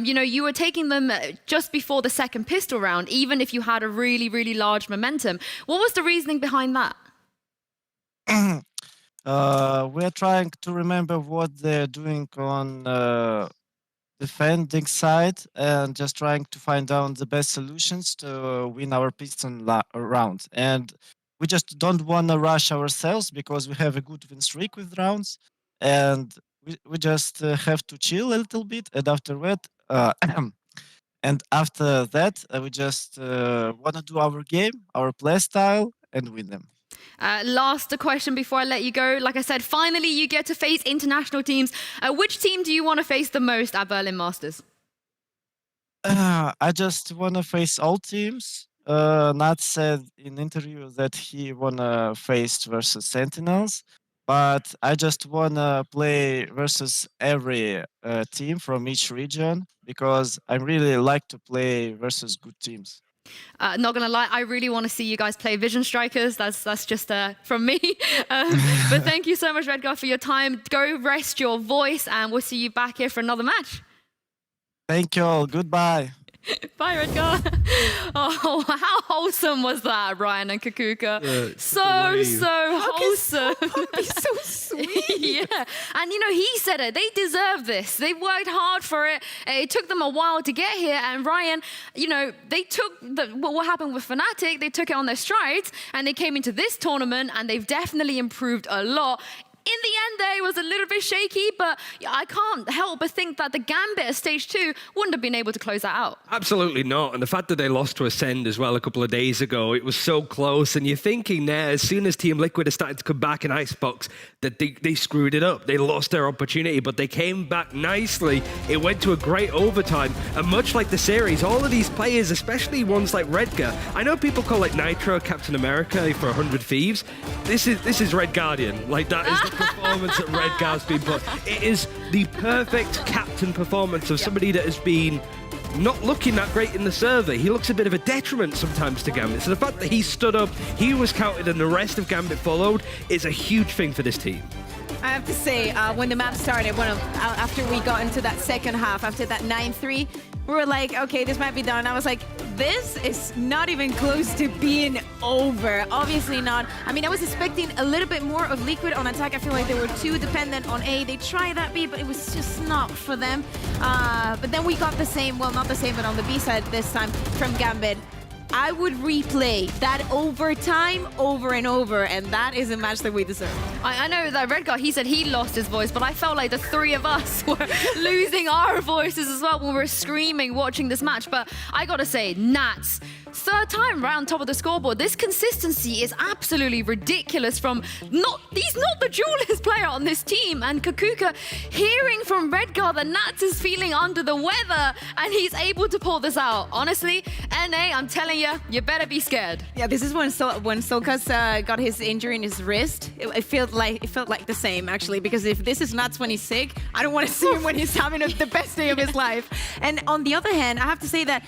you know, you were taking them just before the second pistol round, even if you had a really, really large momentum. What was the reasoning behind that? We're trying to remember what they're doing on defending side and just trying to find out the best solutions to win our piston round. And we just don't want to rush ourselves because we have a good win streak with rounds, and we just have to chill a little bit. And after that, we just want to do our game, our play style, and win them. Last question before I let you go. Like I said, finally you get to face international teams. Which team do you want to face the most at Berlin Masters? I just want to face all teams. Nat said in interview that he want to face versus Sentinels, but I just want to play versus every team from each region, because I really like to play versus good teams. Not gonna lie, I really want to see you guys play Vision Strikers. That's just from me. But thank you so much, Redgar, for your time. Go rest your voice, and we'll see you back here for another match. Thank you all. Goodbye. Bye, Redgar. Oh, how wholesome was that, Ryan and Kaquka? So wholesome. So sweet. Yeah. And, you know, he said it. They deserve this. They worked hard for it. It took them a while to get here. And Ryan, you know, they took what happened with Fnatic. They took it on their strides, and they came into this tournament, and they've definitely improved a lot. In the end there, it was a little bit shaky, but I can't help but think that the Gambit at stage 2 wouldn't have been able to close that out. Absolutely not. And the fact that they lost to Ascend as well a couple of days ago, it was so close. And you're thinking now, as soon as Team Liquid is starting to come back in Icebox, that they screwed it up. They lost their opportunity, but they came back nicely. It went to a great overtime. And much like the series, all of these players, especially ones like Redgar, I know people call it Nitro Captain America for 100 Thieves. This is Red Guardian. Like, that is the performance that Redgar's been put. It is the perfect captain performance of somebody that has been not looking that great in the server. He looks a bit of a detriment sometimes to Gambit. So the fact that he stood up, he was counted, and the rest of Gambit followed is a huge thing for this team. I have to say, when the map started, after we got into that second half, after that 9-3, we were like, okay, this might be done. I was like, this is not even close to being over. Obviously not. I mean, I was expecting a little bit more of Liquid on attack. I feel like they were too dependent on A. They tried that B, but it was just not for them. But then we got the same, well, not the same, but on the B side this time from Gambit. I would replay that overtime over and over, and that is a match that we deserve. I know that Redgar, he said he lost his voice, but I felt like the three of us were losing our voices as well when we were screaming watching this match. But I gotta say, Nats, third time right on top of the scoreboard. This consistency is absolutely ridiculous from he's not the duelist player on this team. And Kaquka hearing from Redgar that Nats is feeling under the weather and he's able to pull this out. Honestly, NA, I'm telling you, you better be scared. Yeah, this is when Solkas got his injury in his wrist. It felt like the same actually, because if this is Nats when he's sick, I don't want to see him when he's having the best day of his life. And on the other hand, I have to say that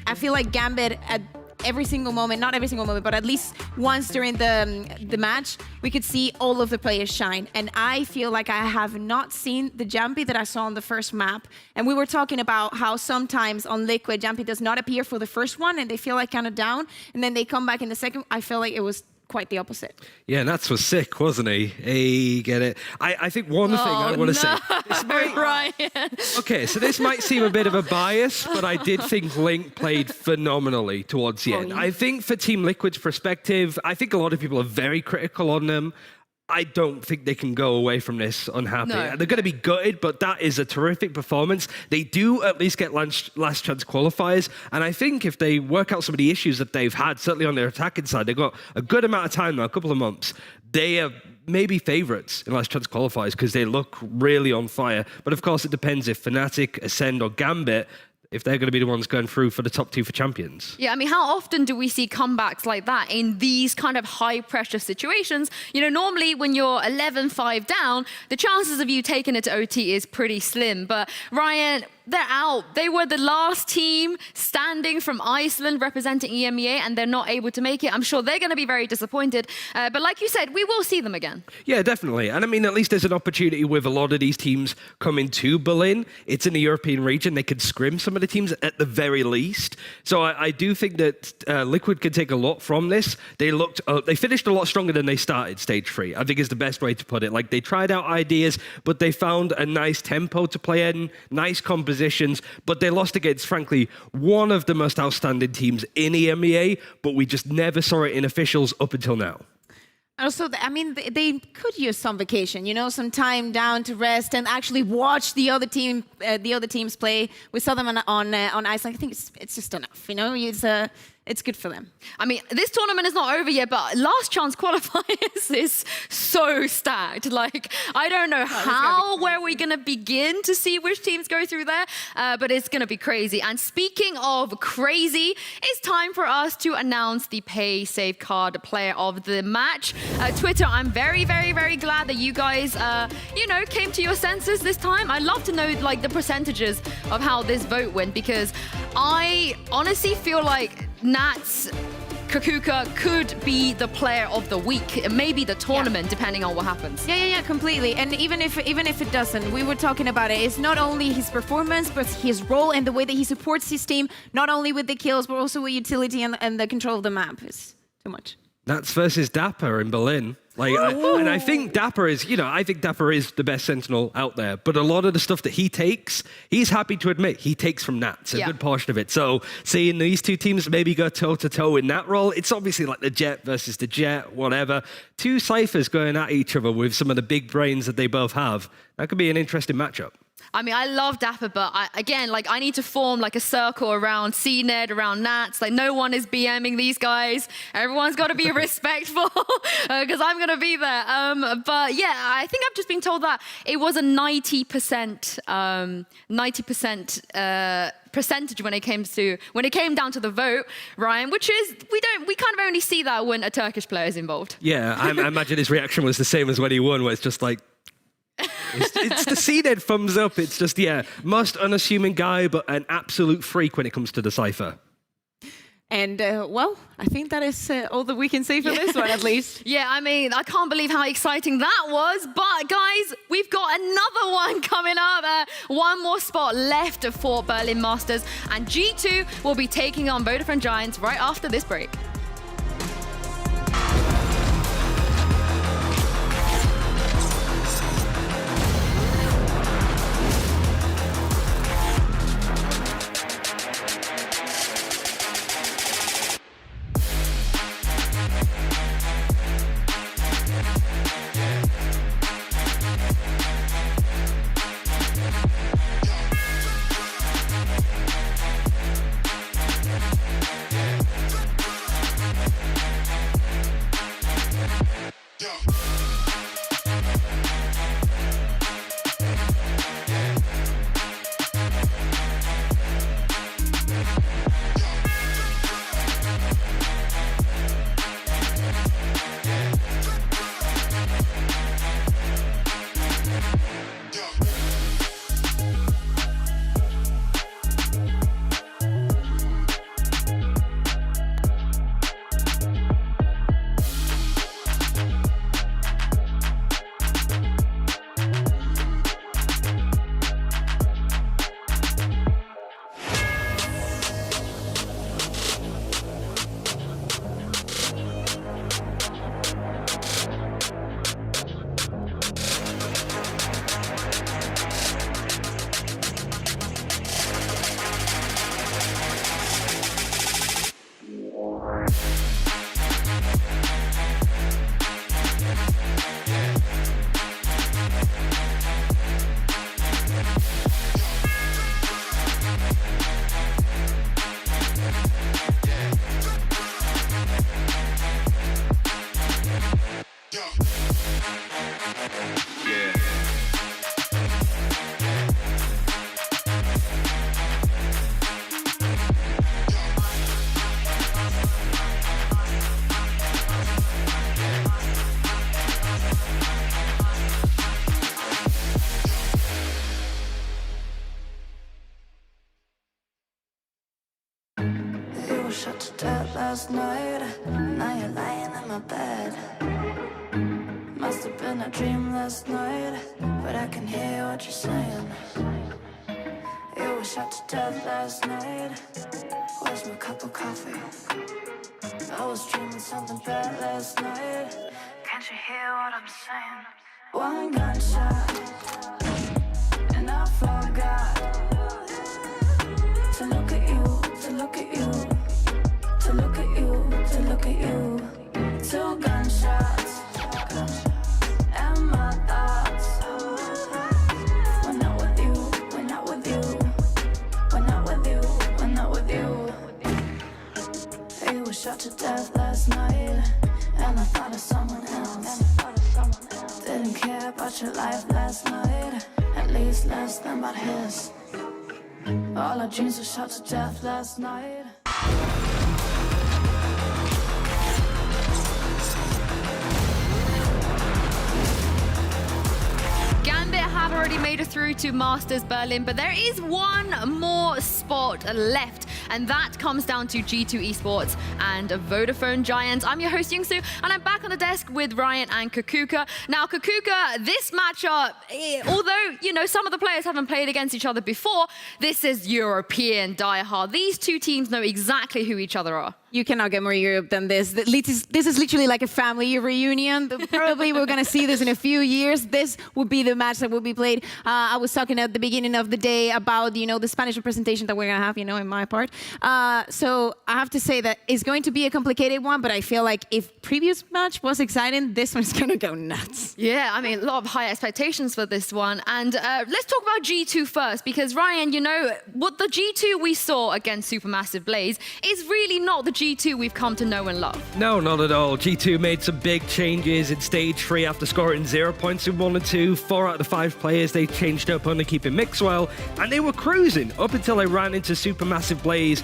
I feel like Gambit at every single moment, not every single moment, but at least once during the match, we could see all of the players shine. And I feel like I have not seen the Jumpy that I saw on the first map. And we were talking about how sometimes on Liquid, Jumpy does not appear for the first one and they feel like kind of down. And then they come back in the second. I feel like it was quite the opposite. Yeah, Nats was sick, wasn't he? Hey, get it. I think one thing I want to say. Ryan. Okay, so this might seem a bit of a bias, but I did think Link played phenomenally towards the end. I think for Team Liquid's perspective, I think a lot of people are very critical on them. I don't think they can go away from this unhappy. No. They're going to be gutted, but that is a terrific performance. They do at least get last chance qualifiers, and I think if they work out some of the issues that they've had, certainly on their attacking side, they've got a good amount of time now, a couple of months. They are maybe favourites in last chance qualifiers because they look really on fire. But of course, it depends if Fnatic, Ascend, or Gambit, if they're going to be the ones going through for the top two for champions. Yeah, I mean, how often do we see comebacks like that in these kind of high-pressure situations? You know, normally when you're 11-5 down, the chances of you taking it to OT is pretty slim. But Ryan, they're out. They were the last team standing from Iceland representing EMEA, and they're not able to make it. I'm sure they're going to be very disappointed. But like you said, we will see them again. Yeah, definitely. And I mean, at least there's an opportunity with a lot of these teams coming to Berlin. It's in the European region. They could scrim some of the teams at the very least. So I do think that Liquid could take a lot from this. They finished a lot stronger than they started stage 3, I think is the best way to put it. Like, they tried out ideas, but they found a nice tempo to play in, nice compositions, but they lost against, frankly, one of the most outstanding teams in EMEA, but we just never saw it in officials up until now. Also, I mean, they could use some vacation, you know, some time down to rest and actually watch the other teams play. We saw them on Iceland. I think it's just enough, you know. It's good for them. I mean, this tournament is not over yet, but last chance qualifiers is so stacked. Like, I don't know where we're going to begin to see which teams go through there, but it's going to be crazy. And speaking of crazy, it's time for us to announce the Pay Save Card player of the match. Twitter, I'm very, very, very glad that you guys, came to your senses this time. I'd love to know, like, the percentages of how this vote went, because I honestly feel like Nats, Kaquka could be the player of the week, maybe the tournament, depending on what happens. Yeah, completely. And even if it doesn't, we were talking about it. It's not only his performance, but his role and the way that he supports his team, not only with the kills, but also with utility and the control of the map. It's too much. Nats versus Dapper in Berlin. And I think Dapper is, I think Dapper is the best Sentinel out there. But a lot of the stuff that he takes, he's happy to admit he takes from Nats, a good portion of it. So seeing these two teams maybe go toe-to-toe in that role, it's obviously like the Jet versus the Jet, whatever. Two Cyphers going at each other with some of the big brains that they both have. That could be an interesting matchup. I mean, I love Dapper, but I need to form like a circle around CNED, around Nats. Like, no one is BMing these guys. Everyone's got to be respectful because I'm going to be there. But yeah, I think I've just been told that it was a 90% percentage when it came down to the vote, Ryan, which is we kind of only see that when a Turkish player is involved. Yeah, I imagine his reaction was the same as when he won, where it's just like, it's the CNED thumbs up. It's just, most unassuming guy, but an absolute freak when it comes to the Cypher. And well, I think that is all that we can say for this one, at least. Yeah, I mean, I can't believe how exciting that was. But guys, we've got another one coming up. One more spot left for Berlin Masters. And G2 will be taking on Vodafone Giants right after this break. Shot to death last night. Now you're lying in my bed. Must have been a dream last night, but I can hear what you're saying. You were shot to death last night. Where's my cup of coffee? I was dreaming something bad last night. Can't you hear what I'm saying? One gunshot, and I forgot to look at you, to look at you. To look at you, to look at you. 2 gunshots, and my thoughts. We're not with you, we're not with you. We're not with you, we're not with you. You were shot to death last night, and I thought of someone else. Didn't care about your life last night, at least less than about his. All our dreams were shot to death last night. Have already made it through to Masters Berlin, but there is one more spot left, and that comes down to G2 Esports and Vodafone Giants. I'm your host Yinsu, and I'm back on the desk with Ryan and Kaquka. Now, Kaquka, this matchup, although, you know, some of the players haven't played against each other before, this is European diehard. These two teams know exactly who each other are. You cannot get more Europe than this. This is literally like a family reunion. Probably we're going to see this in a few years. This would be the match that will be played. I was talking at the beginning of the day about, you know, the Spanish representation that we're going to have, you know, in my part. So I have to say that it's going to be a complicated one, but I feel like if previous match was exciting, this one's going to go nuts. Yeah, I mean, a lot of high expectations for this one. And let's talk about G2 first, because Ryan, you know, what the G2 we saw against Supermassive Blaze is really not the G2 we've come to know and love. No, not at all. G2 made some big changes in stage 3 after scoring 0 points in 1 and 2. 4 out of the 5 players they changed up, only keeping Mixwell, and they were cruising up until they ran into Supermassive Blaze,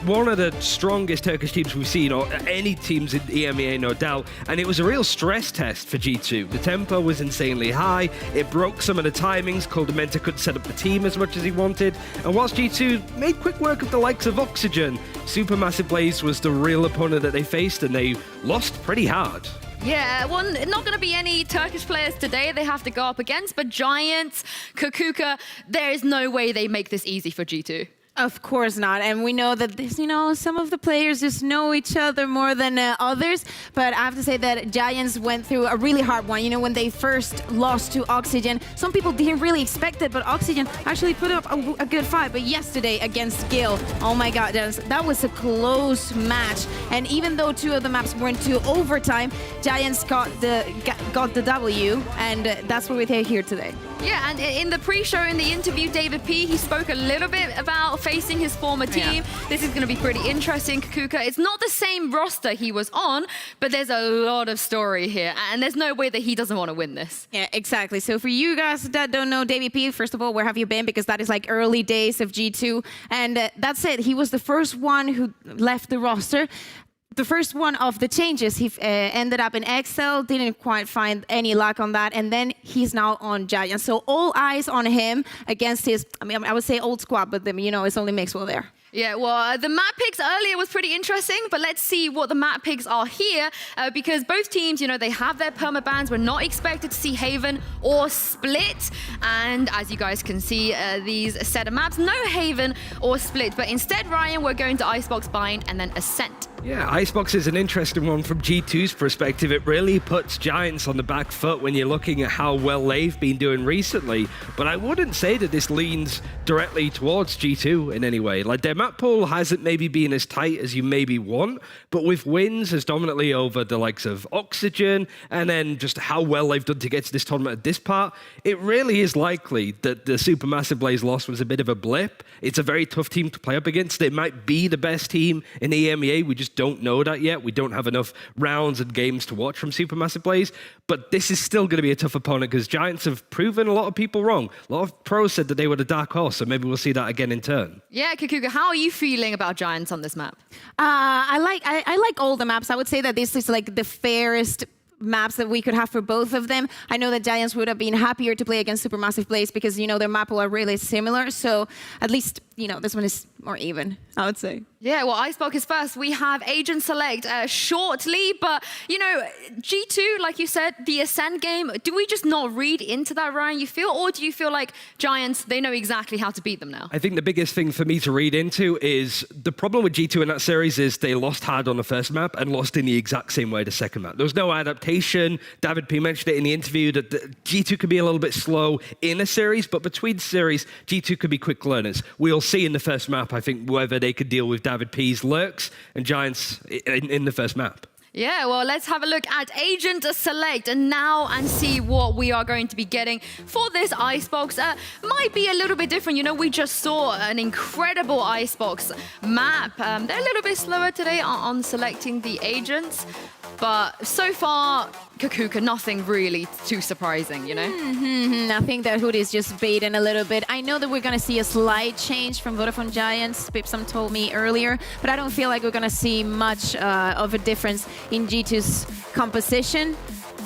one of the strongest Turkish teams we've seen, or any teams in EMEA, no doubt, and it was a real stress test for G2. The tempo was insanely high, it broke some of the timings, Coldamenta couldn't set up the team as much as he wanted, and whilst G2 made quick work of the likes of Oxygen, Supermassive Blaze was the real opponent that they faced, and they lost pretty hard. Yeah, well, not going to be any Turkish players today they have to go up against, but Giants, Kaquka, there is no way they make this easy for G2. Of course not. And we know that this, some of the players just know each other more than others. But I have to say that Giants went through a really hard one. When they first lost to Oxygen, some people didn't really expect it, but Oxygen actually put up a good fight. But yesterday against Xilv, oh my God, that was a close match. And even though 2 of the maps went to overtime, Giants got the W, and that's what we're here today. Yeah, and in the pre-show, in the interview, David P, he spoke a little bit about facing his former team. Yeah. This is going to be pretty interesting, Kaquka. It's not the same roster he was on, but there's a lot of story here, and there's no way that he doesn't want to win this. Yeah, exactly. So for you guys that don't know David P, first of all, where have you been? Because that is like early days of G2, and that's it. He was the first one who left the roster. The first one of the changes, he ended up in Excel, didn't quite find any luck on that, and then he's now on Giants. So all eyes on him against his, I would say old squad, but it's only Maxwell there. Yeah, well, the map picks earlier was pretty interesting, but let's see what the map picks are here, because both teams, they have their permabans. We're not expected to see Haven or Split, and as you guys can see, these set of maps, no Haven or Split, but instead, Ryan, we're going to Icebox Bind and then Ascent. Yeah, Icebox is an interesting one from G2's perspective. It really puts Giants on the back foot when you're looking at how well they've been doing recently. But I wouldn't say that this leans directly towards G2 in any way. Like, their map pool hasn't maybe been as tight as you maybe want, but with wins as dominantly over the likes of Oxygen, and then just how well they've done to get to this tournament at this part, it really is likely that the Supermassive Blaze loss was a bit of a blip. It's a very tough team to play up against. It might be the best team in the EMEA. We just don't know that yet. We don't have enough rounds and games to watch from Supermassive Blaze, but this is still going to be a tough opponent because Giants have proven a lot of people wrong. A lot of pros said that they were the dark horse, so maybe we'll see that again in turn. Yeah, Kaquka, how are you feeling about Giants on this map? I like all the maps. I would say that this is like the fairest maps that we could have for both of them. I know that Giants would have been happier to play against Supermassive Blaze because, their map are really similar. So at least, this one is more even, I would say. Yeah, well, Icebox is first. We have Agent Select shortly, but, G2, like you said, the Ascent game, do we just not read into that, Ryan, you feel? Or do you feel like Giants, they know exactly how to beat them now? I think the biggest thing for me to read into is the problem with G2 in that series is they lost hard on the first map and lost in the exact same way the second map. There was no adaptation. David P mentioned it in the interview that G2 could be a little bit slow in a series, but between series, G2 could be quick learners. We'll see in the first map, I think, whether they could deal with David P's lurks and Giants in the first map. Yeah, well, let's have a look at Agent Select and see what we are going to be getting for this Icebox. Might be a little bit different. We just saw an incredible Icebox map. They're a little bit slower today on selecting the agents, but so far, Kaquka, nothing really too surprising, I think that Hood is just baiting a little bit. I know that we're going to see a slight change from Vodafone Giants, Pipsam told me earlier, but I don't feel like we're going to see much of a difference in G2's composition.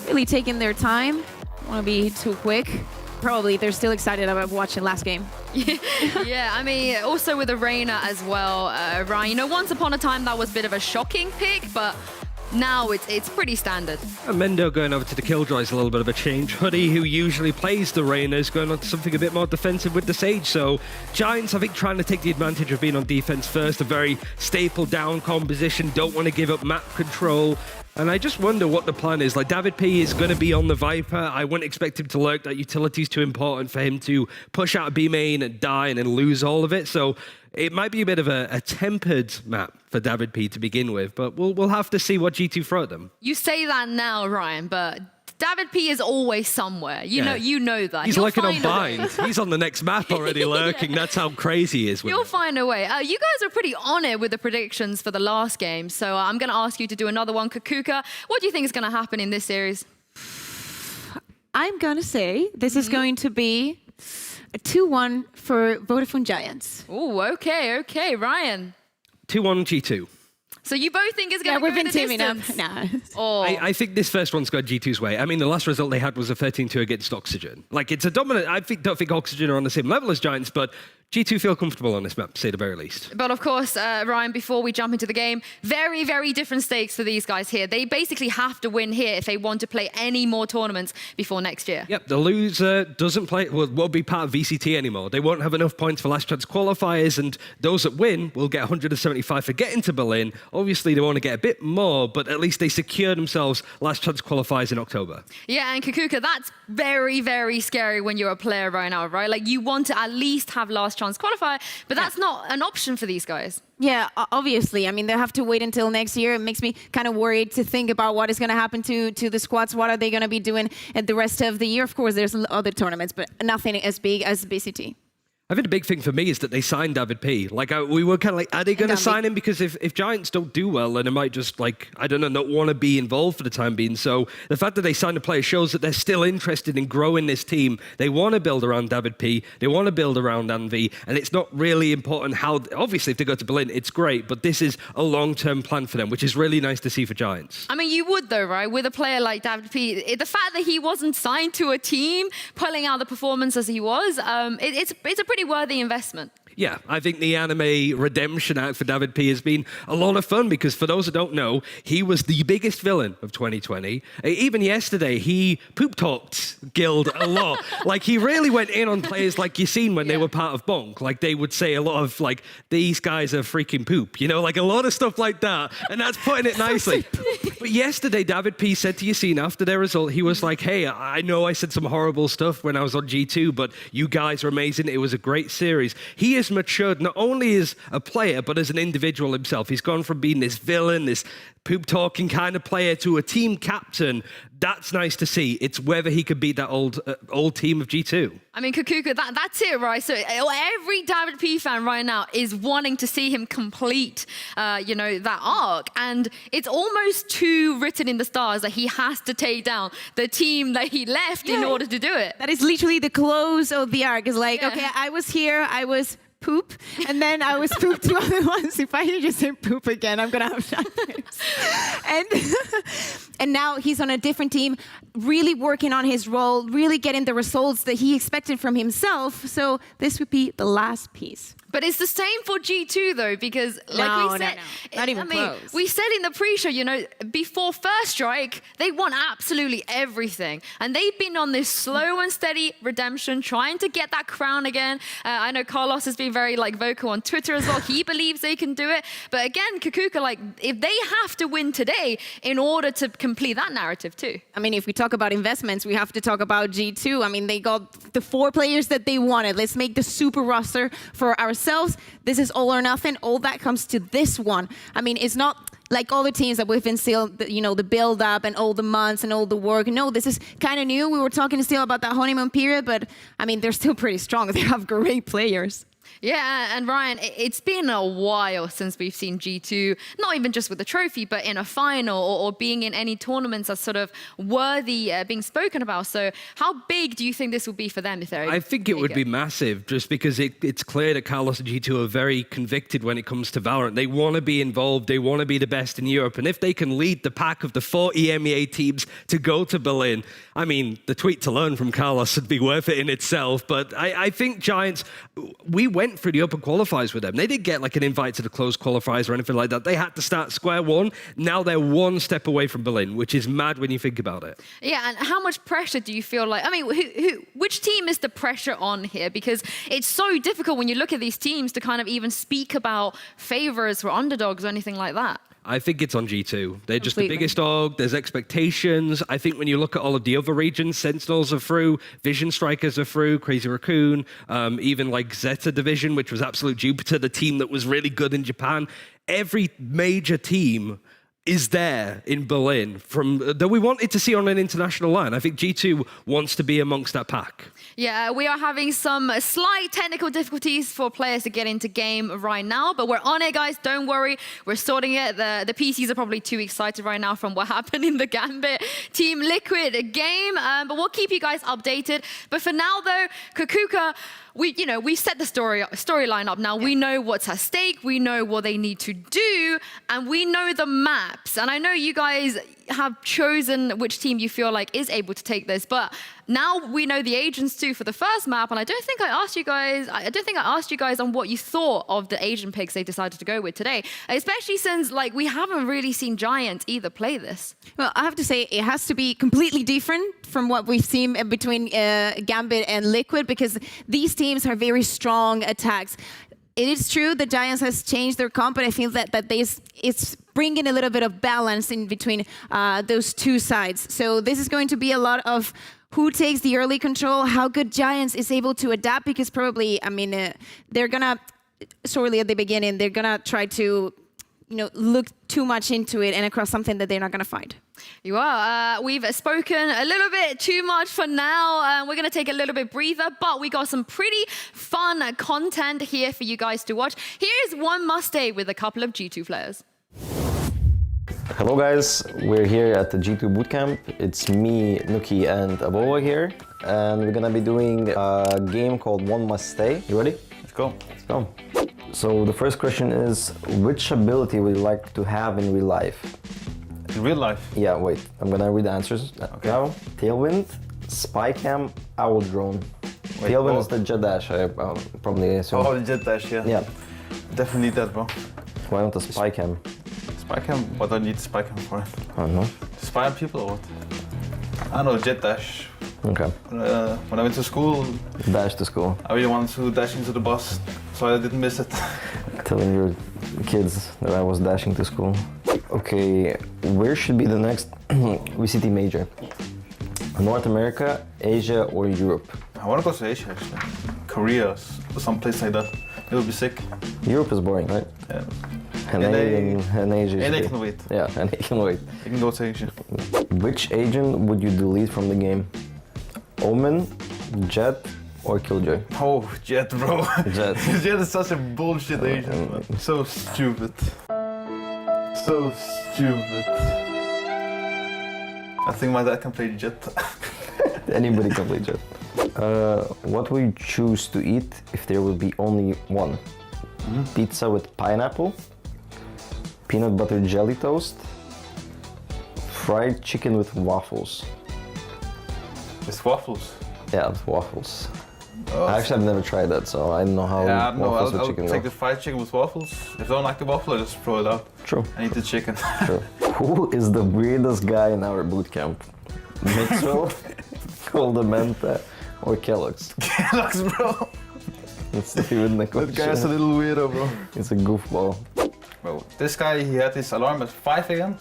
Really taking their time. Don't want to be too quick. Probably they're still excited about watching last game. Yeah, also with Arena as well, Ryan. Once upon a time that was a bit of a shocking pick, but now it's pretty standard. And Mendo going over to the Killjoy is a little bit of a change. Hoodie, who usually plays the Reyna, is going on to something a bit more defensive with the Sage. So Giants, I think, trying to take the advantage of being on defense first, a very staple down composition, don't want to give up map control. And I just wonder what the plan is. Like, David P is going to be on the Viper. I wouldn't expect him to lurk. That utility's too important for him to push out a B main and die and then lose all of it. So it might be a bit of a tempered map for David P to begin with, but we'll have to see what G2 throw at them. You say that now, Ryan, but David P is always somewhere. You know that. He's lurking on Bind. He's on the next map already lurking. Yeah. That's how crazy he is. You'll find a way. You guys are pretty on it with the predictions for the last game, so I'm going to ask you to do another one. Kaquka, what do you think is going to happen in this series? I'm going to say this is going to be a 2-1 for Vodafone Giants. Oh, okay. Ryan? 2-1 G2. So you both think it's going to go the distance? Nah. Oh. I think this first one's got G2's way. The last result they had was a 13-2 against Oxygen. Like, it's a dominant... don't think Oxygen are on the same level as Giants, but G2 feel comfortable on this map, to say the very least. But of course, Ryan, before we jump into the game, very, very different stakes for these guys here. They basically have to win here if they want to play any more tournaments before next year. Yep, the loser doesn't play, won't be part of VCT anymore. They won't have enough points for last chance qualifiers, and those that win will get 175 for getting to Berlin. Obviously, they want to get a bit more, but at least they secure themselves last chance qualifiers in October. Yeah, and Kaquka, that's very, very scary when you're a player right now, right? Like, you want to at least have last chance qualifier, but that's not an option for these guys. Yeah, obviously. I mean, they have to wait until next year. It makes me kind of worried to think about what is going to happen to the squads. What are they going to be doing at the rest of the year? Of course, there's other tournaments, but nothing as big as VCT. I think the big thing for me is that they signed David P. Like, we were kind of like, are they going to sign him? Because if Giants don't do well, then it might just, like, I don't know, not want to be involved for the time being. So the fact that they signed a player shows that they're still interested in growing this team. They want to build around David P. They want to build around Anvi. And it's not really important how, obviously, if they go to Berlin, it's great. But this is a long-term plan for them, which is really nice to see for Giants. I mean, you would, though, right? With a player like David P. The fact that he wasn't signed to a team, pulling out the performance as he was, it's a pretty worthy investment. Yeah, I think the anime redemption arc for David P has been a lot of fun because for those that don't know, he was the biggest villain of 2020. Even yesterday, he poop-talked Guild a lot. Like, he really went in on players like you seen when they were part of Bonk. Like, they would say a lot of, like, these guys are freaking poop, you know, like a lot of stuff like that. And that's putting it nicely. But yesterday, David P said to Yassine after their result, he was like, hey, I know I said some horrible stuff when I was on G2, but you guys are amazing. It was a great series. He is matured not only as a player but as an individual himself. He's gone from being this villain, this poop talking kind of player to a team captain. That's nice to see. It's whether he could beat that old team of G2. I mean, Kaquka, that's it, right? So every David P fan right now is wanting to see him complete, that arc. And it's almost too written in the stars that he has to take down the team that he left in order to do it. That is literally the close of the arc. It's like, okay, I was here, I was poop, and then I was poop two other ones. If I just say poop again, I'm gonna have nightmares. And now he's on a different team, really working on his role, really getting the results that he expected from himself. So this would be the last piece. But it's the same for G2 though, because like we said, not even close. We said in the pre-show, before First Strike, they won absolutely everything. And they've been on this slow and steady redemption, trying to get that crown again. I know Carlos has been very vocal on Twitter as well. He believes they can do it. But again, Kaquka, if they have to win today in order to complete that narrative too. I mean, if we talk about investments, we have to talk about G2. I mean, they got the 4 players that they wanted. Let's make the super roster for ourselves. This is all or nothing. All that comes to this one. I mean, it's not like all the teams that we've been still, the build up and all the months and all the work. No, this is kind of new. We were talking still about that honeymoon period, but I mean, they're still pretty strong. They have great players. Yeah, and Ryan, it's been a while since we've seen G2, not even just with the trophy, but in a final or being in any tournaments that's sort of worthy being spoken about. So how big do you think this will be for them if they're I think it would be massive, just because it's clear that Carlos and G2 are very convicted when it comes to Valorant. They want to be involved. They want to be the best in Europe. And if they can lead the pack of the 4 EMEA teams to go to Berlin, I mean, the tweet to learn from Carlos would be worth it in itself. But I think Giants, we went through the open qualifiers with them. They didn't get an invite to the closed qualifiers or anything like that. They had to start square one. Now they're one step away from Berlin, which is mad when you think about it. Yeah, and how much pressure do you feel like? I mean, which team is the pressure on here? Because it's so difficult when you look at these teams to kind of even speak about favors or underdogs or anything like that. I think it's on G2. They're just the biggest org. There's expectations. I think when you look at all of the other regions, Sentinels are through, Vision Strikers are through, Crazy Raccoon, even Zeta Division, which was Absolute Jupiter, the team that was really good in Japan. Every major team is there in Berlin that we wanted to see on an international line. I think G2 wants to be amongst that pack. Yeah, we are having some slight technical difficulties for players to get into game right now, but we're on it, guys. Don't worry. We're sorting it. The PCs are probably too excited right now from what happened in the Gambit Team Liquid game, but we'll keep you guys updated. But for now, though, Kaquka, we set the storyline up now. We know what's at stake. We know what they need to do. G2, and we know the maps. And I know you guys have chosen which team you feel like is able to take this, but now we know the agents too for the first map, and I don't think I asked you guys on what you thought of the Asian picks they decided to go with today, especially since like we haven't really seen Giants either play this. Well, I have to say it has to be completely different from what we've seen between Gambit and Liquid, because these teams are very strong attacks. It is true the Giants has changed their comp, but I feel that it's bringing a little bit of balance in between those two sides. So this is going to be a lot of who takes the early control, how good Giants is able to adapt, because probably, I mean, they're gonna, sorely at the beginning, they're gonna try to, you know, look too much into it and across something that they're not gonna find. You are. We've spoken a little bit too much for now. We're going to take a little bit breather, but we got some pretty fun content here for you guys to watch. Here's one must-stay with a couple of G2 players. Hello guys, we're here at the G2 bootcamp. It's me, Nuki, and Avova here, and we're gonna be doing a game called One Must Stay. You ready? Let's go. Let's go. So the first question is, which ability would you like to have in real life? In real life? Yeah, wait. I'm gonna read the answers now. Tailwind, Spy Cam, Owl Drone. Wait, Tailwind is the Jet Dash, I probably assume. Oh, the Jet Dash, yeah. Yeah. Definitely need that, bro. Why not the Spy Cam? Spy Cam? What do I need Spy Cam for? I don't know. To spy on people or what? I don't know, Jet Dash. Okay. When I went to school... Dash to school. I really wanted to dash into the bus, so I didn't miss it. Telling your kids that I was dashing to school. Okay, where should be the next VCT major? North America, Asia, or Europe? I want to go to Asia, actually. Korea, some place like that. It would be sick. Europe is boring, right? Yeah. And Asia. And they can wait. Yeah, and they can wait. You can go to Asia. Which agent would you delete from the game? Omen, Jet, or Killjoy? Oh, Jet, bro. Jet. Jet is such a bullshit agent, man. So stupid. So stupid. I think my dad can play Jet. Anybody can play Jet. What would you choose to eat if there would be only one? Pizza with pineapple, peanut butter jelly toast, fried chicken with waffles. With waffles? Yeah, with waffles. Oh. Actually, I've never tried that, so I don't know how waffles with chicken I'll take go. the fried chicken with waffles. If I don't like the waffle, I just throw it out. True. I need the chicken. True. Who is the weirdest guy in our bootcamp? Maxwell, Coldamenta, or Kellogg's? Kellogg's, bro. It's even the question. That guy's a little weirdo, bro. It's a goofball. Bro, this guy, he had his alarm at 5 a.m.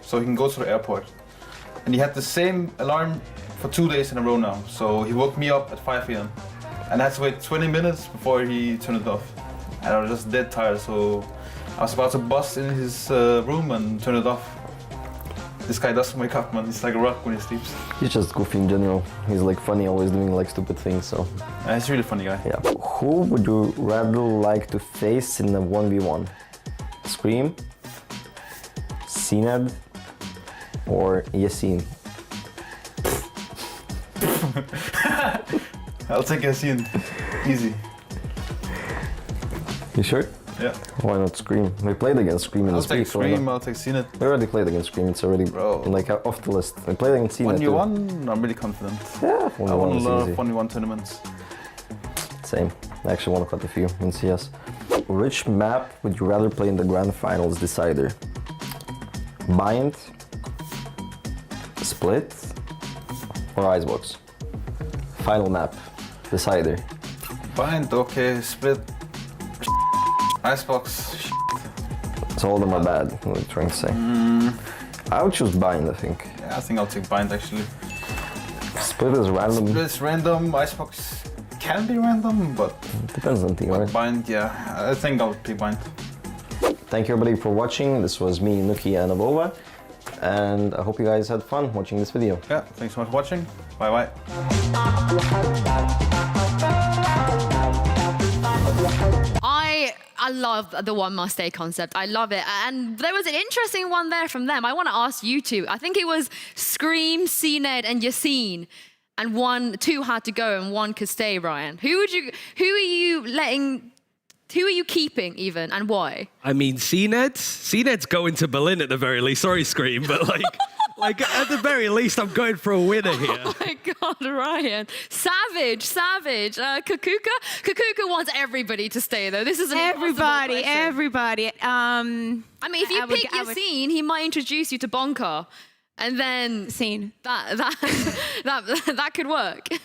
so he can go to the airport. And he had the same alarm for 2 days in a row now. So he woke me up at 5 a.m. and I had to wait 20 minutes before he turned it off. And I was just dead tired, so I was about to bust in his room and turn it off. This guy doesn't wake up, man. He's like a rock when he sleeps. He's just goofy in general. He's like funny, always doing like stupid things, so. He's a really funny guy. Yeah. Who would you rather like to face in a 1v1? Scream, CNED, or Yasin? I'll take Yasin. Easy. You sure? Yeah. Why not Scream? We played against Scream in I'll this take week. Scream, I'll take CNED. We already played against Scream, it's already like off the list. We played against CNED too. 1v1, I'm really confident. Yeah, I won a 1v1 lot is of 1v1 tournaments. Same. I actually won quite a few in CS. Which map would you rather play in the Grand Finals Decider? Bind, Split, or Icebox? Final map, Decider. Bind, okay, Split, Icebox, So all of them are bad, what are you trying to say? I would choose Bind, I think. Yeah, I think I'll take Bind actually. Split is random. Split is random, Icebox can be random, but... Depends on the team, right? Bind, yeah, I think I'll pick Bind. Thank you everybody for watching. This was me, Nuki, and Avova. And I hope you guys had fun watching this video. Yeah, thanks so much for watching. Bye-bye. I love the one must stay concept. I love it. And there was an interesting one there from them. I want to ask you two. I think it was Scream, CNED, and Yasin. And two had to go and one could stay, Ryan. Who are you letting Who are you keeping even, and why? I mean, CNED's going to Berlin at the very least. Sorry, Scream, but like at the very least, I'm going for a winner here. Oh my God, Ryan. Savage. Kaquka wants everybody to stay, though. This is an everybody. I mean, if you pick Yassine, he might introduce you to Bonka. And then that could work. No,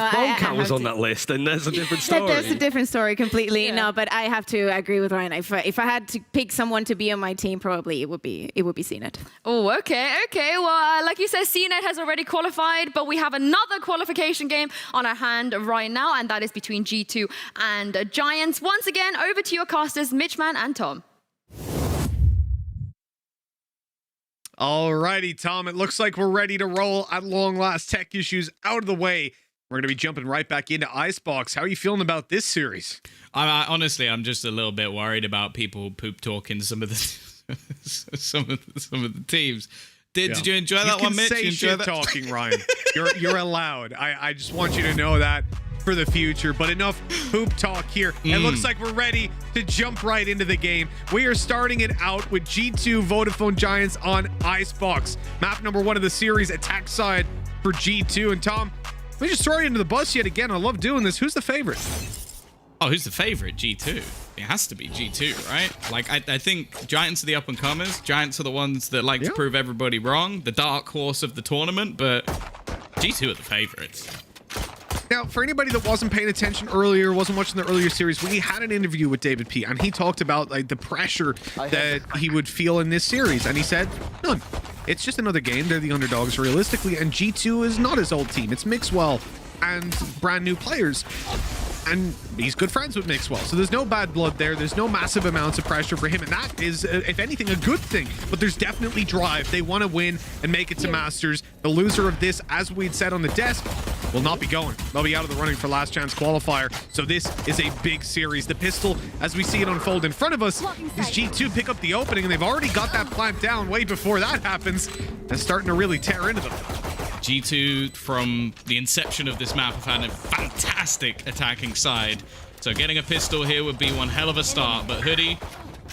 if Bonka was on that list, then there's a different story. There's a different story completely. Yeah. No, but I have to agree with Ryan. If I had to pick someone to be on my team, probably it would be CNED. Oh, okay. Well, like you said, CNED has already qualified, but we have another qualification game on our hand right now, and that is between G2 and Giants. Once again, over to your casters, MitchMan and Tom. Alrighty, Tom, it looks like we're ready to roll at long last. Tech issues out of the way. We're going to be jumping right back into Icebox. How are you feeling about this series? Honestly, I'm just a little bit worried about people poop talking some of the some of the teams. Did you enjoy that one, Mitch? You can say shit talking, Ryan. You're allowed. I just want you to know that for the future. But enough poop talk here. It looks like we're ready to jump right into the game. We are starting it out with G2 Vodafone Giants on Icebox. Map number 1 of the series, attack side for G2. And Tom, let me just throw you into the bus yet again. I love doing this. Who's the favorite? Oh, who's the favorite? G2. It has to be G2, right? Like, I think Giants are the up-and-comers. Giants are the ones that like to prove everybody wrong. The dark horse of the tournament, but G2 are the favorites. Now, for anybody that wasn't paying attention earlier, wasn't watching the earlier series, we had an interview with David P, and he talked about like the pressure that he would feel in this series, and he said, none. It's just another game. They're the underdogs realistically, and G2 is not his old team. It's Mixwell and brand new players. And he's good friends with Mixwell, so there's no bad blood there. There's no massive amounts of pressure for him, and that is, if anything, a good thing. But there's definitely drive. They want to win and make it to Masters. The loser of this, as we'd said on the desk, will not be going. They'll be out of the running for last chance qualifier. So this is a big series. The pistol, as we see it unfold in front of us, is G2 pick up the opening, and they've already got that plant down way before that happens, and starting to really tear into them. G2, from the inception of this map, have had a fantastic attacking side. So getting a pistol here would be one hell of a start. But Hoodie,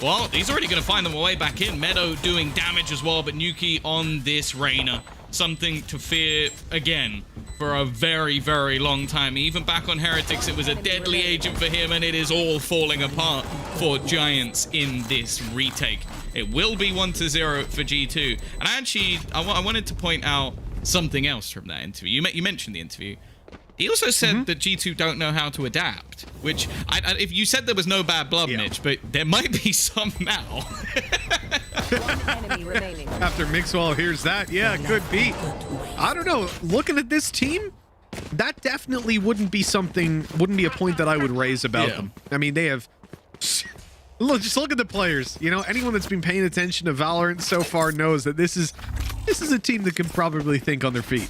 well, he's already going to find them a way back in. Meadow doing damage as well, but Nuki on this Reyna. Something to fear, again, for a very, very long time. Even back on Heretics, it was a deadly agent for him, and it is all falling apart for Giants in this retake. It will be 1-0 for G2. And actually, I wanted to point out something else from that interview. You mentioned the interview. He also said that G2 don't know how to adapt, which if you said there was no bad blood, Mitch, but there might be some now. After Mixwell hears that, yeah, could be. I don't know. Looking at this team, that definitely wouldn't be a point that I would raise about them. I mean, they have... Just look at the players. You know, anyone that's been paying attention to Valorant so far knows that this is a team that can probably think on their feet.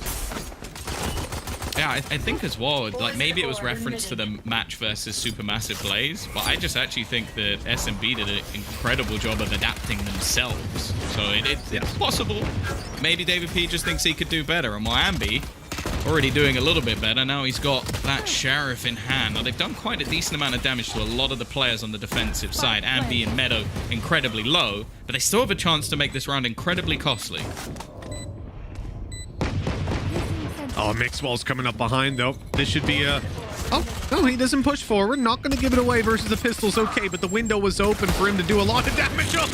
Yeah, I think as well, like maybe it was reference to the match versus Supermassive Blaze, but I just actually think that SMB did an incredible job of adapting themselves. So it's possible. Maybe David P just thinks he could do better, and Ambi already doing a little bit better. Now he's got that Sheriff in hand. Now they've done quite a decent amount of damage to a lot of the players on the defensive side. Ambi and Meadow incredibly low, but they still have a chance to make this round incredibly costly. Oh, Mixwell's coming up behind, though. This should be a... Oh, no, he doesn't push forward. Not going to give it away versus the pistol's okay, but the window was open for him to do a lot of damage. Oh,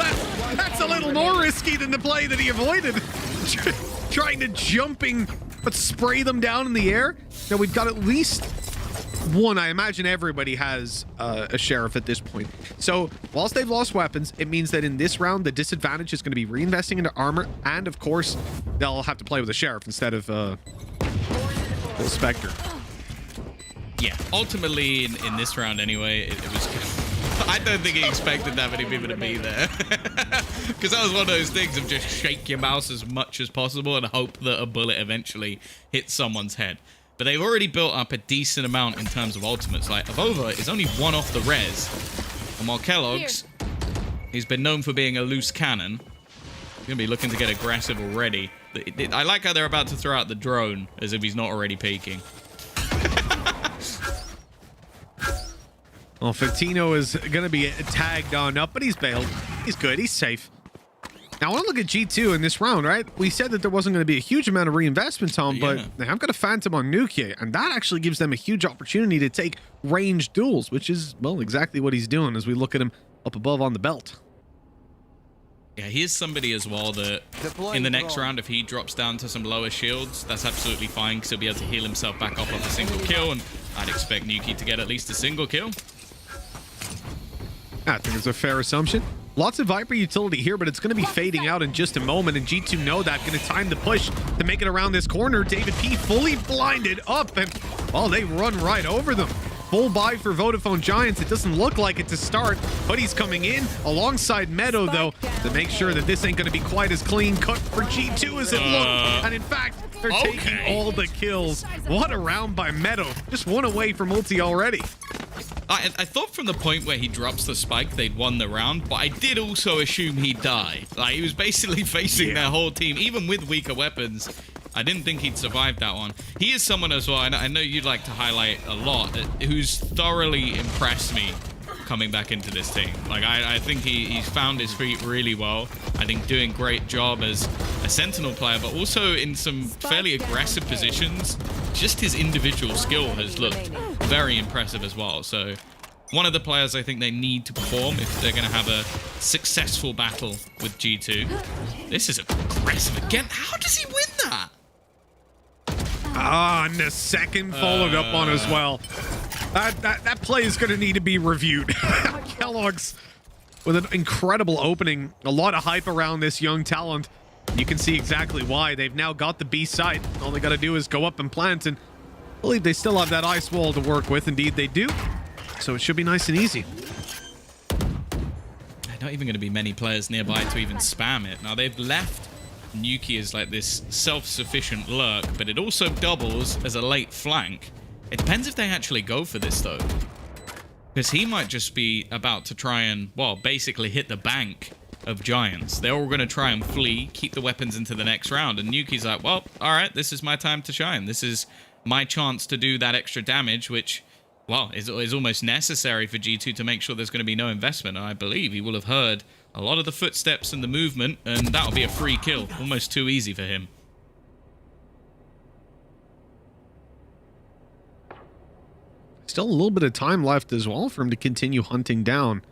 that's a little more risky than the play that he avoided. Trying to jumping, but spray them down in the air. Now, we've got at least one. I imagine everybody has a Sheriff at this point. So, whilst they've lost weapons, it means that in this round, the disadvantage is going to be reinvesting into armor, and, of course, they'll have to play with a Sheriff instead of... Full Spectre. Yeah, ultimately in this round anyway, it was... I don't think he expected that many people to be there. Because that was one of those things of just shake your mouse as much as possible and hope that a bullet eventually hits someone's head. But they've already built up a decent amount in terms of ultimates. Like, Avova is only one off the res. And while Kellogg's, he's been known for being a loose cannon, he's going to be looking to get aggressive already. I like how they're about to throw out the drone as if he's not already peeking. Well, Fantino is going to be tagged on up, but he's bailed. He's good. He's safe. Now, I want to look at G2 in this round, right? We said that there wasn't going to be a huge amount of reinvestment, Tom, but they have got a Phantom on Nuki, and that actually gives them a huge opportunity to take ranged duels, which is, well, exactly what he's doing as we look at him up above on the belt. Yeah, he is somebody as well that in the next round, if he drops down to some lower shields, that's absolutely fine because he'll be able to heal himself back up off a single kill, and I'd expect Nuki to get at least a single kill. I think it's a fair assumption. Lots of Viper utility here, but it's going to be fading out in just a moment, and G2 know that. Going to time the push to make it around this corner. David P fully blinded up, and, well, they run right over them. Full buy for Vodafone Giants. It doesn't look like it to start, but he's coming in alongside Meadow, though, to make sure that this ain't going to be quite as clean cut for G2 as it looked. And in fact, they're taking all the kills. What a round by Meadow. Just one away from ulti already. I thought from the point where he drops the spike, they'd won the round, but I did also assume he'd die. Like, he was basically facing their whole team, even with weaker weapons. I didn't think he'd survive that one. He is someone as well, and I know you'd like to highlight a lot, who's thoroughly impressed me coming back into this team. Like, I think he's found his feet really well. I think doing great job as a Sentinel player, but also in some fairly aggressive positions. Just his individual skill has looked very impressive as well. So one of the players I think they need to perform if they're going to have a successful battle with G2. This is aggressive again. How does he win that? Ah, and the second followed up on as well. That play is going to need to be reviewed. Kellogg's with an incredible opening. A lot of hype around this young talent. You can see exactly why. They've now got the B site. All they got to do is go up and plant, and I believe they still have that ice wall to work with. Indeed, they do. So it should be nice and easy. Not even going to be many players nearby to even spam it. Now, they've left Nuki as like this self-sufficient lurk, but it also doubles as a late flank. It depends if they actually go for this, though. Because he might just be about to try and, well, basically hit the bank of Giants. They're all going to try and flee, keep the weapons into the next round. And Nuki's like, well, all right, this is my time to shine. This is my chance to do that extra damage, which, well, is almost necessary for G2 to make sure there's going to be no investment. And I believe he will have heard a lot of the footsteps and the movement, and that'll be a free kill. Almost too easy for him. Still a little bit of time left as well for him to continue hunting down.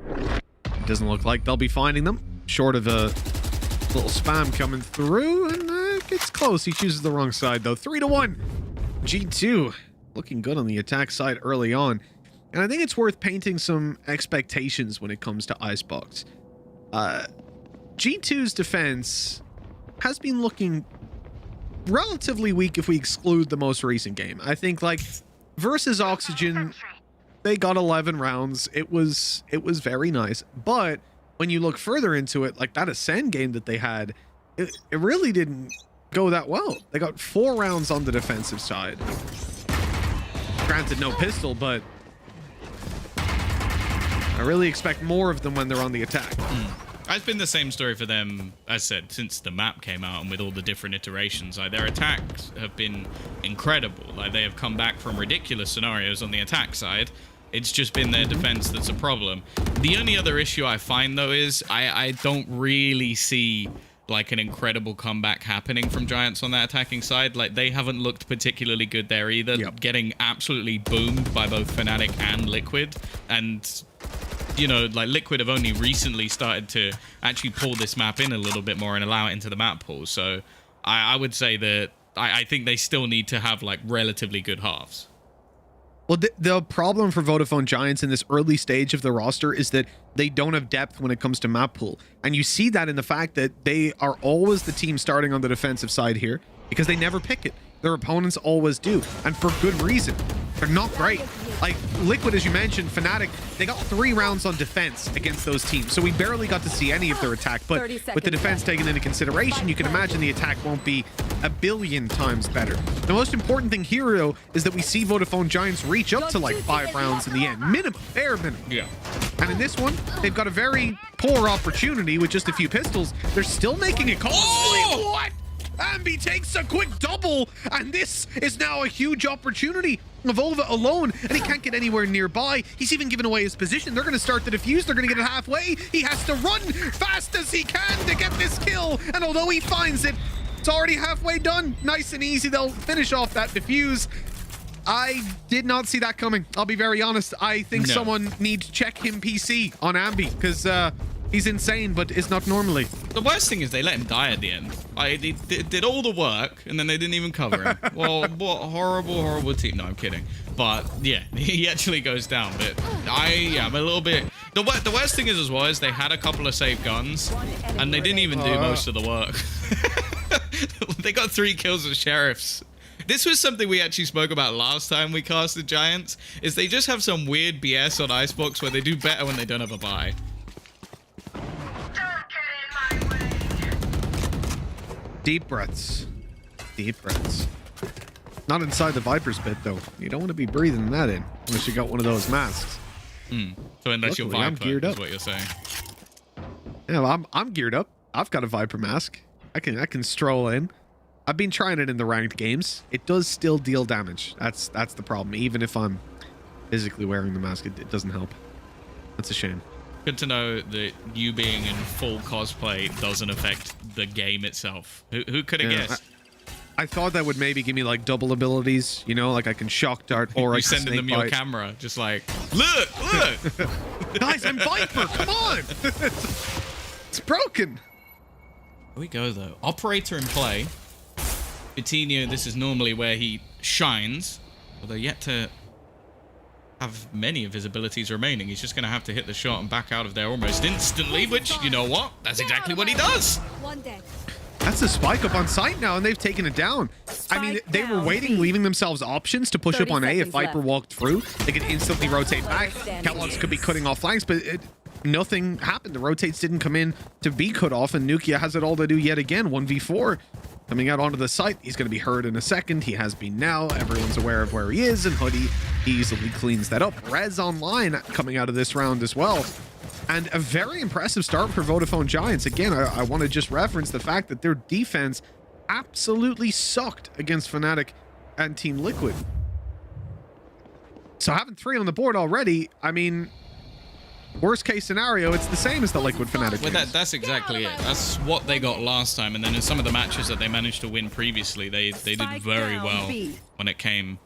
It doesn't look like they'll be finding them. Short of a little spam coming through, and it's close. He chooses the wrong side, though. 3-1. G2 looking good on the attack side early on. And I think it's worth painting some expectations when it comes to Icebox. G2's defense has been looking relatively weak if we exclude the most recent game. I think, like, versus Oxygen, they got 11 rounds. It was very nice. But when you look further into it, like that Ascend game that they had, it really didn't go that well. They got 4 rounds on the defensive side. Granted, no pistol, but I really expect more of them when they're on the attack. It's been the same story for them, as I said, since the map came out and with all the different iterations. Like, their attacks have been incredible. Like, they have come back from ridiculous scenarios on the attack side. It's just been their defense that's a problem. The only other issue I find, though, is I don't really see like an incredible comeback happening from Giants on that attacking side. Like, they haven't looked particularly good there either. Getting absolutely boomed by both Fnatic and Liquid. And, you know, like, Liquid have only recently started to actually pull this map in a little bit more and allow it into the map pool. So I would say that I think they still need to have like relatively good halves. Well, the problem for Vodafone Giants in this early stage of the roster is that they don't have depth when it comes to map pool. And you see that in the fact that they are always the team starting on the defensive side here because they never pick it. Their opponents always do. And for good reason. They're not great. Like, Liquid, as you mentioned, Fnatic, they got 3 rounds on defense against those teams. So we barely got to see any of their attack. But with the defense taken into consideration, you can imagine the attack won't be a billion times better. The most important thing here, though, is that we see Vodafone Giants reach up to like 5 rounds in the end. Minimum, bare minimum. Yeah. And in this one, they've got a very poor opportunity with just a few pistols. They're still making it costly. Oh! What? Ambi takes a quick double, and this is now a huge opportunity. Evolva alone, and he can't get anywhere nearby. He's even given away his position. They're going to start the defuse. They're going to get it halfway. He has to run fast as he can to get this kill. And although he finds it, it's already halfway done. Nice and easy. They'll finish off that defuse. I did not see that coming. I'll be very honest. I think someone needs to check him PC on Ambi, because he's insane, but it's not normally. The worst thing is they let him die at the end. They did all the work, and then they didn't even cover him. Well, what horrible, horrible team. No, I'm kidding. But yeah, he actually goes down. But I'm a little bit... The worst thing is as well is they had a couple of safe guns, and they didn't even do most of the work. They got 3 kills as sheriffs. This was something we actually spoke about last time we casted Giants, is they just have some weird BS on Icebox where they do better when they don't have a buy. Deep breaths. Deep breaths. Not inside the Viper's pit, though. You don't want to be breathing that in unless you got one of those masks. So unless you're Viper, I'm geared up. is what you're saying. Yeah, I'm geared up. I've got a Viper mask. I can stroll in. I've been trying it in the ranked games. It does still deal damage. That's the problem. Even if I'm physically wearing the mask, it doesn't help. That's a shame. Good to know that you being in full cosplay doesn't affect the game itself. Who could have guessed? I thought that would maybe give me like double abilities, you know, like I can shock dart or I can sending them your camera, just like, look. Guys, I'm Viper, come on. It's broken. Here we go though. Operator in play. Vitinho, this is normally where he shines, although yet to have many of his abilities remaining. He's just going to have to hit the shot and back out of there almost instantly, which, you know what? That's exactly what he does. That's a spike up on site now, and they've taken it down. I mean, they were waiting, leaving themselves options to push up on A. If Viper walked through, they could instantly rotate back. Kellogg's could be cutting off flanks, but nothing happened. The rotates didn't come in to be cut off, and Nukia has it all to do yet again. 1v4 coming out onto the site. He's going to be hurt in a second. He has been now. Everyone's aware of where he is, and Hoodie easily cleans that up. Rez online coming out of this round as well. And a very impressive start for Vodafone Giants. Again, I want to just reference the fact that their defense absolutely sucked against Fnatic and Team Liquid. So having 3 on the board already, I mean, worst case scenario, it's the same as the Liquid Fnatic. Well, that's exactly it. That's what they got last time. And then in some of the matches that they managed to win previously, they did very well when it came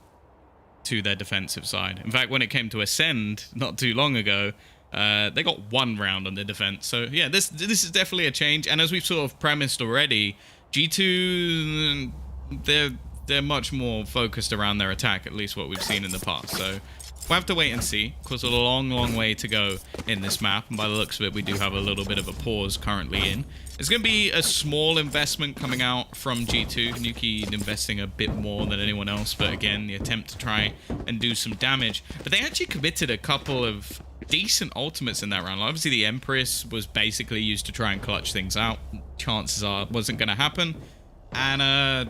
to their defensive side. In fact, when it came to Ascend not too long ago, they got 1 round on the defense. So yeah, this is definitely a change. And as we've sort of premised already, G2, they're much more focused around their attack, at least what we've seen in the past. So we'll have to wait and see. Of course, a long way to go in this map. And by the looks of it, we do have a little bit of a pause currently in. It's going to be a small investment coming out from G2. Nuki investing a bit more than anyone else. But again, the attempt to try and do some damage. But they actually committed a couple of decent ultimates in that round. Obviously, the Empress was basically used to try and clutch things out. Chances are it wasn't going to happen. And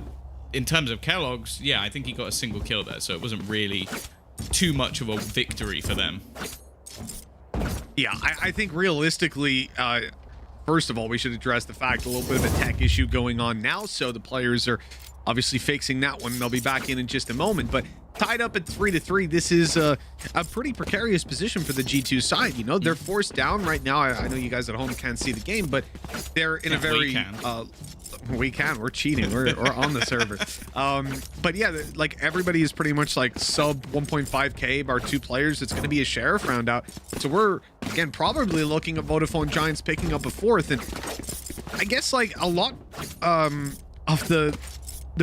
in terms of Kellogg's, yeah, I think he got a single kill there. So it wasn't really too much of a victory for them. Yeah, I think realistically, first of all, we should address the fact a little bit of a tech issue going on now. So the players are obviously fixing that one. They'll be back in just a moment. But tied up at 3-3, this is a pretty precarious position for the G2 side. You know, they're forced down right now. I know you guys at home can't see the game, but they're in a very... We're cheating. We're on the server. But yeah, like everybody is pretty much like sub 1.5k bar 2 players. It's going to be a sheriff round out. So we're, again, probably looking at Vodafone Giants picking up a 4th. And I guess like a lot of the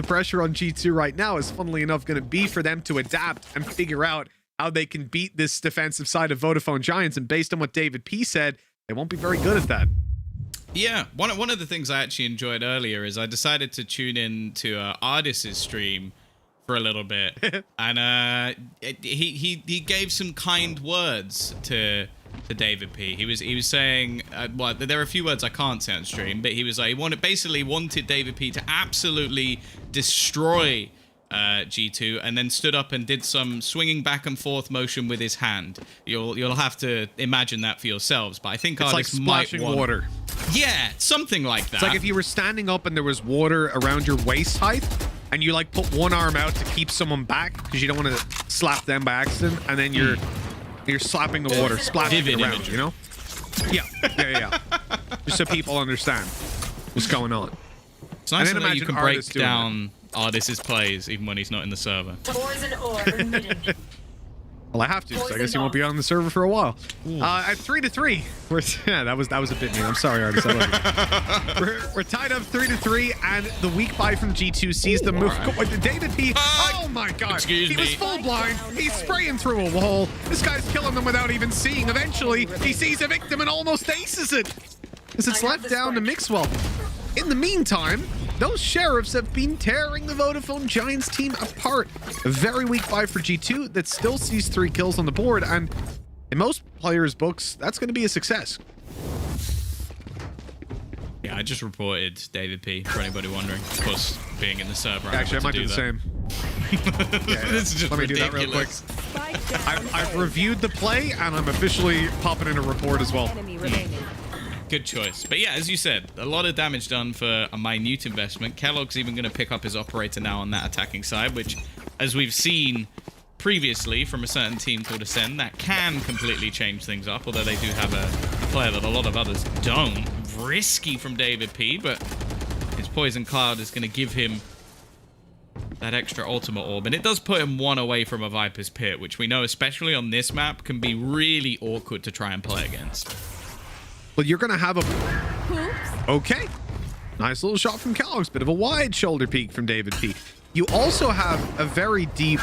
pressure on G2 right now is, funnily enough, going to be for them to adapt and figure out how they can beat this defensive side of Vodafone Giants. And based on what David P said, they won't be very good at that. Yeah, one of the things I actually enjoyed earlier is I decided to tune in to Ardis's stream for a little bit, and he gave some kind words to David P. He was saying, well, there are a few words I can't say on stream, but he was like, he basically wanted David P to absolutely destroy G2, and then stood up and did some swinging back and forth motion with his hand. You'll have to imagine that for yourselves, but I think it's like splashing water. Yeah, something like that. It's like if you were standing up and there was water around your waist height, and you like put one arm out to keep someone back because you don't want to slap them by accident, and then you're slapping the water, splashing it around, you know? Yeah. Just so people understand what's going on. It's nice And then that you imagine can break artists doing down Artis's plays even when he's not in the server. Poison orb emitted. Well, I have to, so I guess he won't be on the server for a while. At 3-3, yeah, that was a bit mean. I'm sorry, Artist. I love you. We're tied up 3-3, and the weak buy from G2 sees the move. David P. Oh my God! He was full blind. He's spraying through a wall. This guy's killing them without even seeing. Eventually, he sees a victim and almost aces it, as it's left down to Mixwell. In the meantime, those Sheriffs have been tearing the Vodafone Giants team apart. A very weak buy for G2 that still sees 3 kills on the board, and in most players' books, that's going to be a success. Yeah, I just reported David P, for anybody wondering. Of course, being in the server. Actually, I might do the same. This is just Let me do that real quick. I've reviewed the play, and I'm officially popping in a report as well. Good choice. But yeah, as you said, a lot of damage done for a minute investment. Kellogg's even going to pick up his operator now on that attacking side, which, as we've seen previously from a certain team called Ascend, that can completely change things up, although they do have a player that a lot of others don't. Risky from David P, but his Poison Cloud is going to give him that extra ultimate orb, and it does put him 1 away from a Viper's Pit, which we know, especially on this map, can be really awkward to try and play against. Well, you're going to have a... Okay. Nice little shot from Kellogg's. Bit of a wide shoulder peek from David P. You also have a very deep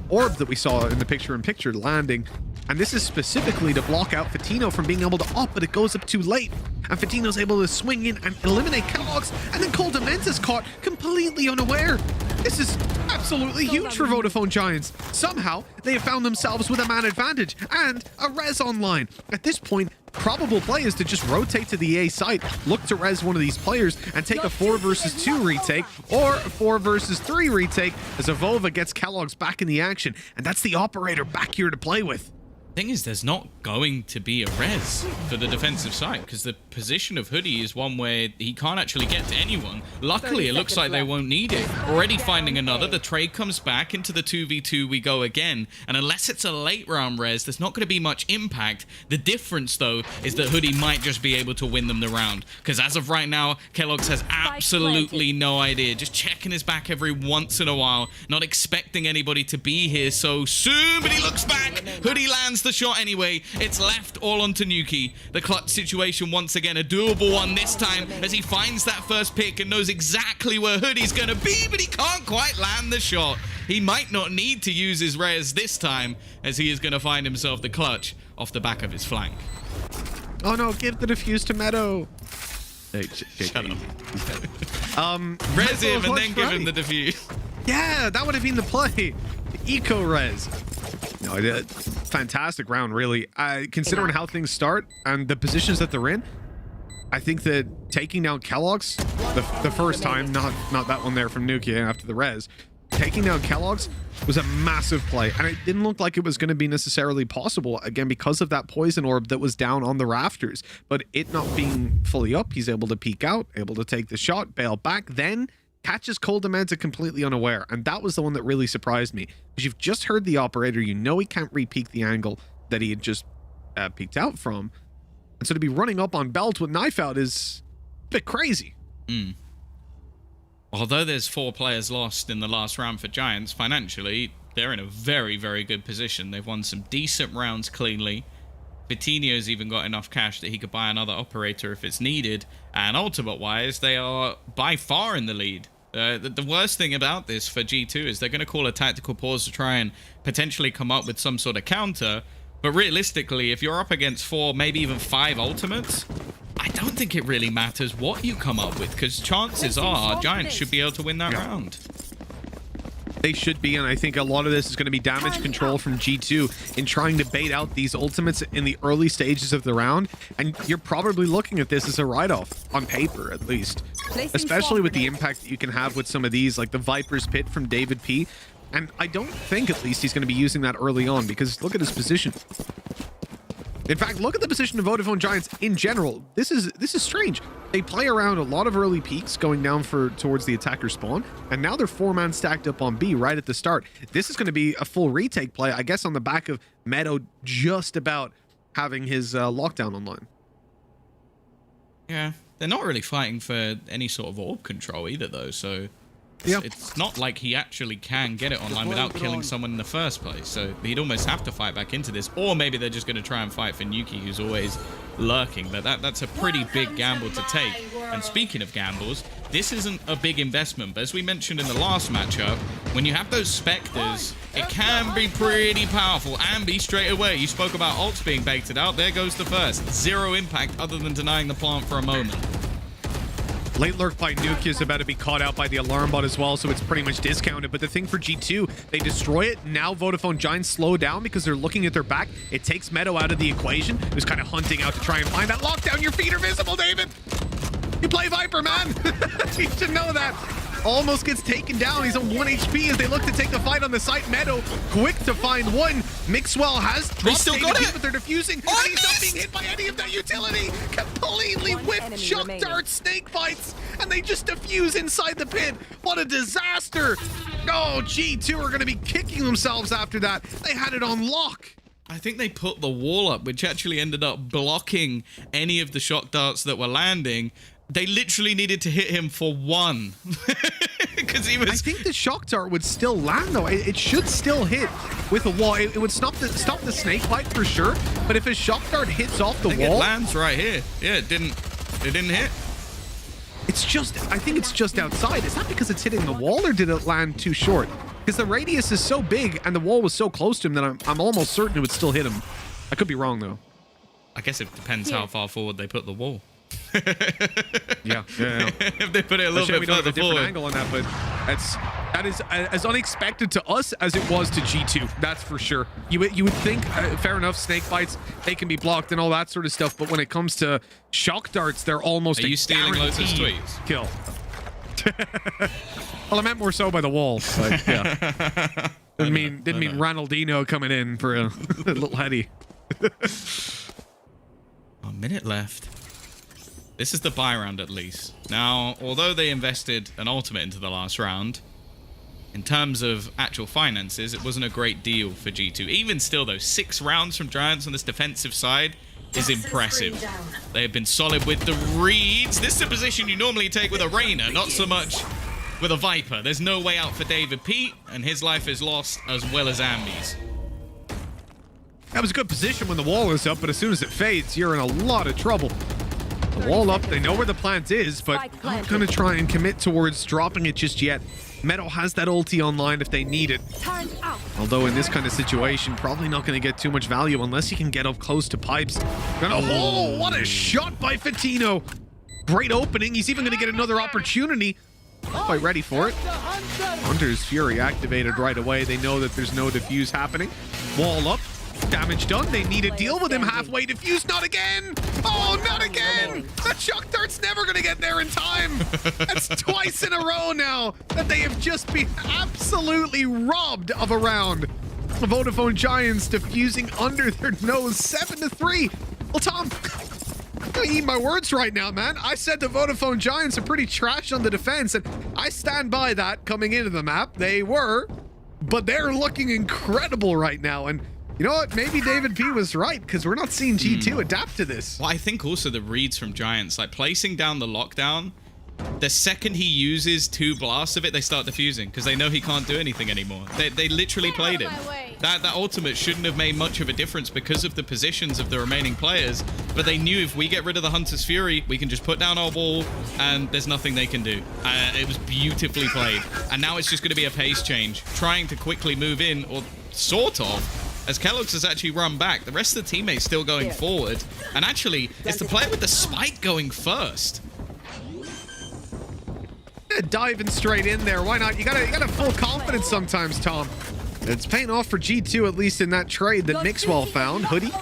orb that we saw in the picture-in-picture landing. And this is specifically to block out Fatino from being able to up, but it goes up too late. And Fatino's able to swing in and eliminate Kellogg's, and then Coldements is caught completely unaware. This is absolutely huge for Vodafone Giants. Somehow, they have found themselves with a man advantage and a res online. At this point, probable play is to just rotate to the A site, look to res one of these players, and take a 4 versus 2 retake, or a 4 versus 3 retake, as Avova gets Kellogg's back in the action. And that's the operator back here to play with. Thing is, there's not going to be a res for the defensive side because the position of Hoodie is one where he can't actually get to anyone. Luckily, it looks like they won't need it. Already finding another. The trade comes back into the 2v2. We go again. And unless it's a late round res, there's not going to be much impact. The difference, though, is that Hoodie might just be able to win them the round. Because as of right now, Kellogg's has absolutely no idea. Just checking his back every once in a while. Not expecting anybody to be here so soon. But he looks back. Hoodie lands the shot anyway. It's left all onto Nuki. The clutch situation once again, a doable one this time as he finds that first pick and knows exactly where Hoodie's gonna be, but he can't quite land the shot. He might not need to use his res this time as he is gonna find himself the clutch off the back of his flank. Oh no, give the defuse to Meadow. Hey, shut up. Res him and then give him the defuse. Yeah, that would have been the play. Eco res. No, fantastic round, really. Considering how things start and the positions that they're in, I think that taking down Kellogg's the first time, not that one there from Nuki after the res, taking down Kellogg's was a massive play, and it didn't look like it was going to be necessarily possible, again, because of that poison orb that was down on the rafters. But it not being fully up, he's able to peek out, able to take the shot, bail back, then catches Coldements completely unaware, and that was the one that really surprised me, because you've just heard the operator, you know he can't re-peek the angle that he had just peeked out from, and so to be running up on Belt with knife out is a bit crazy. Although there's 4 players lost in the last round for Giants, financially they're in a very, very good position. They've won some decent rounds cleanly. Vitinho's even got enough cash that he could buy another operator if it's needed, and ultimate-wise, they are by far in the lead. The worst thing about this for G2 is they're going to call a tactical pause to try and potentially come up with some sort of counter, but realistically, if you're up against 4, maybe even 5 ultimates, I don't think it really matters what you come up with, because chances are Giants should be able to win that round. They should be, and I think a lot of this is going to be damage control from G2 in trying to bait out these ultimates in the early stages of the round, and you're probably looking at this as a write-off, on paper at least. Especially with the impact that you can have with some of these, like the Viper's Pit from David P. And I don't think, at least, he's going to be using that early on, because look at his position. In fact, look at the position of Vodafone Giants in general. This is strange. They play around a lot of early peaks going down towards the attacker spawn, and now they're 4-man stacked up on B right at the start. This is going to be a full retake play, I guess, on the back of Meadow just about having his lockdown online. Yeah, they're not really fighting for any sort of orb control either, though, so it's not like he actually can get it online without killing someone in the first place, so he'd almost have to fight back into this, or maybe they're just going to try and fight for Nuki, who's always lurking, but that's a pretty big gamble to take. And speaking of gambles, this isn't a big investment, but as we mentioned in the last matchup, when you have those Spectres, it can be pretty powerful and be straight away. You spoke about ults being baited out, there goes the first. 0 impact other than denying the plant for a moment. Late lurk by Nuke is about to be caught out by the alarm bot as well, so it's pretty much discounted. But the thing for G2, they destroy it. Now Vodafone Giants slow down because they're looking at their back. It takes Meadow out of the equation, who's kind of hunting out to try and find that lockdown. Your feet are visible, David. You play Viper, man. You should know that. Almost gets taken down. He's on 1 HP as they look to take the fight on the site. Meadow quick to find one. Mixwell has dropped still got it, but they're defusing. And he's not being hit by any of that utility. Completely whipped shock dart snake bites, and they just defuse inside the pit. What a disaster. Oh, G2 are going to be kicking themselves after that. They had it on lock. I think they put the wall up, which actually ended up blocking any of the shock darts that were landing. They literally needed to hit him for one. Because he was... I think the shock dart would still land, though. It should still hit with a wall. It would stop the snake bite for sure. But if his shock dart hits off the wall... it lands right here. Yeah, it didn't hit. It's just... I think it's just outside. Is that because it's hitting the wall, or did it land too short? Because the radius is so big and the wall was so close to him that I'm almost certain it would still hit him. I could be wrong, though. I guess it depends how far forward they put the wall. Yeah. If they put it a little bit we don't have further a different forward. angle on that, but that is as unexpected to us as it was to G2. That's for sure. You would think, fair enough, snake bites, they can be blocked and all that sort of stuff, but when it comes to shock darts, they're almost Are you stealing Lotus tweets? Kill. Well, I meant more so by the wall. But yeah. Didn't mean Ronaldinho coming in for a little heady. A minute left. This is the buy round at least. Now, although they invested an ultimate into the last round, in terms of actual finances, it wasn't a great deal for G2. Even still, though, 6 rounds from Giants on this defensive side is impressive. They have been solid with the reads. This is a position you normally take with a Reyna, not so much with a Viper. There's no way out for David Pete, and his life is lost as well as Ambi's. That was a good position when the wall is up, but as soon as it fades, you're in a lot of trouble. The wall up, they know where the plant is, but not going to try and commit towards dropping it just yet. Meadow has that ulti online if they need it. Although in this kind of situation, probably not going to get too much value unless you can get up close to pipes. Oh, what a shot by Fatino. Great opening. He's even going to get another opportunity. Not quite ready for it. Hunter's Fury activated right away. They know that there's no defuse happening. Wall up. Damage done. They need to deal with him halfway. Diffuse, not again. Oh, not again. That shock dart's never going to get there in time. That's twice in a row now that they have just been absolutely robbed of a round. The Vodafone Giants diffusing under their nose, 7-3. Well, Tom, I'm going to eat my words right now, man. I said the Vodafone Giants are pretty trash on the defense, and I stand by that coming into the map. They were, but they're looking incredible right now, and you know what? Maybe David P was right, because we're not seeing G2 adapt to this. Well, I think also the reads from Giants, like placing down the lockdown, the second he uses 2 blasts of it, they start defusing, because they know he can't do anything anymore. They literally played him. That ultimate shouldn't have made much of a difference because of the positions of the remaining players, but they knew if we get rid of the Hunter's Fury, we can just put down our wall, and there's nothing they can do. It was beautifully played. And now it's just going to be a pace change, trying to quickly move in, or sort of, as Kellogg's has actually run back. The rest of the teammates still going forward. And actually, it's the player with the spike going first. Diving straight in there. Why not? You gotta full confidence sometimes, Tom. It's paying off for G2, at least in that trade that Mixwell found. Hoodie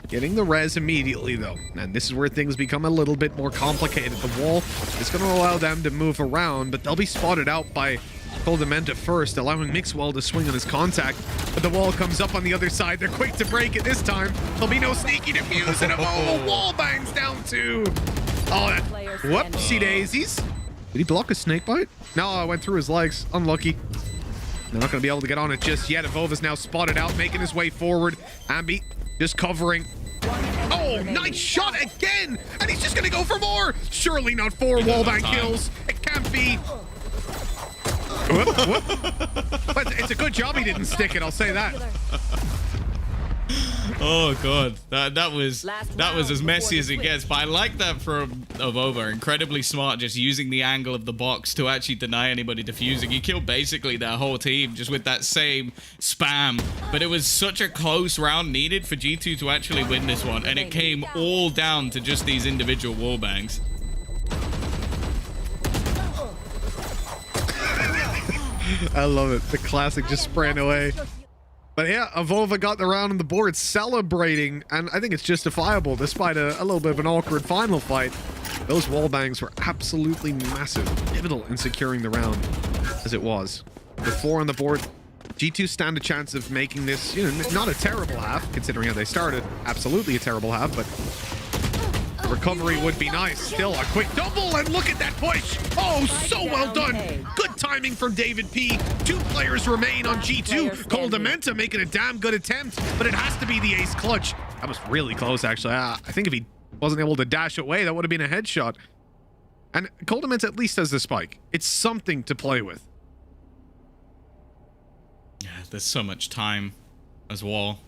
getting the res immediately, though. And this is where things become a little bit more complicated. The wall is going to allow them to move around, but they'll be spotted out by Dementa first, allowing Mixwell to swing on his contact, but the wall comes up on the other side. They're quick to break it this time. There'll be no sneaky defuse, and a wall bangs down two. Oh, that whoopsie daisies. Did he block a snake bite? No, I went through his legs. Unlucky. They're not going to be able to get on it just yet. Evolva's now spotted out, making his way forward. Ambi just covering. Oh, nice shot again! And he's just going to go for more. Surely not 4 wallbang kills. It can't be. Whoop, whoop. But it's a good job he didn't stick it, I'll say that. Oh god, that was as messy as it gets. But I like that from Avova. Incredibly smart, just using the angle of the box to actually deny anybody defusing. He killed basically their whole team just with that same spam. But it was such a close round needed for G2 to actually win this one, and it came all down to just these individual wallbangs. I love it. The classic just spraying away. But yeah, Avova got the round on the board, celebrating, and I think it's justifiable despite a little bit of an awkward final fight. Those wallbangs were absolutely massive, pivotal in securing the round as it was. With 4 on the board, G2 stand a chance of making this, you know, not a terrible half, considering how they started. Absolutely a terrible half, but the recovery would be nice. Still a quick double, and look at that push. Oh, so well done. Good timing from David P. 2 players remain on G2. Dementa making a damn good attempt, but it has to be the ace clutch. That was really close, actually. I think if he wasn't able to dash away, that would have been a headshot. And Dementa at least has the spike. It's something to play with. Yeah, there's so much time as well.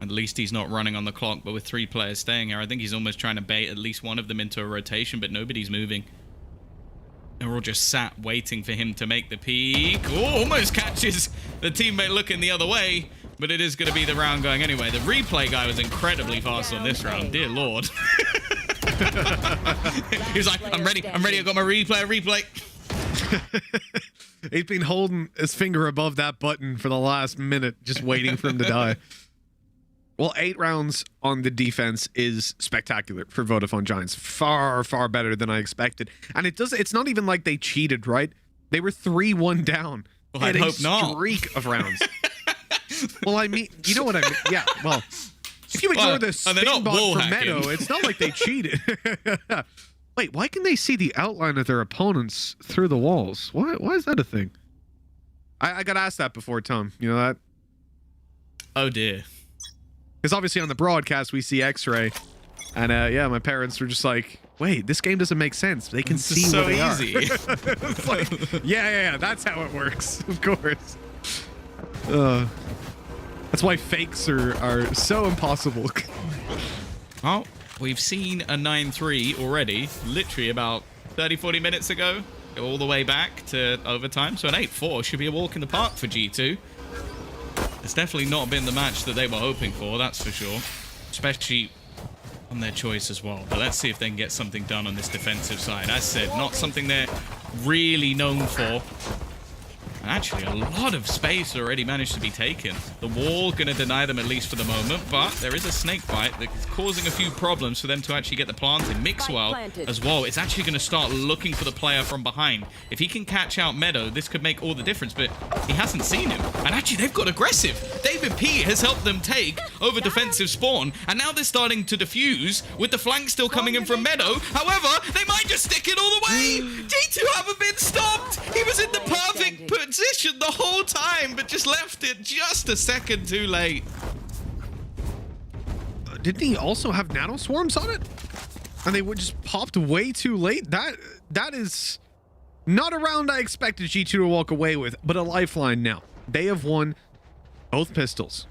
At least he's not running on the clock, but with 3 players staying here, I think he's almost trying to bait at least one of them into a rotation, but nobody's moving. They're all just sat waiting for him to make the peak. Oh, almost catches the teammate looking the other way, but it is going to be the round going anyway. The replay guy was incredibly fast on this round, dear lord. He was like, I'm ready, I got my replay. He's been holding his finger above that button for the last minute, just waiting for him to die. Well, 8 rounds on the defense is spectacular for Vodafone Giants. Far, far better than I expected. And it's not even like they cheated, right? They were 3-1 down. Well, I'd hope not. Streak of rounds. Well, I mean, you know what I mean? Yeah, well, if you ignore the spin bot for Meadow, it's not like they cheated. Wait, why can they see the outline of their opponents through the walls? Why is that a thing? I got asked that before, Tom. You know that? Oh, dear. Because obviously on the broadcast we see X-ray, and yeah, my parents were just like, "Wait, this game doesn't make sense. They can see so where they easy." are." It's like, yeah, that's how it works. Of course. That's why fakes are so impossible. Oh, we've seen a 9-3 already, literally about 30-40 minutes ago, go all the way back to overtime. So an 8-4 should be a walk in the park for G2. It's definitely not been the match that they were hoping for, that's for sure. Especially on their choice as well. But let's see if they can get something done on this defensive side. As said, not something they're really known for. And actually, a lot of space already managed to be taken. The wall going to deny them at least for the moment, but there is a snake bite that's causing a few problems for them to actually get the plant in. Mixwell as well. It's actually going to start looking for the player from behind. If he can catch out Meadow, this could make all the difference, but he hasn't seen him. And actually, they've got aggressive. David P has helped them take over defensive spawn, and now they're starting to defuse with the flank still coming in from Meadow. However, they might just stick it all the way. G2 haven't been stopped. He was in the perfect position the whole time, but just left it just a second too late. Didn't he also have nano swarms on it? And they would just popped way too late? That is not a round I expected G2 to walk away with, but a lifeline now. They have won both pistols.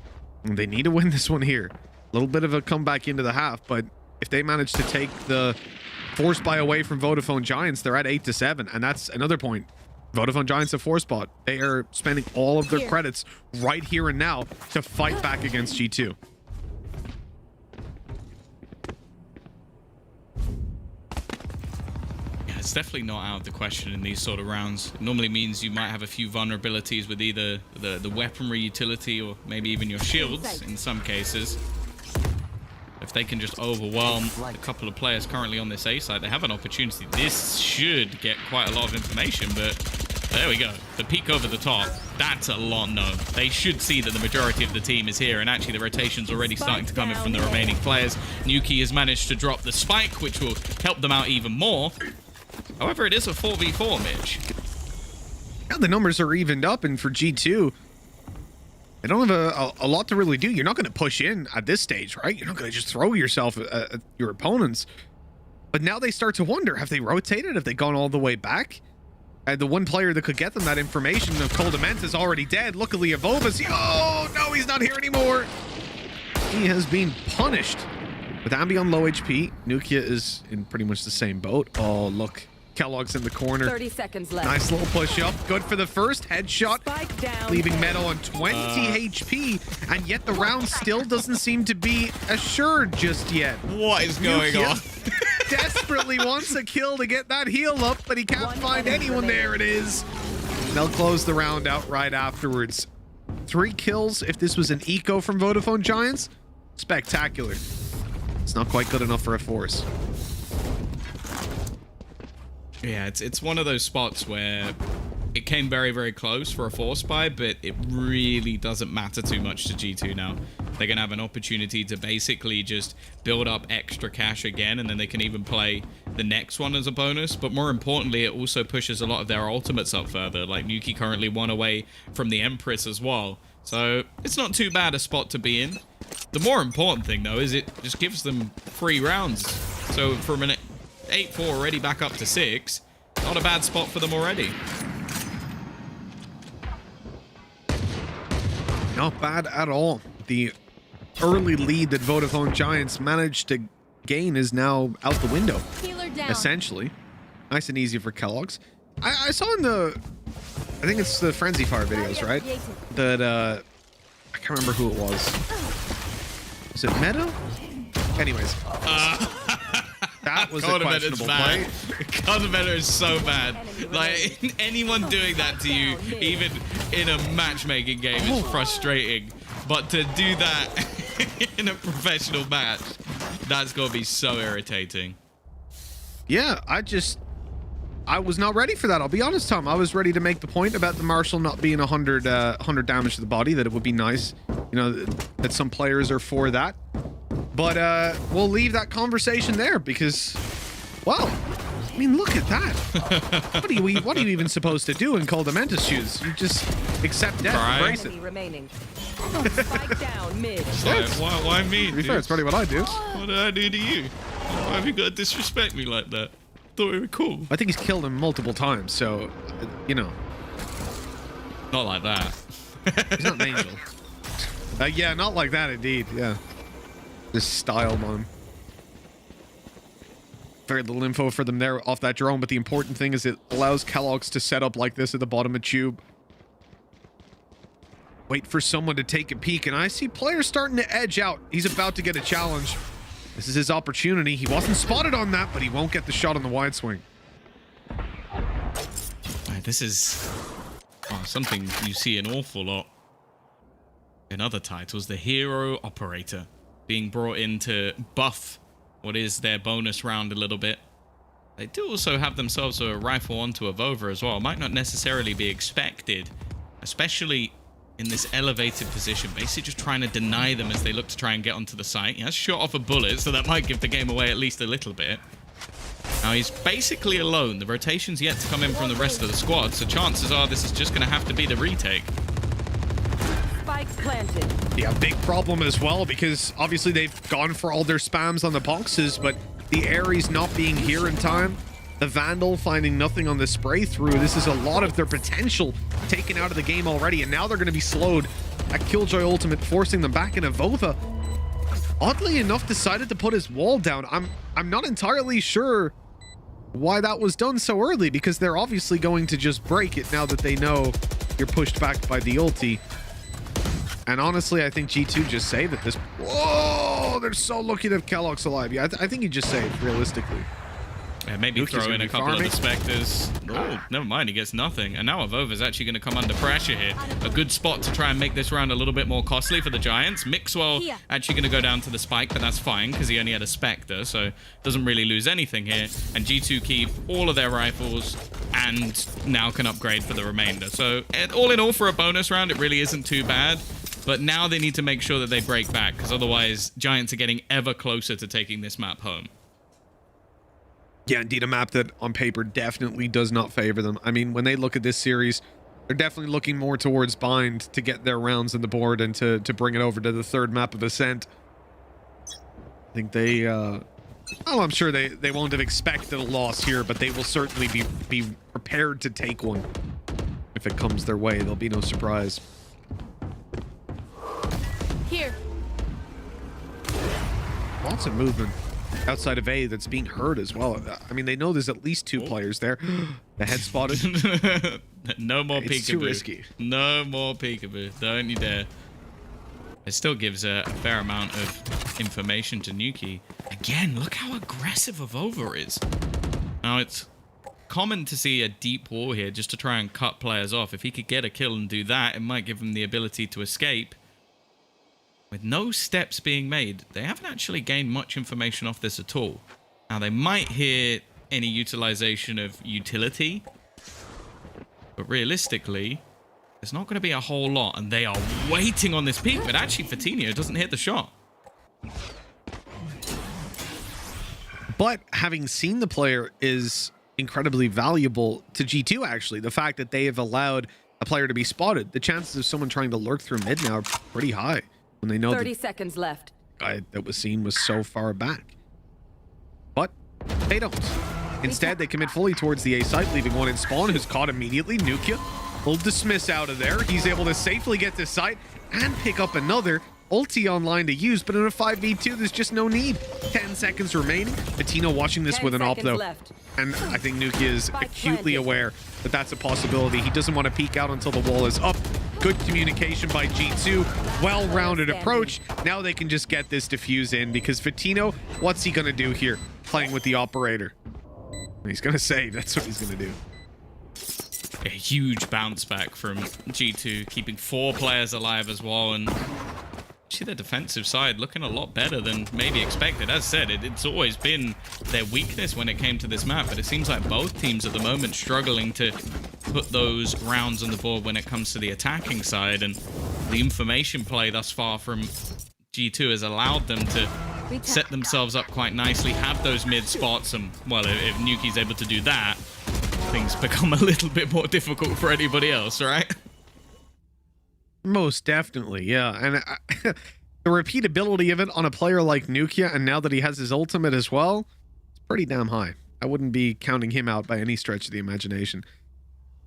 They need to win this one here. A little bit of a comeback into the half, but if they manage to take the force buy away from Vodafone Giants, they're at 8-7, and that's another point. Vodafone Giants a 4 spot. They are spending all of their credits right here and now to fight back against G2. Yeah, it's definitely not out of the question in these sort of rounds. It normally means you might have a few vulnerabilities with either the weaponry utility or maybe even your shields in some cases. If they can just overwhelm a couple of players currently on this A side, they have an opportunity. This should get quite a lot of information, but There we go. The peek over the top. That's a lot known. They should see that the majority of the team is here, and actually the rotation's already starting to come in from the remaining players. Nuki has managed to drop the spike, which will help them out even more. However, it is a 4v4, Mitch. Yeah, the numbers are evened up, and for G2, they don't have a lot to really do. You're not going to push in at this stage, right? You're not going to just throw yourself at your opponents. But now they start to wonder, have they rotated? Have they gone all the way back? The one player that could get them that information of Coldament is already dead. Luckily, Evolva's... Oh, no, he's not here anymore. He has been punished. With Ambi on low HP, Nukia is in pretty much the same boat. Oh, look. Kellogg's in the corner. 30 seconds left. Nice little push up. Good for the first headshot. Leaving Meadow on 20 HP. And yet the round still doesn't seem to be assured just yet. What is going on? Desperately wants a kill to get that heal up, but he can't find anyone. There it is. They'll close the round out right afterwards. 3 kills if this was an eco from Vodafone Giants. Spectacular. It's not quite good enough for a force. Yeah, it's one of those spots where it came very, very close for a force buy, but it really doesn't matter too much to G2 now. They're going to have an opportunity to basically just build up extra cash again, and then they can even play the next one as a bonus. But more importantly, it also pushes a lot of their ultimates up further. Like Nuki currently 1 away from the Empress as well. So it's not too bad a spot to be in. The more important thing, though, is it just gives them 3 rounds. So from an 8-4 already back up to 6, not a bad spot for them already. Not bad at all. The early lead that Vodafone Giants managed to gain is now out the window, essentially. Nice and easy for Kellogg's. I saw in the, I think it's the Frenzy Fire videos, right? That, I can't remember who it was. Is it Meadow? Anyways. That was a questionable play. Coldament is so bad. Like, anyone doing that to you, even in a matchmaking game, is frustrating. But to do that in a professional match, that's going to be so irritating. Yeah, I was not ready for that. I'll be honest, Tom. I was ready to make the point about the Marshall not being 100 damage to the body, that it would be nice, you know, that some players are for that. But we'll leave that conversation there because, well, I mean, look at that. What are you even supposed to do in Coldamentus shoes? You just accept death, embrace it. Remaining. Spike down mid. Why me? To be fair, it's probably what I do. What did I do to you? Why have you got to disrespect me like that? Thought we were cool. I think he's killed him multiple times, so, you know. Not like that. He's not an angel. Yeah, not like that indeed, yeah. This style bomb. Very little info for them there off that drone, but the important thing is it allows Kellogg's to set up like this at the bottom of tube. Wait for someone to take a peek, and I see players starting to edge out. He's about to get a challenge. This is his opportunity. He wasn't spotted on that, but he won't get the shot on the wide swing. This is something you see an awful lot in other titles. The hero operator being brought in to buff what is their bonus round a little bit. They do also have themselves a rifle onto Evolva as well. Might not necessarily be expected, especially in this elevated position, basically just trying to deny them as they look to try and get onto the site. He has shot off a bullet, so that might give the game away at least a little bit. Now he's basically alone. The rotation's yet to come in from the rest of the squad, so chances are this is just going to have to be the retake. Spike planted. Yeah, big problem as well, because obviously they've gone for all their spams on the boxes, but the Ares not being here in time, the Vandal finding nothing on the spray through. This is a lot of their potential taken out of the game already, and now they're going to be slowed. That Killjoy ultimate forcing them back in. Evolva, oddly enough, decided to put his wall down. I'm not entirely sure why that was done so early, because they're obviously going to just break it now that they know you're pushed back by the ulti. And honestly, I think G2 just saved it. Whoa, they're so lucky to have Kellogg's alive. Yeah, I think he just saved, realistically. Yeah, maybe Nuki's throw in a couple of the Spectres. Oh, never mind, he gets nothing. And now Evolva's actually going to come under pressure here. A good spot to try and make this round a little bit more costly for the Giants. Mixwell actually going to go down to the Spike, but that's fine because he only had a Spectre, so doesn't really lose anything here. And G2 keep all of their rifles and now can upgrade for the remainder. So all in all, for a bonus round, it really isn't too bad. But now they need to make sure that they break back, because otherwise Giants are getting ever closer to taking this map home. Yeah, indeed, a map that on paper definitely does not favor them. I mean, when they look at this series, they're definitely looking more towards Bind to get their rounds on the board and to bring it over to the third map of Ascent. I think they... well, I'm sure they won't have expected a loss here, but they will certainly be prepared to take one. If it comes their way, there'll be no surprise. Here. Lots of movement outside of A that's being heard as well. I mean, they know there's at least 2 players there. The head spotted. No more peekaboo. It's too risky. No more peekaboo. Don't you dare. It still gives a fair amount of information to Nuki. Again, look how aggressive Avova is. Now, it's common to see a deep wall here just to try and cut players off. If he could get a kill and do that, it might give him the ability to escape. With no steps being made, they haven't actually gained much information off this at all. Now, they might hear any utilization of utility, but realistically, there's not going to be a whole lot, and they are waiting on this peak, but actually Fatinho doesn't hit the shot. But having seen the player is incredibly valuable to G2, actually. The fact that they have allowed a player to be spotted. The chances of someone trying to lurk through mid now are pretty high when they know 30 seconds left. The guy that was seen was so far back. But they don't. Instead, they commit fully towards the A site, leaving one in spawn who's caught immediately. Nukia will dismiss out of there. He's able to safely get this site and pick up another. Ulti online to use, but in a 5v2, there's just no need. 10 seconds remaining. Patino watching this with an op, though. And I think Nuki is acutely aware that that's a possibility. He doesn't want to peek out until the wall is up. Good communication by G2. Well-rounded approach. Now they can just get this defuse in, because Fatino, what's he going to do here? Playing with the operator. He's going to save. That's what he's going to do. A huge bounce back from G2, keeping 4 players alive as well, and actually the defensive side looking a lot better than maybe expected. As said, it's always been their weakness when it came to this map, but it seems like both teams at the moment struggling to put those rounds on the board when it comes to the attacking side, and the information play thus far from G2 has allowed them to set themselves up quite nicely, have those mid spots, and well, if Nuki's able to do that, things become a little bit more difficult for anybody else, right? Most definitely, yeah. And the repeatability of it on a player like Nukia, and now that he has his ultimate as well, it's pretty damn high. I wouldn't be counting him out by any stretch of the imagination.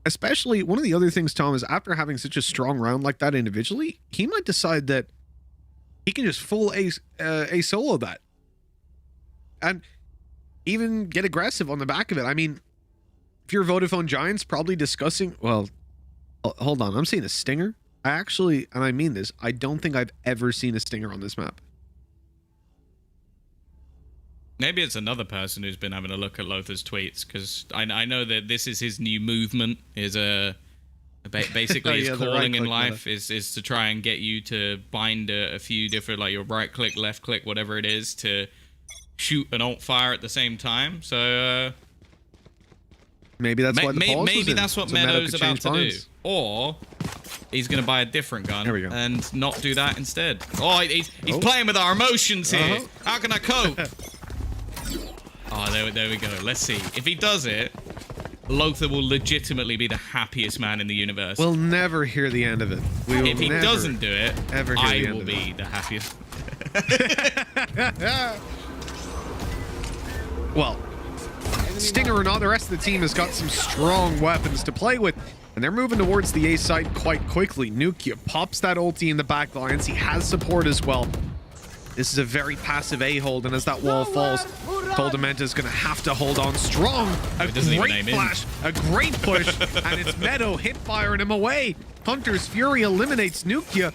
Especially, one of the other things, Tom, is after having such a strong round like that individually, he might decide that he can just full a solo that. And even get aggressive on the back of it. I mean, if you're Vodafone Giants, probably discussing... Well, hold on. I'm seeing a stinger. I actually, and I mean this, I don't think I've ever seen a stinger on this map. Maybe it's another person who's been having a look at Lothar's tweets, because I know that this is his new movement, is basically his calling in life is to try and get you to bind a few different, like your right click, left click, whatever it is, to shoot an alt fire at the same time. So maybe that's why the pause was in. That's what Meadow's about to do. Or he's going to buy a different gun and not do that instead. Oh, he's playing with our emotions here. How can I cope? Oh, there we go. Let's see. If he does it, Lothar will legitimately be the happiest man in the universe. We'll never hear the end of it. If he doesn't do it, I will be the happiest. Well, stinger or not, the rest of the team has got some strong weapons to play with, and they're moving towards the A site quite quickly. Nukia pops that ulti in the back lines. He has support as well. This is a very passive A hold, and as that wall falls, Tombizz is going to have to hold on strong. A great flash, a great push, and it's Meadow hip firing him away. Hunter's Fury eliminates Nukia,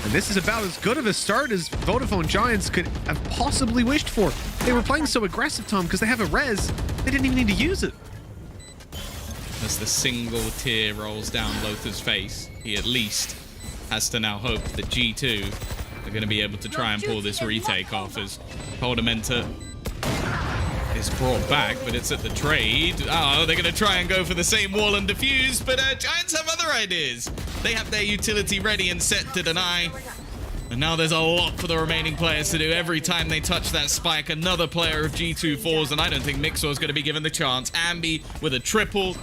and this is about as good of a start as Vodafone Giants could have possibly wished for. They were playing so aggressive, Tom, because they have a res. They didn't even need to use it. As the single tear rolls down Lothar's face, he at least has to now hope that G2 are going to be able to try and pull this retake off, as Tombizz is It's brought back, but it's at the trade. Oh, they're going to try and go for the same wall and defuse, but Giants have other ideas. They have their utility ready and set to deny. And now there's a lot for the remaining players to do. Every time they touch that spike, another player of G2 falls, and I don't think Mixor's going to be given the chance. Ambi with a triple.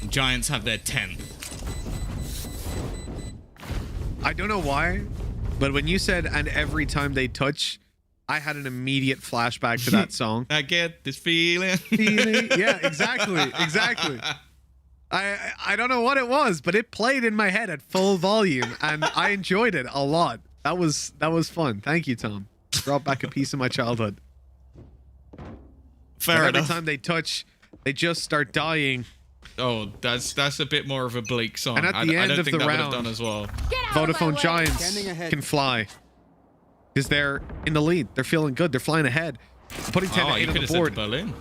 Giants have their 10th. I don't know why, but when you said, and every time they touch, I had an immediate flashback to that song. I get this feeling. Yeah, exactly. I don't know what it was, but it played in my head at full volume, and I enjoyed it a lot. That was fun. Thank you, Tom. Brought back a piece of my childhood. Fair enough. Every time they touch, they just start dying. Oh, that's a bit more of a bleak song. And at the end of the round, done as well. Vodafone Giants can fly because they're in the lead. They're feeling good. They're flying ahead. Putting 10 to 8 on the board. Berlin.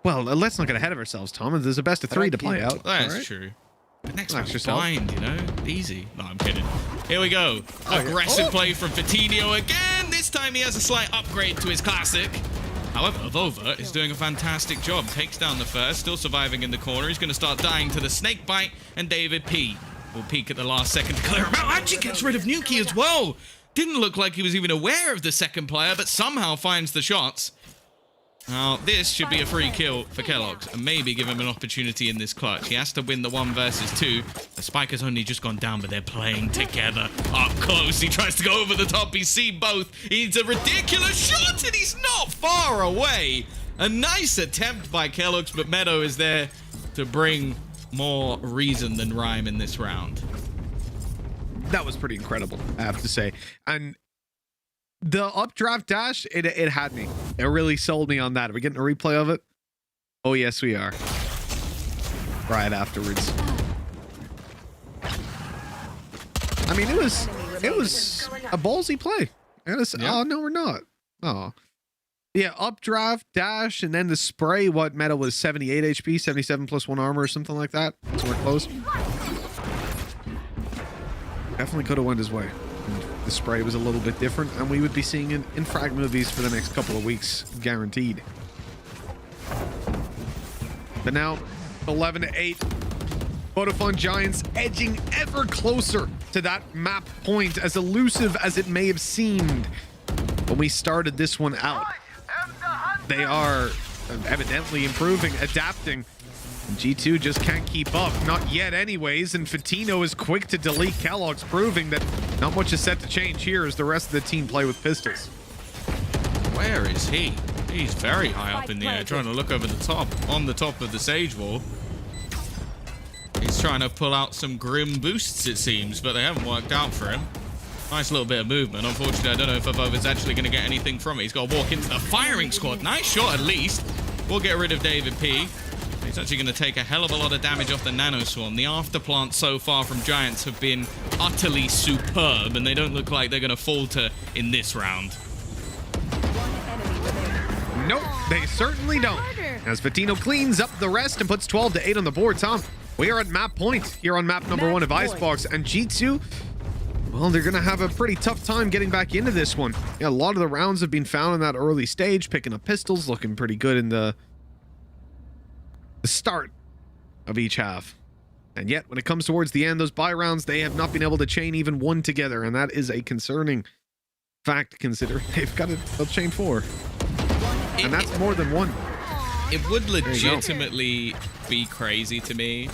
Well, let's not get ahead of ourselves, Tom. There's a best of 3 to play out. That's true. The next one's blind, you know? Easy. No, I'm kidding. Here we go. Aggressive play from Fatinho again. This time he has a slight upgrade to his classic. However, Avova is doing a fantastic job. Takes down the first, still surviving in the corner. He's going to start dying to the snake bite, and David P will peek at the last second to clear him out. Actually gets rid of Nuki as well. Didn't look like he was even aware of the second player, but somehow finds the shots. Now, this should be a free kill for Kellogg's and maybe give him an opportunity in this clutch. He has to win the 1 versus 2. The spike has only just gone down, but they're playing together up close. He tries to go over the top. He sees both. He needs a ridiculous shot, and he's not far away. A nice attempt by Kellogg's, but Meadow is there to bring more reason than rhyme in this round. That was pretty incredible, I have to say. And the updraft dash, it had me. It really sold me on that. Are we getting a replay of it? Oh, yes, we are. Right afterwards. I mean, it was a ballsy play. Oh, no, we're not. Oh. Yeah, updraft, dash, and then the spray. What meta was 78 HP, 77 plus 1 armor or something like that. So we're close. Definitely could have went his way. The spray was a little bit different, and we would be seeing it in frag movies for the next couple of weeks, guaranteed. But now, 11 to 8. Vodafone Giants edging ever closer to that map point, as elusive as it may have seemed when we started this one out. They are evidently improving, adapting. G2 just can't keep up. Not yet anyways, and Fatino is quick to delete Kellogg's, proving that not much is set to change here as the rest of the team play with pistols. Where is he? He's very high up in the air, trying to look over the top, on the top of the Sage Wall. He's trying to pull out some grim boosts, it seems, but they haven't worked out for him. Nice little bit of movement. Unfortunately, I don't know if Avova's actually going to get anything from it. He's got to walk into the firing squad. Nice shot, at least. We'll get rid of David P. He's actually going to take a hell of a lot of damage off the Nano Swarm. The afterplants so far from Giants have been utterly superb, and they don't look like they're going to falter in this round. Nope, they certainly don't. As Fatino cleans up the rest and puts 12 to 8 on the board, Tom, we are at map point here on map number 1 of Icebox, and G2, well, they're going to have a pretty tough time getting back into this one. Yeah, a lot of the rounds have been found in that early stage, picking up pistols, looking pretty good in the start of each half. And yet, when it comes towards the end, those buy rounds, they have not been able to chain even one together, and that is a concerning fact, considering they'll chain 4. And that's more than 1. It would legitimately be crazy to me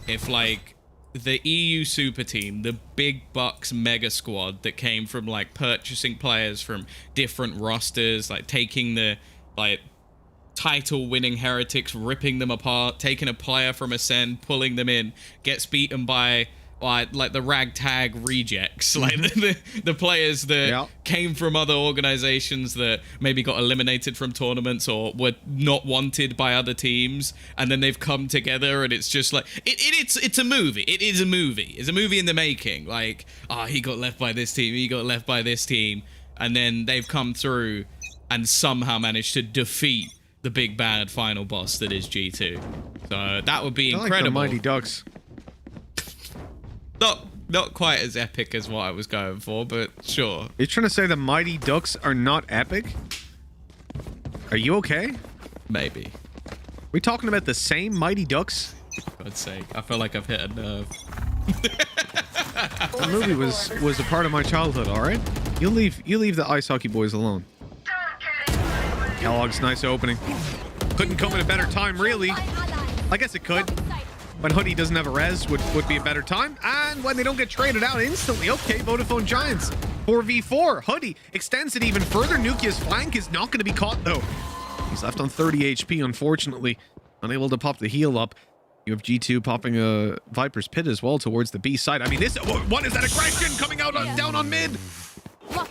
if, like, the EU super team, the big bucks mega squad that came from, like, purchasing players from different rosters, like taking the, like, title-winning Heretics, ripping them apart, taking a player from Ascend, pulling them in, gets beaten by like the ragtag rejects, like the players that came from other organizations that maybe got eliminated from tournaments or were not wanted by other teams, and then they've come together, and it's just like it's a movie. It is a movie. It's a movie in the making. Like, he got left by this team, he got left by this team, and then they've come through and somehow managed to defeat the big bad final boss that is G2. So that would be incredible. Like the Mighty Ducks. Not quite as epic as what I was going for, but sure. You're trying to say the Mighty Ducks are not epic? Are you okay? Maybe. We talking about the same Mighty Ducks? For God's sake, I feel like I've hit a nerve. The movie was a part of my childhood, all right? You leave the ice hockey boys alone. Kellogg's nice opening. Couldn't come at a better time, really. I guess it could. When Hoodie doesn't have a res, would be a better time. And when they don't get traded out instantly. Okay, Vodafone Giants. 4v4. Hoodie extends it even further. Nukia's flank is not going to be caught, though. He's left on 30 HP, unfortunately. Unable to pop the heal up. You have G2 popping a Viper's Pit as well towards the B side. I mean, what is that aggression coming out down on mid?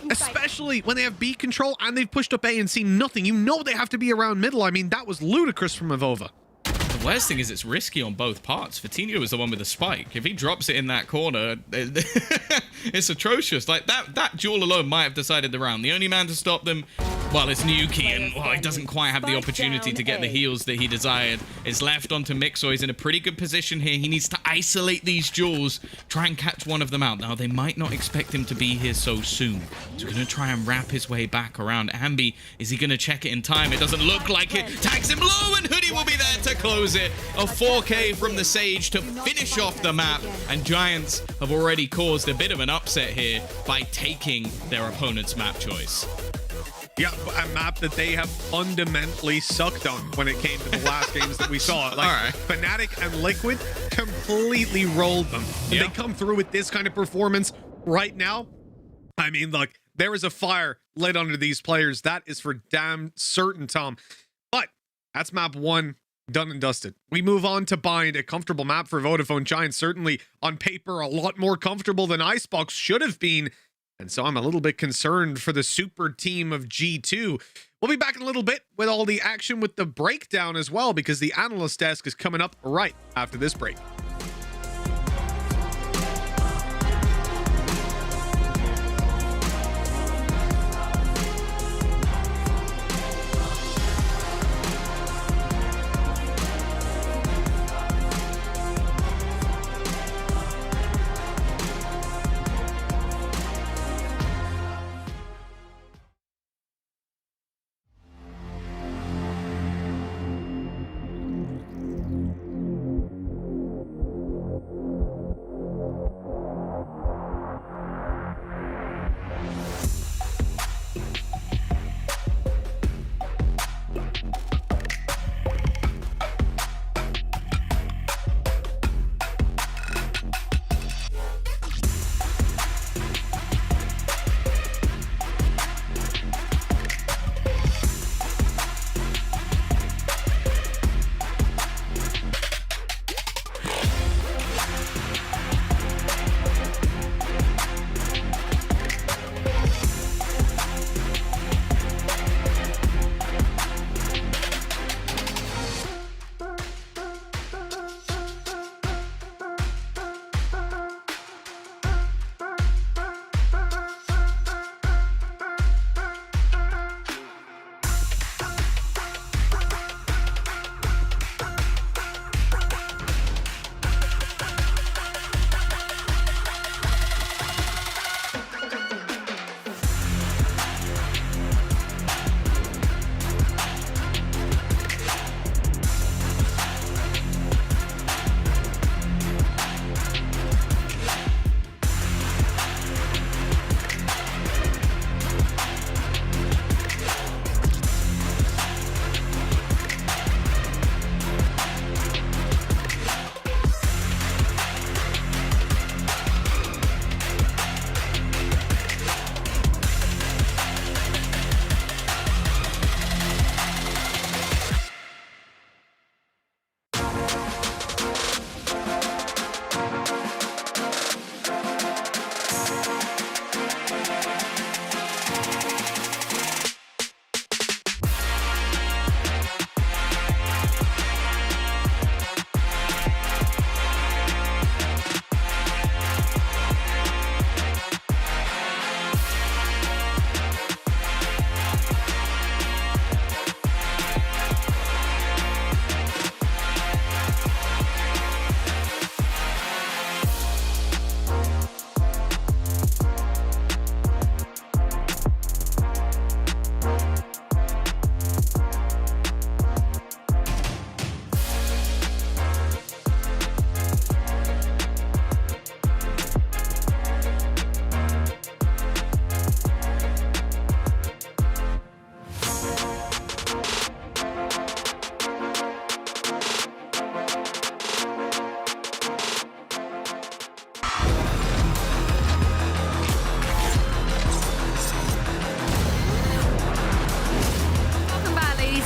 Especially when they have B control and they've pushed up A and seen nothing. You know they have to be around middle. I mean, that was ludicrous from Avova. The worst thing is it's risky on both parts. Fatinho is the one with the spike. If he drops it in that corner, it's atrocious. Like, that duel alone might have decided the round. The only man to stop them, well, it's Nuki, and well, he doesn't quite have the opportunity to get the heals that he desired. It's left onto Mixo. He's in a pretty good position here. He needs to isolate these duels, try and catch one of them out. Now, they might not expect him to be here so soon. So we're going to try and wrap his way back around. Ambi, is he going to check it in time? It doesn't look like it. Tags him low, and Hoodie will be there to close it. A 4K from the Sage to finish off the map, and Giants have already caused a bit of an upset here by taking their opponent's map choice. Yeah, a map that they have fundamentally sucked on when it came to the last games that we saw. Like, all right. Fnatic and Liquid completely rolled them. And they come through with this kind of performance right now. I mean, look, there is a fire lit under these players. That is for damn certain, Tom. But that's map 1. Done and dusted. We move on to Bind, a comfortable map for Vodafone Giants. Certainly on paper, a lot more comfortable than Icebox should have been. And so I'm a little bit concerned for the super team of G2. We'll be back in a little bit with all the action with the breakdown as well, because the analyst desk is coming up right after this break.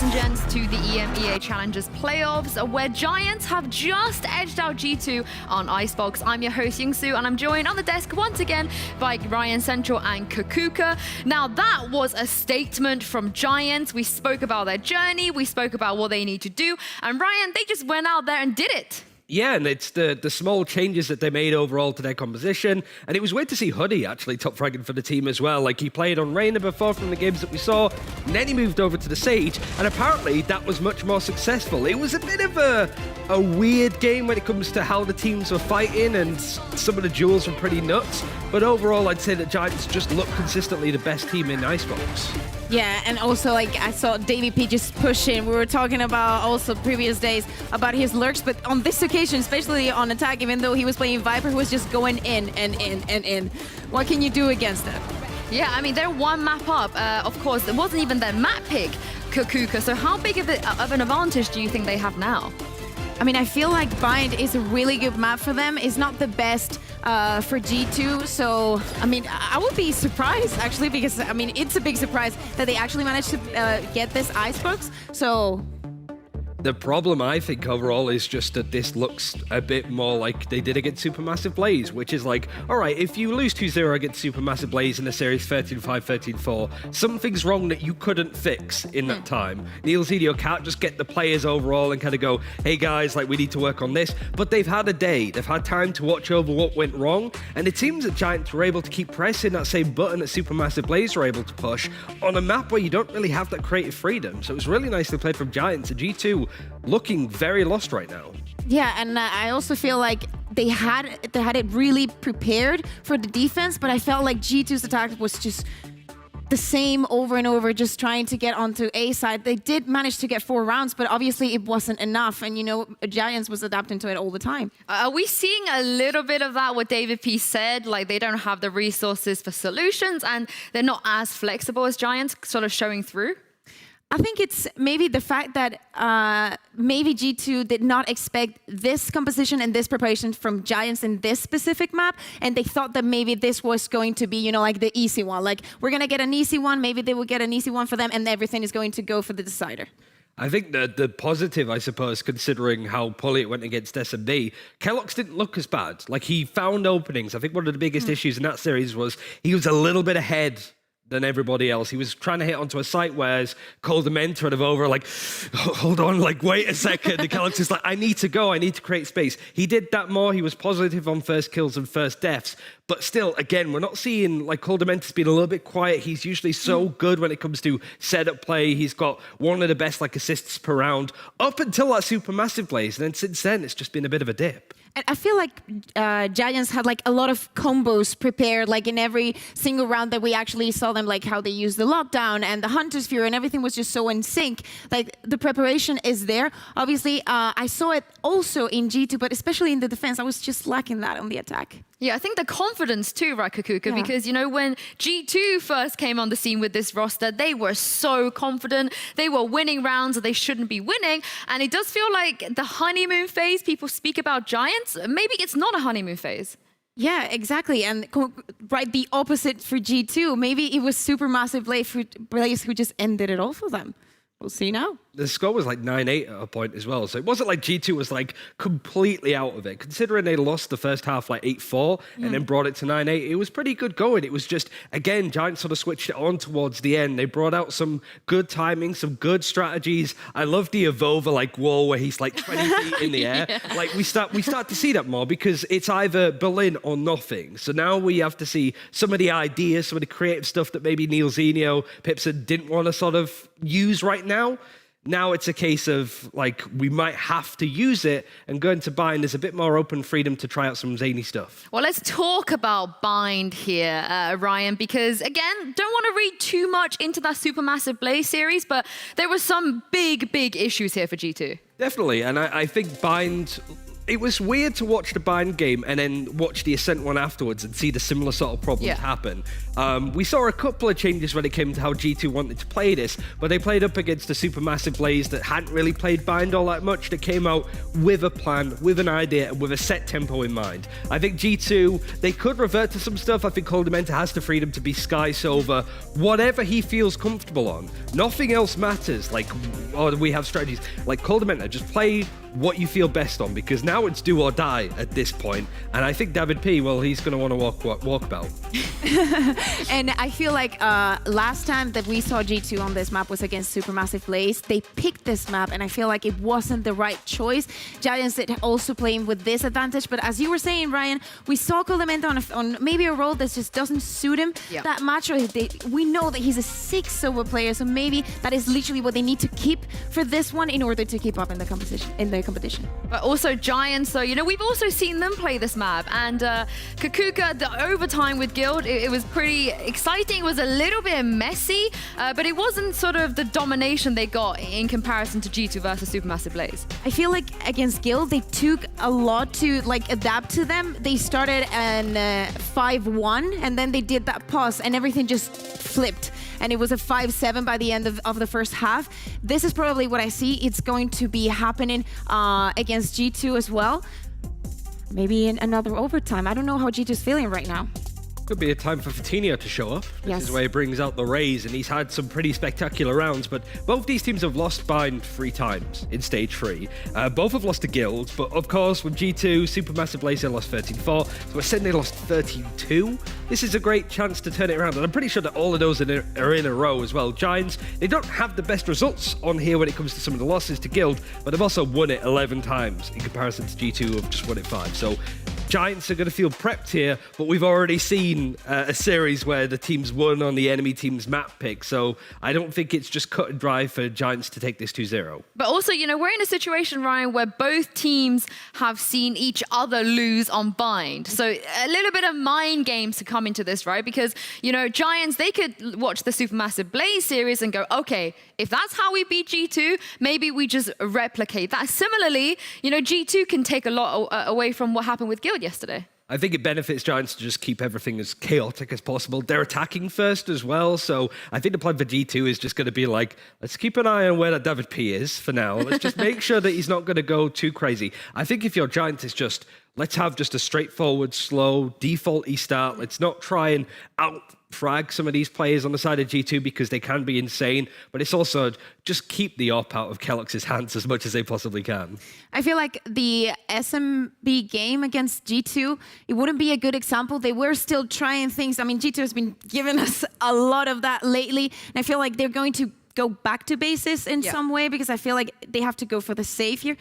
ladies and gents, to the EMEA Challengers Playoffs, where Giants have just edged out G2 on Icebox. I'm your host, Yinsu, and I'm joined on the desk once again by RyanCentral and Kaquka. Now, that was a statement from Giants. We spoke about their journey, we spoke about what they need to do, and Ryan, they just went out there and did it. Yeah, and it's the small changes that they made overall to their composition. And it was weird to see Huddy actually top fragging for the team as well. Like, he played on Reyna before from the games that we saw, and then he moved over to the Sage, and apparently that was much more successful. It was a bit of a weird game when it comes to how the teams were fighting, and some of the duels were pretty nuts. But overall, I'd say that Giants just look consistently the best team in Icebox. Yeah, and also, like, I saw DVP just pushing. We were talking about also previous days about his lurks, but on this occasion, especially on attack, even though he was playing Viper, he was just going in and in and in. What can you do against that? Yeah, I mean, they're one map up. Of course, it wasn't even their map pick, Kaquka. So how big of an advantage do you think they have now? I mean, I feel like Bind is a really good map for them. It's not the best for G2. So, I mean, I would be surprised, actually, because, I mean, it's a big surprise that they actually managed to get this Icebox. So... The problem, I think, overall is just that this looks a bit more like they did against Supermassive Blaze, which is like, all right, if you lose 2-0 against Supermassive Blaze in the series 13-5, 13-4, something's wrong that you couldn't fix in that time. Xilv can't just get the players overall and kind of go, hey guys, like, we need to work on this. But they've had a day. They've had time to watch over what went wrong. And it seems that Giants were able to keep pressing that same button that Supermassive Blaze were able to push on a map where you don't really have that creative freedom. So it was really nicely played from Giants. And G2 looking very lost right now. Yeah, and I also feel like they had it really prepared for the defense, but I felt like G2's attack was just the same over and over, just trying to get onto A side. They did manage to get 4 rounds, but obviously it wasn't enough, and you know, Giants was adapting to it all the time. Are we seeing a little bit of that, what David P said, like they don't have the resources for solutions and they're not as flexible as Giants, sort of showing through? I think it's maybe the fact that maybe G2 did not expect this composition and this preparation from Giants in this specific map, and they thought that maybe this was going to be, you know, like the easy one. Like, we're going to get an easy one, maybe they will get an easy one for them, and everything is going to go for the decider. I think the positive, I suppose, considering how poorly it went against SMD, keloqz didn't look as bad. Like, he found openings. I think one of the biggest issues in that series was he was a little bit ahead than everybody else. He was trying to hit onto a site whereas Coldamenta and over like, hold on, like, wait a second. The keloqz is like, I need to go, I need to create space. He did that more. He was positive on first kills and first deaths. But still, again, we're not seeing, like, Coldamenta's been a little bit quiet. He's usually so good when it comes to setup play. He's got one of the best, like, assists per round up until that Supermassive Blaze. And then since then, it's just been a bit of a dip. And I feel like Giants had like a lot of combos prepared, like in every single round that we actually saw them, like how they used the lockdown and the Hunter's Fury, and everything was just so in sync. Like, the preparation is there. Obviously, I saw it also in G2, but especially in the defense, I was just lacking that on the attack. Yeah, I think the confidence too, right, Kaquka? Because, you know, when G2 first came on the scene with this roster, they were so confident. They were winning rounds that they shouldn't be winning. And it does feel like the honeymoon phase, people speak about Giants, maybe it's not a honeymoon phase. Yeah, exactly. And right, the opposite for G2. Maybe it was Supermassive Blaze who just ended it all for them. We'll see now. The score was like 9-8 at a point as well. So it wasn't like G2 was like completely out of it. Considering they lost the first half like 8-4 and then brought it to 9-8, it was pretty good going. It was just, again, Giants sort of switched it on towards the end. They brought out some good timing, some good strategies. I love the Evolver like wall where he's like 20 feet in the air. Like, we start to see that more because it's either Berlin or nothing. So now we have to see some of the ideas, some of the creative stuff that maybe Xilv, Pipson didn't want to sort of use right now. Now it's a case of, like, we might have to use it, and going to Bind, there's a bit more open freedom to try out some zany stuff. Well, let's talk about Bind here, Ryan, because, again, don't want to read too much into that Supermassive Blaze series, but there were some big, big issues here for G2. Definitely, and I think Bind it was weird to watch the bind game and then watch the Ascent one afterwards and see the similar sort of problems happen. We saw a couple of changes when it came to how G2 wanted to play this, but they played up against a Supermassive Blaze that hadn't really played bind all that much, that came out with a plan, with an idea, and with a set tempo in mind. I think G2, they could revert to some stuff. I think Coldamenta has the freedom to be Sky Silver, whatever he feels comfortable on. Nothing else matters, like, oh, we have strategies. Like Coldamenta, just play what you feel best on, because now it's do or die at this point. And I think David P, well, he's going to want to walk about. And I feel like last time that we saw G2 on this map was against Supermassive Blaze. They picked this map, and I feel like it wasn't the right choice. Giants did also playing with this advantage, but as you were saying, Ryan, we saw Coldamenta on maybe a role that just doesn't suit him that much. Or we know that he's a 6 silver player, so maybe that is literally what they need to keep for this one in order to keep up in the competition. But also Giants, so we've also seen them play this map, and Kaquka, the overtime with Guild, it was pretty exciting. It was a little bit messy, but it wasn't sort of the domination they got in comparison to G2 versus Supermassive Blaze. I feel like against Guild, they took a lot to adapt to them. They started an 5-1, and then they did that pause, and everything just flipped. And it was a 5-7 by the end of the first half. This is probably what I see. It's going to be happening against G2 as well. Maybe in another overtime. I don't know how G2 is feeling right now. Could be a time for Fatinho to show up. This is where he brings out the Rays, and he's had some pretty spectacular rounds, but both these teams have lost bind 3 times in stage 3. Both have lost to Guild, but of course with G2, Supermassive Blaze, they lost 13-4, so Ascent, they lost 13-2. This is a great chance to turn it around, and I'm pretty sure that all of those are in a row as well. Giants, they don't have the best results on here when it comes to some of the losses to Guild, but they've also won it 11 times in comparison to G2, who have just won it 5. So Giants are going to feel prepped here, but we've already seen a series where the teams won on the enemy team's map pick, so I don't think it's just cut and dry for Giants to take this 2-0. But also, we're in a situation, Ryan, where both teams have seen each other lose on bind. So a little bit of mind games to come into this, right? Because, Giants, they could watch the Supermassive Blaze series and go, okay, if that's how we beat G2, maybe we just replicate that. Similarly, G2 can take a lot away from what happened with Guild yesterday. I think it benefits Giants to just keep everything as chaotic as possible. They're attacking first as well, so I think the plan for G2 is just going to be like, let's keep an eye on where that David P is for now. Let's just make sure that he's not going to go too crazy. I think if you're Giants, it's just, let's have just a straightforward, slow, default-y start. Let's not try and out-frag some of these players on the side of G2 because they can be insane, but it's also just keep the op out of Kellogg's hands as much as they possibly can. I feel like the SMB game against G2, it wouldn't be a good example. They were still trying things. I mean, G2 has been giving us a lot of that lately, and I feel like they're going to go back to basis in some way because I feel like they have to go for the safe here.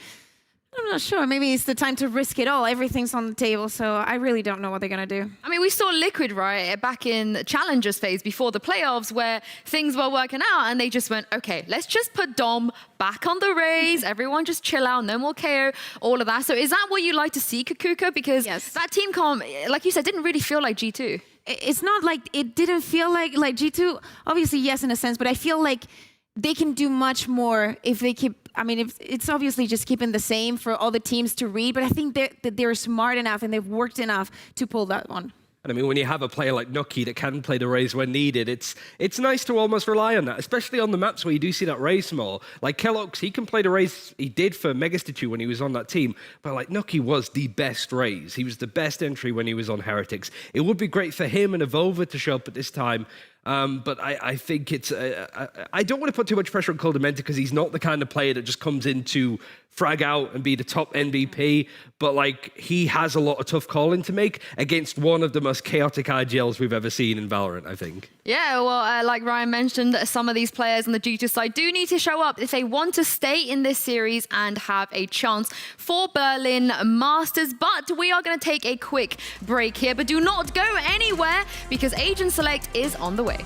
I'm not sure. Maybe it's the time to risk it all. Everything's on the table, so I really don't know what they're going to do. I mean, we saw Liquid, right, back in the Challengers phase before the playoffs where things were working out and they just went, okay, let's just put Dom back on the Rays. Everyone just chill out, no more KO, all of that. So is that what you like to see, Kaquka? Because that team comp, like you said, didn't really feel like G2. It's not like it didn't feel like G2. Obviously, yes, in a sense, but I feel like they can do much more if they keep. I mean, it's obviously just keeping the same for all the teams to read, but I think that they're smart enough and they've worked enough to pull that one. And I mean, when you have a player like Nuki that can play the Rays when needed, it's nice to almost rely on that, especially on the maps where you do see that Rays more. Like Kellogg's, he can play the Rays, he did for Megastitute when he was on that team, but like Nuki was the best Rays. He was the best entry when he was on Heretics. It would be great for him and Evolver to show up at this time. But I think it's... I don't want to put too much pressure on Coldamenta because he's not the kind of player that just comes in to frag out and be the top MVP, but like he has a lot of tough calling to make against one of the most chaotic IGLs we've ever seen in Valorant, I think. Yeah, well, like Ryan mentioned, some of these players on the G2 side do need to show up if they want to stay in this series and have a chance for Berlin Masters. But we are going to take a quick break here, but do not go anywhere because Agent Select is on the way.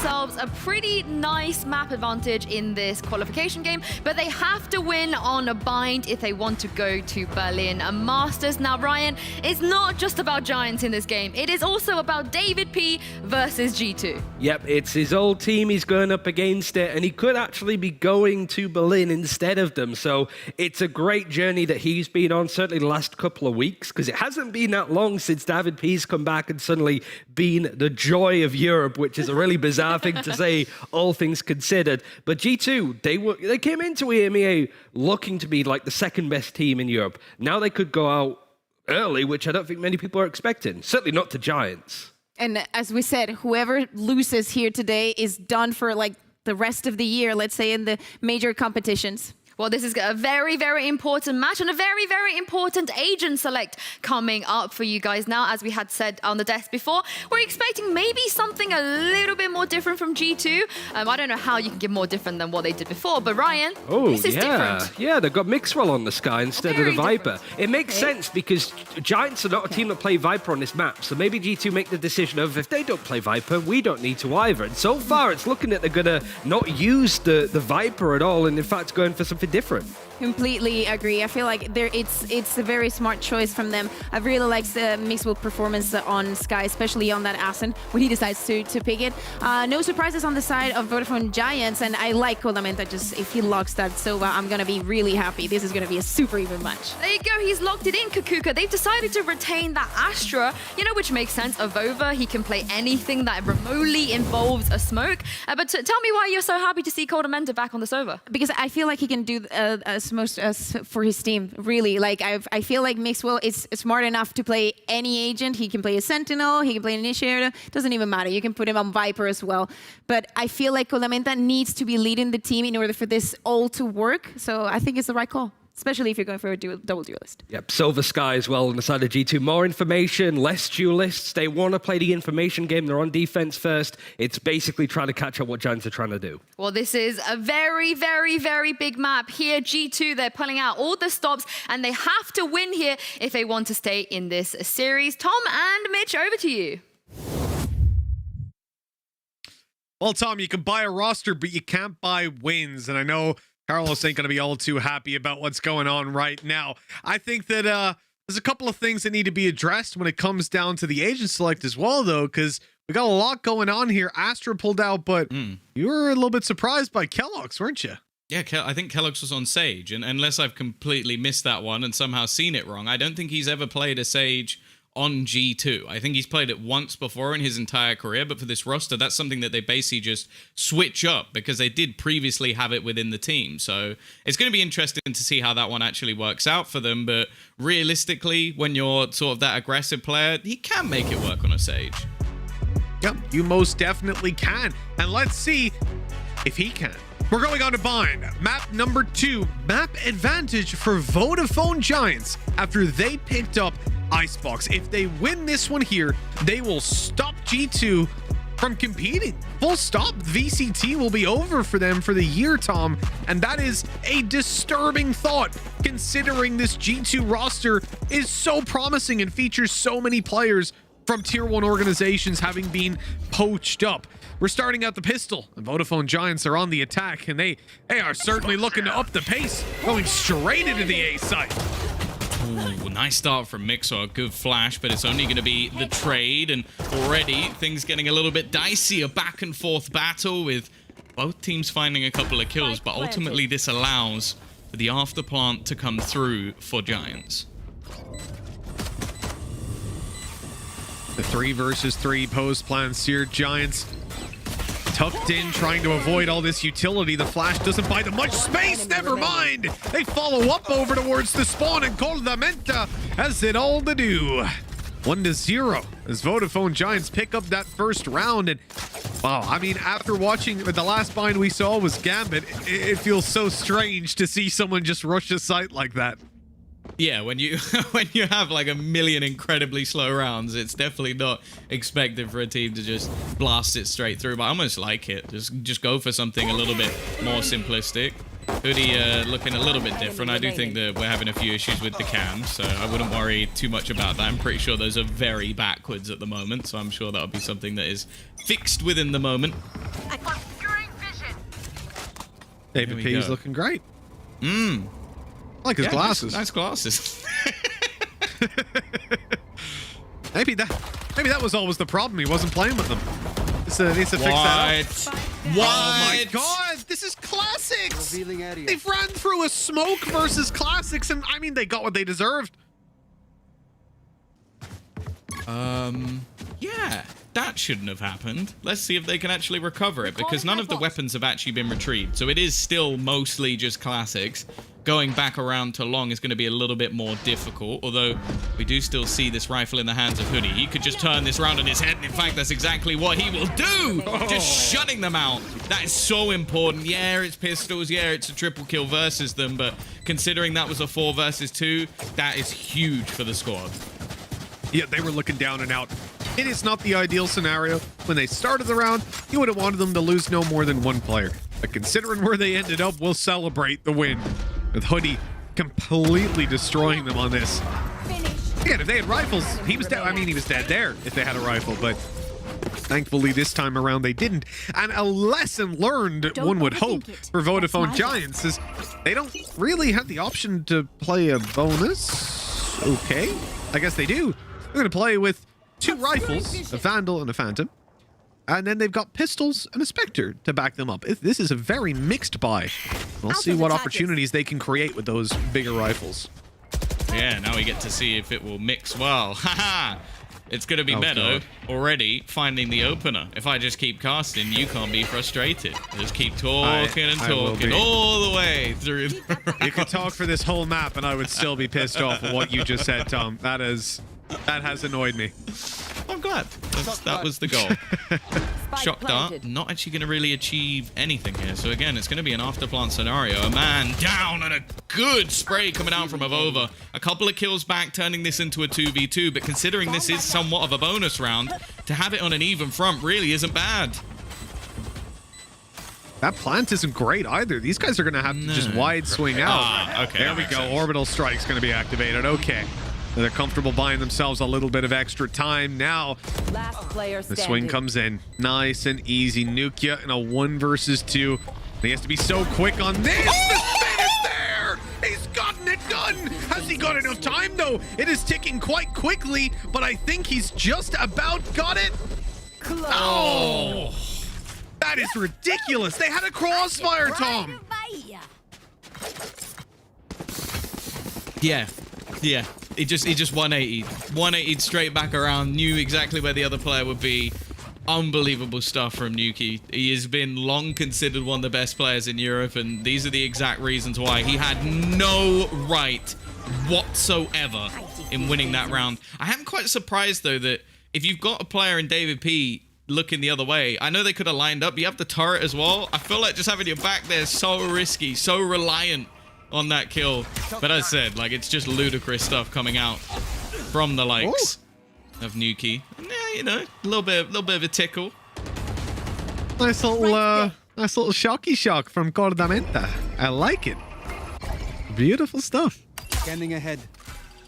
themselves a pretty nice map advantage in this qualification game, but they have to win on a bind if they want to go to Berlin Masters. Now, Ryan, it's not just about Giants in this game. It is also about David P versus G2. Yep, it's his old team. He's going up against it, and he could actually be going to Berlin instead of them. So it's a great journey that he's been on, certainly the last couple of weeks, because it hasn't been that long since David P's come back and suddenly been the joy of Europe, which is a really bizarre thing to say, all things considered. But G2, they came into EMEA looking to be like the second best team in Europe. Now they could go out early, which I don't think many people are expecting. Certainly not to Giants. And as we said, whoever loses here today is done for like the rest of the year, let's say in the major competitions. Well, this is a very, very important match and a very, very important agent select coming up for you guys now. As we had said on the desk before, we're expecting maybe something a little bit more different from G2. I don't know how you can get more different than what they did before, but Ryan, this is different. Yeah, they've got Mixwell on the sky instead of the Viper. It makes sense because Giants are not a team that play Viper on this map, so maybe G2 make the decision of if they don't play Viper, we don't need to either. And so far, it's looking that they're going to not use the Viper at all, and in fact going for something different. Completely agree. I feel like it's a very smart choice from them. I really like the Mixwell performance on Sky, especially on that Ascent when he decides to pick it. No surprises on the side of Vodafone Giants, and I like Koldamenta. Just if he locks that Sova, I'm gonna be really happy. This is gonna be a super even match. There you go. He's locked it in, Kaquka. They've decided to retain that Astra, which makes sense. Avova, he can play anything that remotely involves a smoke. But tell me why you're so happy to see Koldamenta back on the Sova. Because I feel like he can do as most as for his team, really. Like I feel like Mixwell is smart enough to play any agent. He can play a Sentinel, he can play an Initiator, doesn't even matter. You can put him on Viper as well. But I feel like Koldamenta needs to be leading the team in order for this all to work. So I think it's the right call, especially if you're going for a double duelist. Yep, Silver Sky as well on the side of G2. More information, less duelists. They want to play the information game. They're on defense first. It's basically trying to catch up what Giants are trying to do. Well, this is a very, very, very big map here. G2, they're pulling out all the stops, and they have to win here if they want to stay in this series. Tom and Mitch, over to you. Well, Tom, you can buy a roster, but you can't buy wins. And I know Carlos ain't going to be all too happy about what's going on right now. I think that there's a couple of things that need to be addressed when it comes down to the agent select as well, though, because we got a lot going on here. Astra pulled out, but you were a little bit surprised by Kellogg's, weren't you? Yeah, I think Kellogg's was on Sage, and unless I've completely missed that one and somehow seen it wrong, I don't think he's ever played a Sage on G2. I think he's played it once before in his entire career, but for this roster, that's something that they basically just switch up because they did previously have it within the team. So it's going to be interesting to see how that one actually works out for them, but realistically, when you're sort of that aggressive player, he can make it work on a Sage. Yep, you most definitely can. And let's see if he can. We're going on to bind. Map number 2, map advantage for Vodafone Giants after they picked up Icebox. If they win this one here, they will stop G2 from competing. Full stop. VCT will be over for them for the year, Tom. And that is a disturbing thought, considering this G2 roster is so promising and features so many players from tier 1 organizations having been poached up. We're starting out the pistol, and Vodafone Giants are on the attack, and they are certainly looking to up the pace, going straight into the A site. Ooh, nice start from Mixer, good flash, but it's only going to be the trade, and already things getting a little bit dicey, a back and forth battle with both teams finding a couple of kills, but ultimately this allows for the afterplant to come through for Giants. The 3 versus 3 post plan seared Giants tucked in, trying to avoid all this utility. The flash doesn't buy them much space. Never mind. They follow up over towards the spawn, and Koldamenta has it all to do. 1-0 as Vodafone Giants pick up that first round. And wow, I mean, after watching the last bind we saw was Gambit, it feels so strange to see someone just rush a site like that. Yeah, when you have like a million incredibly slow rounds, it's definitely not expected for a team to just blast it straight through. But I almost like it. Just go for something a little bit more simplistic. Hoodie looking a little bit different. I do think that we're having a few issues with the cams, so I wouldn't worry too much about that. I'm pretty sure those are very backwards at the moment, so I'm sure that'll be something that is fixed within the moment. David we P is go. looking great. Mm. I like his Yeah, glasses. Nice glasses. Maybe that was always the problem. He wasn't playing with them. Needs to fix that up. What? Oh my god, this is classics! Revealing area. They've ran through a smoke versus classics, and I mean, they got what they deserved. Yeah, that shouldn't have happened. Let's see if they can actually recover it, because none of the weapons have actually been retrieved. So it is still mostly just classics. Going back around to long is going to be a little bit more difficult, although we do still see this rifle in the hands of Hoodie. He could just turn this round on his head, and in fact, that's exactly what he will do! Just shutting them out. That is so important. Yeah, it's pistols. Yeah, it's a triple kill versus them, but considering that was a 4 versus 2, that is huge for the squad. Yeah, they were looking down and out. It is not the ideal scenario. When they started the round, you would have wanted them to lose no more than 1 player. But considering where they ended up, we'll celebrate the win. With Hoodie completely destroying them on this. Again, if they had rifles, he was dead. I mean, he was dead there if they had a rifle, but thankfully this time around they didn't. And a lesson learned, one would hope, for Vodafone Giants is they don't really have the option to play a bonus. Okay, I guess they do. They're going to play with 2 rifles, a Vandal and a Phantom. And then they've got pistols and a Spectre to back them up. This is a very mixed buy. We'll see what opportunities they can create with those bigger rifles. Yeah, now we get to see if it will mix well. Haha! It's going to be Meadow already finding the opener. If I just keep casting, you can't be frustrated. Just keep talking and talking all the way through. You could talk for this whole map and I would still be pissed off at what you just said, Tom. That has annoyed me. I'm glad. That was the goal. Shock dart, not actually going to really achieve anything here. So again, it's going to be an afterplant scenario. A man down and a good spray coming out from Avova. A couple of kills back, turning this into a 2v2. But considering this is somewhat of a bonus round, to have it on an even front really isn't bad. That plant isn't great either. These guys are going to have to just wide swing out. Okay. There we go. Orbital strike's going to be activated. Okay. They're comfortable buying themselves a little bit of extra time. Now, Last player the standing. swing comes in. Nice and easy. Nukia in a 1 versus 2. He has to be so quick on this. The spin is there. He's gotten it done. Has he got enough time, though? It is ticking quite quickly, but I think he's just about got it. Close. Oh, that is ridiculous. They had a crossfire, Tom. Yeah. He just 180'd. 180'd straight back around, knew exactly where the other player would be. Unbelievable stuff from Nuki. He has been long considered one of the best players in Europe, and these are the exact reasons why. He had no right whatsoever in winning that round. I am quite surprised, though, that if you've got a player in David P looking the other way, I know they could have lined up. You have the turret as well. I feel like just having your back there is so risky, so reliant on that kill. But as I said, like, it's just ludicrous stuff coming out from the likes of Nuki. And, yeah, you know, a little bit of a tickle. Nice little shocky shock from Cordamenta. I like it. Beautiful stuff. Scanning ahead.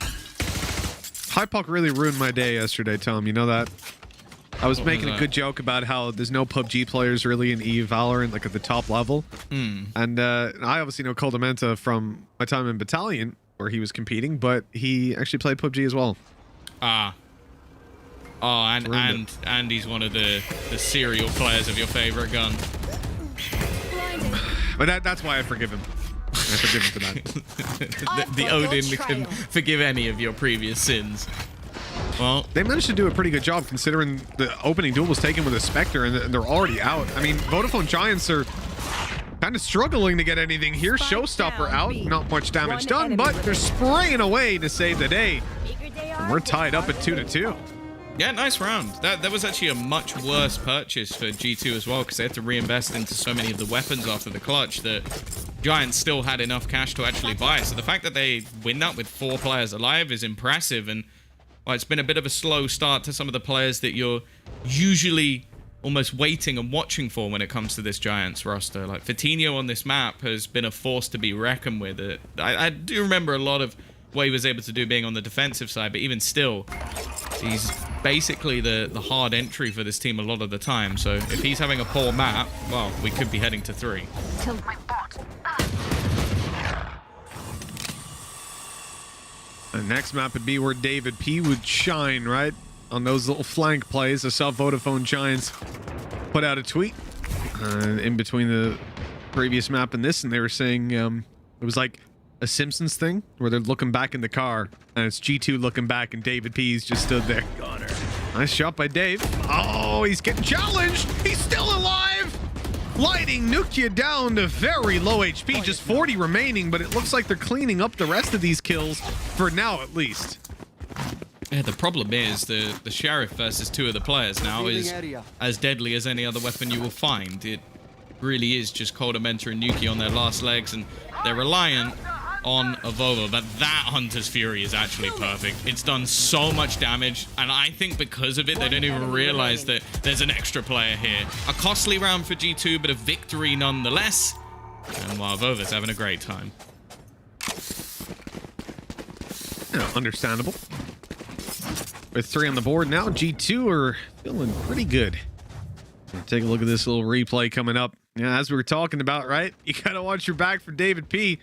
Hypok really ruined my day yesterday, Tom. You know that? I was making a good joke about how there's no PUBG players really in VALORANT, like at the top level. And I obviously know Cordamenta from my time in Battalion, where he was competing, but he actually played PUBG as well. And he's one of the serial players of your favorite gun. But that's why I forgive him. I forgive him for that. the Odin can forgive any of your previous sins. Well, they managed to do a pretty good job considering the opening duel was taken with a Spectre and they're already out. I mean, Vodafone Giants are kind of struggling to get anything here. Showstopper out, not much damage done, but they're spraying away to save the day. And we're tied up at 2-2. Yeah, nice round. That was actually a much worse purchase for G2 as well, because they had to reinvest into so many of the weapons after the clutch that Giants still had enough cash to actually buy. So the fact that they win that with 4 players alive is impressive. And well, it's been a bit of a slow start to some of the players that you're usually almost waiting and watching for when it comes to this Giants roster. Like Fatinho on this map has been a force to be reckoned with. I do remember a lot of what he was able to do being on the defensive side, but even still, he's basically the hard entry for this team a lot of the time. So if he's having a poor map, well, we could be heading to 3. The next map would be where David P would shine, right? On those little flank plays. The South Vodafone Giants put out a tweet in between the previous map and this, and they were saying it was like a Simpsons thing where they're looking back in the car, and it's G2 looking back, and David P's just stood there. Got her. Nice shot by Dave. Oh, he's getting challenged. He's still alive. Lighting Nukia down to very low HP, just 40 remaining, but it looks like they're cleaning up the rest of these kills for now, at least. Yeah, the problem is the Sheriff versus 2 of the players now is as deadly as any other weapon you will find. It really is just Cold Mentor and Nuki on their last legs, and they're reliant on Avova, but that Hunter's Fury is actually perfect. It's done so much damage, and I think because of it, they don't even realize that there's an extra player here. A costly round for G2, but a victory nonetheless. And while Avova's having a great time. Yeah, understandable. With 3 on the board now, G2 are feeling pretty good. Take a look at this little replay coming up. Yeah, as we were talking about, right? You gotta watch your back for David P.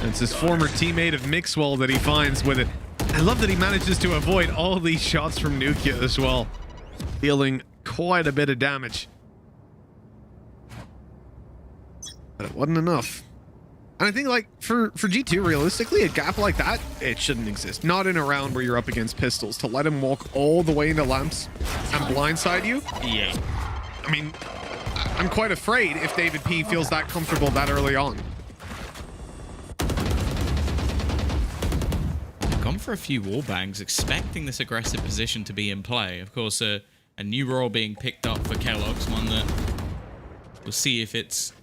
It's his former teammate of Mixwell that he finds with it. I love that he manages to avoid all these shots from Nukia as well, dealing quite a bit of damage. But it wasn't enough. And I think, like, for G2, realistically, a gap like that, it shouldn't exist. Not in a round where you're up against pistols. To let him walk all the way into lamps and blindside you? Yeah. I mean, I'm quite afraid if David P feels that comfortable that early on. Gone for a few wallbangs, expecting this aggressive position to be in play. Of course, a new role being picked up for Kellogg's, one that we'll see if it's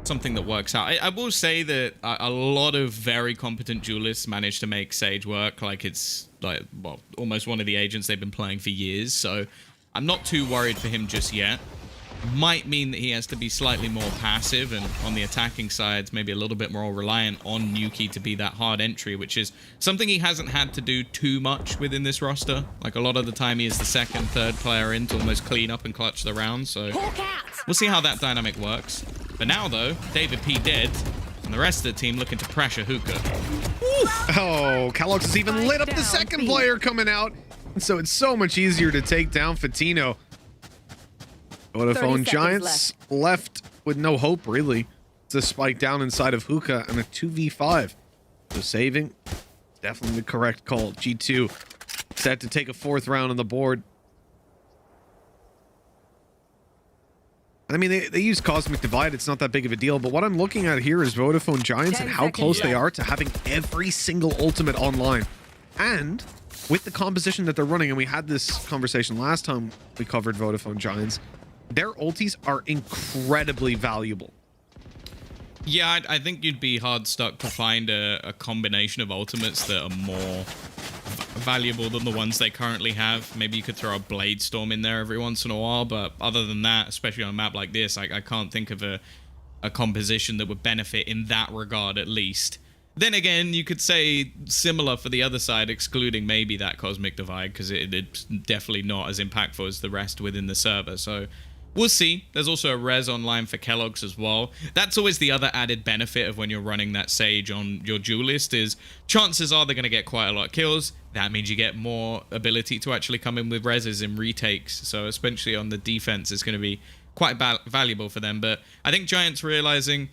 something that works out. I will say that a lot of very competent duelists manage to make Sage work like it's like, well, almost one of the agents they've been playing for years, so I'm not too worried for him just yet. Might mean that he has to be slightly more passive, and on the attacking sides, maybe a little bit more reliant on Nuki to be that hard entry, which is something he hasn't had to do too much within this roster. Like, a lot of the time he is the second, third player in to almost clean up and clutch the round, so we'll see how that dynamic works. But now, though, David P dead, and the rest of the team looking to pressure Hookah. Oh, Kellogg's has even lit up the second player coming out, so it's so much easier to take down Fatino. Vodafone Giants left with no hope, really. It's a spike down inside of Hookah and a 2v5. So saving, definitely the correct call. G2 set to take a 4th round on the board. I mean, they use Cosmic Divide. It's not that big of a deal. But what I'm looking at here is Vodafone Giants and how close they are to having every single ultimate online. And with the composition that they're running, and we had this conversation last time we covered Vodafone Giants, their ultis are incredibly valuable. Yeah, I think you'd be hard stuck to find a combination of ultimates that are more valuable than the ones they currently have. Maybe you could throw a Blade Storm in there every once in a while, but other than that, especially on a map like this, I can't think of a composition that would benefit in that regard, at least. Then again, you could say similar for the other side, excluding maybe that Cosmic Divide, because it's definitely not as impactful as the rest within the server, so we'll see. There's also a res online for Kellogg's as well. That's always the other added benefit of when you're running that Sage on your duelist, is chances are they're going to get quite a lot of kills. That means you get more ability to actually come in with reses and retakes. So especially on the defense, it's going to be quite valuable for them. But I think Giants realizing,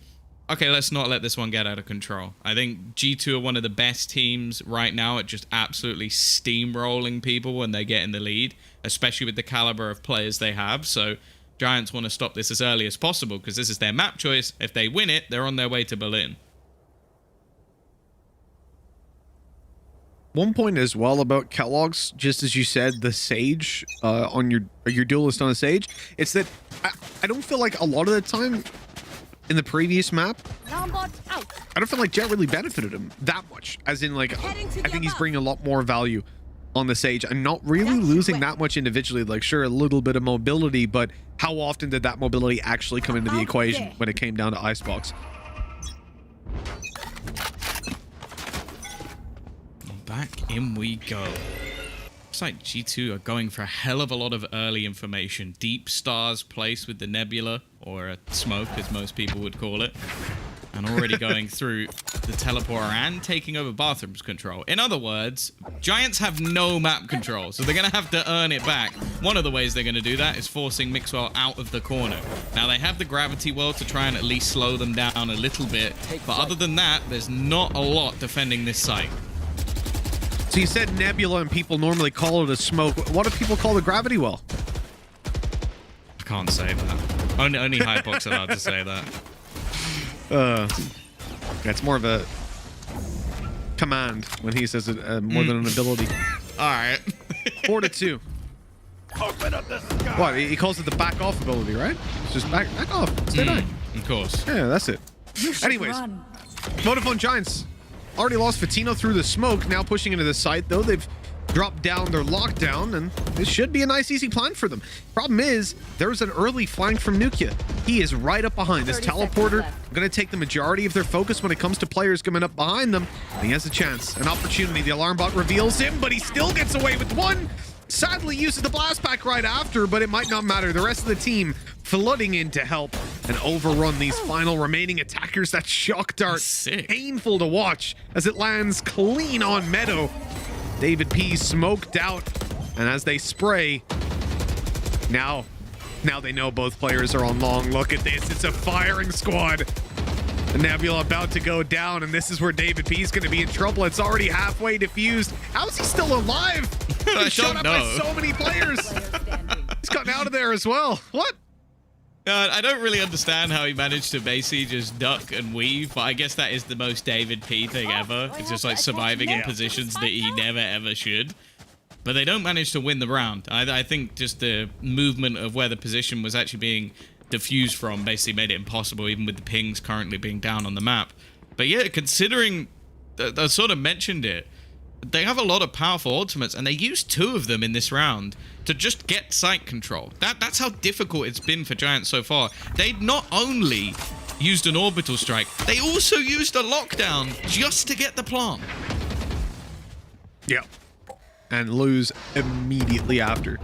okay, let's not let this one get out of control. I think G2 are one of the best teams right now at just absolutely steamrolling people when they get in the lead, especially with the caliber of players they have. So Giants want to stop this as early as possible because this is their map choice. If they win it, they're on their way to Berlin. One point as well about Kellogg's, just as you said, the Sage on your duelist on a Sage, it's that I don't feel like a lot of the time in the previous map, I don't feel like Jet really benefited him that much. As in, like, I think he's bringing a lot more value on the Sage and not really losing that much individually. Like, sure, a little bit of mobility, but how often did that mobility actually come into the equation when it came down to Icebox? Back in we go. Looks like G2 are going for a hell of a lot of early information. Deep stars placed with the nebula, or a smoke as most people would call it. And already going through the teleporter and taking over bathrooms control. In other words, Giants have no map control, so they're going to have to earn it back. One of the ways they're going to do that is forcing Mixwell out of the corner. Now, they have the gravity well to try and at least slow them down a little bit, but other than that, there's not a lot defending this site. So you said nebula and people normally call it a smoke. What do people call the gravity well? I can't say that. Only Hypox allowed to say that. That's more of a command when he says it more than an ability. All right. 4-2. Open up the sky. What? He calls it the back off ability, right? It's just back off. Stay back. Of course. Yeah, that's it. Anyways, Vodafone Giants already lost Fatino through the smoke. Now pushing into the site, though they've dropped down their lockdown, and this should be a nice, easy plan for them. Problem is, there's an early flank from Nukia. He is right up behind. This teleporter going to take the majority of their focus when it comes to players coming up behind them. And he has a chance, an opportunity. The alarm bot reveals him, but he still gets away with one. Sadly, uses the blast pack right after, but it might not matter. The rest of the team flooding in to help and overrun these final remaining attackers. That shock dart, painful to watch as it lands clean on Meadow. David P smoked out, and as they spray, now they know both players are on long. Look at this, it's a firing squad. The Nebula about to go down, and this is where David P is going to be in trouble. It's already halfway diffused. How is he still alive? He's shot up by so many players. He's gotten out of there as well. What? I don't really understand how he managed to basically just duck and weave, but I guess that is the most David P thing ever. It's just like surviving in positions that he never ever should. But they don't manage to win the round. I think just the movement of where the position was actually being diffused from basically made it impossible, even with the pings currently being down on the map. But yeah, considering I sort of mentioned it, they have a lot of powerful ultimates, and they used 2 of them in this round to just get site control. That's how difficult it's been for Giants so far. They not only used an orbital strike, they also used a lockdown just to get the plant. Yeah. And lose immediately after.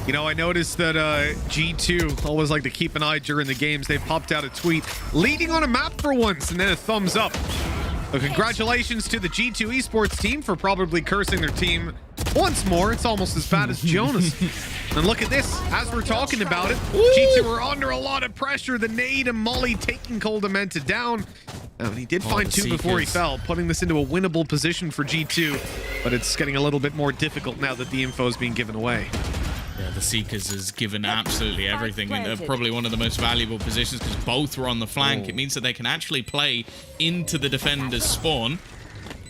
You know, I noticed that G2 always like to keep an eye during the games. They've popped out a tweet leading on a map for once and then a thumbs up. So congratulations to the G2 esports team for probably cursing their team once more. It's almost as bad as Jonas. And look at this, as we're talking about it, G2 were under a lot of pressure. The nade and Molly taking Coldamenta down. And he did find 2 before he fell, putting this into a winnable position for G2. But it's getting a little bit more difficult now that the info is being given away. Yeah, the Seekers has given absolutely everything, and they're probably one of the most valuable positions because both were on the flank. It means that they can actually play into the defender's spawn.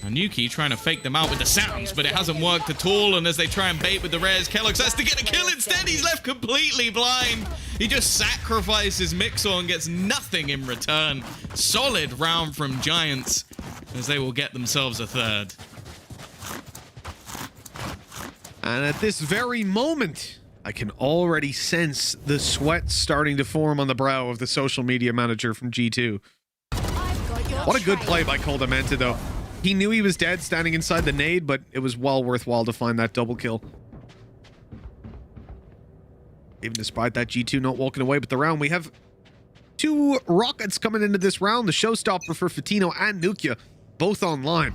And Nuki trying to fake them out with the sounds, but it hasn't worked at all. And as they try and bait with the rares, Kellogg's has to get a kill instead. He's left completely blind. He just sacrifices Mixor and gets nothing in return. Solid round from Giants as they will get themselves a 3rd. And at this very moment, I can already sense the sweat starting to form on the brow of the social media manager from G2. What a good play by Coldamenta, though. He knew he was dead standing inside the nade, but it was well worthwhile to find that double kill. Even despite that, G2 not walking away with the round. We have 2 rockets coming into this round. The showstopper for Fatino and Nukia, both online.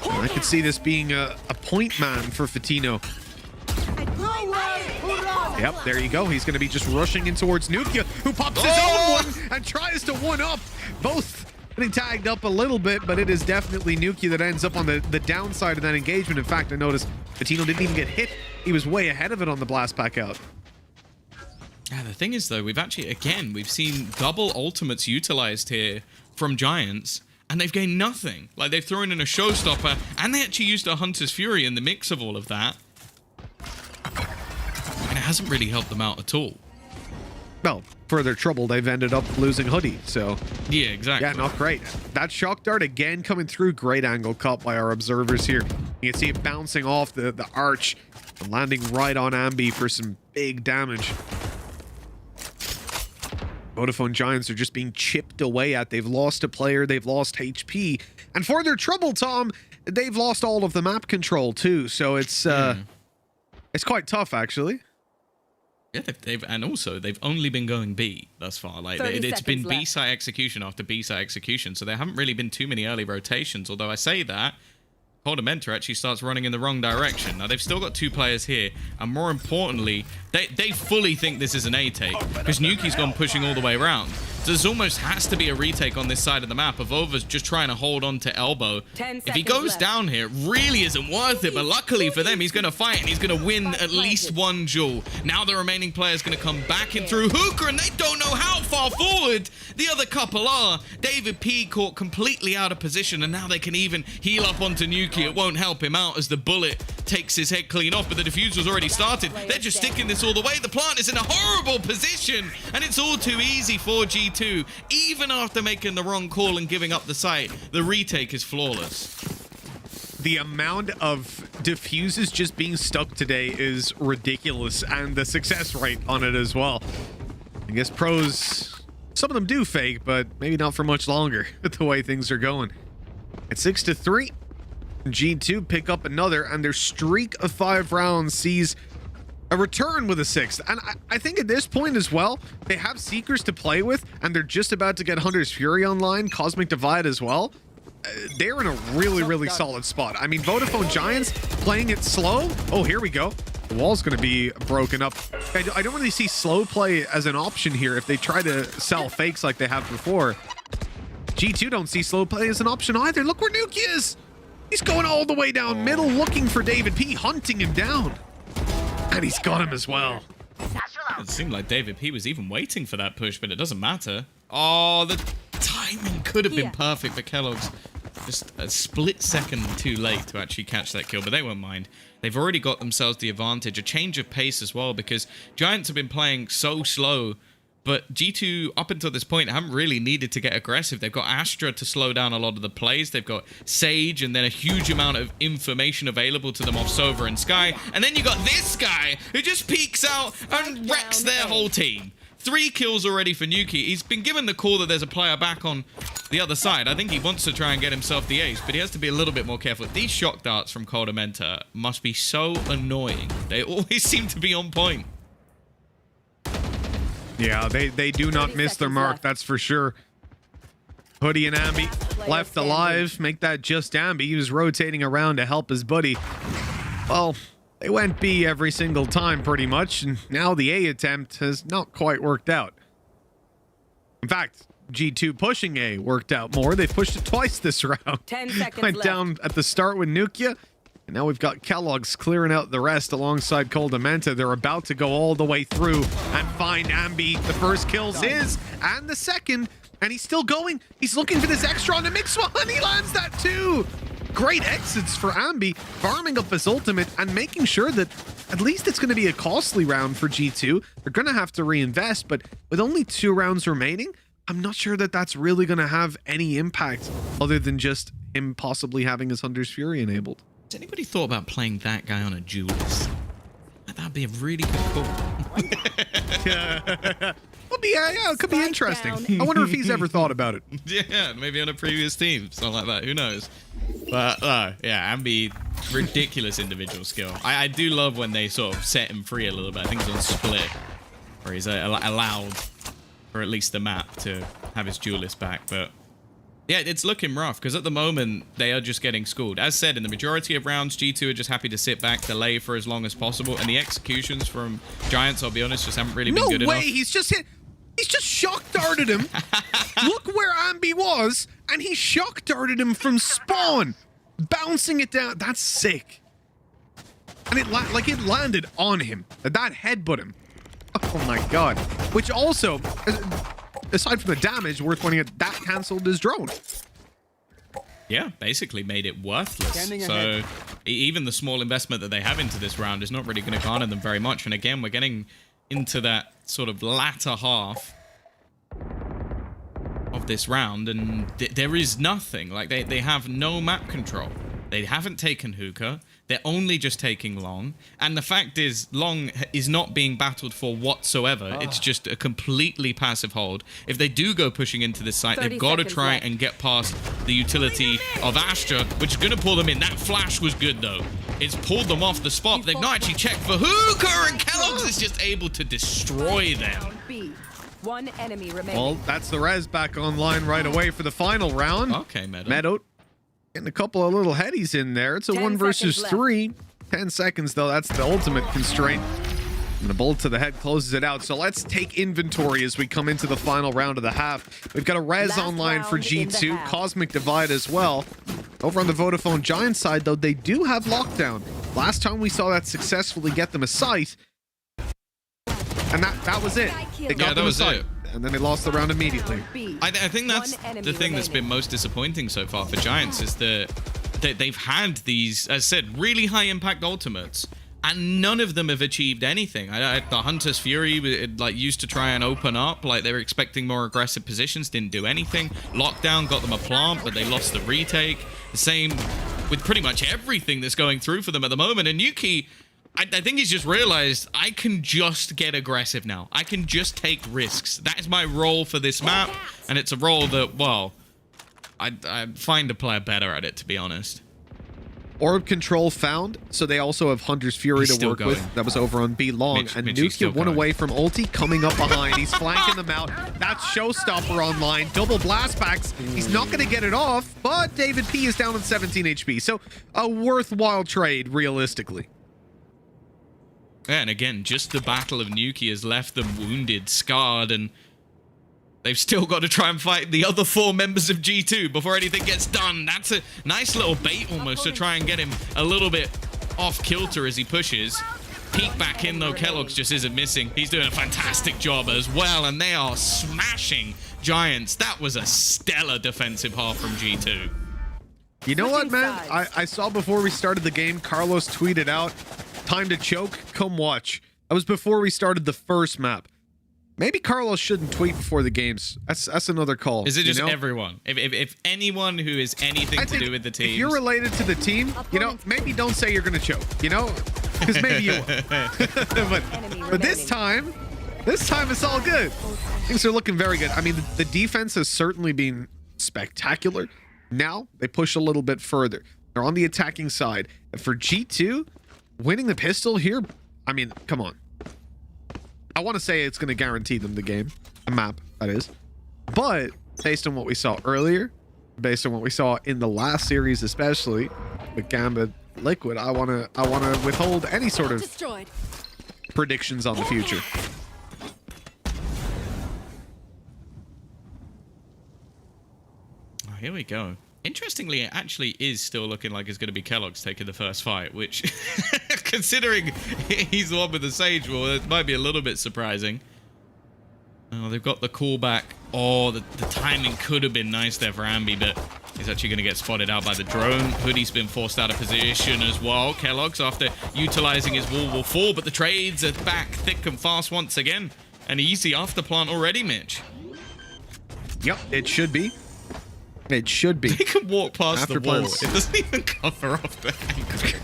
And I could see this being a point man for Fatino. Yep, there you go. He's going to be just rushing in towards Nukia, who pops his own one and tries to one-up. Both getting tagged up a little bit, but it is definitely Nukia that ends up on the downside of that engagement. In fact, I noticed Fatino didn't even get hit. He was way ahead of it on the blast pack out. Yeah, the thing is, though, we've seen double ultimates utilized here from Giants, and they've gained nothing. Like, they've thrown in a showstopper, and they actually used a Hunter's Fury in the mix of all of that. And it hasn't really helped them out at all. Well, for their trouble, they've ended up losing Hoodie, so... Yeah, exactly. Yeah, not great. That shock dart again coming through. Great angle cut by our observers here. You can see it bouncing off the arch and landing right on Ambi for some big damage. Vodafone Giants are just being chipped away at. They've lost a player, they've lost HP. And for their trouble, Tom, they've lost all of the map control too, so it's quite tough actually. Yeah, they've only been going B thus far. Like it's been B site execution after B site execution, so there haven't really been too many early rotations. Although I say that, Coldamenta actually starts running in the wrong direction. Now they've still got 2 players here, and more importantly, they fully think this is an A take because Nuki's gone pushing all the way around. So there's almost has to be a retake on this side of the map. Avova's just trying to hold on to elbow. If he goes down here, it really isn't worth it. But luckily for them, he's going to fight and he's going to win at least 1 duel. Now the remaining player's going to come back in through Hookah, and they don't know how far forward the other couple are. David P caught completely out of position, and now they can even heal up onto Nuki. It won't help him out as the bullet takes his head clean off, but the diffuser's already started. They're just sticking this all the way. The plant is in a horrible position, and it's all too easy for G2. Even after making the wrong call and giving up the site, the retake is flawless. The amount of diffuses just being stuck today is ridiculous, and the success rate on it as well. I guess pros, some of them do fake, but maybe not for much longer with the way things are going. It's 6-3. G2 pick up another, and their streak of 5 rounds sees a return with a 6th. And I think at this point as well, they have Seekers to play with, and they're just about to get Hunter's Fury online, Cosmic Divide as well. They're in a really, really solid spot. I mean, Vodafone Giants playing it slow. Oh, here we go. The wall's going to be broken up. I don't really see slow play as an option here if they try to sell fakes like they have before. G2 don't see slow play as an option either. Look where Nuki is. He's going all the way down middle, looking for David P, hunting him down. And he's got him as well. It seemed like David P was even waiting for that push, but it doesn't matter. Oh, the timing could have been perfect for Kellogg's. Just a split second too late to actually catch that kill, but they won't mind. They've already got themselves the advantage. A change of pace as well, because Giants have been playing so slow. But G2, up until this point, haven't really needed to get aggressive. They've got Astra to slow down a lot of the plays. They've got Sage, and then a huge amount of information available to them off Sova and Sky. And then you got this guy, who just peeks out and wrecks their whole team. 3 kills already for Nuki. He's been given the call that there's a player back on the other side. I think he wants to try and get himself the ace, but he has to be a little bit more careful. These shock darts from Coldamenta must be so annoying. They always seem to be on point. Yeah, they do not miss their mark, that's for sure. Hoodie and Ambi left alive. Make that just Ambi. He was rotating around to help his buddy. Well, they went B every single time pretty much, and now the A attempt has not quite worked out. In fact, G2 pushing A worked out more. They pushed it twice this round. 10 seconds Went left. down at the start with Nukia. And now we've got Kellogg's clearing out the rest alongside Coldamenta. They're about to go all the way through and find Ambi. The first kill's his, and the second, and he's still going. He's looking for this extra on the MitchMan, and he lands that too. Great exits for Ambi, farming up his ultimate and making sure that at least it's going to be a costly round for G2. They're going to have to reinvest, but with only 2 rounds remaining, I'm not sure that that's really going to have any impact other than just him possibly having his Hunter's Fury enabled. Has anybody thought about playing that guy on a duelist? That'd be a really good call. Yeah, it could be interesting. I wonder if he's ever thought about it. Yeah, maybe on a previous team, something like that. Who knows? But yeah, Ambi, ridiculous individual skill. I do love when they sort of set him free a little bit. I think it's on Split, where he's allowed, or at least the map, to have his duelist back. But yeah, it's looking rough because at the moment they are just getting schooled. As said, in the majority of rounds, G2 are just happy to sit back, delay for as long as possible, and the executions from Giants, I'll be honest, just haven't really been good enough. No way! He's just shock darted him. Look where Ambi was, and he shock darted him from spawn, bouncing it down. That's sick. And it landed on him. That headbutt him. Oh my god! Which also, aside from the damage, worth pointing out, that cancelled his drone. Yeah, basically made it worthless. So even the small investment that they have into this round is not really going to garner them very much. And again, we're getting into that sort of latter half of this round, and there is nothing. Like, they have no map control. They haven't taken hookah. They're only just taking long. And the fact is, long is not being battled for whatsoever. It's just a completely passive hold. If they do go pushing into this site, they've got to try and get past the utility of Astra, which is going to pull them in. That flash was good, though. It's pulled them off the spot. They've not actually checked for hookah, and Kellogg's is just able to destroy them. One enemy remaining. Well, that's the res back online right away for the final round. Okay, Meadow. Meadow getting a couple of little headies in there. It's a 1 versus 3. 10 seconds, though. That's the ultimate constraint. And the bullet to the head closes it out. So let's take inventory as we come into the final round of the half. We've got a res online for G2. Cosmic Divide as well. Over on the Vodafone Giant side, though, they do have lockdown. Last time we saw that successfully get them a site. And that was it. They got them a site. And then they lost the round immediately. I think that's the thing that's been most disappointing so far for Giants is that they've had these, as I said, really high impact ultimates, and none of them have achieved anything. The Hunter's Fury used to try and open up, like they were expecting more aggressive positions, didn't do anything. Lockdown got them a plant, but they lost the retake. The same with pretty much everything that's going through for them at the moment. And Yuki, I think he's just realized, I can just get aggressive now. I can just take risks. That is my role for this map, and it's a role that, well, I find a player better at it, to be honest. Orb control found, so they also have Hunter's Fury to work with. That was over on B long, and Nukia one away from ulti, coming up behind. He's flanking them out. That's Showstopper online. Double blast backs. He's not going to get it off, but David P is down on 17 HP, so a worthwhile trade, realistically. Yeah, and again, just the Battle of Nuki has left them wounded, scarred, and they've still got to try and fight the other 4 members of G2 before anything gets done. That's a nice little bait almost to try and get him a little bit off kilter as he pushes. Peek back in, though. Kellogg's just isn't missing. He's doing a fantastic job as well, and they are smashing Giants. That was a stellar defensive half from G2. You know what, man? I saw before we started the game, Carlos tweeted out, "Time to choke, come watch." That was before we started the first map. Maybe Carlos shouldn't tweet before the games. That's another call. Is it just everyone? If anyone who is anything to do with the team, if you're related to the team, maybe don't say you're gonna choke, because maybe you will. but this time it's all good. Things are looking very good. I mean, the defense has certainly been spectacular. Now they push a little bit further. They're on the attacking side. And for G2, winning the pistol here, I mean, come on. I want to say it's going to guarantee them the game, a map, that is. But based on what we saw earlier, based on what we saw in the last series, especially with Gambit Liquid, I want to withhold any sort of predictions on the future. Oh, here we go. Interestingly, it actually is still looking like it's going to be Kellogg's taking the first fight, which, considering he's the one with the Sage Wall, it might be a little bit surprising. Oh, they've got the callback. Oh, the timing could have been nice there for Ambi, but he's actually going to get spotted out by the drone. Hoodie's been forced out of position as well. Kellogg's, after utilizing his wall, will fall, but the trades are back thick and fast once again. An easy afterplant already, Mitch. Yep, it should be. It should be. They can walk past the wall. Afterplants. It doesn't even cover off the angle.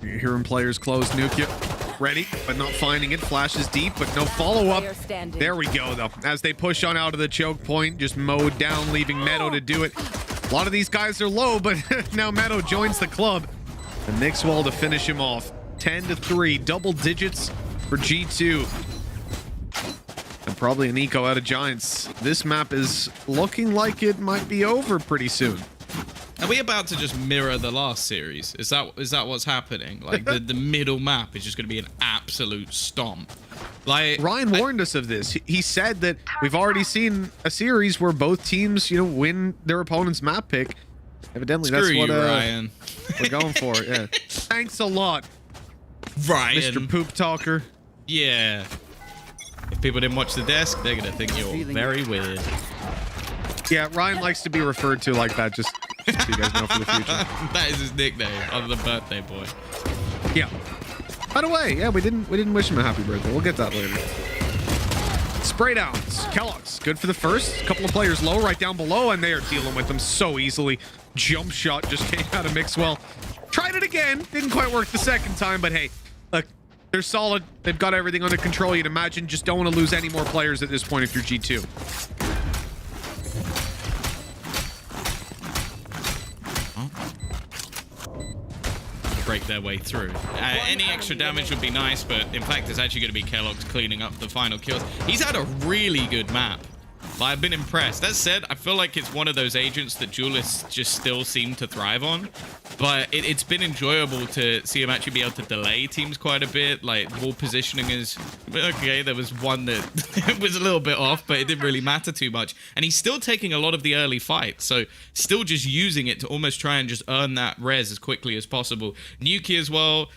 You're hearing players close. Nukia ready, but not finding it. Flashes deep, but no follow-up. There we go, though. As they push on out of the choke point, just mowed down, leaving Meadow to do it. A lot of these guys are low, but now Meadow joins the club. And Nixwell to finish him off. 10-3, double digits for G2. And probably an eco out of Giants. This map is looking like it might be over pretty soon. Are we about to just mirror the last series? Is that what's happening? Like the middle map is just going to be an absolute stomp. Like Ryan warned us of this. He said that we've already seen a series where both teams, win their opponent's map pick. Evidently, Screw that's what you, Ryan. we're going for. Yeah. Thanks a lot, Ryan. Mr. Poop Talker. Yeah. If people didn't watch the desk, they're going to think you're very weird. Yeah, Ryan likes to be referred to like that, just so you guys know for the future. That is his nickname, other than birthday boy. Yeah. By the way, yeah, we didn't wish him a happy birthday. We'll get that later. Spray downs. Kellogg's good for the first. Couple of players low right down below, and they are dealing with them so easily. Jump shot just came out of Mixwell. Tried it again. Didn't quite work the second time, but hey, look, they're solid. They've got everything under control. You'd imagine just don't want to lose any more players at this point if you're G2. Break their way through. Any extra damage would be nice, but in fact, it's actually going to be Kellogg's cleaning up the final kills. He's had a really good map. I've been impressed. That said, I feel like it's one of those agents that duelists just still seem to thrive on. But it's been enjoyable to see him actually be able to delay teams quite a bit. Like, wall positioning is... Okay, there was one that was a little bit off, but it didn't really matter too much. And he's still taking a lot of the early fights. So, still just using it to almost try and just earn that res as quickly as possible. Nuki as well.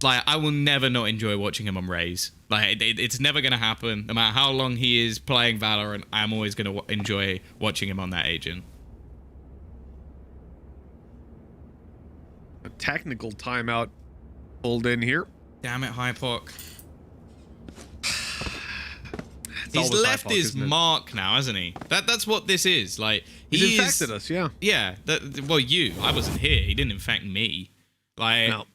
Like, I will never not enjoy watching him on Raze. Like, it's never going to happen. No matter how long he is playing Valorant, I'm always going to enjoy watching him on that agent. A technical timeout pulled in here. Damn it, Hypoc. He's left Hypoc, his mark now, hasn't he? That's what this is. Like, He's infected us, yeah. Yeah. Well, you. I wasn't here. He didn't infect me. Like... No.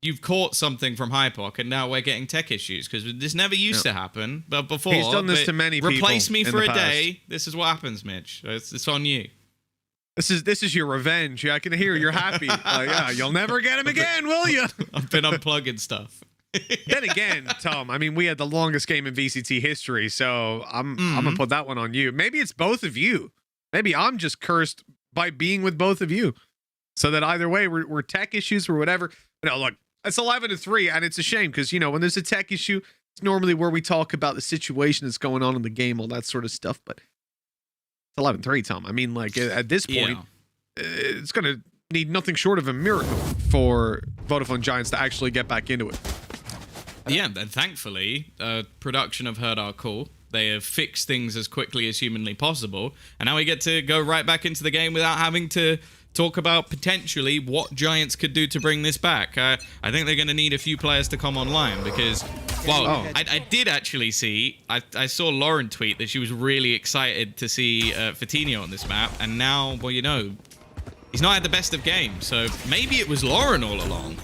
You've caught something from Hypoc, and now we're getting tech issues because this never used to happen. But before, he's done this to many people. Replace me in for the a past. day. This is what happens, Mitch. It's on you. This is your revenge. I can hear you're happy. Yeah, you'll never get him again, will you? I've been unplugging stuff. Then again, Tom, I mean, we had the longest game in VCT history, so I'm gonna put that one on you. Maybe it's both of you. Maybe I'm just cursed by being with both of you, so that either way we're tech issues or whatever. No, look. It's 11-3, and it's a shame because, you know, when there's a tech issue, it's normally where we talk about the situation that's going on in the game, all that sort of stuff. But it's 11-3, Tom. I mean, like, at this point, it's going to need nothing short of a miracle for Vodafone Giants to actually get back into it. Yeah, and thankfully, production have heard our call. They have fixed things as quickly as humanly possible, and now we get to go right back into the game without having to talk about potentially what Giants could do to bring this back. I think they're going to need a few players to come online because, well, I did actually see, I saw Lauren tweet that she was really excited to see Fatinho on this map, and now, well, you know, he's not had the best of games, so maybe it was Lauren all along.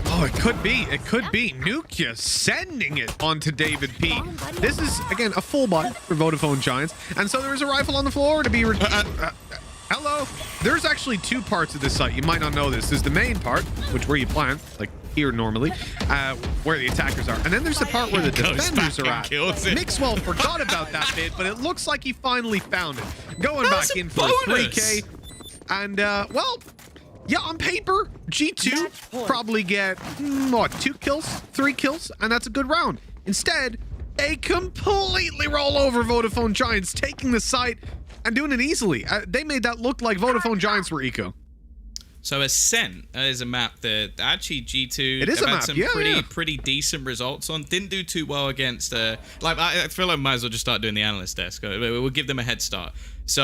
Oh, it could be. It could be. Nukia sending it onto David P. This is, again, a full buy for Vodafone Giants, and so there is a rifle on the floor to be... Hello. There's actually two parts of this site. You might not know this. There's the main part, which where you plant, like here normally, where the attackers are. And then there's the part where the defenders are at. Mixwell forgot about that bit, but it looks like he finally found it. Going back in for a 3K. And, well, yeah, on paper, G2 probably get, what, 2 kills, 3 kills, and that's a good round. Instead, they completely roll over Vodafone Giants, taking the site and doing it easily. They made that look like Vodafone Giants were eco. So Ascent is a map that actually G2 it is have a had map. some pretty decent results on. Didn't do too well against like I feel like I might as well just start doing the analyst desk. We'll give them a head start. So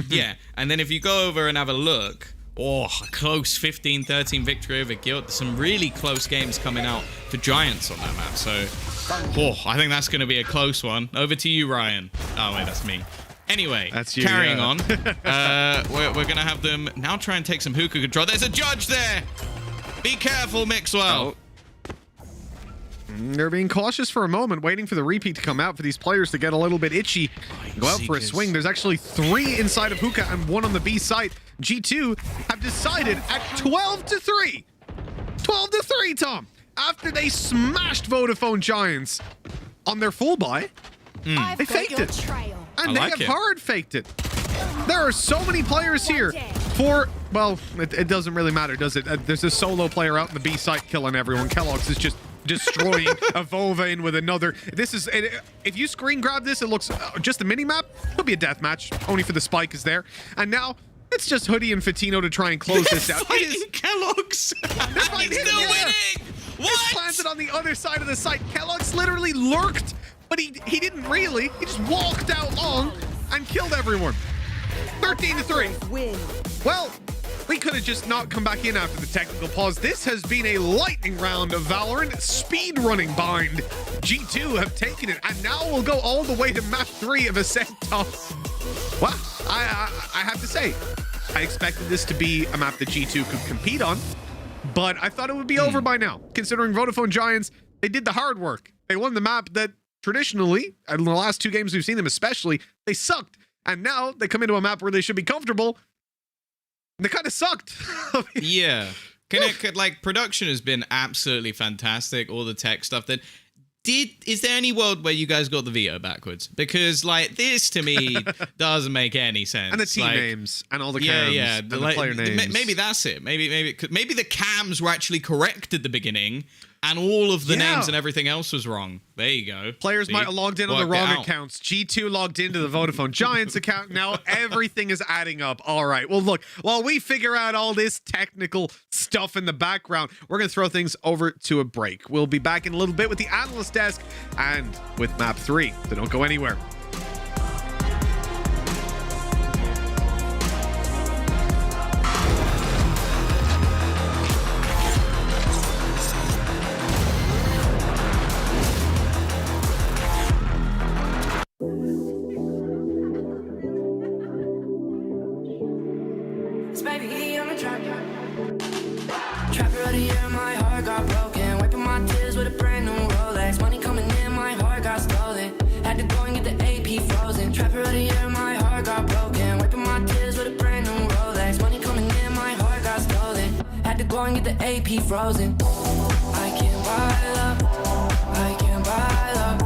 yeah, and then if you go over and have a look, a close 15-13 victory over Guild. Some really close games coming out for Giants on that map. So I think that's going to be a close one. Over to you, Ryan. Oh wait, that's me. Anyway, that's you, carrying on. We're going to have them now try and take some hookah control. There's a judge there. Be careful, Mixwell. They're being cautious for a moment, waiting for the repeat to come out for these players to get a little bit itchy. Go out for a swing. There's actually 3 inside of hookah and 1 on the B site. G2 have decided at 12-3. 12-3, Tom. After they smashed Vodafone Giants on their full buy, they faked it. And they have hard faked it. There are so many players here for, well, it doesn't really matter, does it? There's a solo player out in the B site killing everyone. Kellogg's is just destroying a Vova in with another. This is, if you screen grab this, it looks just a mini map. It'll be a death match, only for the spike is there. And now it's just Hoodie and Fatino to try and close this out. It is Kellogg's. He's still winning. What? It's planted on the other side of the site. Kellogg's literally lurked, but he didn't really. He just walked out long and killed everyone. 13-3. Well, We could have just not come back in after the technical pause. This has been a lightning round of Valorant speed running bind. G2 have taken it, and now we'll go all the way to map 3 of Ascent Top. Wow, I have to say, I expected this to be a map that G2 could compete on, but I thought it would be over by now, considering Vodafone Giants, they did the hard work. They won the map that traditionally, in the last 2 games we've seen them especially, they sucked. And now they come into a map where they should be comfortable. They kind of sucked. Yeah. Like, production has been absolutely fantastic. All the tech stuff that... Is there any world where you guys got the veto backwards? Because, like, this to me doesn't make any sense. And the team names and all the cams and the player names. Maybe that's it. Maybe the cams were actually correct at the beginning, and all of the names and everything else was wrong. There you go. Players might have logged in on the wrong accounts. G2 logged into the Vodafone Giants account. Now everything is adding up. All right. Well, look, while we figure out all this technical stuff in the background, we're going to throw things over to a break. We'll be back in a little bit with the analyst desk and with map 3. So don't go anywhere. Baby, I'm a trapper. Trapper of the year, my heart got broken. Wiping my tears with a brand new Rolex. Money coming in, my heart got stolen. Had to go and get the AP frozen. Trapper of the year, my heart got broken. Wiping my tears with a brand new Rolex. Money coming in, my heart got stolen. Had to go and get the AP frozen. I can't buy love. I can't buy love.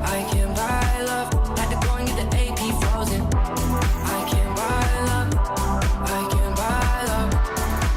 I can't buy love. Had to go and get the AP frozen. I can't buy love. I can't buy love.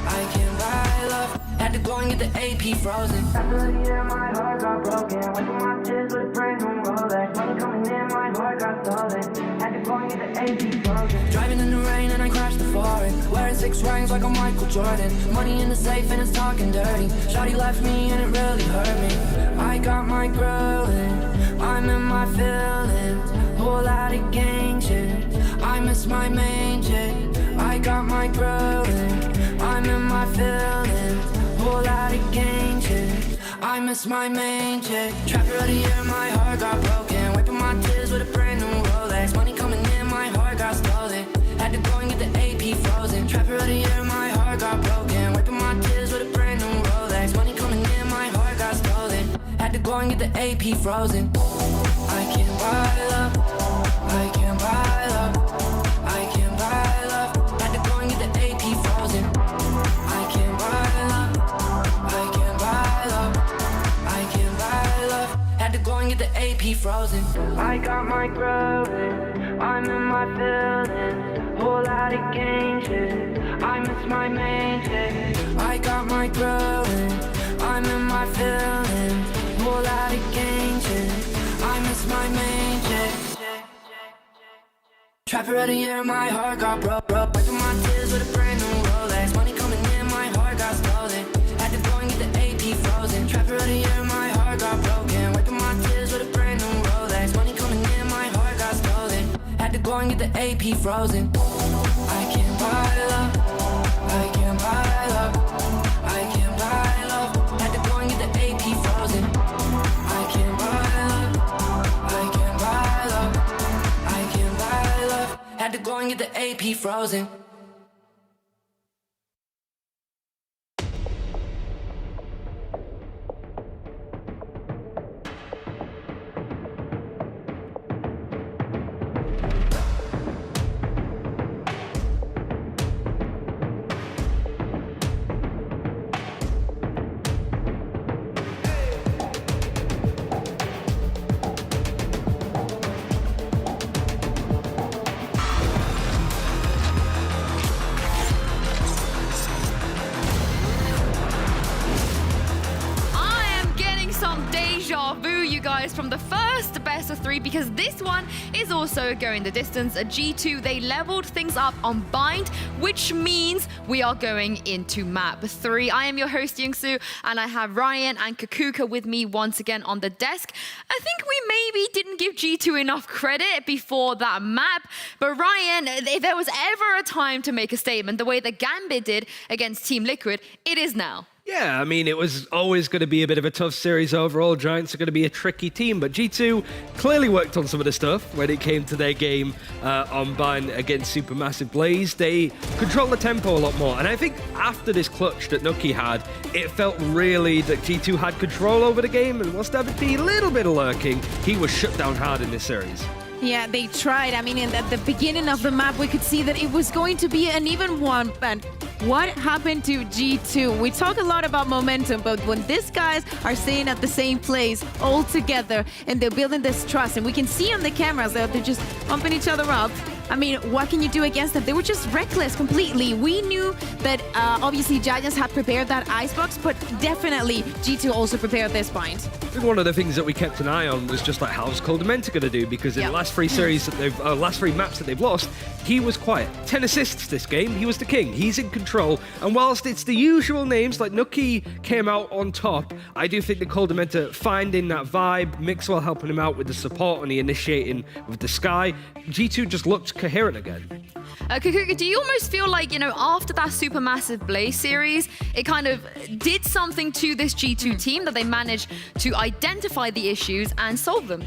I can't buy love. Had to go and get the AP frozen. After the year, my heart got broken. Went through my tears with a brand new Rolex. Money coming in, my heart got stolen. Had to go and get the AP frozen. Driving in the rain and I crashed the foreign. Wearing 6 rings like I'm Michael Jordan. Money in the safe and it's talking dirty. Shawty left me and it really hurt me. I got my growing. I'm in my feelings. Whole lot of gang shit. I miss my main chick. I got my growing. I'm in my feelings. Whole lot of gang shit. I miss my main chick. Trapper of the year, my heart got broken. Wiping my tears with a brand new Rolex. Money coming in, my heart got stolen. Had to go and get the AP frozen. Trapper of the year, my heart got broken. Wiping my tears with a brand new Rolex. Money coming in, my heart got stolen. Had to go and get the AP frozen. I can't buy love. I can't buy love. I can't buy love. Had to go and get the AP frozen. I can't buy love. I can't buy love. I can't buy love. Had to go and get the AP frozen. I got my growing. I'm in my feelings. Whole lot of gang shit. I miss my main chick. I got my growing. I'm in my feelings. Whole lot of gang shit. I miss my main chick. Trapper of the year, my heart got broke. Wiping my tears with a brand new Rolex. Money coming in, my heart got stolen. Had to go and get the AP frozen. Trapper of the year, my heart got broken. Wiping my tears with a brand new Rolex. Money coming in, my heart got stolen. Had to go and get the AP frozen. I can't buy love. I can't buy love. I can't buy love. Had to go and get the AP frozen. I can't buy love. I can't buy love. I can't buy love. Had to go and get the AP frozen. guys, from the first best of 3, because this one is also going the distance. At G2, they leveled things up on Bind, which means we are going into map 3. I am your host, Yinsu, and I have Ryan and Kaquka with me once again on the desk. I think we maybe didn't give G2 enough credit before that map, but Ryan, if there was ever a time to make a statement the way that Gambit did against Team Liquid, it is now. Yeah, I mean, it was always going to be a bit of a tough series overall. Giants are going to be a tricky team, but G2 clearly worked on some of the stuff when it came to their game on Bind against Supermassive Blaze. They controlled the tempo a lot more, and I think after this clutch that Nuki had, it felt really that G2 had control over the game, and whilst David P a little bit of lurking, he was shut down hard in this series. Yeah, they tried. I mean, at the beginning of the map, we could see that it was going to be an even one, but what happened to G2? We talk a lot about momentum, but when these guys are staying at the same place all together and they're building this trust, and we can see on the cameras that they're just pumping each other up. I mean, what can you do against them? They were just reckless completely. We knew that obviously Giants had prepared that icebox, but definitely G2 also prepared this Bind. I think one of the things that we kept an eye on was just like how's Coldamenta going to do, because in the last 3 series that they've last 3 maps that they've lost, he was quiet. 10 assists this game. He was the king. He's in control. And whilst it's the usual names like Nuki came out on top, I do think that Coldamenta finding that vibe, Mixwell helping him out with the support and the initiating with the Sky, G2 just looked coherent again. Kaquka, do you almost feel like, you know, after that Supermassive Blaze series, it kind of did something to this G2 team that they managed to identify the issues and solve them?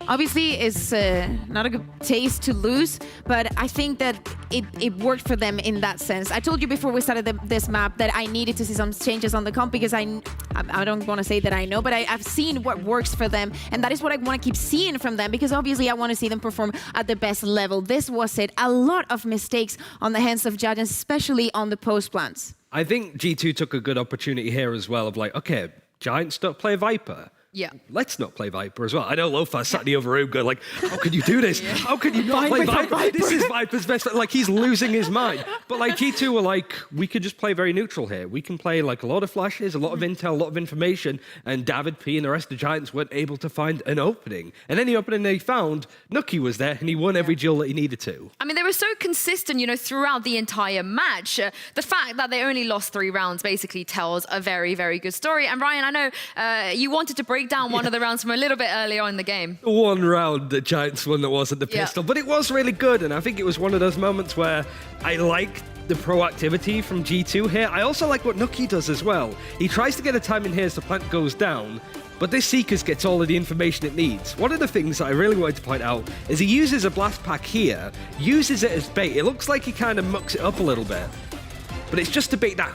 Obviously, it's not a good taste to lose, but I think that it worked for them in that sense. I told you before we started this map that I needed to see some changes on the comp because I don't want to say that I know, but I've seen what works for them, and that is what I want to keep seeing from them because obviously I want to see them perform at the best level. This was it. A lot of mistakes on the hands of Giants, especially on the post plants. I think G2 took a good opportunity here as well of like, okay, Giants don't play Viper. Yeah. Let's not play Viper as well. I know Lofar sat in the other room going like, how can you do this? How can you not play Viper? This is Viper's best. Like, he's losing his mind. But like G2 were like, we could just play very neutral here. We can play like a lot of flashes, a lot of intel, a lot of information. And David P and the rest of the Giants weren't able to find an opening. And any opening they found, Nuki was there and he won every duel that he needed to. I mean, they were so consistent, you know, throughout the entire match. The fact that they only lost 3 rounds basically tells a very, very good story. And Ryan, I know you wanted to break down one of the rounds from a little bit earlier on in the game. One round that Giants won that wasn't the pistol, but it was really good. And I think it was one of those moments where I liked the proactivity from G2 here. I also like what Nuki does as well. He tries to get a time in here as the plant goes down, but this Seekers gets all of the information it needs. One of the things that I really wanted to point out is he uses a blast pack here, uses it as bait. It looks like he kind of mucks it up a little bit, but it's just to bait that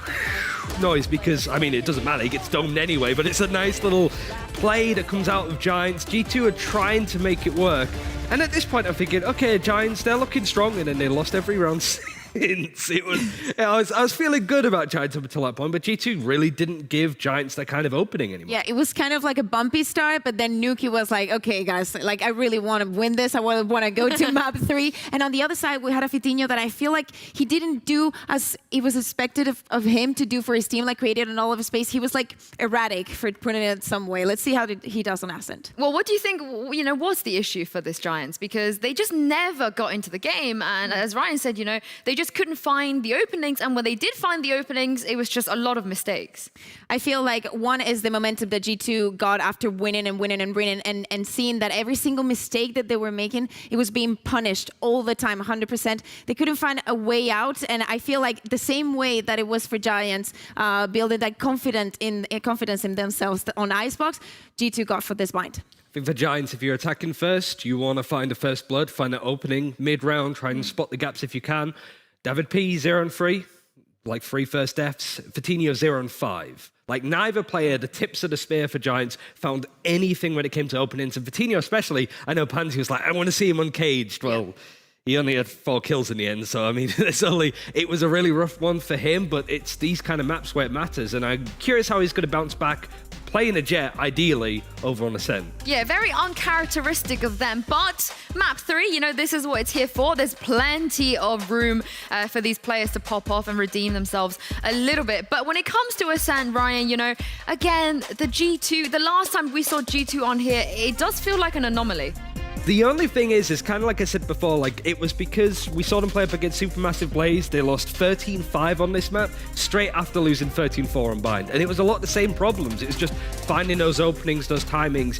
noise because, I mean, it doesn't matter. He gets domed anyway, but it's a nice little play that comes out of Giants. G2 are trying to make it work. And at this point, I'm thinking, okay, Giants, they're looking strong, and then they lost every round since. I was feeling good about Giants up until that point, but G2 really didn't give Giants that kind of opening anymore. Yeah, it was kind of like a bumpy start, but then Nuki was like, okay, guys, like I really want to win this. I want to go to map 3. And on the other side, we had a Vitinho that I feel like he didn't do as it was expected of him to do for his team, like created an all of space. He was like erratic, for putting it some way. Let's see how he does on Ascent. Well, what do you think, you know, was the issue for this Giants? Because they just never got into the game. And as Ryan said, you know, they just couldn't find the openings, and when they did find the openings, it was just a lot of mistakes. I feel like one is the momentum that G2 got after winning and seeing that every single mistake that they were making, it was being punished all the time, 100%. They couldn't find a way out, and I feel like the same way that it was for Giants, building that confidence in themselves on Icebox, G2 got for this Bind. I think for Giants, if you're attacking first, you want to find a first blood, find an opening mid-round, try and spot the gaps if you can. David P, 0-3, like 3 first deaths. Vitinho, 0-5. Like, neither player, the tips of the spear for Giants, found anything when it came to openings. And Vitinho especially, I know Pansy was like, I want to see him uncaged. Well, he only had 4 kills in the end. So, I mean, it was a really rough one for him, but it's these kind of maps where it matters. And I'm curious how he's going to bounce back playing a Jet, ideally, over on Ascent. Yeah, very uncharacteristic of them. But map 3, this is what it's here for. There's plenty of room for these players to pop off and redeem themselves a little bit. But when it comes to Ascent, Ryan, again, the G2, the last time we saw G2 on here, it does feel like an anomaly. The only thing is kind of like I said before, like it was because we saw them play up against Supermassive Blaze. They lost 13-5 on this map, straight after losing 13-4 on Bind. And it was a lot of the same problems. It was just finding those openings, those timings.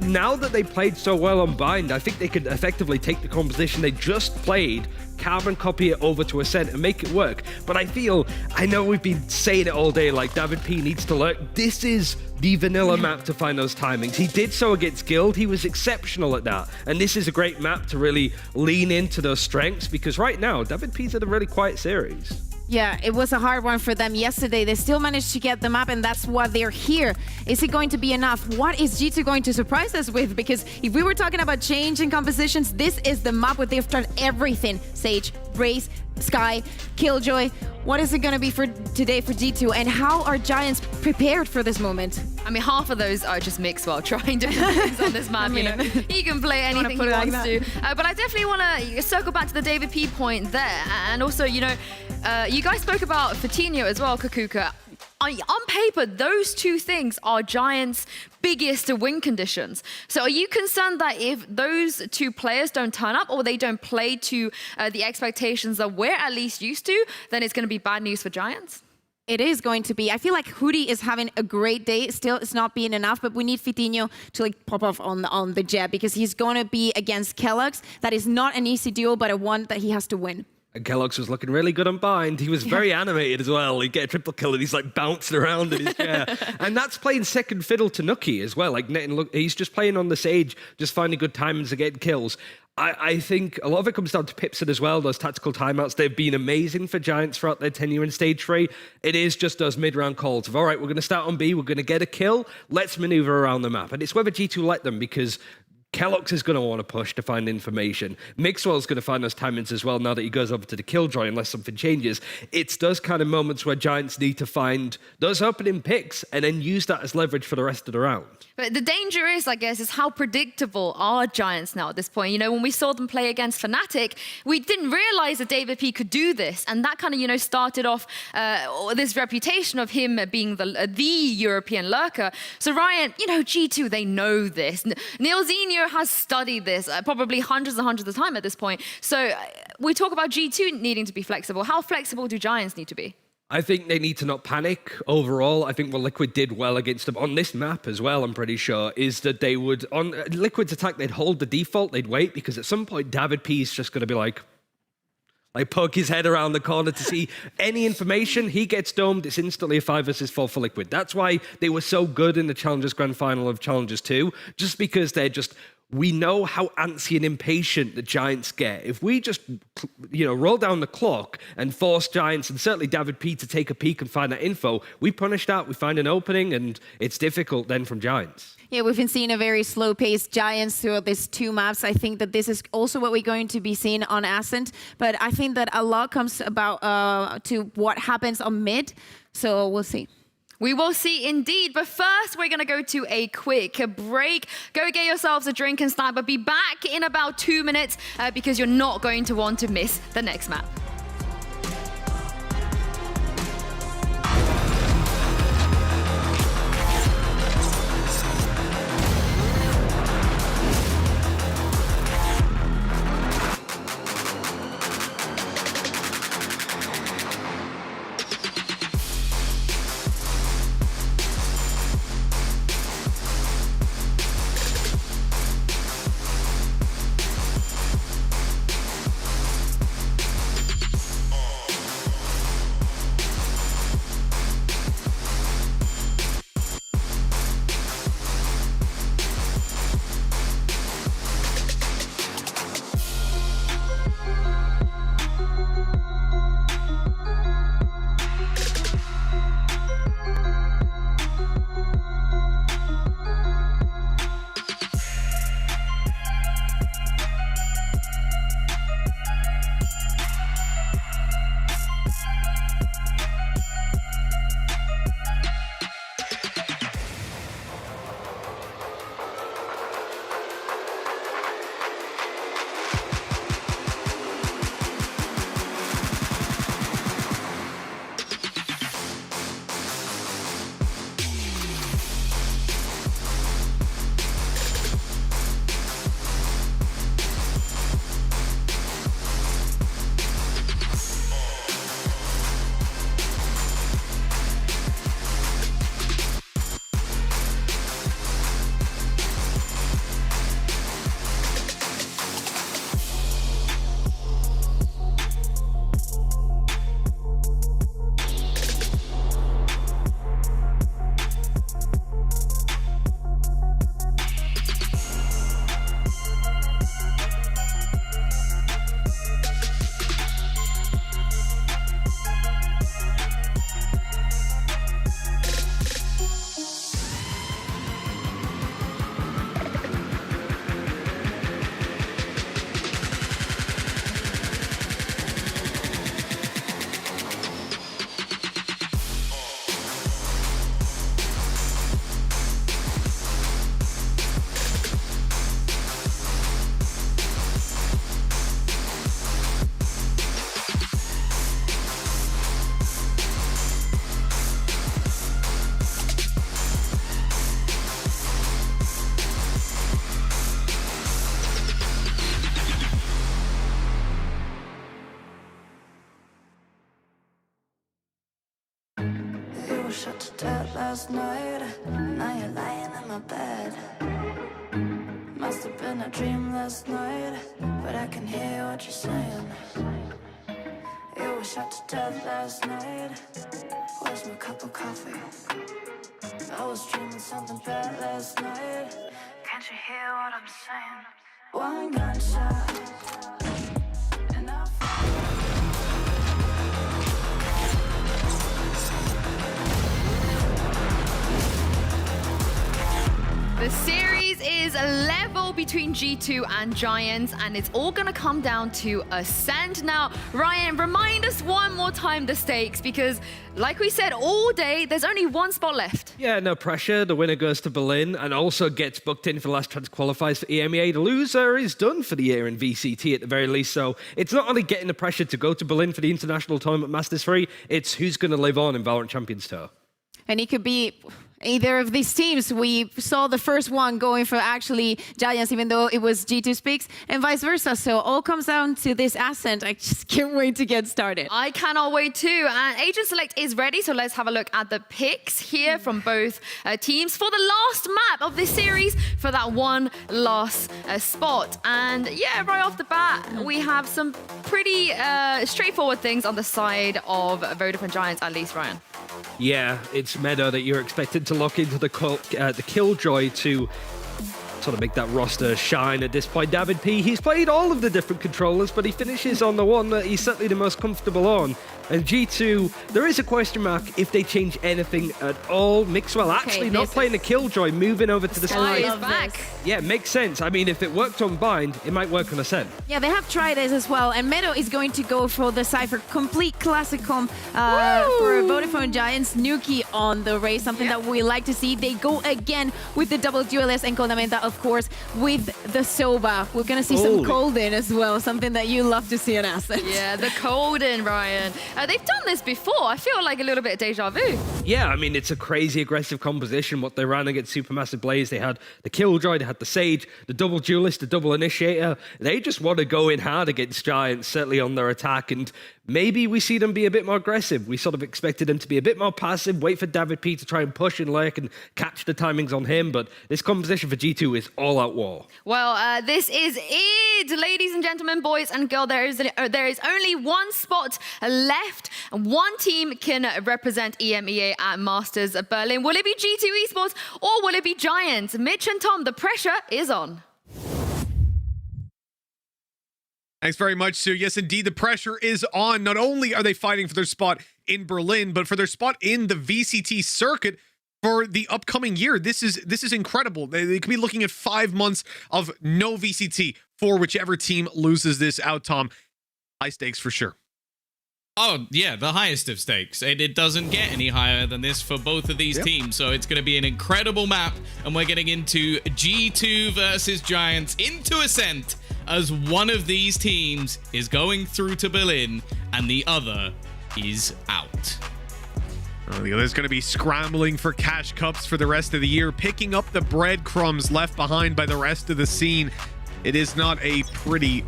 Now that they played so well on Bind, I think they could effectively take the composition they just played, carbon copy it over to Ascent and make it work. But I know we've been saying it all day, like David P needs to learn. This is the vanilla map to find those timings. He did so against Xilv. He was exceptional at that. And this is a great map to really lean into those strengths, because right now, David P's had a really quiet series. Yeah, it was a hard one for them yesterday. They still managed to get the map, and that's why they're here. Is it going to be enough? What is G2 going to surprise us with? Because if we were talking about changing compositions, this is the map where they've tried everything. Sage, Raze, Sky, Killjoy. What is it going to be for today for G2? And how are Giants prepared for this moment? I mean, half of those are just Mixwell trying different things on this map. He can play anything he wants to. But I definitely want to circle back to the David P point there. And also, you guys spoke about Fatinho as well, Kaquka. On paper, those two things are Giants' biggest win conditions. So are you concerned that if those two players don't turn up or they don't play to the expectations that we're at least used to, then it's going to be bad news for Giants? It is going to be. I feel like Hoodie is having a great day. Still, it's not being enough, but we need Fatinho to pop off on the Jet, because he's going to be against Kellogg's. That is not an easy duel, but a one that he has to win. And Kellogg's was looking really good on Bind. He was very animated as well. He'd get a triple kill and he's like bouncing around in his chair. And that's playing second fiddle to Nuki as well. Like he's just playing on the Sage, just finding good timings to get kills. I think a lot of it comes down to Pipson as well. Those tactical timeouts, they've been amazing for Giants throughout their tenure in Stage 3. It is just those mid-round calls of, all right, we're going to start on B, we're going to get a kill, let's maneuver around the map. And it's whether G2 let them, because Kellogg's is going to want to push to find information. Mixwell's going to find those timings as well now that he goes over to the Killjoy unless something changes. It's those kind of moments where Giants need to find those opening picks and then use that as leverage for the rest of the round. But the danger is, I guess, is how predictable are Giants now at this point. When we saw them play against Fnatic, we didn't realize that David P could do this. And that kind of, started off this reputation of him being the European lurker. So Ryan, G2, they know this. Neilzinho has studied this probably hundreds and hundreds of times at this point. So we talk about G2 needing to be flexible. How flexible do Giants need to be? I think they need to not panic overall. I think what Liquid did well against them on this map as well, I'm pretty sure, is that they would, on Liquid's attack, they'd hold the default, they'd wait, because at some point David P is just going to be like poke his head around the corner to see any information. He gets domed, it's instantly a 5 versus 4 for Liquid. That's why they were so good in the Challengers Grand Final of Challengers 2, just because we know how antsy and impatient the Giants get. If we just, roll down the clock and force Giants, and certainly David P, to take a peek and find that info, we punish that, we find an opening, and it's difficult then from Giants. Yeah, we've been seeing a very slow-paced Giants throughout these two maps. I think that this is also what we're going to be seeing on Ascent, but I think that a lot comes about to what happens on mid, so we'll see. We will see indeed, but first we're going to go to a quick break. Go get yourselves a drink and snack, but be back in about 2 minutes because you're not going to want to miss the next map. last night. Now you're lying in my bed. Must have been a dream last night, but I can hear what you're saying. You were shot to death last night. Where's my cup of coffee? I was dreaming something bad last night. Can't you hear what I'm saying? One gunshot. The series is level between G2 and Giants, and it's all going to come down to Ascent. Now, Ryan, remind us one more time the stakes, because like we said all day, there's only one spot left. Yeah, no pressure. The winner goes to Berlin and also gets booked in for last chance qualifiers for EMEA. The loser is done for the year in VCT at the very least. So it's not only getting the pressure to go to Berlin for the International Tournament Masters 3, it's who's going to live on in VALORANT Champions Tour. And it could be either of these teams. We saw the first one going for actually Giants, even though it was G2 Speaks, and vice versa. So all comes down to this Ascent. I just can't wait to get started. I cannot wait too. And Agent Select is ready, so let's have a look at the picks here from both teams for the last map of this series for that one last spot. And yeah, right off the bat, we have some pretty straightforward things on the side of Vodafone Giants, at least, Ryan. Yeah, it's meta that you're expected to lock into the Killjoy to sort of make that roster shine at this point. David P, he's played all of the different controllers, but he finishes on the one that he's certainly the most comfortable on. And G2, there is a question mark if they change anything at all. Mixwell actually not playing the Killjoy, moving over to the side. Back. Yeah, makes sense. I mean, if it worked on Bind, it might work on Ascent. Yeah, they have tried this as well. And Meadow is going to go for the Cypher complete classic comp for Vodafone Giants. Nuki on the race, something that we like to see. They go again with the double duelist, and Kodamenta, of course, with the Soba. We're going to see some Colden as well, something that you love to see on Ascent. Yeah, the Colden, Ryan. They've done this before. I feel like a little bit of deja vu. Yeah, I mean, it's a crazy aggressive composition, what they ran against Supermassive Blaze. They had the Killjoy, they had the Sage, the double duelist, the double initiator. They just want to go in hard against Giants, certainly on their attack, and maybe we see them be a bit more aggressive. We sort of expected them to be a bit more passive, wait for David P to try and push and lurk and catch the timings on him, but this composition for G2 is all-out war. Well, this is it, ladies and gentlemen, boys and girls. There is only one spot left, and one team can represent EMEA at Masters Berlin. Will it be G2 Esports or will it be Giants? Mitch and Tom, the pressure is on. Thanks very much, Sue. Yes, indeed, the pressure is on. Not only are they fighting for their spot in Berlin, but for their spot in the VCT circuit for the upcoming year. This is incredible. They could be looking at 5 months of no VCT for whichever team loses this out, Tom. High stakes for sure. Oh, yeah, the highest of stakes. It doesn't get any higher than this for both of these teams, so it's going to be an incredible map, and we're getting into G2 versus Giants into Ascent, as one of these teams is going through to Berlin, and the other is out. The other's going to be scrambling for cash cups for the rest of the year, picking up the breadcrumbs left behind by the rest of the scene. It is not a pretty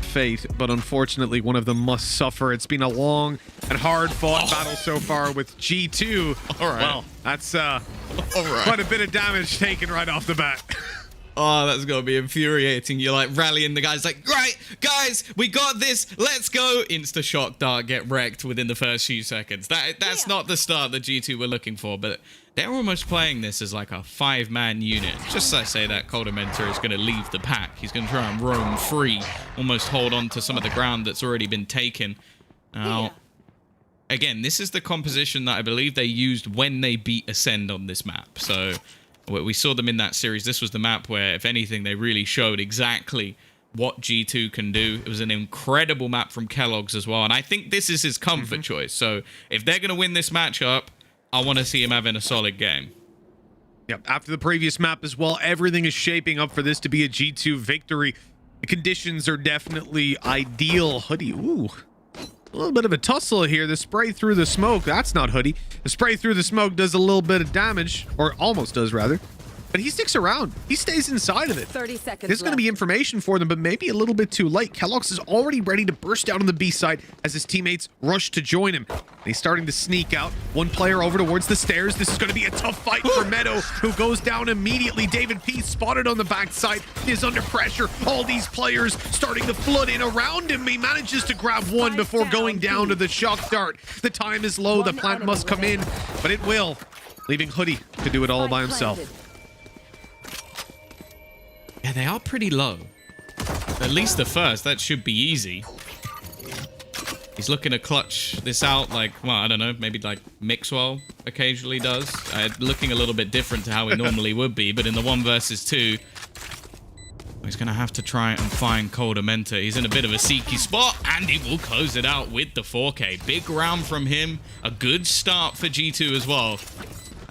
fate, but unfortunately one of them must suffer. It's been a long and hard fought battle so far with G2. All right. Well, that's quite a bit of damage taken right off the bat. Oh, that's going to be infuriating. You're like rallying the guys like, right, guys, we got this. Let's go. Insta shock dart, get wrecked within the first few seconds. That's not the start that G2 were looking for, but they're almost playing this as like a 5-man unit. Just as I say that, Kodamenta is going to leave the pack. He's going to try and roam free, almost hold on to some of the ground that's already been taken. Now, again, this is the composition that I believe they used when they beat Ascend on this map. So we saw them in that series. This was the map where, if anything, they really showed exactly what G2 can do. It was an incredible map from Kellogg's as well, and I think this is his comfort choice. So if they're going to win this matchup, I want to see him having a solid game. Yep, after the previous map as well, everything is shaping up for this to be a G2 victory. The conditions are definitely ideal. Hoodie, ooh. A little bit of a tussle here. The spray through the smoke. That's not Hoodie. The spray through the smoke does a little bit of damage, or almost does, rather. but he sticks around. He stays inside of it. 30 seconds There's going to be information for them, but maybe a little bit too late. keloqz is already ready to burst out on the B side as his teammates rush to join him. And he's starting to sneak out. One player over towards the stairs. This is going to be a tough fight for Meadow, who goes down immediately. David P spotted on the backside, is under pressure. All these players starting to flood in around him. He manages to grab one before going down to the shock dart. The time is low. The plant must come in, but it will, leaving Hoodie to do it all by himself. Yeah, they are pretty low. At least the first. That should be easy. He's looking to clutch this out like, well, I don't know, maybe like Mixwell occasionally does. Looking a little bit different to how he normally would be, but in the 1 versus 2, he's going to have to try and find Coldamenta. He's in a bit of a seeky spot, and he will close it out with the 4K. Big round from him. A good start for G2 as well.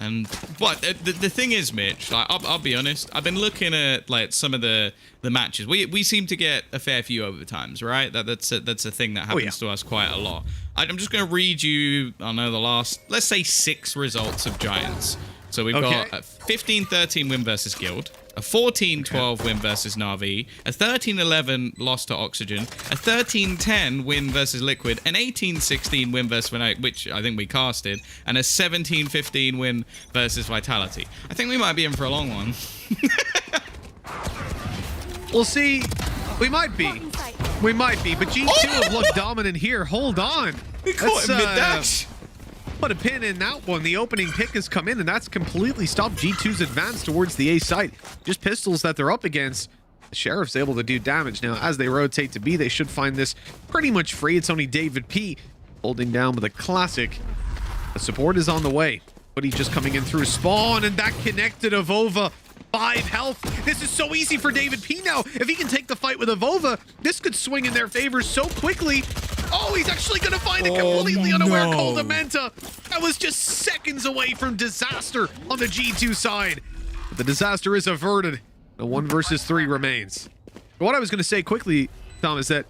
And but the thing is, Mitch, like, I'll be honest, I've been looking at like some of the matches. We seem to get a fair few overtimes, right? That's a thing that happens to us quite a lot. I'm just going to read you, I know, the last, let's say 6 results of Giants. So we've got a 15-13 win versus Guild, a 14-12 win versus Na'Vi, a 13-11 loss to Oxygen, a 13-10 win versus Liquid, an 18-16 win versus Fnatic, which I think we casted, and a 17-15 win versus Vitality. I think we might be in for a long one. We'll see. We might be. We might be, but G2 have looked dominant here. Hold on. We caught him mid-dash. Put a pin in that one. The opening pick has come in, and that's completely stopped G2's advance towards the A site. Just pistols that they're up against. The Sheriff's able to do damage. Now, as they rotate to B, they should find this pretty much free. It's only David P holding down with a classic. The support is on the way, but he's just coming in through spawn, and that connected Avova. 5 health. This is so easy for David P now. If he can take the fight with Avova, this could swing in their favor so quickly. Oh, he's actually going to find a completely unaware Coldamenta. That was just seconds away from disaster on the G2 side. But the disaster is averted. The 1 versus 3 remains. But what I was going to say quickly, Tom, is that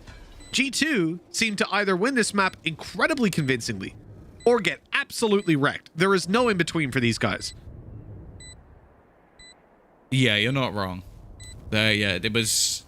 G2 seemed to either win this map incredibly convincingly or get absolutely wrecked. There is no in between for these guys. Yeah, you're not wrong. Yeah, it was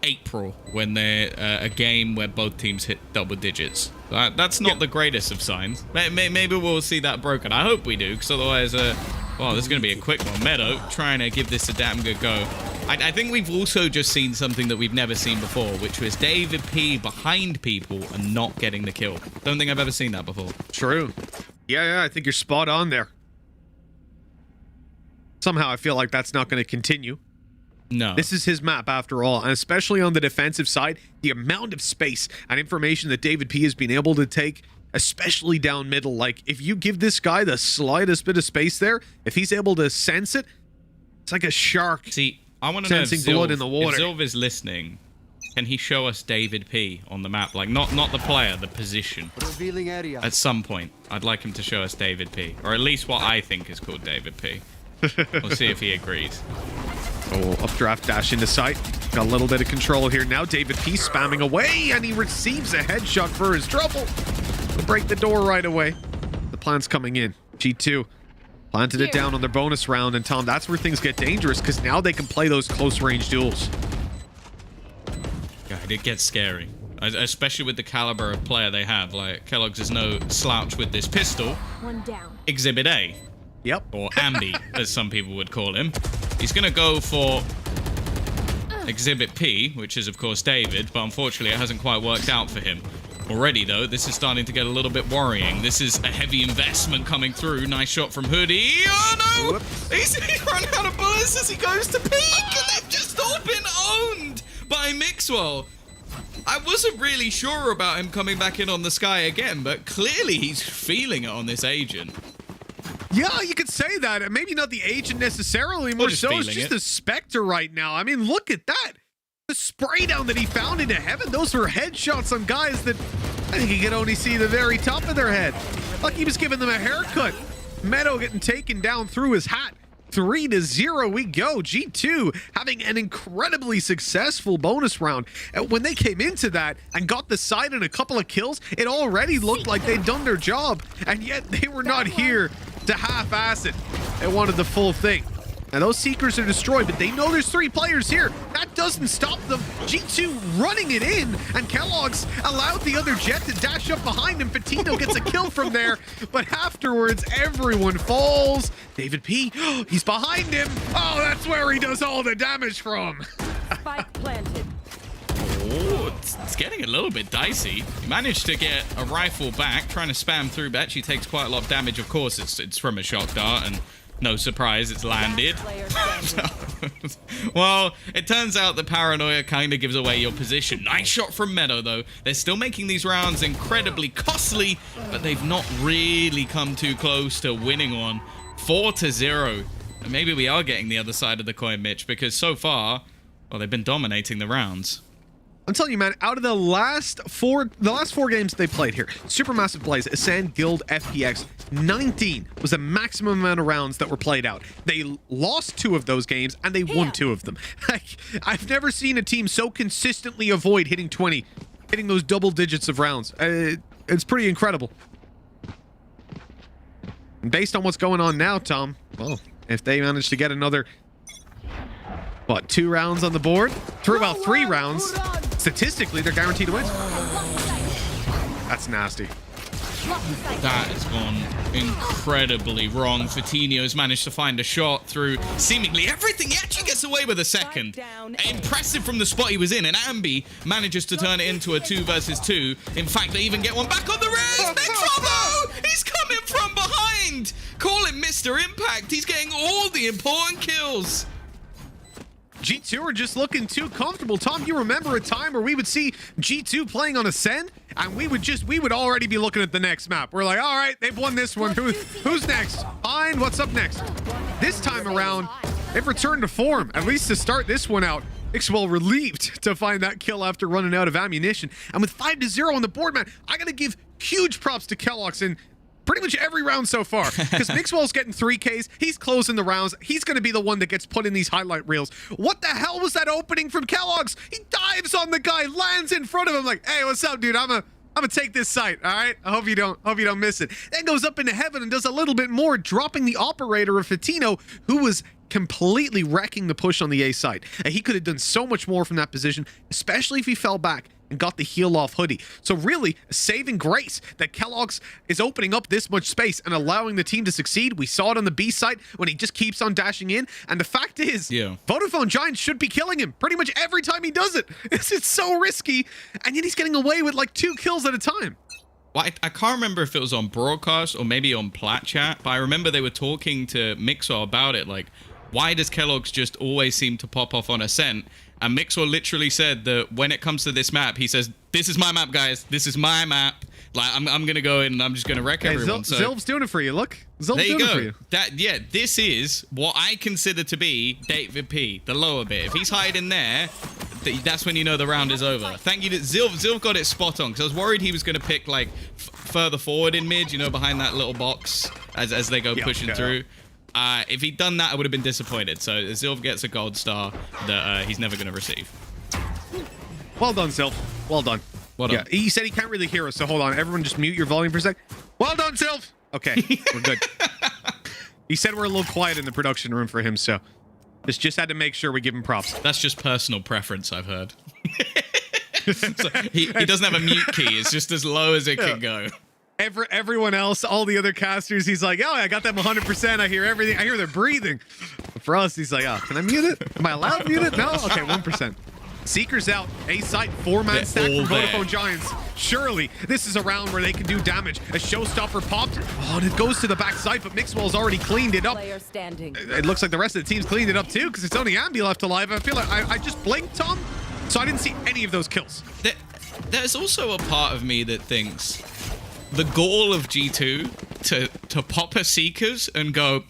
April when they a game where both teams hit double digits. That's not the greatest of signs. Maybe we'll see that broken. I hope we do, because otherwise, well, this is going to be a quick one. Meadow trying to give this a damn good go. I think we've also just seen something that we've never seen before, which was David P behind people and not getting the kill. Don't think I've ever seen that before. True. Yeah, I think you're spot on there. Somehow I feel like that's not going to continue. No. This is his map after all, and especially on the defensive side, the amount of space and information that David P has been able to take, especially down middle. Like, if you give this guy the slightest bit of space there, if he's able to sense it, it's like a shark. See, I want to know if sensing blood in the water. If Xilv is listening, can he show us David P on the map? Like, not the player, the position. Revealing area. At some point, I'd like him to show us David P, or at least what I think is called David P. We'll see if he agrees. Oh, updraft dash into sight. Got a little bit of control here now. David P spamming away, and he receives a headshot for his trouble. He'll break the door right away. The plant's coming in. G2 planted it down on their bonus round, and Tom, that's where things get dangerous, because now they can play those close-range duels. God, it gets scary. Especially with the caliber of player they have. Like, keloqz is no slouch with this pistol. One down. Exhibit A. Yep. Or Ambi, as some people would call him. He's going to go for Exhibit P, which is, of course, David, but unfortunately it hasn't quite worked out for him. Already, though, this is starting to get a little bit worrying. This is a heavy investment coming through. Nice shot from Hoodie. Oh, no! He's run out of bullets as he goes to peek, and they've just all been owned by Mixwell. I wasn't really sure about him coming back in on the Sky again, but clearly he's feeling it on this agent. Yeah, you could say that. Maybe not the agent necessarily, more so it's just the Spectre right now. I mean, look at that. The spray down that he found into heaven, those were headshots on guys that I think you could only see the very top of their head. Like he was giving them a haircut. Meadow getting taken down through his hat. 3-0 we go. G2 having an incredibly successful bonus round. And when they came into that and got the side and a couple of kills, it already looked like they'd done their job. And yet they were not here to half-ass it. They wanted the full thing. And those Seekers are destroyed, but they know there's 3 players here. That doesn't stop them. G2 running it in, and Kellogg's allowed the other Jet to dash up behind him. Fatino gets a kill from there, but afterwards, everyone falls. David P, he's behind him. Oh, that's where he does all the damage from. Spike planted. Oh, it's getting a little bit dicey. He managed to get a rifle back, trying to spam through, but actually takes quite a lot of damage. Of course, it's from a shock dart, and no surprise, it's landed. Well, it turns out the paranoia kind of gives away your position. Nice shot from Meadow, though. They're still making these rounds incredibly costly, but they've not really come too close to winning one. 4-0. And maybe we are getting the other side of the coin, Mitch, because so far, well, they've been dominating the rounds. I'm telling you, man, out of the last four games they played here, Supermassive plays, Ascend, Guild, FPX, 19 was the maximum amount of rounds that were played out. They lost 2 of those games, and they won 2 of them. I've never seen a team so consistently avoid hitting 20, hitting those double digits of rounds. It's pretty incredible. And based on what's going on now, Tom, well, if they manage to get another, what, 2 rounds on the board? Through about 3 rounds, statistically, they're guaranteed to win. That's nasty. That has gone incredibly wrong. Fatino's managed to find a shot through seemingly everything. He actually gets away with a second. Impressive from the spot he was in, and Ambi manages to turn it into a 2 versus 2. In fact, they even get one back on the res. Mixwell, he's coming from behind. Call him Mr. Impact. He's getting all the important kills. G2 are just looking too comfortable. Tom, you remember a time where we would see G2 playing on Ascend, and we would already be looking at the next map. We're like, all right, they've won this one. Who's next? Fine, what's up next? This time around, they've returned to form, at least to start this one out. Mixwell relieved to find that kill after running out of ammunition. And with 5-0 on the board, man, I gotta give huge props to Kellogg's in pretty much every round so far, because Mixwell's getting 3Ks. He's closing the rounds. He's going to be the one that gets put in these highlight reels. What the hell was that opening from Kellogg's? He dives on the guy, lands in front of him like, hey, what's up, dude? I'm gonna take this site, all right? I hope you don't miss it. Then goes up into heaven and does a little bit more, dropping the operator of Fatino, who was completely wrecking the push on the A site. And he could have done so much more from that position, especially if he fell back and got the heal off Hoodie. So really, a saving grace that Kellogg's is opening up this much space and allowing the team to succeed. We saw it on the B site when he just keeps on dashing in. And the fact is, Vodafone Giants should be killing him pretty much every time he does it. It's so risky, and yet he's getting away with like 2 kills at a time. Well, I can't remember if it was on broadcast or maybe on Plat Chat, but I remember they were talking to Mixwell about it. Like, why does Kellogg's just always seem to pop off on Ascent? And Mixwell literally said that when it comes to this map, he says, this is my map, guys. This is my map. Like, I'm going to go in and I'm just going to wreck everyone. So Xilv's doing it for you. Look. Xilv's there you doing go. it for you. Yeah, this is what I consider to be David P, the lower bit. If he's hiding there, that's when you know the round is over. Thank you to Xilv. Xilv got it spot on, because I was worried he was going to pick, like, further forward in mid, you know, behind that little box as they go pushing through. If he'd done that, I would have been disappointed. So Xilv gets a gold star that he's never going to receive. Well done, Xilv. Well done. Well done. Yeah, he said he can't really hear us, so hold on. Everyone just mute your volume for a sec. Well done, Xilv. Okay, we're good. He said we're a little quiet in the production room for him, so just had to make sure we give him props. That's just personal preference, I've heard. So he doesn't have a mute key. It's just as low as it can go. Everyone else, all the other casters, he's like, oh, I got them 100%. I hear everything. I hear their breathing. But for us, he's like, oh, can I mute it? Am I allowed to mute it? No? Okay, 1%. Seekers out. A site, 4-man stack from Vodafone Giants. Surely this is a round where they can do damage. A showstopper popped. Oh, and it goes to the back side, but Mixwell's already cleaned it up. It looks like the rest of the team's cleaned it up too, because it's only Ambi left alive. I feel like I just blinked, Tom, so I didn't see any of those kills. There's also a part of me that thinks the goal of G2 to pop a Seekers and go,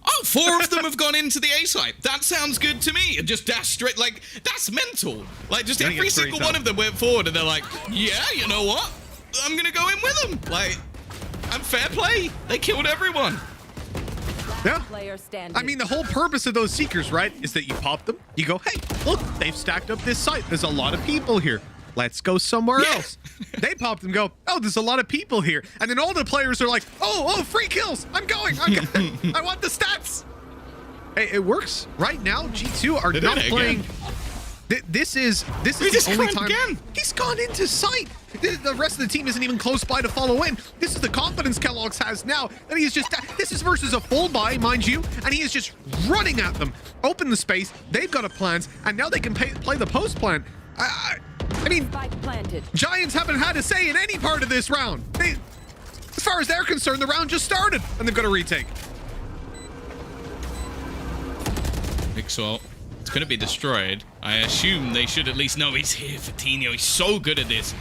oh, 4 of them have gone into the A site. That sounds good to me. And just dash straight. Like, that's mental. Like, just every single one of them went forward and they're like, yeah, you know what? I'm going to go in with them. Like, and fair play. They killed everyone. Yeah. I mean, the whole purpose of those Seekers, right, is that you pop them. You go, hey, look, they've stacked up this site. There's a lot of people here. Let's go somewhere else. They pop them, go, oh, there's a lot of people here. And then all the players are like, oh, free kills. I'm going. I want the stats. Hey, it works. Right now, G2 are They're not doing it playing. again. This is just the only gone time again. he's gone into sight. The rest of the team isn't even close by to follow in. This is the confidence Kellogg's has now that he's just. This is versus a full buy, mind you, and he is just running at them. Open the space. They've got a plant, and now they can play the post plant. I mean, Giants haven't had a say in any part of this round. As far as they're concerned, the round just started, and they've got a retake. Mixwell, it's going to be destroyed. I assume they should at least know he's here. Fatinho, he's so good at this.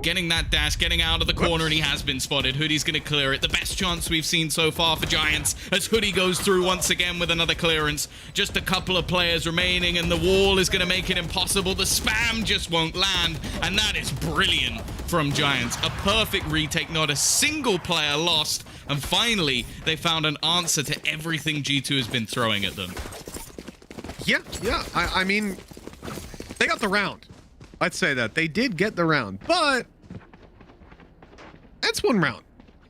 Getting that dash, getting out of the corner, and he has been spotted. Hoodie's going to clear it. The best chance we've seen so far for Giants as Hoodie goes through once again with another clearance. Just a couple of players remaining, and the wall is going to make it impossible. The spam just won't land, and that is brilliant from Giants. A perfect retake, not a single player lost, and finally, they found an answer to everything G2 has been throwing at them. Yeah. I mean, they got the round. I'd say that. They did get the round, but that's one round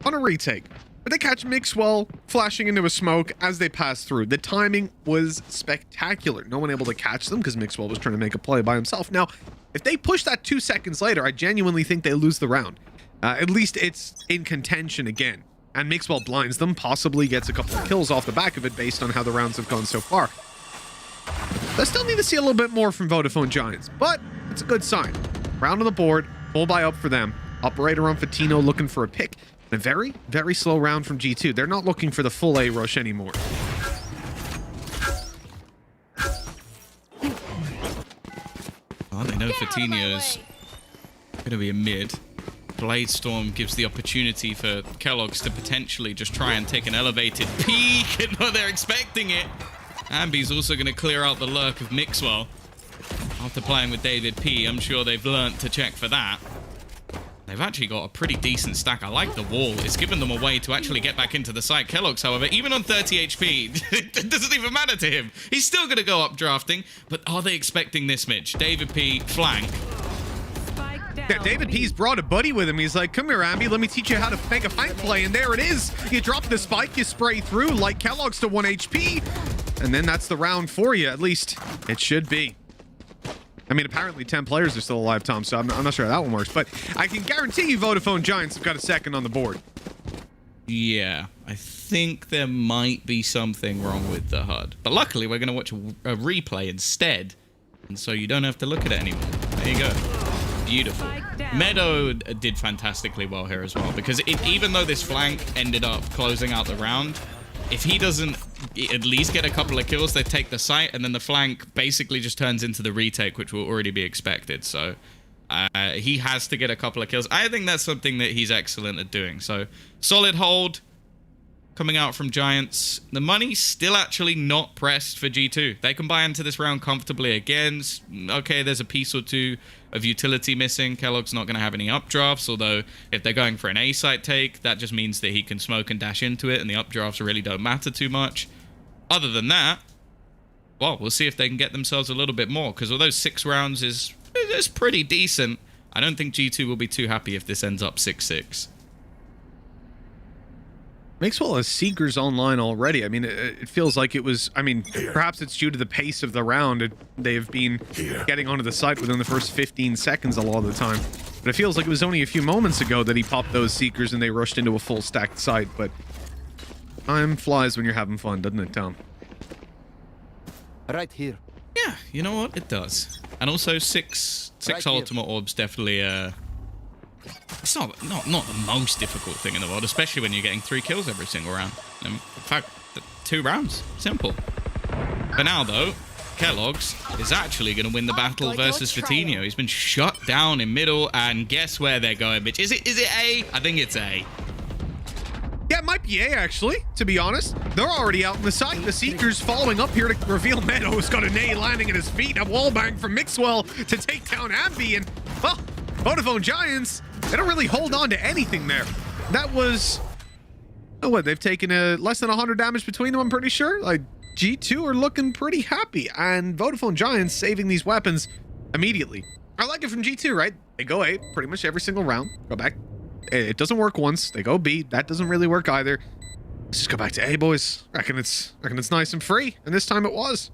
on a retake. But they catch Mixwell flashing into a smoke as they pass through. The timing was spectacular. No one able to catch them because Mixwell was trying to make a play by himself. Now, if they push that 2 seconds later, I genuinely think they lose the round. At least it's in contention again. And Mixwell blinds them, possibly gets a couple of kills off the back of it based on how the rounds have gone so far. I still need to see a little bit more from Vodafone Giants, but it's a good sign. Round on the board, full buy up for them. Operator on Fatino looking for a pick. And a very, very slow round from G2. They're not looking for the full A rush anymore. Oh, they know Fatino's going to be a mid. Bladestorm gives the opportunity for Kellogg's to potentially just try and take an elevated peek, and they're expecting it. Ambi's also going to clear out the lurk of Mixwell. After playing with David P, I'm sure they've learnt to check for that. They've actually got a pretty decent stack. I like the wall. It's given them a way to actually get back into the site. Kellogg's, however, even on 30 HP, it doesn't even matter to him. He's still going to go up drafting. But are they expecting this, Mitch? David P, flank. Yeah, David P's brought a buddy with him. He's like, come here, Ambi, let me teach you how to make a flank play. And there it is. You drop the spike, you spray through like Kellogg's to 1 HP. And then that's the round for you. At least it should be. I mean, apparently 10 players are still alive, Tom, so I'm not sure how that one works. But I can guarantee you Vodafone Giants have got a second on the board. Yeah, I think there might be something wrong with the HUD. But luckily, we're going to watch a replay instead. And so you don't have to look at it anymore. There you go. Beautiful. Meadow did fantastically well here as well. Because even though this flank ended up closing out the round, if he doesn't at least get a couple of kills, they take the site, and then the flank basically just turns into the retake, which will already be expected. So he has to get a couple of kills. I think that's something that he's excellent at doing. So solid hold coming out from Giants. The money's still actually not pressed for G2. They can buy into this round comfortably again. Okay, there's a piece or two of utility missing. Kellogg's not going to have any updrafts, although if they're going for an A site take, that just means that he can smoke and dash into it, and the updrafts really don't matter too much. Other than that, well, we'll see if they can get themselves a little bit more, because although 6 rounds is pretty decent, I don't think G2 will be too happy if this ends up 6-6. Mixwell has Seekers online already. I mean, it feels like it was... I mean, perhaps it's due to the pace of the round. They've been getting onto the site within the first 15 seconds a lot of the time. But it feels like it was only a few moments ago that he popped those Seekers and they rushed into a full stacked site. But time flies when you're having fun, doesn't it, Tom? Right here. Yeah, you know what? It does. And also, six ultimate orbs definitely... It's not the most difficult thing in the world, especially when you're getting 3 kills every single round. In fact, 2 rounds. Simple. For now, though, Kellogg's is actually going to win the battle versus Fatinho. He's been shut down in middle, and guess where they're going, Mitch? Is it A? I think it's A. Yeah, it might be A, actually, to be honest. They're already out in the site. The Seekers following up here to reveal Meadow's got an A landing at his feet. A wallbang from Mixwell to take down Ambi, and, well, Vodafone Giants, they don't really hold on to anything there. That was... Oh, what, they've taken less than 100 damage between them, I'm pretty sure. Like, G2 are looking pretty happy, and Vodafone Giants saving these weapons immediately. I like it from G2, right? They go A pretty much every single round. Go back. It doesn't work once. They go B. That doesn't really work either. Let's just go back to A, boys. Reckon it's nice and free, and this time it was.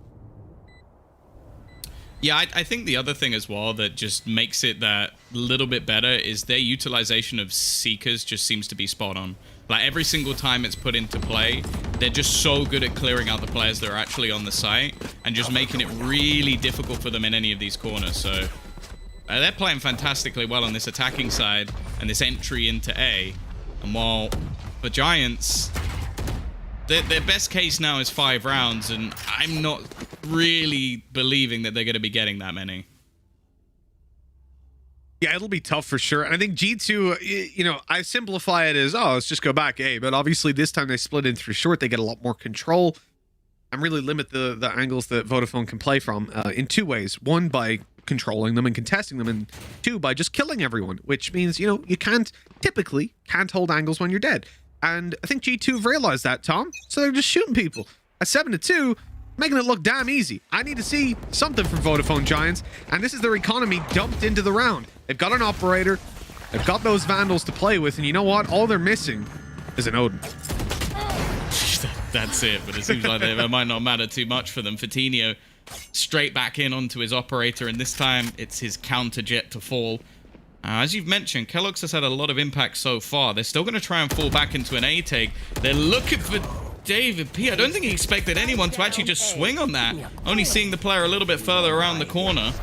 Yeah, I think the other thing as well that just makes it that little bit better is their utilization of Seekers just seems to be spot on. Like every single time it's put into play, they're just so good at clearing out the players that are actually on the site and just making it really difficult for them in any of these corners. So they're playing fantastically well on this attacking side and this entry into A. And while the Giants, their best case now is 5 rounds, and I'm not really believing that they're going to be getting that many. Yeah, it'll be tough for sure. And I think G2, you know, I simplify it as, oh, let's just go back A. But obviously this time they split in through short. They get a lot more control and really limit the angles that Vodafone can play from in 2 ways. 1, by controlling them and contesting them, and 2, by just killing everyone, which means, you know, you typically can't hold angles when you're dead. And I think G2 have realized that, Tom. So they're just shooting people. At 7-2, making it look damn easy. I need to see something from Vodafone Giants, and this is their economy dumped into the round. They've got an operator, they've got those Vandals to play with, and you know what? All they're missing is an Odin. That's it, but it seems like it might not matter too much for them. Fatinho straight back in onto his operator, and this time it's his counter jet to fall. As you've mentioned, Kellogg's has had a lot of impact so far. They're still going to try and fall back into an A take. They're looking for David P. I don't think he expected anyone to actually just swing on that. Only seeing the player a little bit further around the corner.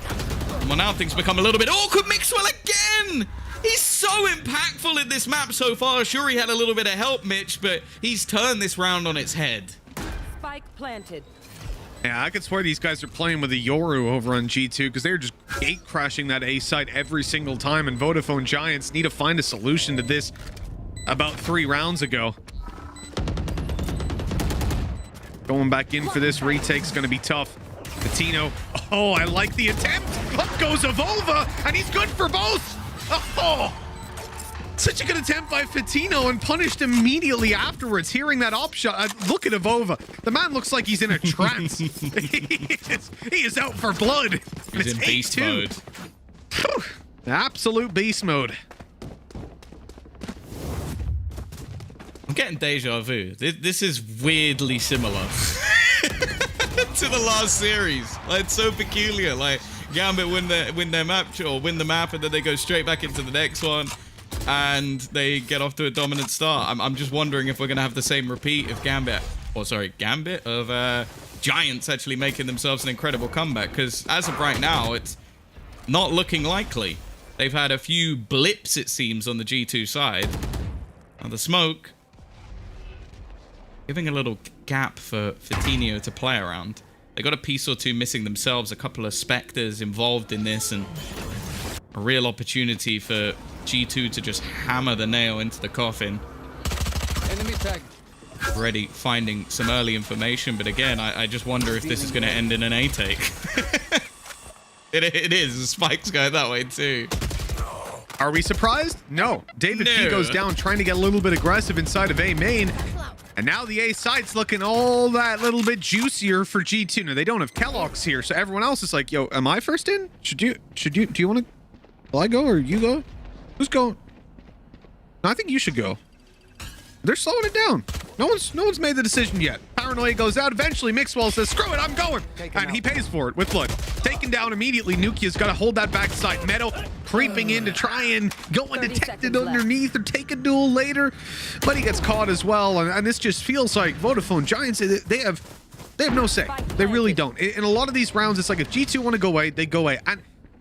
Well, now things become a little bit awkward. Mixwell again! He's so impactful in this map so far. Sure, he had a little bit of help, Mitch, but he's turned this round on its head. Spike planted. Yeah, I could swear these guys are playing with a Yoru over on G2 because they're just gate crashing that A site every single time, and Vodafone Giants need to find a solution to this about 3 rounds ago. Going back in for this retake's going to be tough. Patino, oh, I like the attempt. Up goes Evolva, and he's good for both. Oh, such a good attempt by Fatino and punished immediately afterwards. Hearing that op shot, look at Evova. The man looks like he's in a trance. he is out for blood. He's in beast mode. Absolute beast mode. I'm getting deja vu. This is weirdly similar to the last series. Like, it's so peculiar. Like, Gambit win their map, or win the map, and then they go straight back into the next one, and they get off to a dominant start. I'm just wondering if we're gonna have the same repeat of Gambit of Giants actually making themselves an incredible comeback. Because as of right now, it's not looking likely. They've had a few blips, it seems, on the G2 side. Now the smoke giving a little gap for Fatinho to play around. They got a piece or two missing themselves, a couple of Spectres involved in this, and a real opportunity for G2 to just hammer the nail into the coffin. Enemy tag. Already finding some early information, but again, I just wonder if this is going to end in an A take. It is. The spikes go that way too. Are we surprised? No. David P goes down, trying to get a little bit aggressive inside of A main. And now the A side's looking all that little bit juicier for G2. Now, they don't have Kellogg's here, so everyone else is like, yo, am I first in? Do you want to? Will I go or you go? Who's going? No, I think you should go. They're slowing it down. No one's made the decision yet. Paranoia goes out. Eventually, Mixwell says, screw it, I'm going. And he pays for it with blood. Taken down immediately. Nukia's got to hold that backside. Meadow creeping in to try and go undetected underneath or take a duel later. But he gets caught as well. And this just feels like Vodafone Giants, they have no say. They really don't. In a lot of these rounds, it's like if G2 want to go away, they go away. And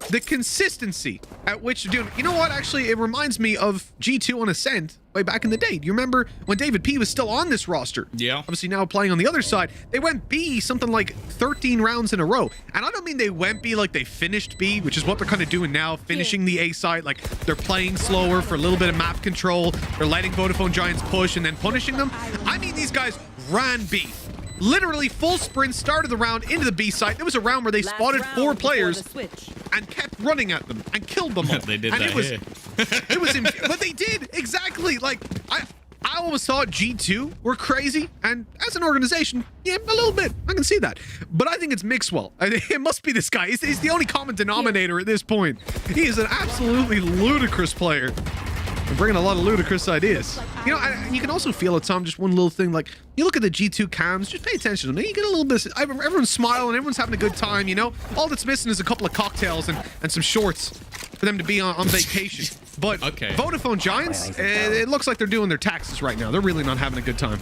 the consistency at which they're doing, you know what, actually, it reminds me of G2 on Ascent way back in the day. Do you remember when David P was still on this roster? Yeah. Obviously now playing on the other side. They went B something like 13 rounds in a row. And I don't mean they went B like they finished B, which is what they're kind of doing now, finishing the A side. Like, they're playing slower for a little bit of map control. They're letting Vodafone Giants push and then punishing them. I mean, these guys ran B. Literally full sprint, started the round into the B site. There was a round where they spotted 4 players and kept running at them and killed them all. They did and that it was, here. it was, but they did exactly. Like, I always thought G2 were crazy, and as an organization, yeah, a little bit. I can see that, but I think it's Mixwell. It must be this guy. He's the only common denominator at this point. He is an absolutely ludicrous player. They're bringing a lot of ludicrous ideas. You know, you can also feel it, Tom, just one little thing. Like, you look at the G2 cams, just pay attention to them. You get a little bit, everyone's smiling, everyone's having a good time, you know? All that's missing is a couple of cocktails and some shorts for them to be on vacation. But Vodafone Giants, it looks like they're doing their taxes right now. They're really not having a good time.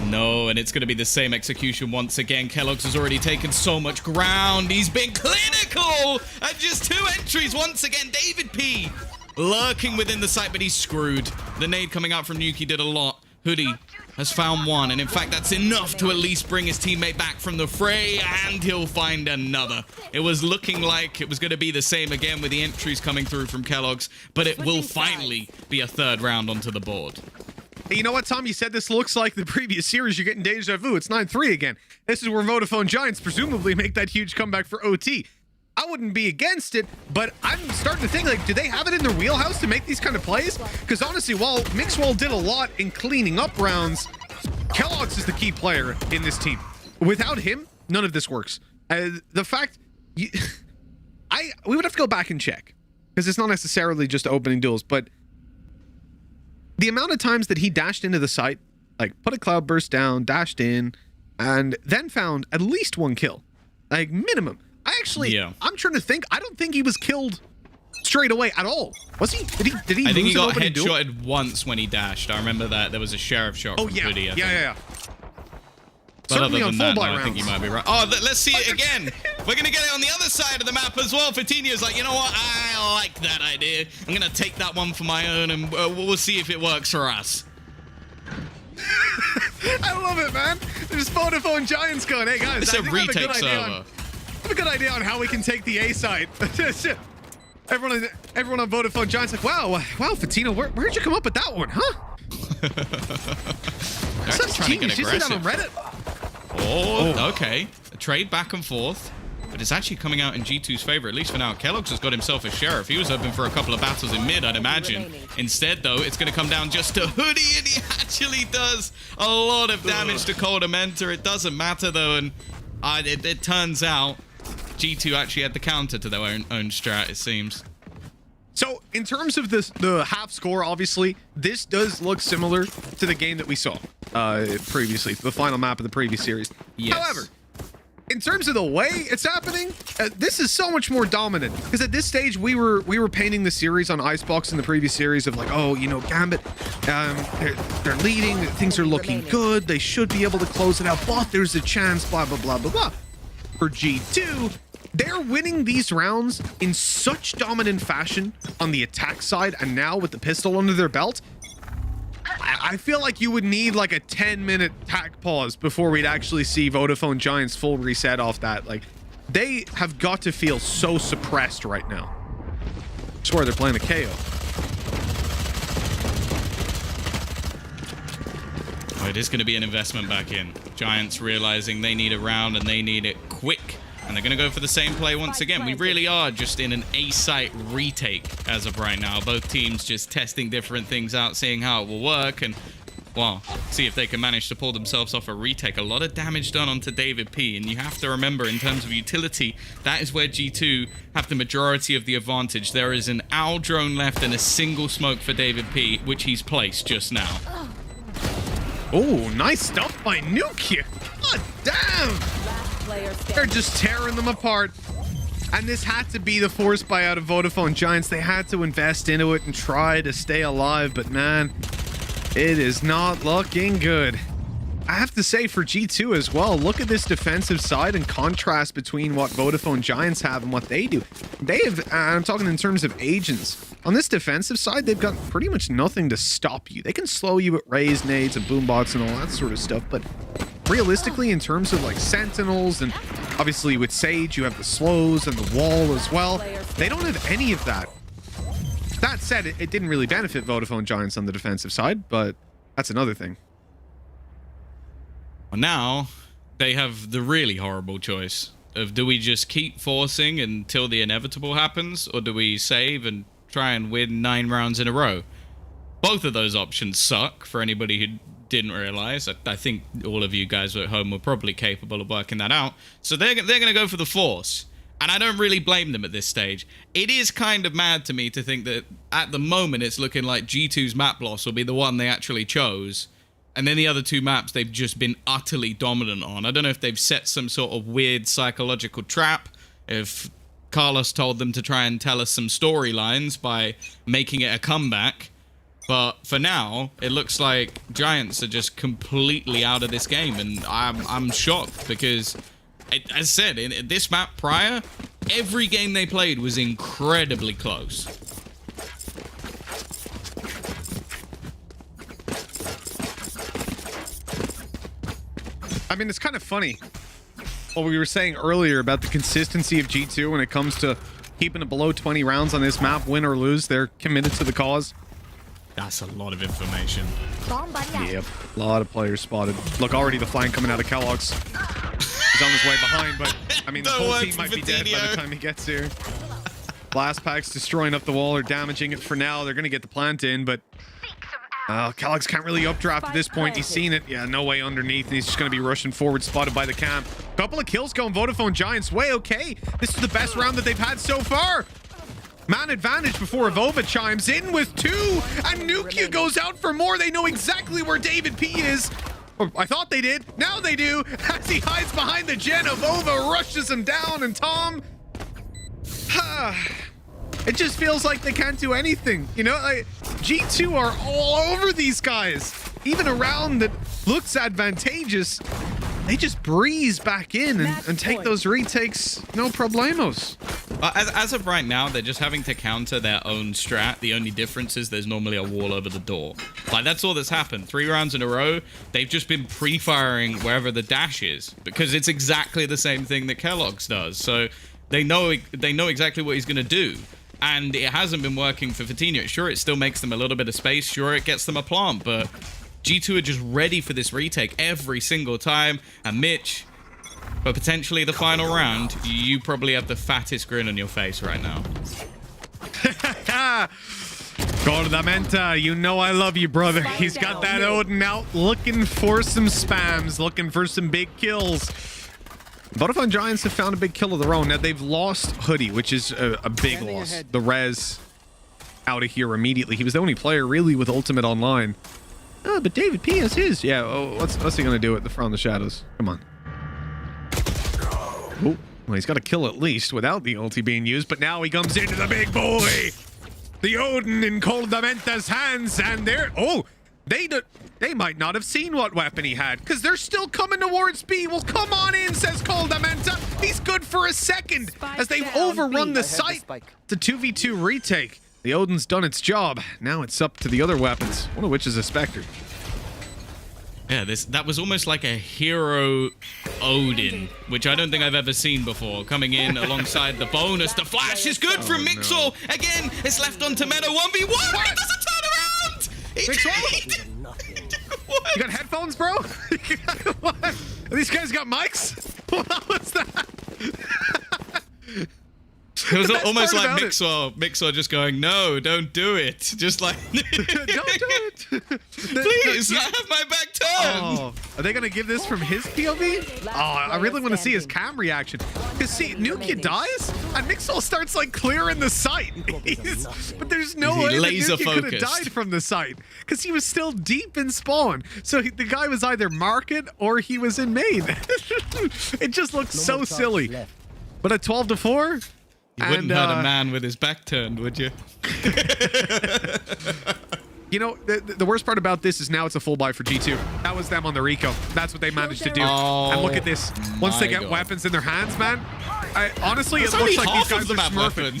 No, and it's going to be the same execution once again. Kellogg's has already taken so much ground. He's been clinical at just 2 entries once again. David P lurking within the site, but he's screwed. The nade coming out from Nuki did a lot. Hoodie has found one, and in fact, that's enough to at least bring his teammate back from the fray, and he'll find another. It was looking like it was going to be the same again with the entries coming through from Kellogg's, but it will finally be a 3rd round onto the board. Hey, you know what, Tom? You said this looks like the previous series. You're getting deja vu. It's 9-3 again. This is where Vodafone Giants presumably make that huge comeback for OT. I wouldn't be against it, but I'm starting to think, like, do they have it in their wheelhouse to make these kind of plays? Because honestly, while Mixwell did a lot in cleaning up rounds, Kellogg's is the key player in this team. Without him, none of this works. The fact... we would have to go back and check, because it's not necessarily just opening duels, but the amount of times that he dashed into the site, like, put a cloudburst down, dashed in, and then found at least 1 kill. Like, minimum. I'm trying to think. I don't think he was killed straight away at all. Was he? Did he? I think he got headshotted once when he dashed. I remember that. There was a sheriff shot. Oh, yeah. Hoodie, Yeah. But other than that, no, I think you might be right. Oh, let's see it again. We're going to get it on the other side of the map as well. Fatino's like, you know what? I like that idea. I'm going to take that one for my own, and we'll see if it works for us. I love it, man. There's Vodafone Giants going, hey, guys. It's a retake server. I have a good idea on how we can take the A side. everyone on Vodafone Giants like, wow, Fatino, where'd you come up with that one, huh? Such genius. You see that on Reddit? Oh, okay. A trade back and forth, but it's actually coming out in G2's favor, at least for now. Kellogg's has got himself a sheriff. He was hoping for a couple of battles in mid, I'd imagine. Instead, though, it's going to come down just to Hoodie, and he actually does a lot of damage to Cold Mentor. It doesn't matter, though, and it turns out G2 actually had the counter to their own strat, it seems. So, in terms of the half score, obviously, this does look similar to the game that we saw previously, the final map of the previous series. Yes. However, in terms of the way it's happening, this is so much more dominant. Because at this stage, we were painting the series on Icebox in the previous series of like, oh, you know, Gambit, they're leading, things are looking good, they should be able to close it out, but there's a chance, blah, blah, blah, blah, blah. For G2, they're winning these rounds in such dominant fashion on the attack side, and now with the pistol under their belt, I feel like you would need like a 10-minute tack pause before we'd actually see Vodafone Giants full reset off that. Like, they have got to feel so suppressed right now. I swear they're playing a KO. Oh, it is going to be an investment back in. Giants realizing they need a round and they need it quick. And they're going to go for the same play once again. We really are just in an A-site retake as of right now. Both teams just testing different things out, seeing how it will work, and, well, see if they can manage to pull themselves off a retake. A lot of damage done onto David P, and you have to remember, in terms of utility, that is where G2 have the majority of the advantage. There is an owl drone left and a single smoke for David P, which he's placed just now. Oh, nice stuff by Nuke. God damn! They're just tearing them apart. And this had to be the force buyout of Vodafone Giants. They had to invest into it and try to stay alive, but man, it is not looking good. I have to say for G2 as well, look at this defensive side and contrast between what Vodafone Giants have and what they do. They have, I'm talking in terms of agents. On this defensive side, they've got pretty much nothing to stop you. They can slow you with raise nades and boombots and all that sort of stuff, but realistically, in terms of like sentinels, and obviously with Sage, you have the slows and the wall as well. They don't have any of that. That said, it didn't really benefit Vodafone Giants on the defensive side, but that's another thing. Well, now they have the really horrible choice of, do we just keep forcing until the inevitable happens, or do we save and try and win 9 rounds in a row? Both of those options suck for anybody who didn't realize. I think all of you guys at home were probably capable of working that out. So they're going to go for the force. And I don't really blame them at this stage. It is kind of mad to me to think that at the moment it's looking like G2's map loss will be the one they actually chose. And then the other two maps they've just been utterly dominant on. I don't know if they've set some sort of weird psychological trap. If Carlos told them to try and tell us some storylines by making it a comeback. But for now, it looks like Giants are just completely out of this game. And I'm shocked because... as I said, in this map prior, every game they played was incredibly close. I mean, it's kind of funny what we were saying earlier about the consistency of G2 when it comes to keeping it below 20 rounds on this map, win or lose. They're committed to the cause. That's a lot of information. Yep, a lot of players spotted. Look, already the flank coming out of Kellogg's. He's on his way behind, but I mean, the whole team might be dead by the time he gets here. Blast packs destroying up the wall or damaging it for now. They're going to get the plant in, but Kellogg's can't really updraft at this point. He's seen it. Yeah, no way underneath. And he's just going to be rushing forward, spotted by the camp. Couple of kills going Vodafone Giants' way. Okay, this is the best round that they've had so far. Man advantage before Avova chimes in with 2, and Nukia goes out for more. They know exactly where David P is. I thought they did. Now they do. As he hides behind the Gen, Avova rushes him down, and Tom... it just feels like they can't do anything. You know, like, G2 are all over these guys. Even a round that looks advantageous, they just breeze back in and take those retakes, no problemos. As of right now, they're just having to counter their own strat. The only difference is there's normally a wall over the door. Like, that's all that's happened. 3 rounds in a row, they've just been pre-firing wherever the dash is, because it's exactly the same thing that Kellogg's does. So they know exactly what he's going to do. And it hasn't been working for Vitinho. Sure, it still makes them a little bit of space. Sure, it gets them a plant, but G2 are just ready for this retake every single time. And Mitch, for potentially the final round, you probably have the fattest grin on your face right now. Gordamenta, you know I love you, brother. He's got that Odin out looking for some spams, looking for some big kills. Vodafone Giants have found a big kill of their own. Now, they've lost Hoodie, which is a big loss. The res out of here immediately. He was the only player really with Ultimate online. Oh, but David P is his. Yeah, oh, what's he going to do at the front of the shadows? Come on. Oh, well, he's got a kill at least without the ulti being used, but now he comes into the big boy. The Odin in Coldamenta's hands, and they're... Oh, they might not have seen what weapon he had, because they're still coming towards B. Well, come on in, says Coldamenta. He's good for a second as they've overrun the site. It's a 2v2 retake. The Odin's done its job. Now it's up to the other weapons, one of which is a Spectre. Yeah, that was almost like a hero Odin, which I don't think I've ever seen before. Coming in alongside the bonus. The flash is good from Mixel. No. Again, it's left on Tomato 1v1. What? He doesn't turn around. What? You got headphones, bro? What? These guys got mics? What was that? It was almost like Mixer just going, no, don't do it. Just like, don't do it. Please, I have my back turned. Oh, are they going to give this from his POV? Oh, I really want to see his cam reaction. Because see, Nukia dies, and Mixel starts like clearing the site. But there's no way that Nukia could have died from the site. Because he was still deep in spawn. So the guy was either market or he was in main. It just looks so silly. But at 12-4... You wouldn't hurt a man with his back turned, would you? You know, the worst part about this is now it's a full buy for G2. That was them on the Rico. That's what they managed to do. Oh, and look at this. Once they get weapons in their hands, man, honestly, it looks like these guys are smurfing.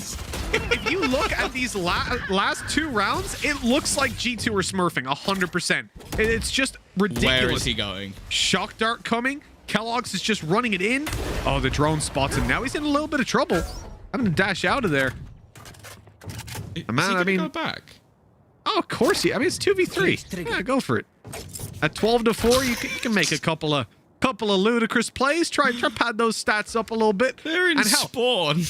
If you look at these last 2 rounds, it looks like G2 are smurfing 100%. It's just ridiculous. Where is he going? Shock dart coming. Kellogg's is just running it in. Oh, the drone spots him. Now he's in a little bit of trouble. I'm gonna dash out of there. Man, I mean, go back. Oh, of course he. I mean, it's 2v3. Yeah, go for it. At 12-4, you can make a couple of ludicrous plays. Try pad those stats up a little bit. They're in spawn.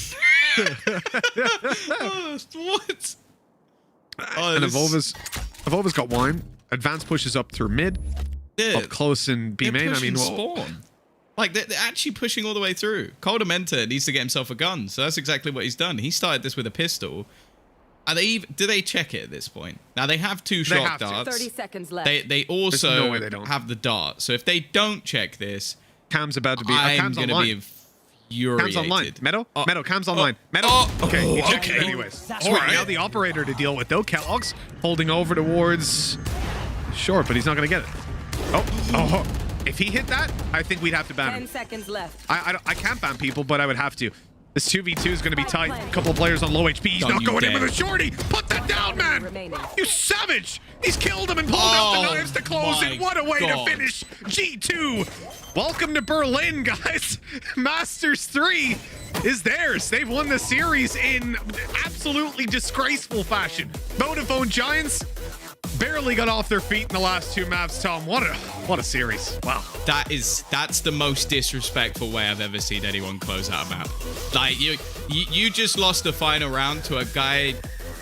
What? And Avova's got wine. Advance pushes up through mid. Yeah, up close in B main. I mean, spawn. Like, they're actually pushing all the way through. Coldamenta needs to get himself a gun, so that's exactly what he's done. He started this with a pistol. Are they even, do they check it at this point? Now, they have two shot darts. 30 seconds left. They also There's no way they don't. have the dart. So if they don't check this, Cam's about to be. I'm Cam's going to online. be infuriated. Cam's online. Meadow? Meadow, Cam's online. Meadow? Okay, he checked it anyways. Sweet, now the operator to deal with, though. Kellogg's holding over towards short, but he's not going to get it. Oh. If he hit that, I think we'd have to ban 10 him. seconds left. I can't ban people, but I would have to. This 2v2 is going to be tight. A couple of players on low HP. He's not going in with a shorty. Put that down, man. Remaining. You savage. He's killed him and pulled out the knives to close it. What a way to finish G2. Welcome to Berlin, guys. Masters 3 is theirs. They've won the series in absolutely disgraceful fashion. Vodafone Giants barely got off their feet in the last two maps, Tom. What a series. Wow. That's the most disrespectful way I've ever seen anyone close out a map. Like, you just lost the final round to a guy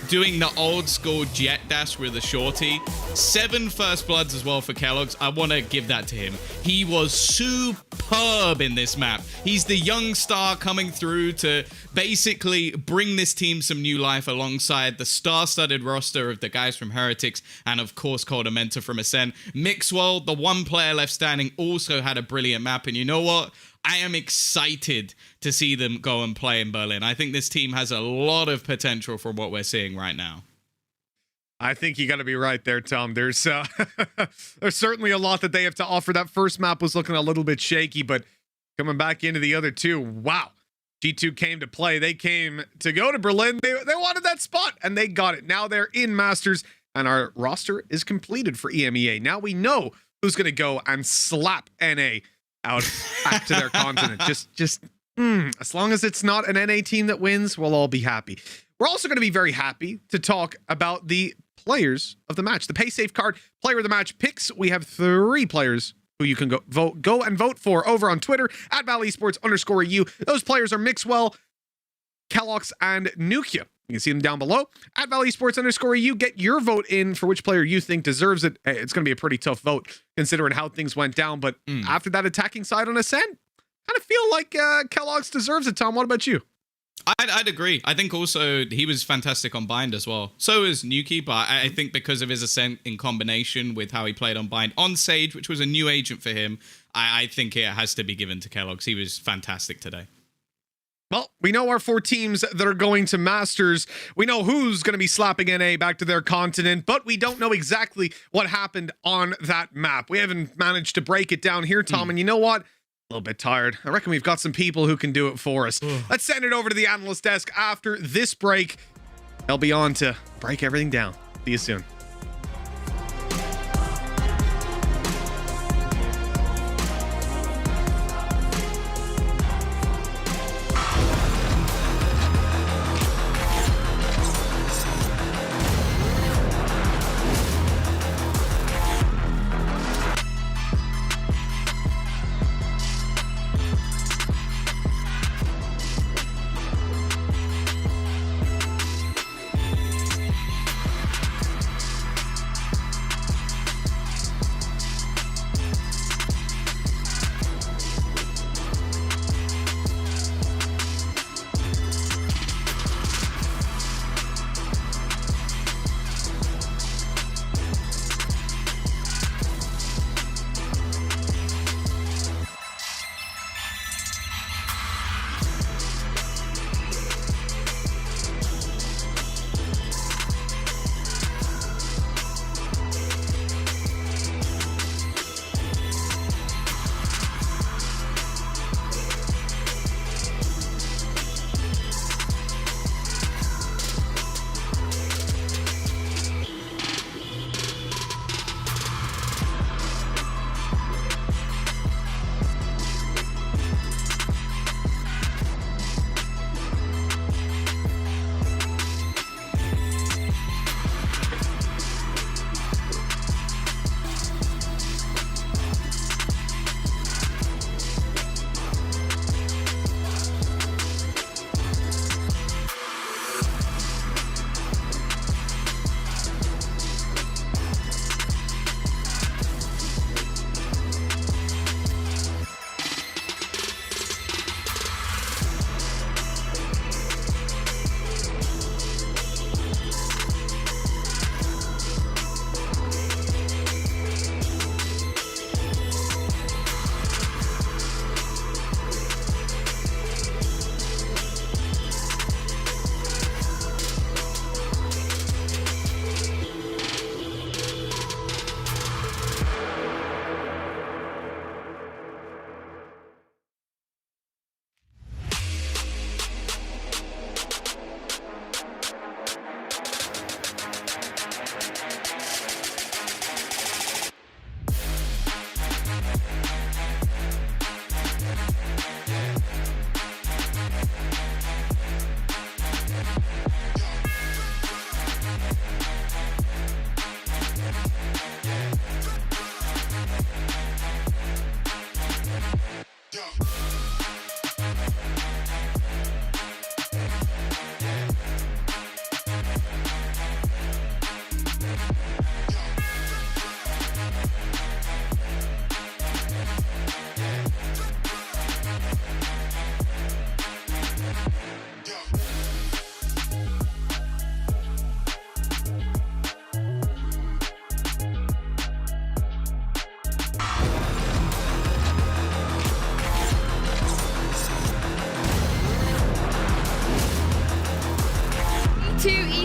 doing the old school jet dash with a shorty. 7 first bloods as well for Kellogg's. I want to give that to him. He was superb in this map. He's the young star coming through to basically bring this team some new life alongside the star-studded roster of the guys from Heretics and, of course, Coldamenta from Ascend. Mixwell, the one player left standing, also had a brilliant map. And you know what? I am excited to see them go and play in Berlin. I think this team has a lot of potential from what we're seeing right now. I think you got to be right there, Tom. There's certainly a lot that they have to offer. That first map was looking a little bit shaky, but coming back into the other two, wow. G2 came to play. They came to go to Berlin. They wanted that spot, and they got it. Now they're in Masters, and our roster is completed for EMEA. Now we know who's going to go and slap NA out back to their continent. As long as it's not an NA team that wins, we'll all be happy. We're also going to be very happy to talk about the players of the match. The PaySafe card player of the match picks. We have 3 players who you can go and vote for over on Twitter at @ValleySports_EU. Those players are Mixwell, Kellogg's, and Nukia. You can see them down below at ValleySports_EU. Get your vote in for which player you think deserves it. Hey, it's going to be a pretty tough vote considering how things went down. But after that attacking side on Ascend, kind of feel like Kellogg's deserves it. Tom, what about you? I'd agree. I think also he was fantastic on Bind as well. So is Nuki, but I think because of his Ascent in combination with how he played on Bind on Sage, which was a new agent for him, I think it has to be given to Kellogg's. He was fantastic today. Well, we know our 4 teams that are going to Masters. We know who's going to be slapping NA back to their continent, but we don't know exactly what happened on that map. We haven't managed to break it down here, Tom, and you know what? A little bit tired. I reckon we've got some people who can do it for us. Let's send it over to the analyst desk after this break. They'll be on to break everything down. See you soon.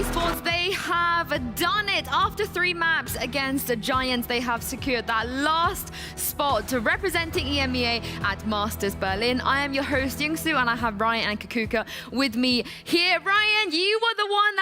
Esports, they have done it. After 3 maps against the Giants, they have secured that last spot representing EMEA at Masters Berlin. I am your host, Yinsu, and I have Ryan and Kaquka with me here. Ryan, you were the one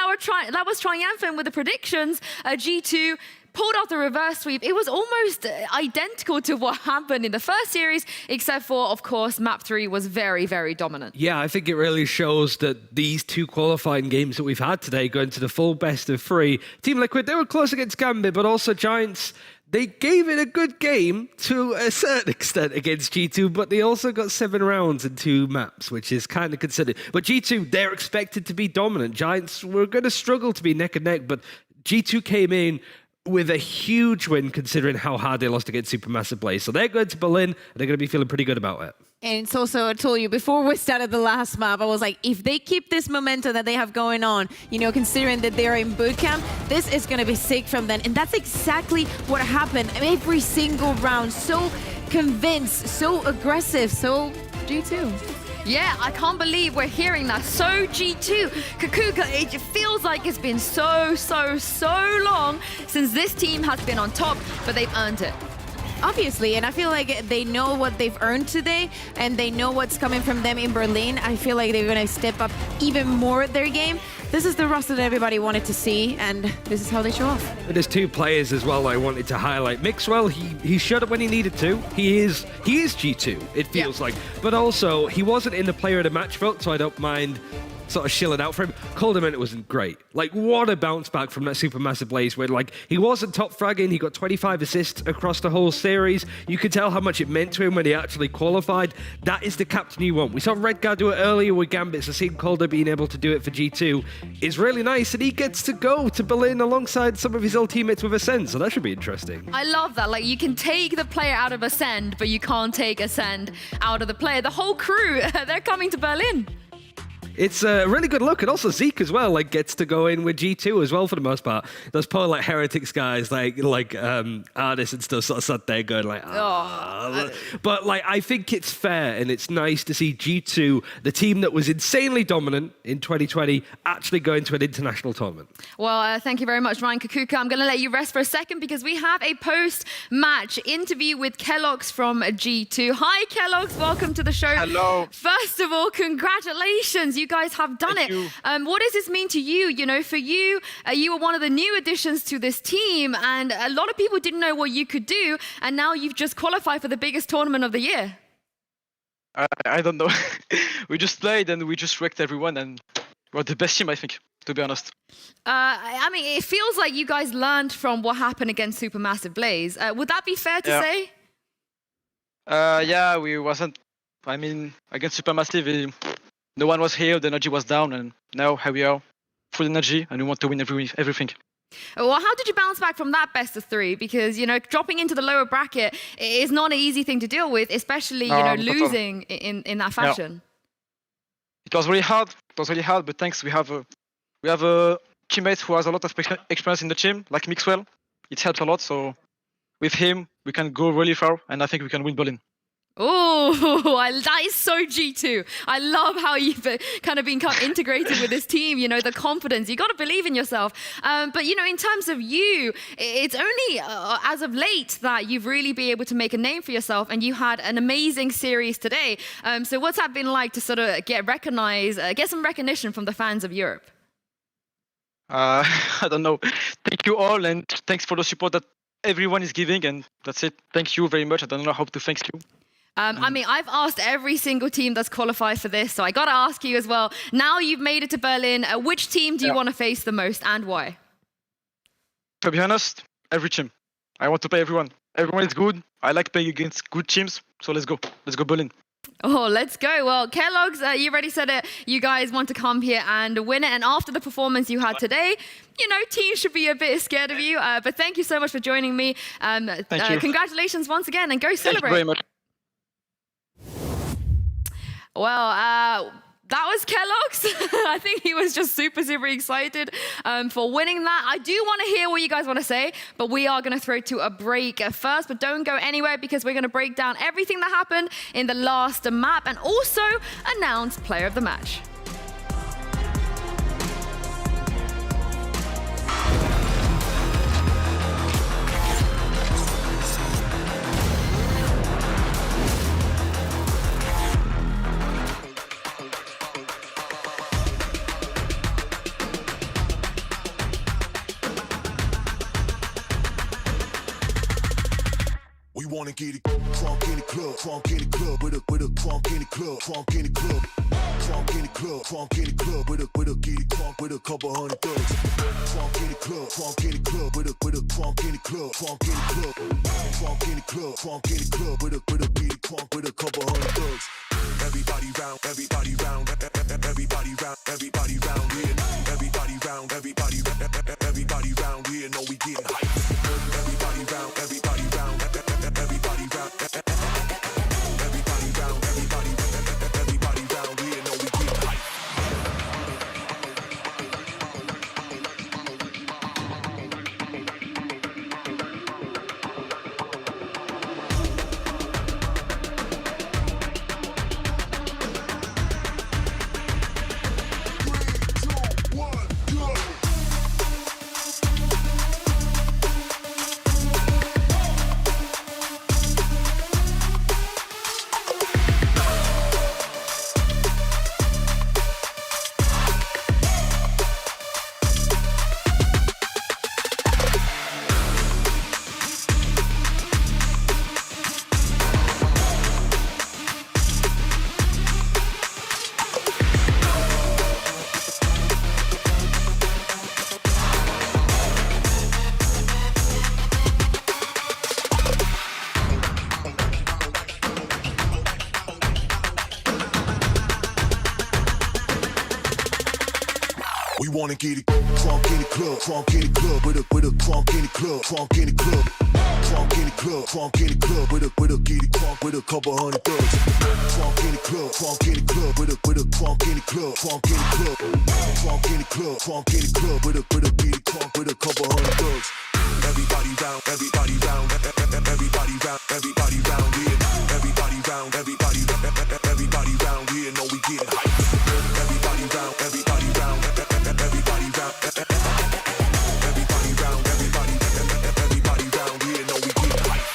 that was triumphant with the predictions. G2 pulled off the reverse sweep. It was almost identical to what happened in the first series, except for, of course, map 3 was very, very dominant. Yeah, I think it really shows that these 2 qualifying games that we've had today, going to the full best of 3, Team Liquid, they were close against Gambit, but also Giants, they gave it a good game to a certain extent against G2, but they also got 7 rounds and 2 maps, which is kind of considered. But G2, they're expected to be dominant. Giants were going to struggle to be neck and neck, but G2 came in with a huge win considering how hard they lost against Supermassive Blaze. So they're going to Berlin, and they're going to be feeling pretty good about it. And it's also, I told you, before we started the last map, I was like, if they keep this momentum that they have going on, you know, considering that they're in boot camp, this is going to be sick from them. And that's exactly what happened every single round. So convinced, so aggressive, so G2. Yeah, I can't believe we're hearing that. So G2, Kaquka, it feels like it's been so long since this team has been on top, but they've earned it. Obviously, and I feel like they know what they've earned today, and they know what's coming from them in Berlin. I feel like they're going to step up even more their game. This is the roster that everybody wanted to see, and this is how they show off. But there's 2 players as well I wanted to highlight. Mixwell, he showed up when he needed to. He is G2, it feels like. But also, he wasn't in the player of the match vote, so I don't mind sort of shilling out for him. Coldament wasn't great. Like, what a bounce back from that Supermassive Blaze where, like, he wasn't top fragging. He got 25 assists across the whole series. You could tell how much it meant to him when he actually qualified. That is the captain you want. We saw Redguard do it earlier with Gambit, so seeing Calder being able to do it for G2 is really nice, and he gets to go to Berlin alongside some of his old teammates with Ascend, so that should be interesting. I love that. Like, you can take the player out of Ascend, but you can't take Ascend out of the player. The whole crew, they're coming to Berlin. It's a really good look, and also Zeke as well, like, gets to go in with G2 as well for the most part. Those poor, like, Heretics guys, like artists and stuff, sort of sat there going like, but, like, I think it's fair and it's nice to see G2, the team that was insanely dominant in 2020, actually going to an international tournament. Well, thank you very much, Ryan. Kaquka, I'm going to let you rest for a second because we have a post-match interview with Kellogg's from G2. Hi, Kellogg's. Welcome to the show. Hello. First of all, congratulations. You guys have done it. What does this mean to you? You know, for you, you were one of the new additions to this team, and a lot of people didn't know what you could do, and now you've just qualified for the biggest tournament of the year. I don't know. We just played and we just wrecked everyone, and we're the best team, I think, to be honest. I mean, it feels like you guys learned from what happened against Supermassive Blaze. Would that be fair to say? Yeah, we wasn't. I mean, against Supermassive, no one was here, the energy was down, and now here we are, full energy, and we want to win everything. Well, how did you bounce back from that best of 3? Because, you know, dropping into the lower bracket is not an easy thing to deal with, especially, you know, losing in that fashion. No. It was really hard. But thanks, we have a teammate who has a lot of experience in the team, like Mixwell. It helps a lot, so with him, we can go really far, and I think we can win Berlin. Oh, that is so G2. I love how you've kind of become integrated with this team, you know, the confidence. You got to believe in yourself. But, you know, in terms of you, it's only as of late that you've really been able to make a name for yourself, and you had an amazing series today. So what's that been like to sort of get recognized, get some recognition from the fans of Europe? I don't know. Thank you all, and thanks for the support that everyone is giving, and that's it. Thank you very much. I don't know how to thank you. I mean, I've asked every single team that's qualified for this, so I got to ask you as well. Now you've made it to Berlin. Which team do you want to face the most, and why? To be honest, every team. I want to play everyone. Everyone is good. I like playing against good teams, so let's go. Let's go Berlin. Oh, let's go. Well, Kellogg's, you already said it. You guys want to come here and win it. And after the performance you had today, you know, teams should be a bit scared of you. But thank you so much for joining me. Thank you. Congratulations once again, and go celebrate. Thank you very much. Well, that was Kellogg's. I think he was just super excited for winning that. I do want to hear what you guys want to say, but we are going to throw to a break first. But don't go anywhere, because we're going to break down everything that happened in the last map and also announce player of the match. wanna get it crunk in the club, crunk in the club, with a crunk in the club, crunk in the club, crunk in the club, crunk in the club, with a get it crunk with a couple hundred thugs. Crunk in the club, crunk in the club, with a crunk in the club, crunk in the club, crunk in the club, crunk in the club, with a get it crunk with a couple hundred thugs. Everybody round, everybody round, everybody round, everybody round here. Everybody round, everybody round here. Know we getting hype. Everybody round, everybody round, everybody round, everybody round, everybody round here. Know we getting hype. We wanna get it crunk in the club, crunk in the club, with a crunk in the club, crunk in the club, crunk in the club, crunk in the club, with a get it crunk with a couple hundred thugs. Crunk in the club, crunk in the club, with a crunk in the club, crunk in the club, crunk in the club, crunk in the club, with a get it crunk with a couple hundred thugs. Everybody round, everybody round, everybody round, everybody round here. Everybody round, everybody round here. Know we getting hype. Everybody round, everybody round, everybody round, everybody round, everybody round here. Know we getting hype.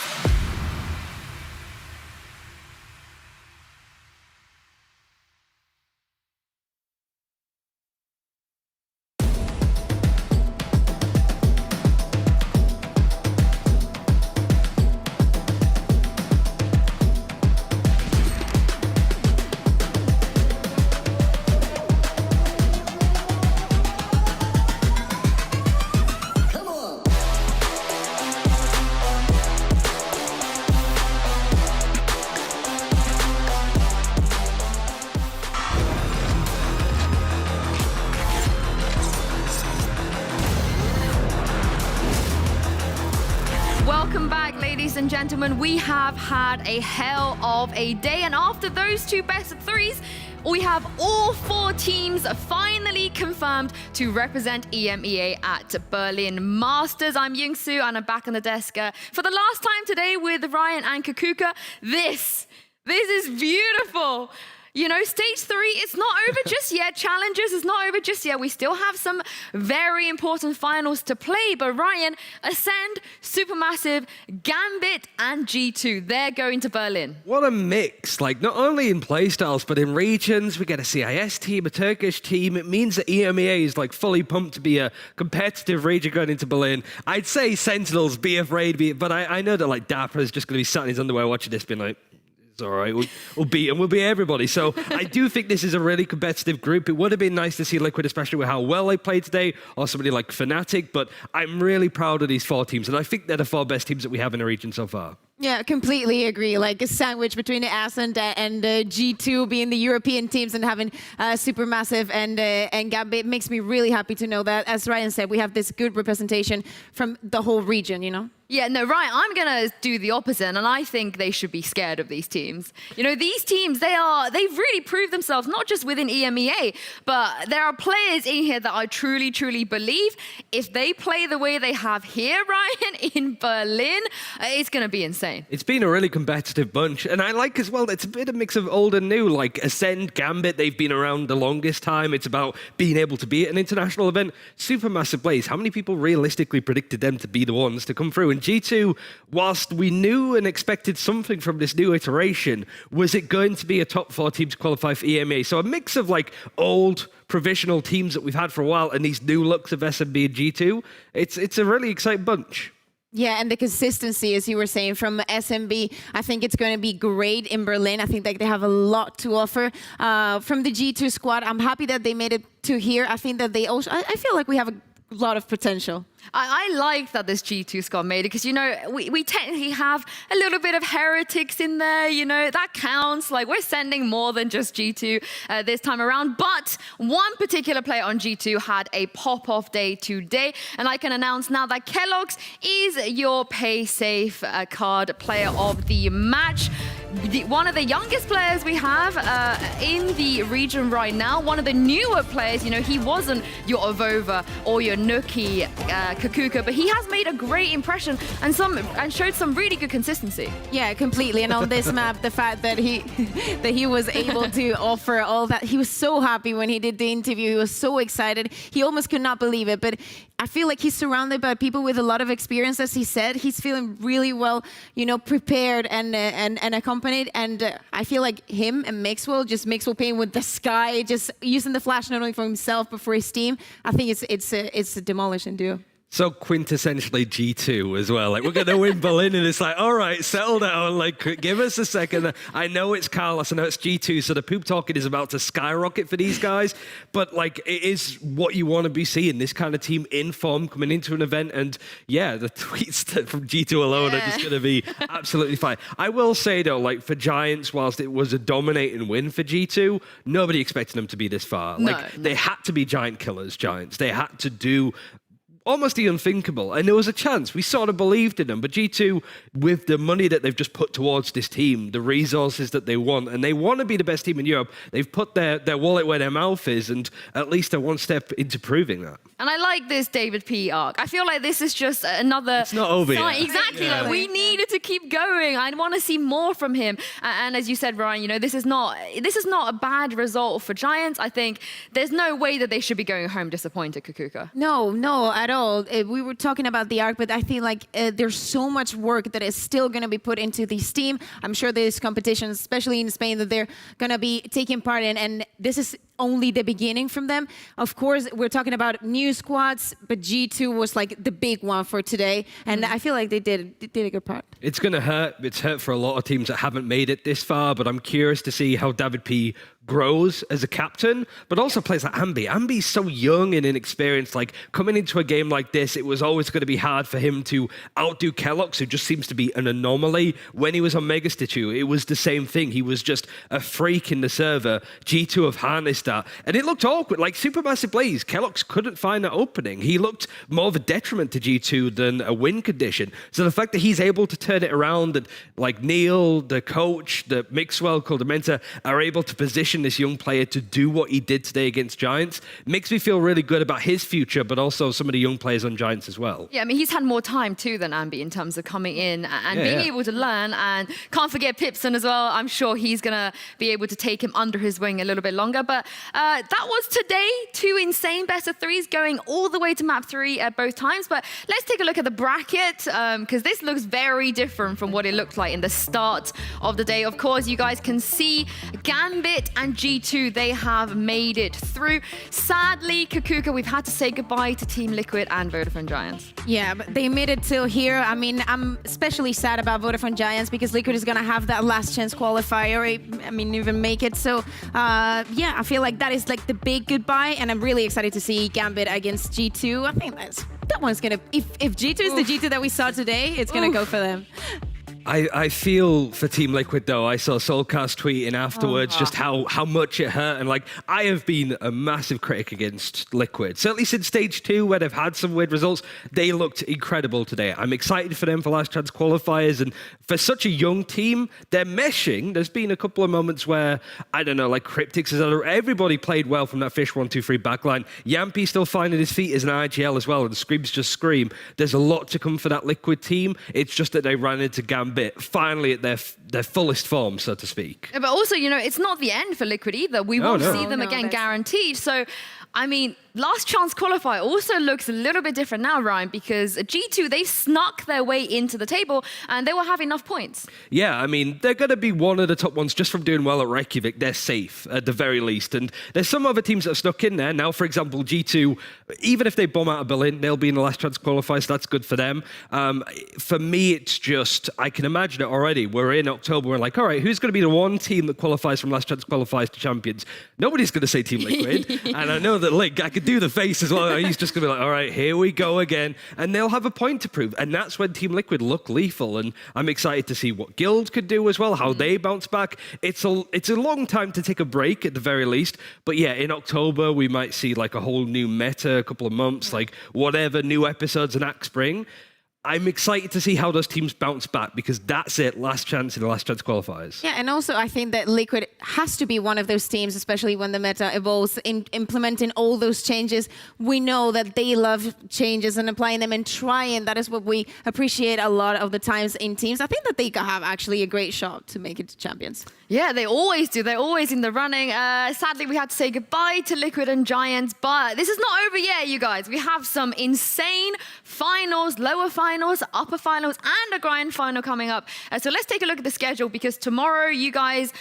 Welcome back, ladies and gentlemen. We have had a hell of a day, and after those two best of threes, we have all four teams finally confirmed to represent EMEA at Berlin Masters. I'm Yinsu, and I'm back on the desk for the last time today with Ryan and Kaquka. This is beautiful. You know, stage 3, it's not over just yet. Challengers is not over just yet. We still have some very important finals to play. But Ryan, Ascend, Supermassive, Gambit, and G2, they're going to Berlin. What a mix. Like, not only in playstyles, but in regions. We get a CIS team, a Turkish team. It means that EMEA is like fully pumped to be a competitive region going into Berlin. I'd say Sentinels, be afraid, but I know that like Dapper is just going to be sat in his underwear watching this being like, it's all right, we'll beat them, we'll beat everybody. So I do think this is a really competitive group. It would have been nice to see Liquid, especially with how well they played today, or somebody like Fnatic, but I'm really proud of these four teams, and I think they're the four best teams that we have in the region so far. Yeah, completely agree. Like a sandwich between the Ascent and G2 being the European teams and having Supermassive and Gambit makes me really happy to know that, as Ryan said, we have this good representation from the whole region, you know? Yeah, no, Ryan, I'm going to do the opposite, and I think they should be scared of these teams. You know, these teams, they've really proved themselves, not just within EMEA, but there are players in here that I truly, truly believe if they play the way they have here, Ryan, in Berlin, it's going to be insane. It's been a really competitive bunch, and I like as well, it's a bit of a mix of old and new, like Ascend, Gambit, they've been around the longest time. It's about being able to be at an international event. Supermassive Blaze, how many people realistically predicted them to be the ones to come through? And G2, whilst we knew and expected something from this new iteration, was it going to be a top 4 team to qualify for EMEA? So a mix of like old provisional teams that we've had for a while and these new looks of SMB and G2. It's a really exciting bunch. Yeah, and the consistency, as you were saying, from SMB, I think it's going to be great in Berlin. I think that they have a lot to offer. From the G2 squad, I'm happy that they made it to here. I think that they also, I feel like we have a lot of potential. I like that this G2 squad made it because, you know, we technically have a little bit of heretics in there, you know, that counts. Like, we're sending more than just G2 this time around. But one particular player on G2 had a pop-off day today. And I can announce now that Kellogg's is your pay-safe card player of the match. One of the youngest players we have in the region right now, one of the newer players, you know, he wasn't your Avova or your Nuki Kaquka, but he has made a great impression and showed some really good consistency. Yeah, completely. And on this map, the fact that he was able to offer all that, he was so happy when he did the interview. He was so excited. He almost could not believe it. But I feel like he's surrounded by people with a lot of experience, as he said. He's feeling really well, you know, prepared and accompanied. And I feel like him and Mixwell playing with the sky, just using the flash not only for himself but for his team. I think it's a demolishing duo. So quintessentially G2 as well. Like, we're going to win Berlin, and it's like, all right, settle down. Like, give us a second. I know it's Carlos, I know it's G2, so the poop talking is about to skyrocket for these guys. But, like, it is what you want to be seeing, this kind of team in form coming into an event. And, yeah, the tweets from G2 alone are just going to be absolutely fine. I will say, though, like, for Giants, whilst it was a dominating win for G2, nobody expected them to be this far. Like, they had to be giant killers, Giants. They had to do almost the unthinkable, and there was a chance. We sort of believed in them, but G2, with the money that they've just put towards this team, the resources that they want, and they want to be the best team in Europe, they've put their wallet where their mouth is, and at least they're one step into proving that. And I like this David P arc. I feel like this is just another... It's not over yet. Exactly. Yeah. Like, we needed to keep going. I want to see more from him. And as you said, Ryan, you know, this is not a bad result for Giants. I think there's no way that they should be going home disappointed, Kaquka. No, at all. We were talking about the arc, but I feel like there's so much work that is still going to be put into this team. I'm sure there's competitions, especially in Spain, that they're going to be taking part in, and this is only the beginning from them. Of course, we're talking about new squads, but G2 was like the big one for today, and I feel like they did a good part. It's going to hurt. It's hurt for a lot of teams that haven't made it this far, but I'm curious to see how David P grows as a captain, but also plays like Ambi. Ambi's so young and inexperienced. Like, coming into a game like this, it was always going to be hard for him to outdo Kellogg's, who just seems to be an anomaly. When he was on Mega Statue, it was the same thing. He was just a freak in the server. G2 have harnessed that, and it looked awkward. Like Supermassive Blaze, Kellogg's couldn't find that opening. He looked more of a detriment to G2 than a win condition. So the fact that he's able to turn it around, and like Neil, the coach, the Mixwell, Coldamenta are able to position this young player to do what he did today against Giants makes me feel really good about his future, but also some of the young players on Giants as well. Yeah, I mean, he's had more time too than Ambi in terms of coming in and being able to learn, and can't forget Pipson as well. I'm sure he's going to be able to take him under his wing a little bit longer, but that was today. 2 insane best of 3s going all the way to map 3 at both times. But let's take a look at the bracket, because this looks very different from what it looked like in the start of the day. Of course, you guys can see Gambit and G2, they have made it through. Sadly, Kaquka, we've had to say goodbye to Team Liquid and Vodafone Giants. Yeah, but they made it till here. I mean, I'm especially sad about Vodafone Giants because Liquid is going to have that last chance qualifier. I mean, even make it. So, yeah, I feel like that is like the big goodbye, and I'm really excited to see Gambit against G2. I think that one's going to... If G2 is the G2 that we saw today, it's going to go for them. I feel for Team Liquid, though. I saw Soulcast tweeting afterwards just how much it hurt. And, like, I have been a massive critic against Liquid. Certainly since Stage 2, where they've had some weird results, they looked incredible today. I'm excited for them for last chance qualifiers. And for such a young team, they're meshing. There's been a couple of moments where, I don't know, like Cryptix, everybody played well from that Fish 1-2-3 backline. Yampi still finding his feet as an IGL as well. And Screams just scream. There's a lot to come for that Liquid team. It's just that they ran into Gambit finally at their fullest form, so to speak. But also, you know, it's not the end for Liquid either. We will see them again, guaranteed. So I mean, last chance qualifier also looks a little bit different now, Ryan, because G2, they snuck their way into the table and they will have enough points. Yeah, I mean, they're going to be one of the top ones just from doing well at Reykjavik. They're safe at the very least. And there's some other teams that have snuck in there. Now, for example, G2, even if they bomb out of Berlin, they'll be in the last chance qualifier, so that's good for them. For me, it's just, I can imagine it already. We're in October, we're like, all right, who's going to be the one team that qualifies from last chance qualifiers to champions? Nobody's going to say Team Liquid. And I know that Link, I could do the face as well. He's just going to be like, all right, here we go again. And they'll have a point to prove. And that's when Team Liquid look lethal. And I'm excited to see what Guild could do as well, how they bounce back. It's a long time to take a break at the very least. But yeah, in October, we might see like a whole new meta, a couple of months, like whatever new episodes and acts bring. I'm excited to see how those teams bounce back because that's it, last chance in the last chance qualifiers. Yeah, and also I think that Liquid has to be one of those teams, especially when the meta evolves, in implementing all those changes. We know that they love changes and applying them and trying. That is what we appreciate a lot of the times in teams. I think that they have actually a great shot to make it to champions. Yeah, they always do. They're always in the running. Sadly, we had to say goodbye to Liquid and Giants, but this is not over yet, you guys. We have some insane finals, lower finals, upper finals, and a grand final coming up. So let's take a look at the schedule because tomorrow, you guys,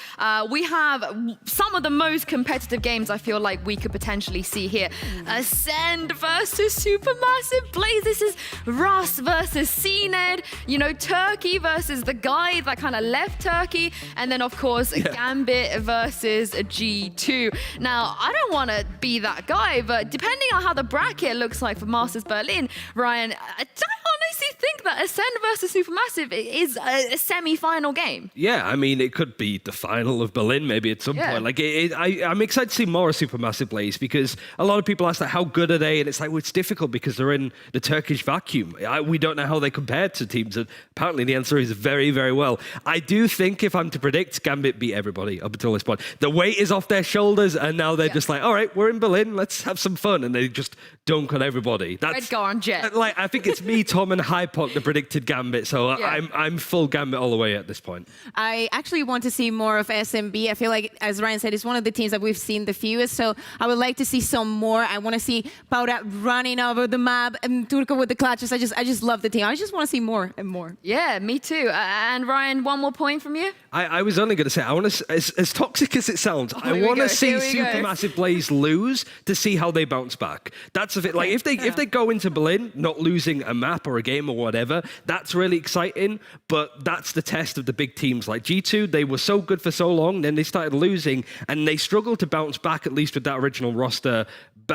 we have some of the most competitive games I feel like we could potentially see here. Ascend versus Supermassive Blaze. This is Russ versus CNED. You know, Turkey versus the guy that kind of left Turkey. And then, of course, Gambit versus G2. Now, I don't want to be that guy, but depending on how the bracket looks like for Masters Berlin, Ryan, I don't honestly think that Ascend versus Supermassive is a semi-final game. Yeah, I mean, it could be the final of Berlin maybe at some point. Like, I'm excited to see more of Supermassive Blaze because a lot of people ask, like, how good are they? And it's like, well, it's difficult because they're in the Turkish vacuum. We don't know how they compare to teams. And apparently, the answer is very, very well. I do think, if I'm to predict, Gambit beat everybody up until this point. The weight is off their shoulders, and now they're just like, all right, we're in Berlin, let's have some fun. And they just dunk on everybody. Redgar on Jet. Like, I think it's me, Tom, and Hypok that predicted Gambit, so I'm full Gambit all the way at this point. I actually want to see more of SMB. I feel like, as Ryan said, it's one of the teams that we've seen the fewest, so I would like to see some more. I want to see Pauda running over the map and Turco with the clutches. I just love the team. I just want to see more and more. Yeah, me too. And Ryan, one more point from you? I was only going to say, I want to, as toxic as it sounds, I want to see Supermassive Blaze lose to see how they bounce back. That's a bit like if they go into Berlin not losing a map or a game or whatever, that's really exciting. But that's the test of the big teams like G2. They were so good for so long, then they started losing, and they struggled to bounce back at least with that original roster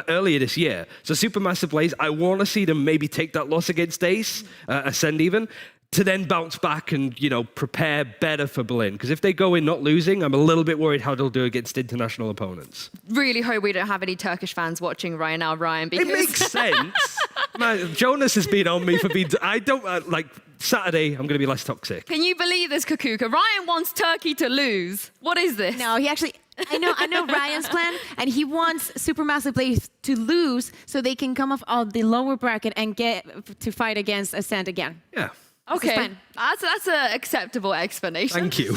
earlier this year. So Supermassive Blaze, I want to see them maybe take that loss against Ace, Ascend even, to then bounce back and, you know, prepare better for Berlin. Because if they go in not losing, I'm a little bit worried how they'll do against international opponents. Really hope we don't have any Turkish fans watching right now, Ryan, because... It makes sense. Man, Jonas has been on me for being... I don't... like, Saturday, I'm going to be less toxic. Can you believe this, Kaquka? Ryan wants Turkey to lose. What is this? No, he actually... I know Ryan's plan, and he wants Supermassive Blaze to lose so they can come off of the lower bracket and get to fight against Ascend again. Yeah. Okay, that's an acceptable explanation. Thank you.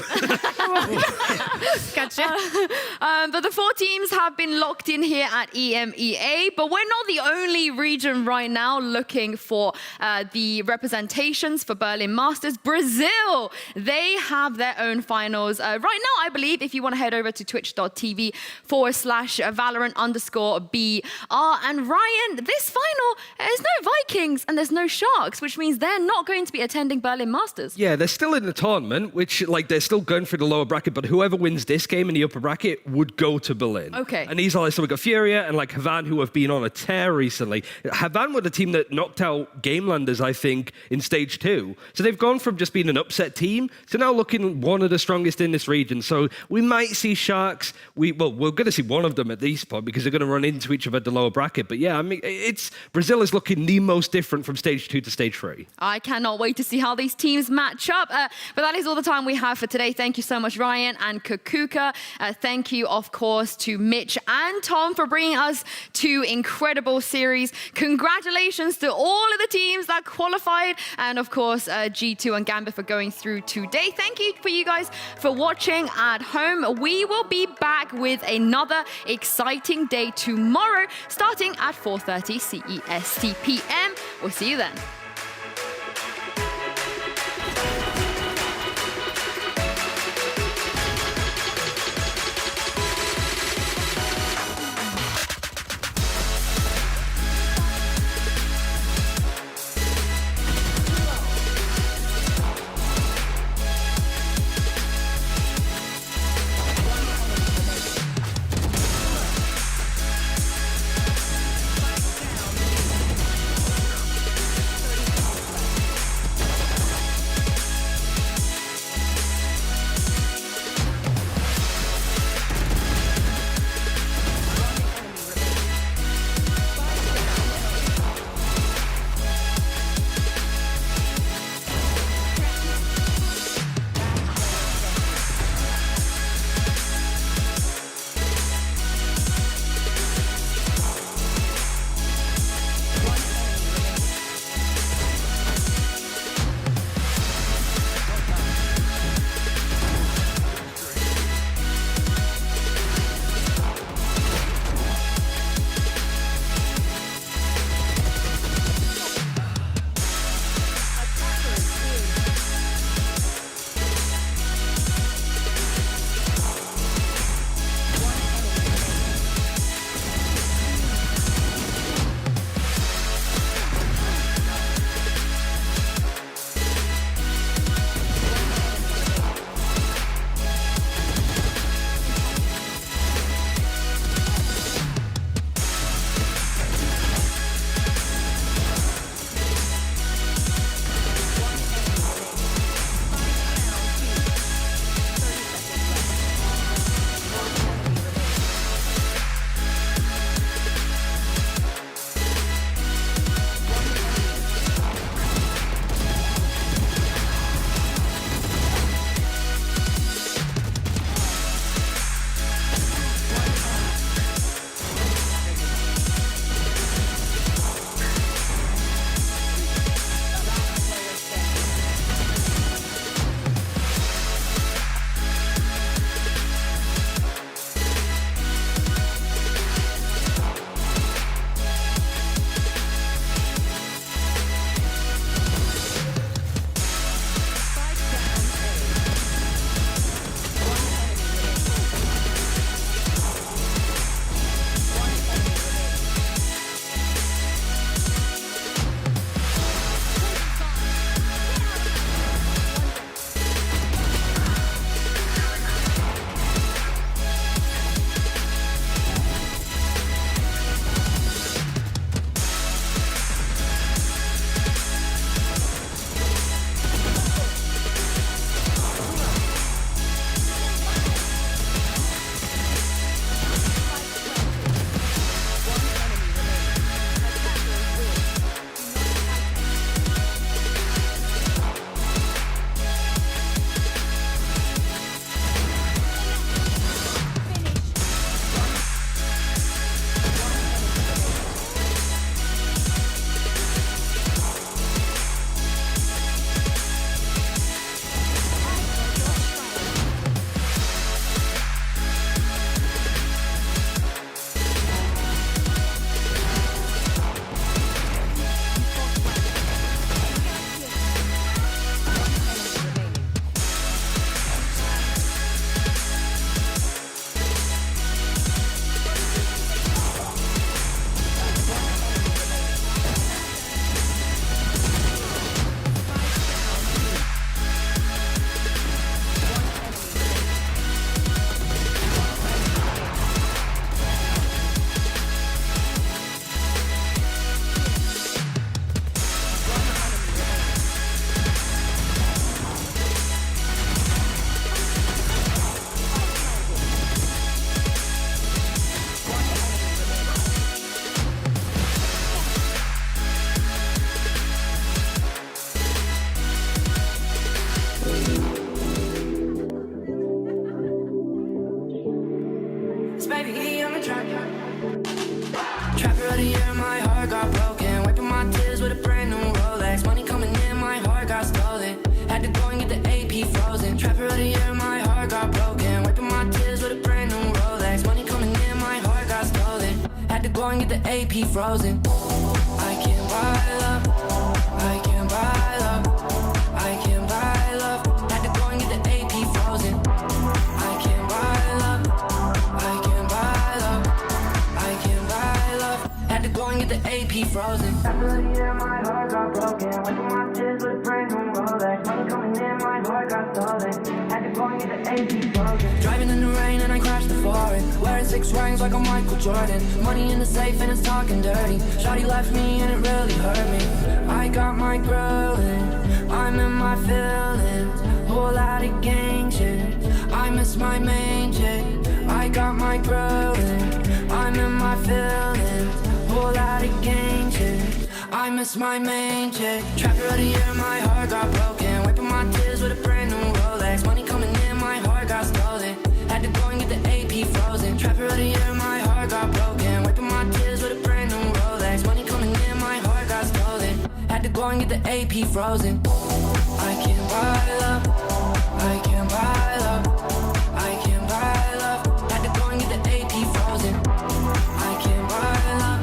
Gotcha. But the 4 teams have been locked in here at EMEA, but we're not the only region right now looking for the representations for Berlin Masters. Brazil, they have their own finals. Right now, I believe, if you want to head over to twitch.tv/Valorant_BR. And Ryan, this final, there's no Vikings and there's no Sharks, which means they're not going to be attending Berlin Masters. Yeah, they're still in the tournament, which, like, they're still going through the lower bracket, but whoever wins this game in the upper bracket would go to Berlin. Okay. And these are, like, so we've got Furia and, like, Havan, who have been on a tear recently. Havan were the team that knocked out Gamelanders, I think, in stage 2. So they've gone from just being an upset team to now looking one of the strongest in this region. So we might see Sharks. We're going to see one of them at this point because they're going to run into each other at the lower bracket. But yeah, I mean, Brazil is looking the most different from stage 2 to stage 3. I cannot wait to see how these teams teams match up. But that is all the time we have for today. Thank you so much, Ryan and Kaquka. Thank you, of course, to Mitch and Tom for bringing us 2 incredible series. Congratulations to all of the teams that qualified, and of course, G2 and Gambit for going through today. Thank you for you guys for watching at home. We will be back with another exciting day tomorrow, starting at 4:30 CEST PM. We'll see you then. heart got broken. Wiping my tears with a brand new Rolex. Money coming in, my heart got stolen. Had to go and get the AP frozen. Trapper of the year, my heart got broken. Wiping my tears with a brand new Rolex. Money coming in, my heart got stolen. Had to go and get the AP frozen. I can't buy love. I can't buy love. I can't buy love. Had to go and get the AP frozen. I can't buy love. I can't buy love. I can't buy love. Had to go and get the AP frozen. Yeah, my heart got broken. Wiping my tears with a brand new Rolex. Money coming in, my heart got stolen. Had to go and get the AP frozen. Driving in the rain and I crashed the foreign. Wearing 6 rings like I'm Michael Jordan. Money in the safe and it's talking dirty. Shawty left me and it really hurt me. I got my growing. I'm in my feelings. Whole lot of gang shit. I miss my main chick. I got my growing. I'm in my feelings. Whole lot of gang shit. I miss my main chick. Trapper of the year, my heart got broken. Wiping my tears with a brand new Rolex. Money coming in, my heart got stolen. Had to go and get the AP frozen. Trapper of the year, my heart got broken. Wiping my tears with a brand new Rolex. Money coming in, my heart got stolen. Had to go and get the AP frozen. I can't buy love. I can't buy love. I can't buy love. Had to go and get the AP frozen. I can't buy love.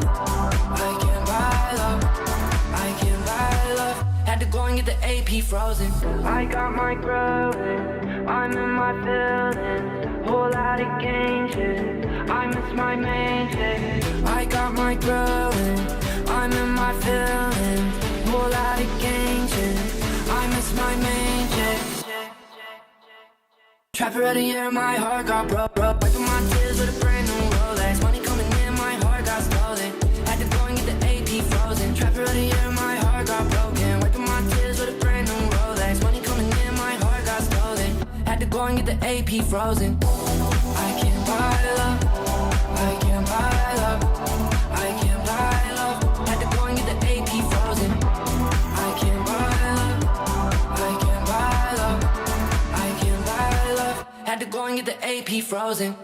I can't buy love. I can't buy love. Had to go and get the AP frozen. I got my growing. I'm in my feelings. Whole lot of gang shit. I miss my main chick. I got my growing. I'm in my feelings. Whole lot of gang shit. I miss my main chick. Trapper of the year, my heart got broke. Wiping my tears with a brand new Rolex. Money coming in, my heart got stolen. Had to go and get the AP frozen. Trapper of the year, my heart got broken. Wiping my tears with a brand new Rolex. Money coming in, my heart got stolen. Had to go and get the AP frozen. I can't buy love. I can't buy love. I can't buy love. Had to go and get the AP frozen. I can't buy love. I can't buy love. I can't buy love. Had to go and get the AP frozen.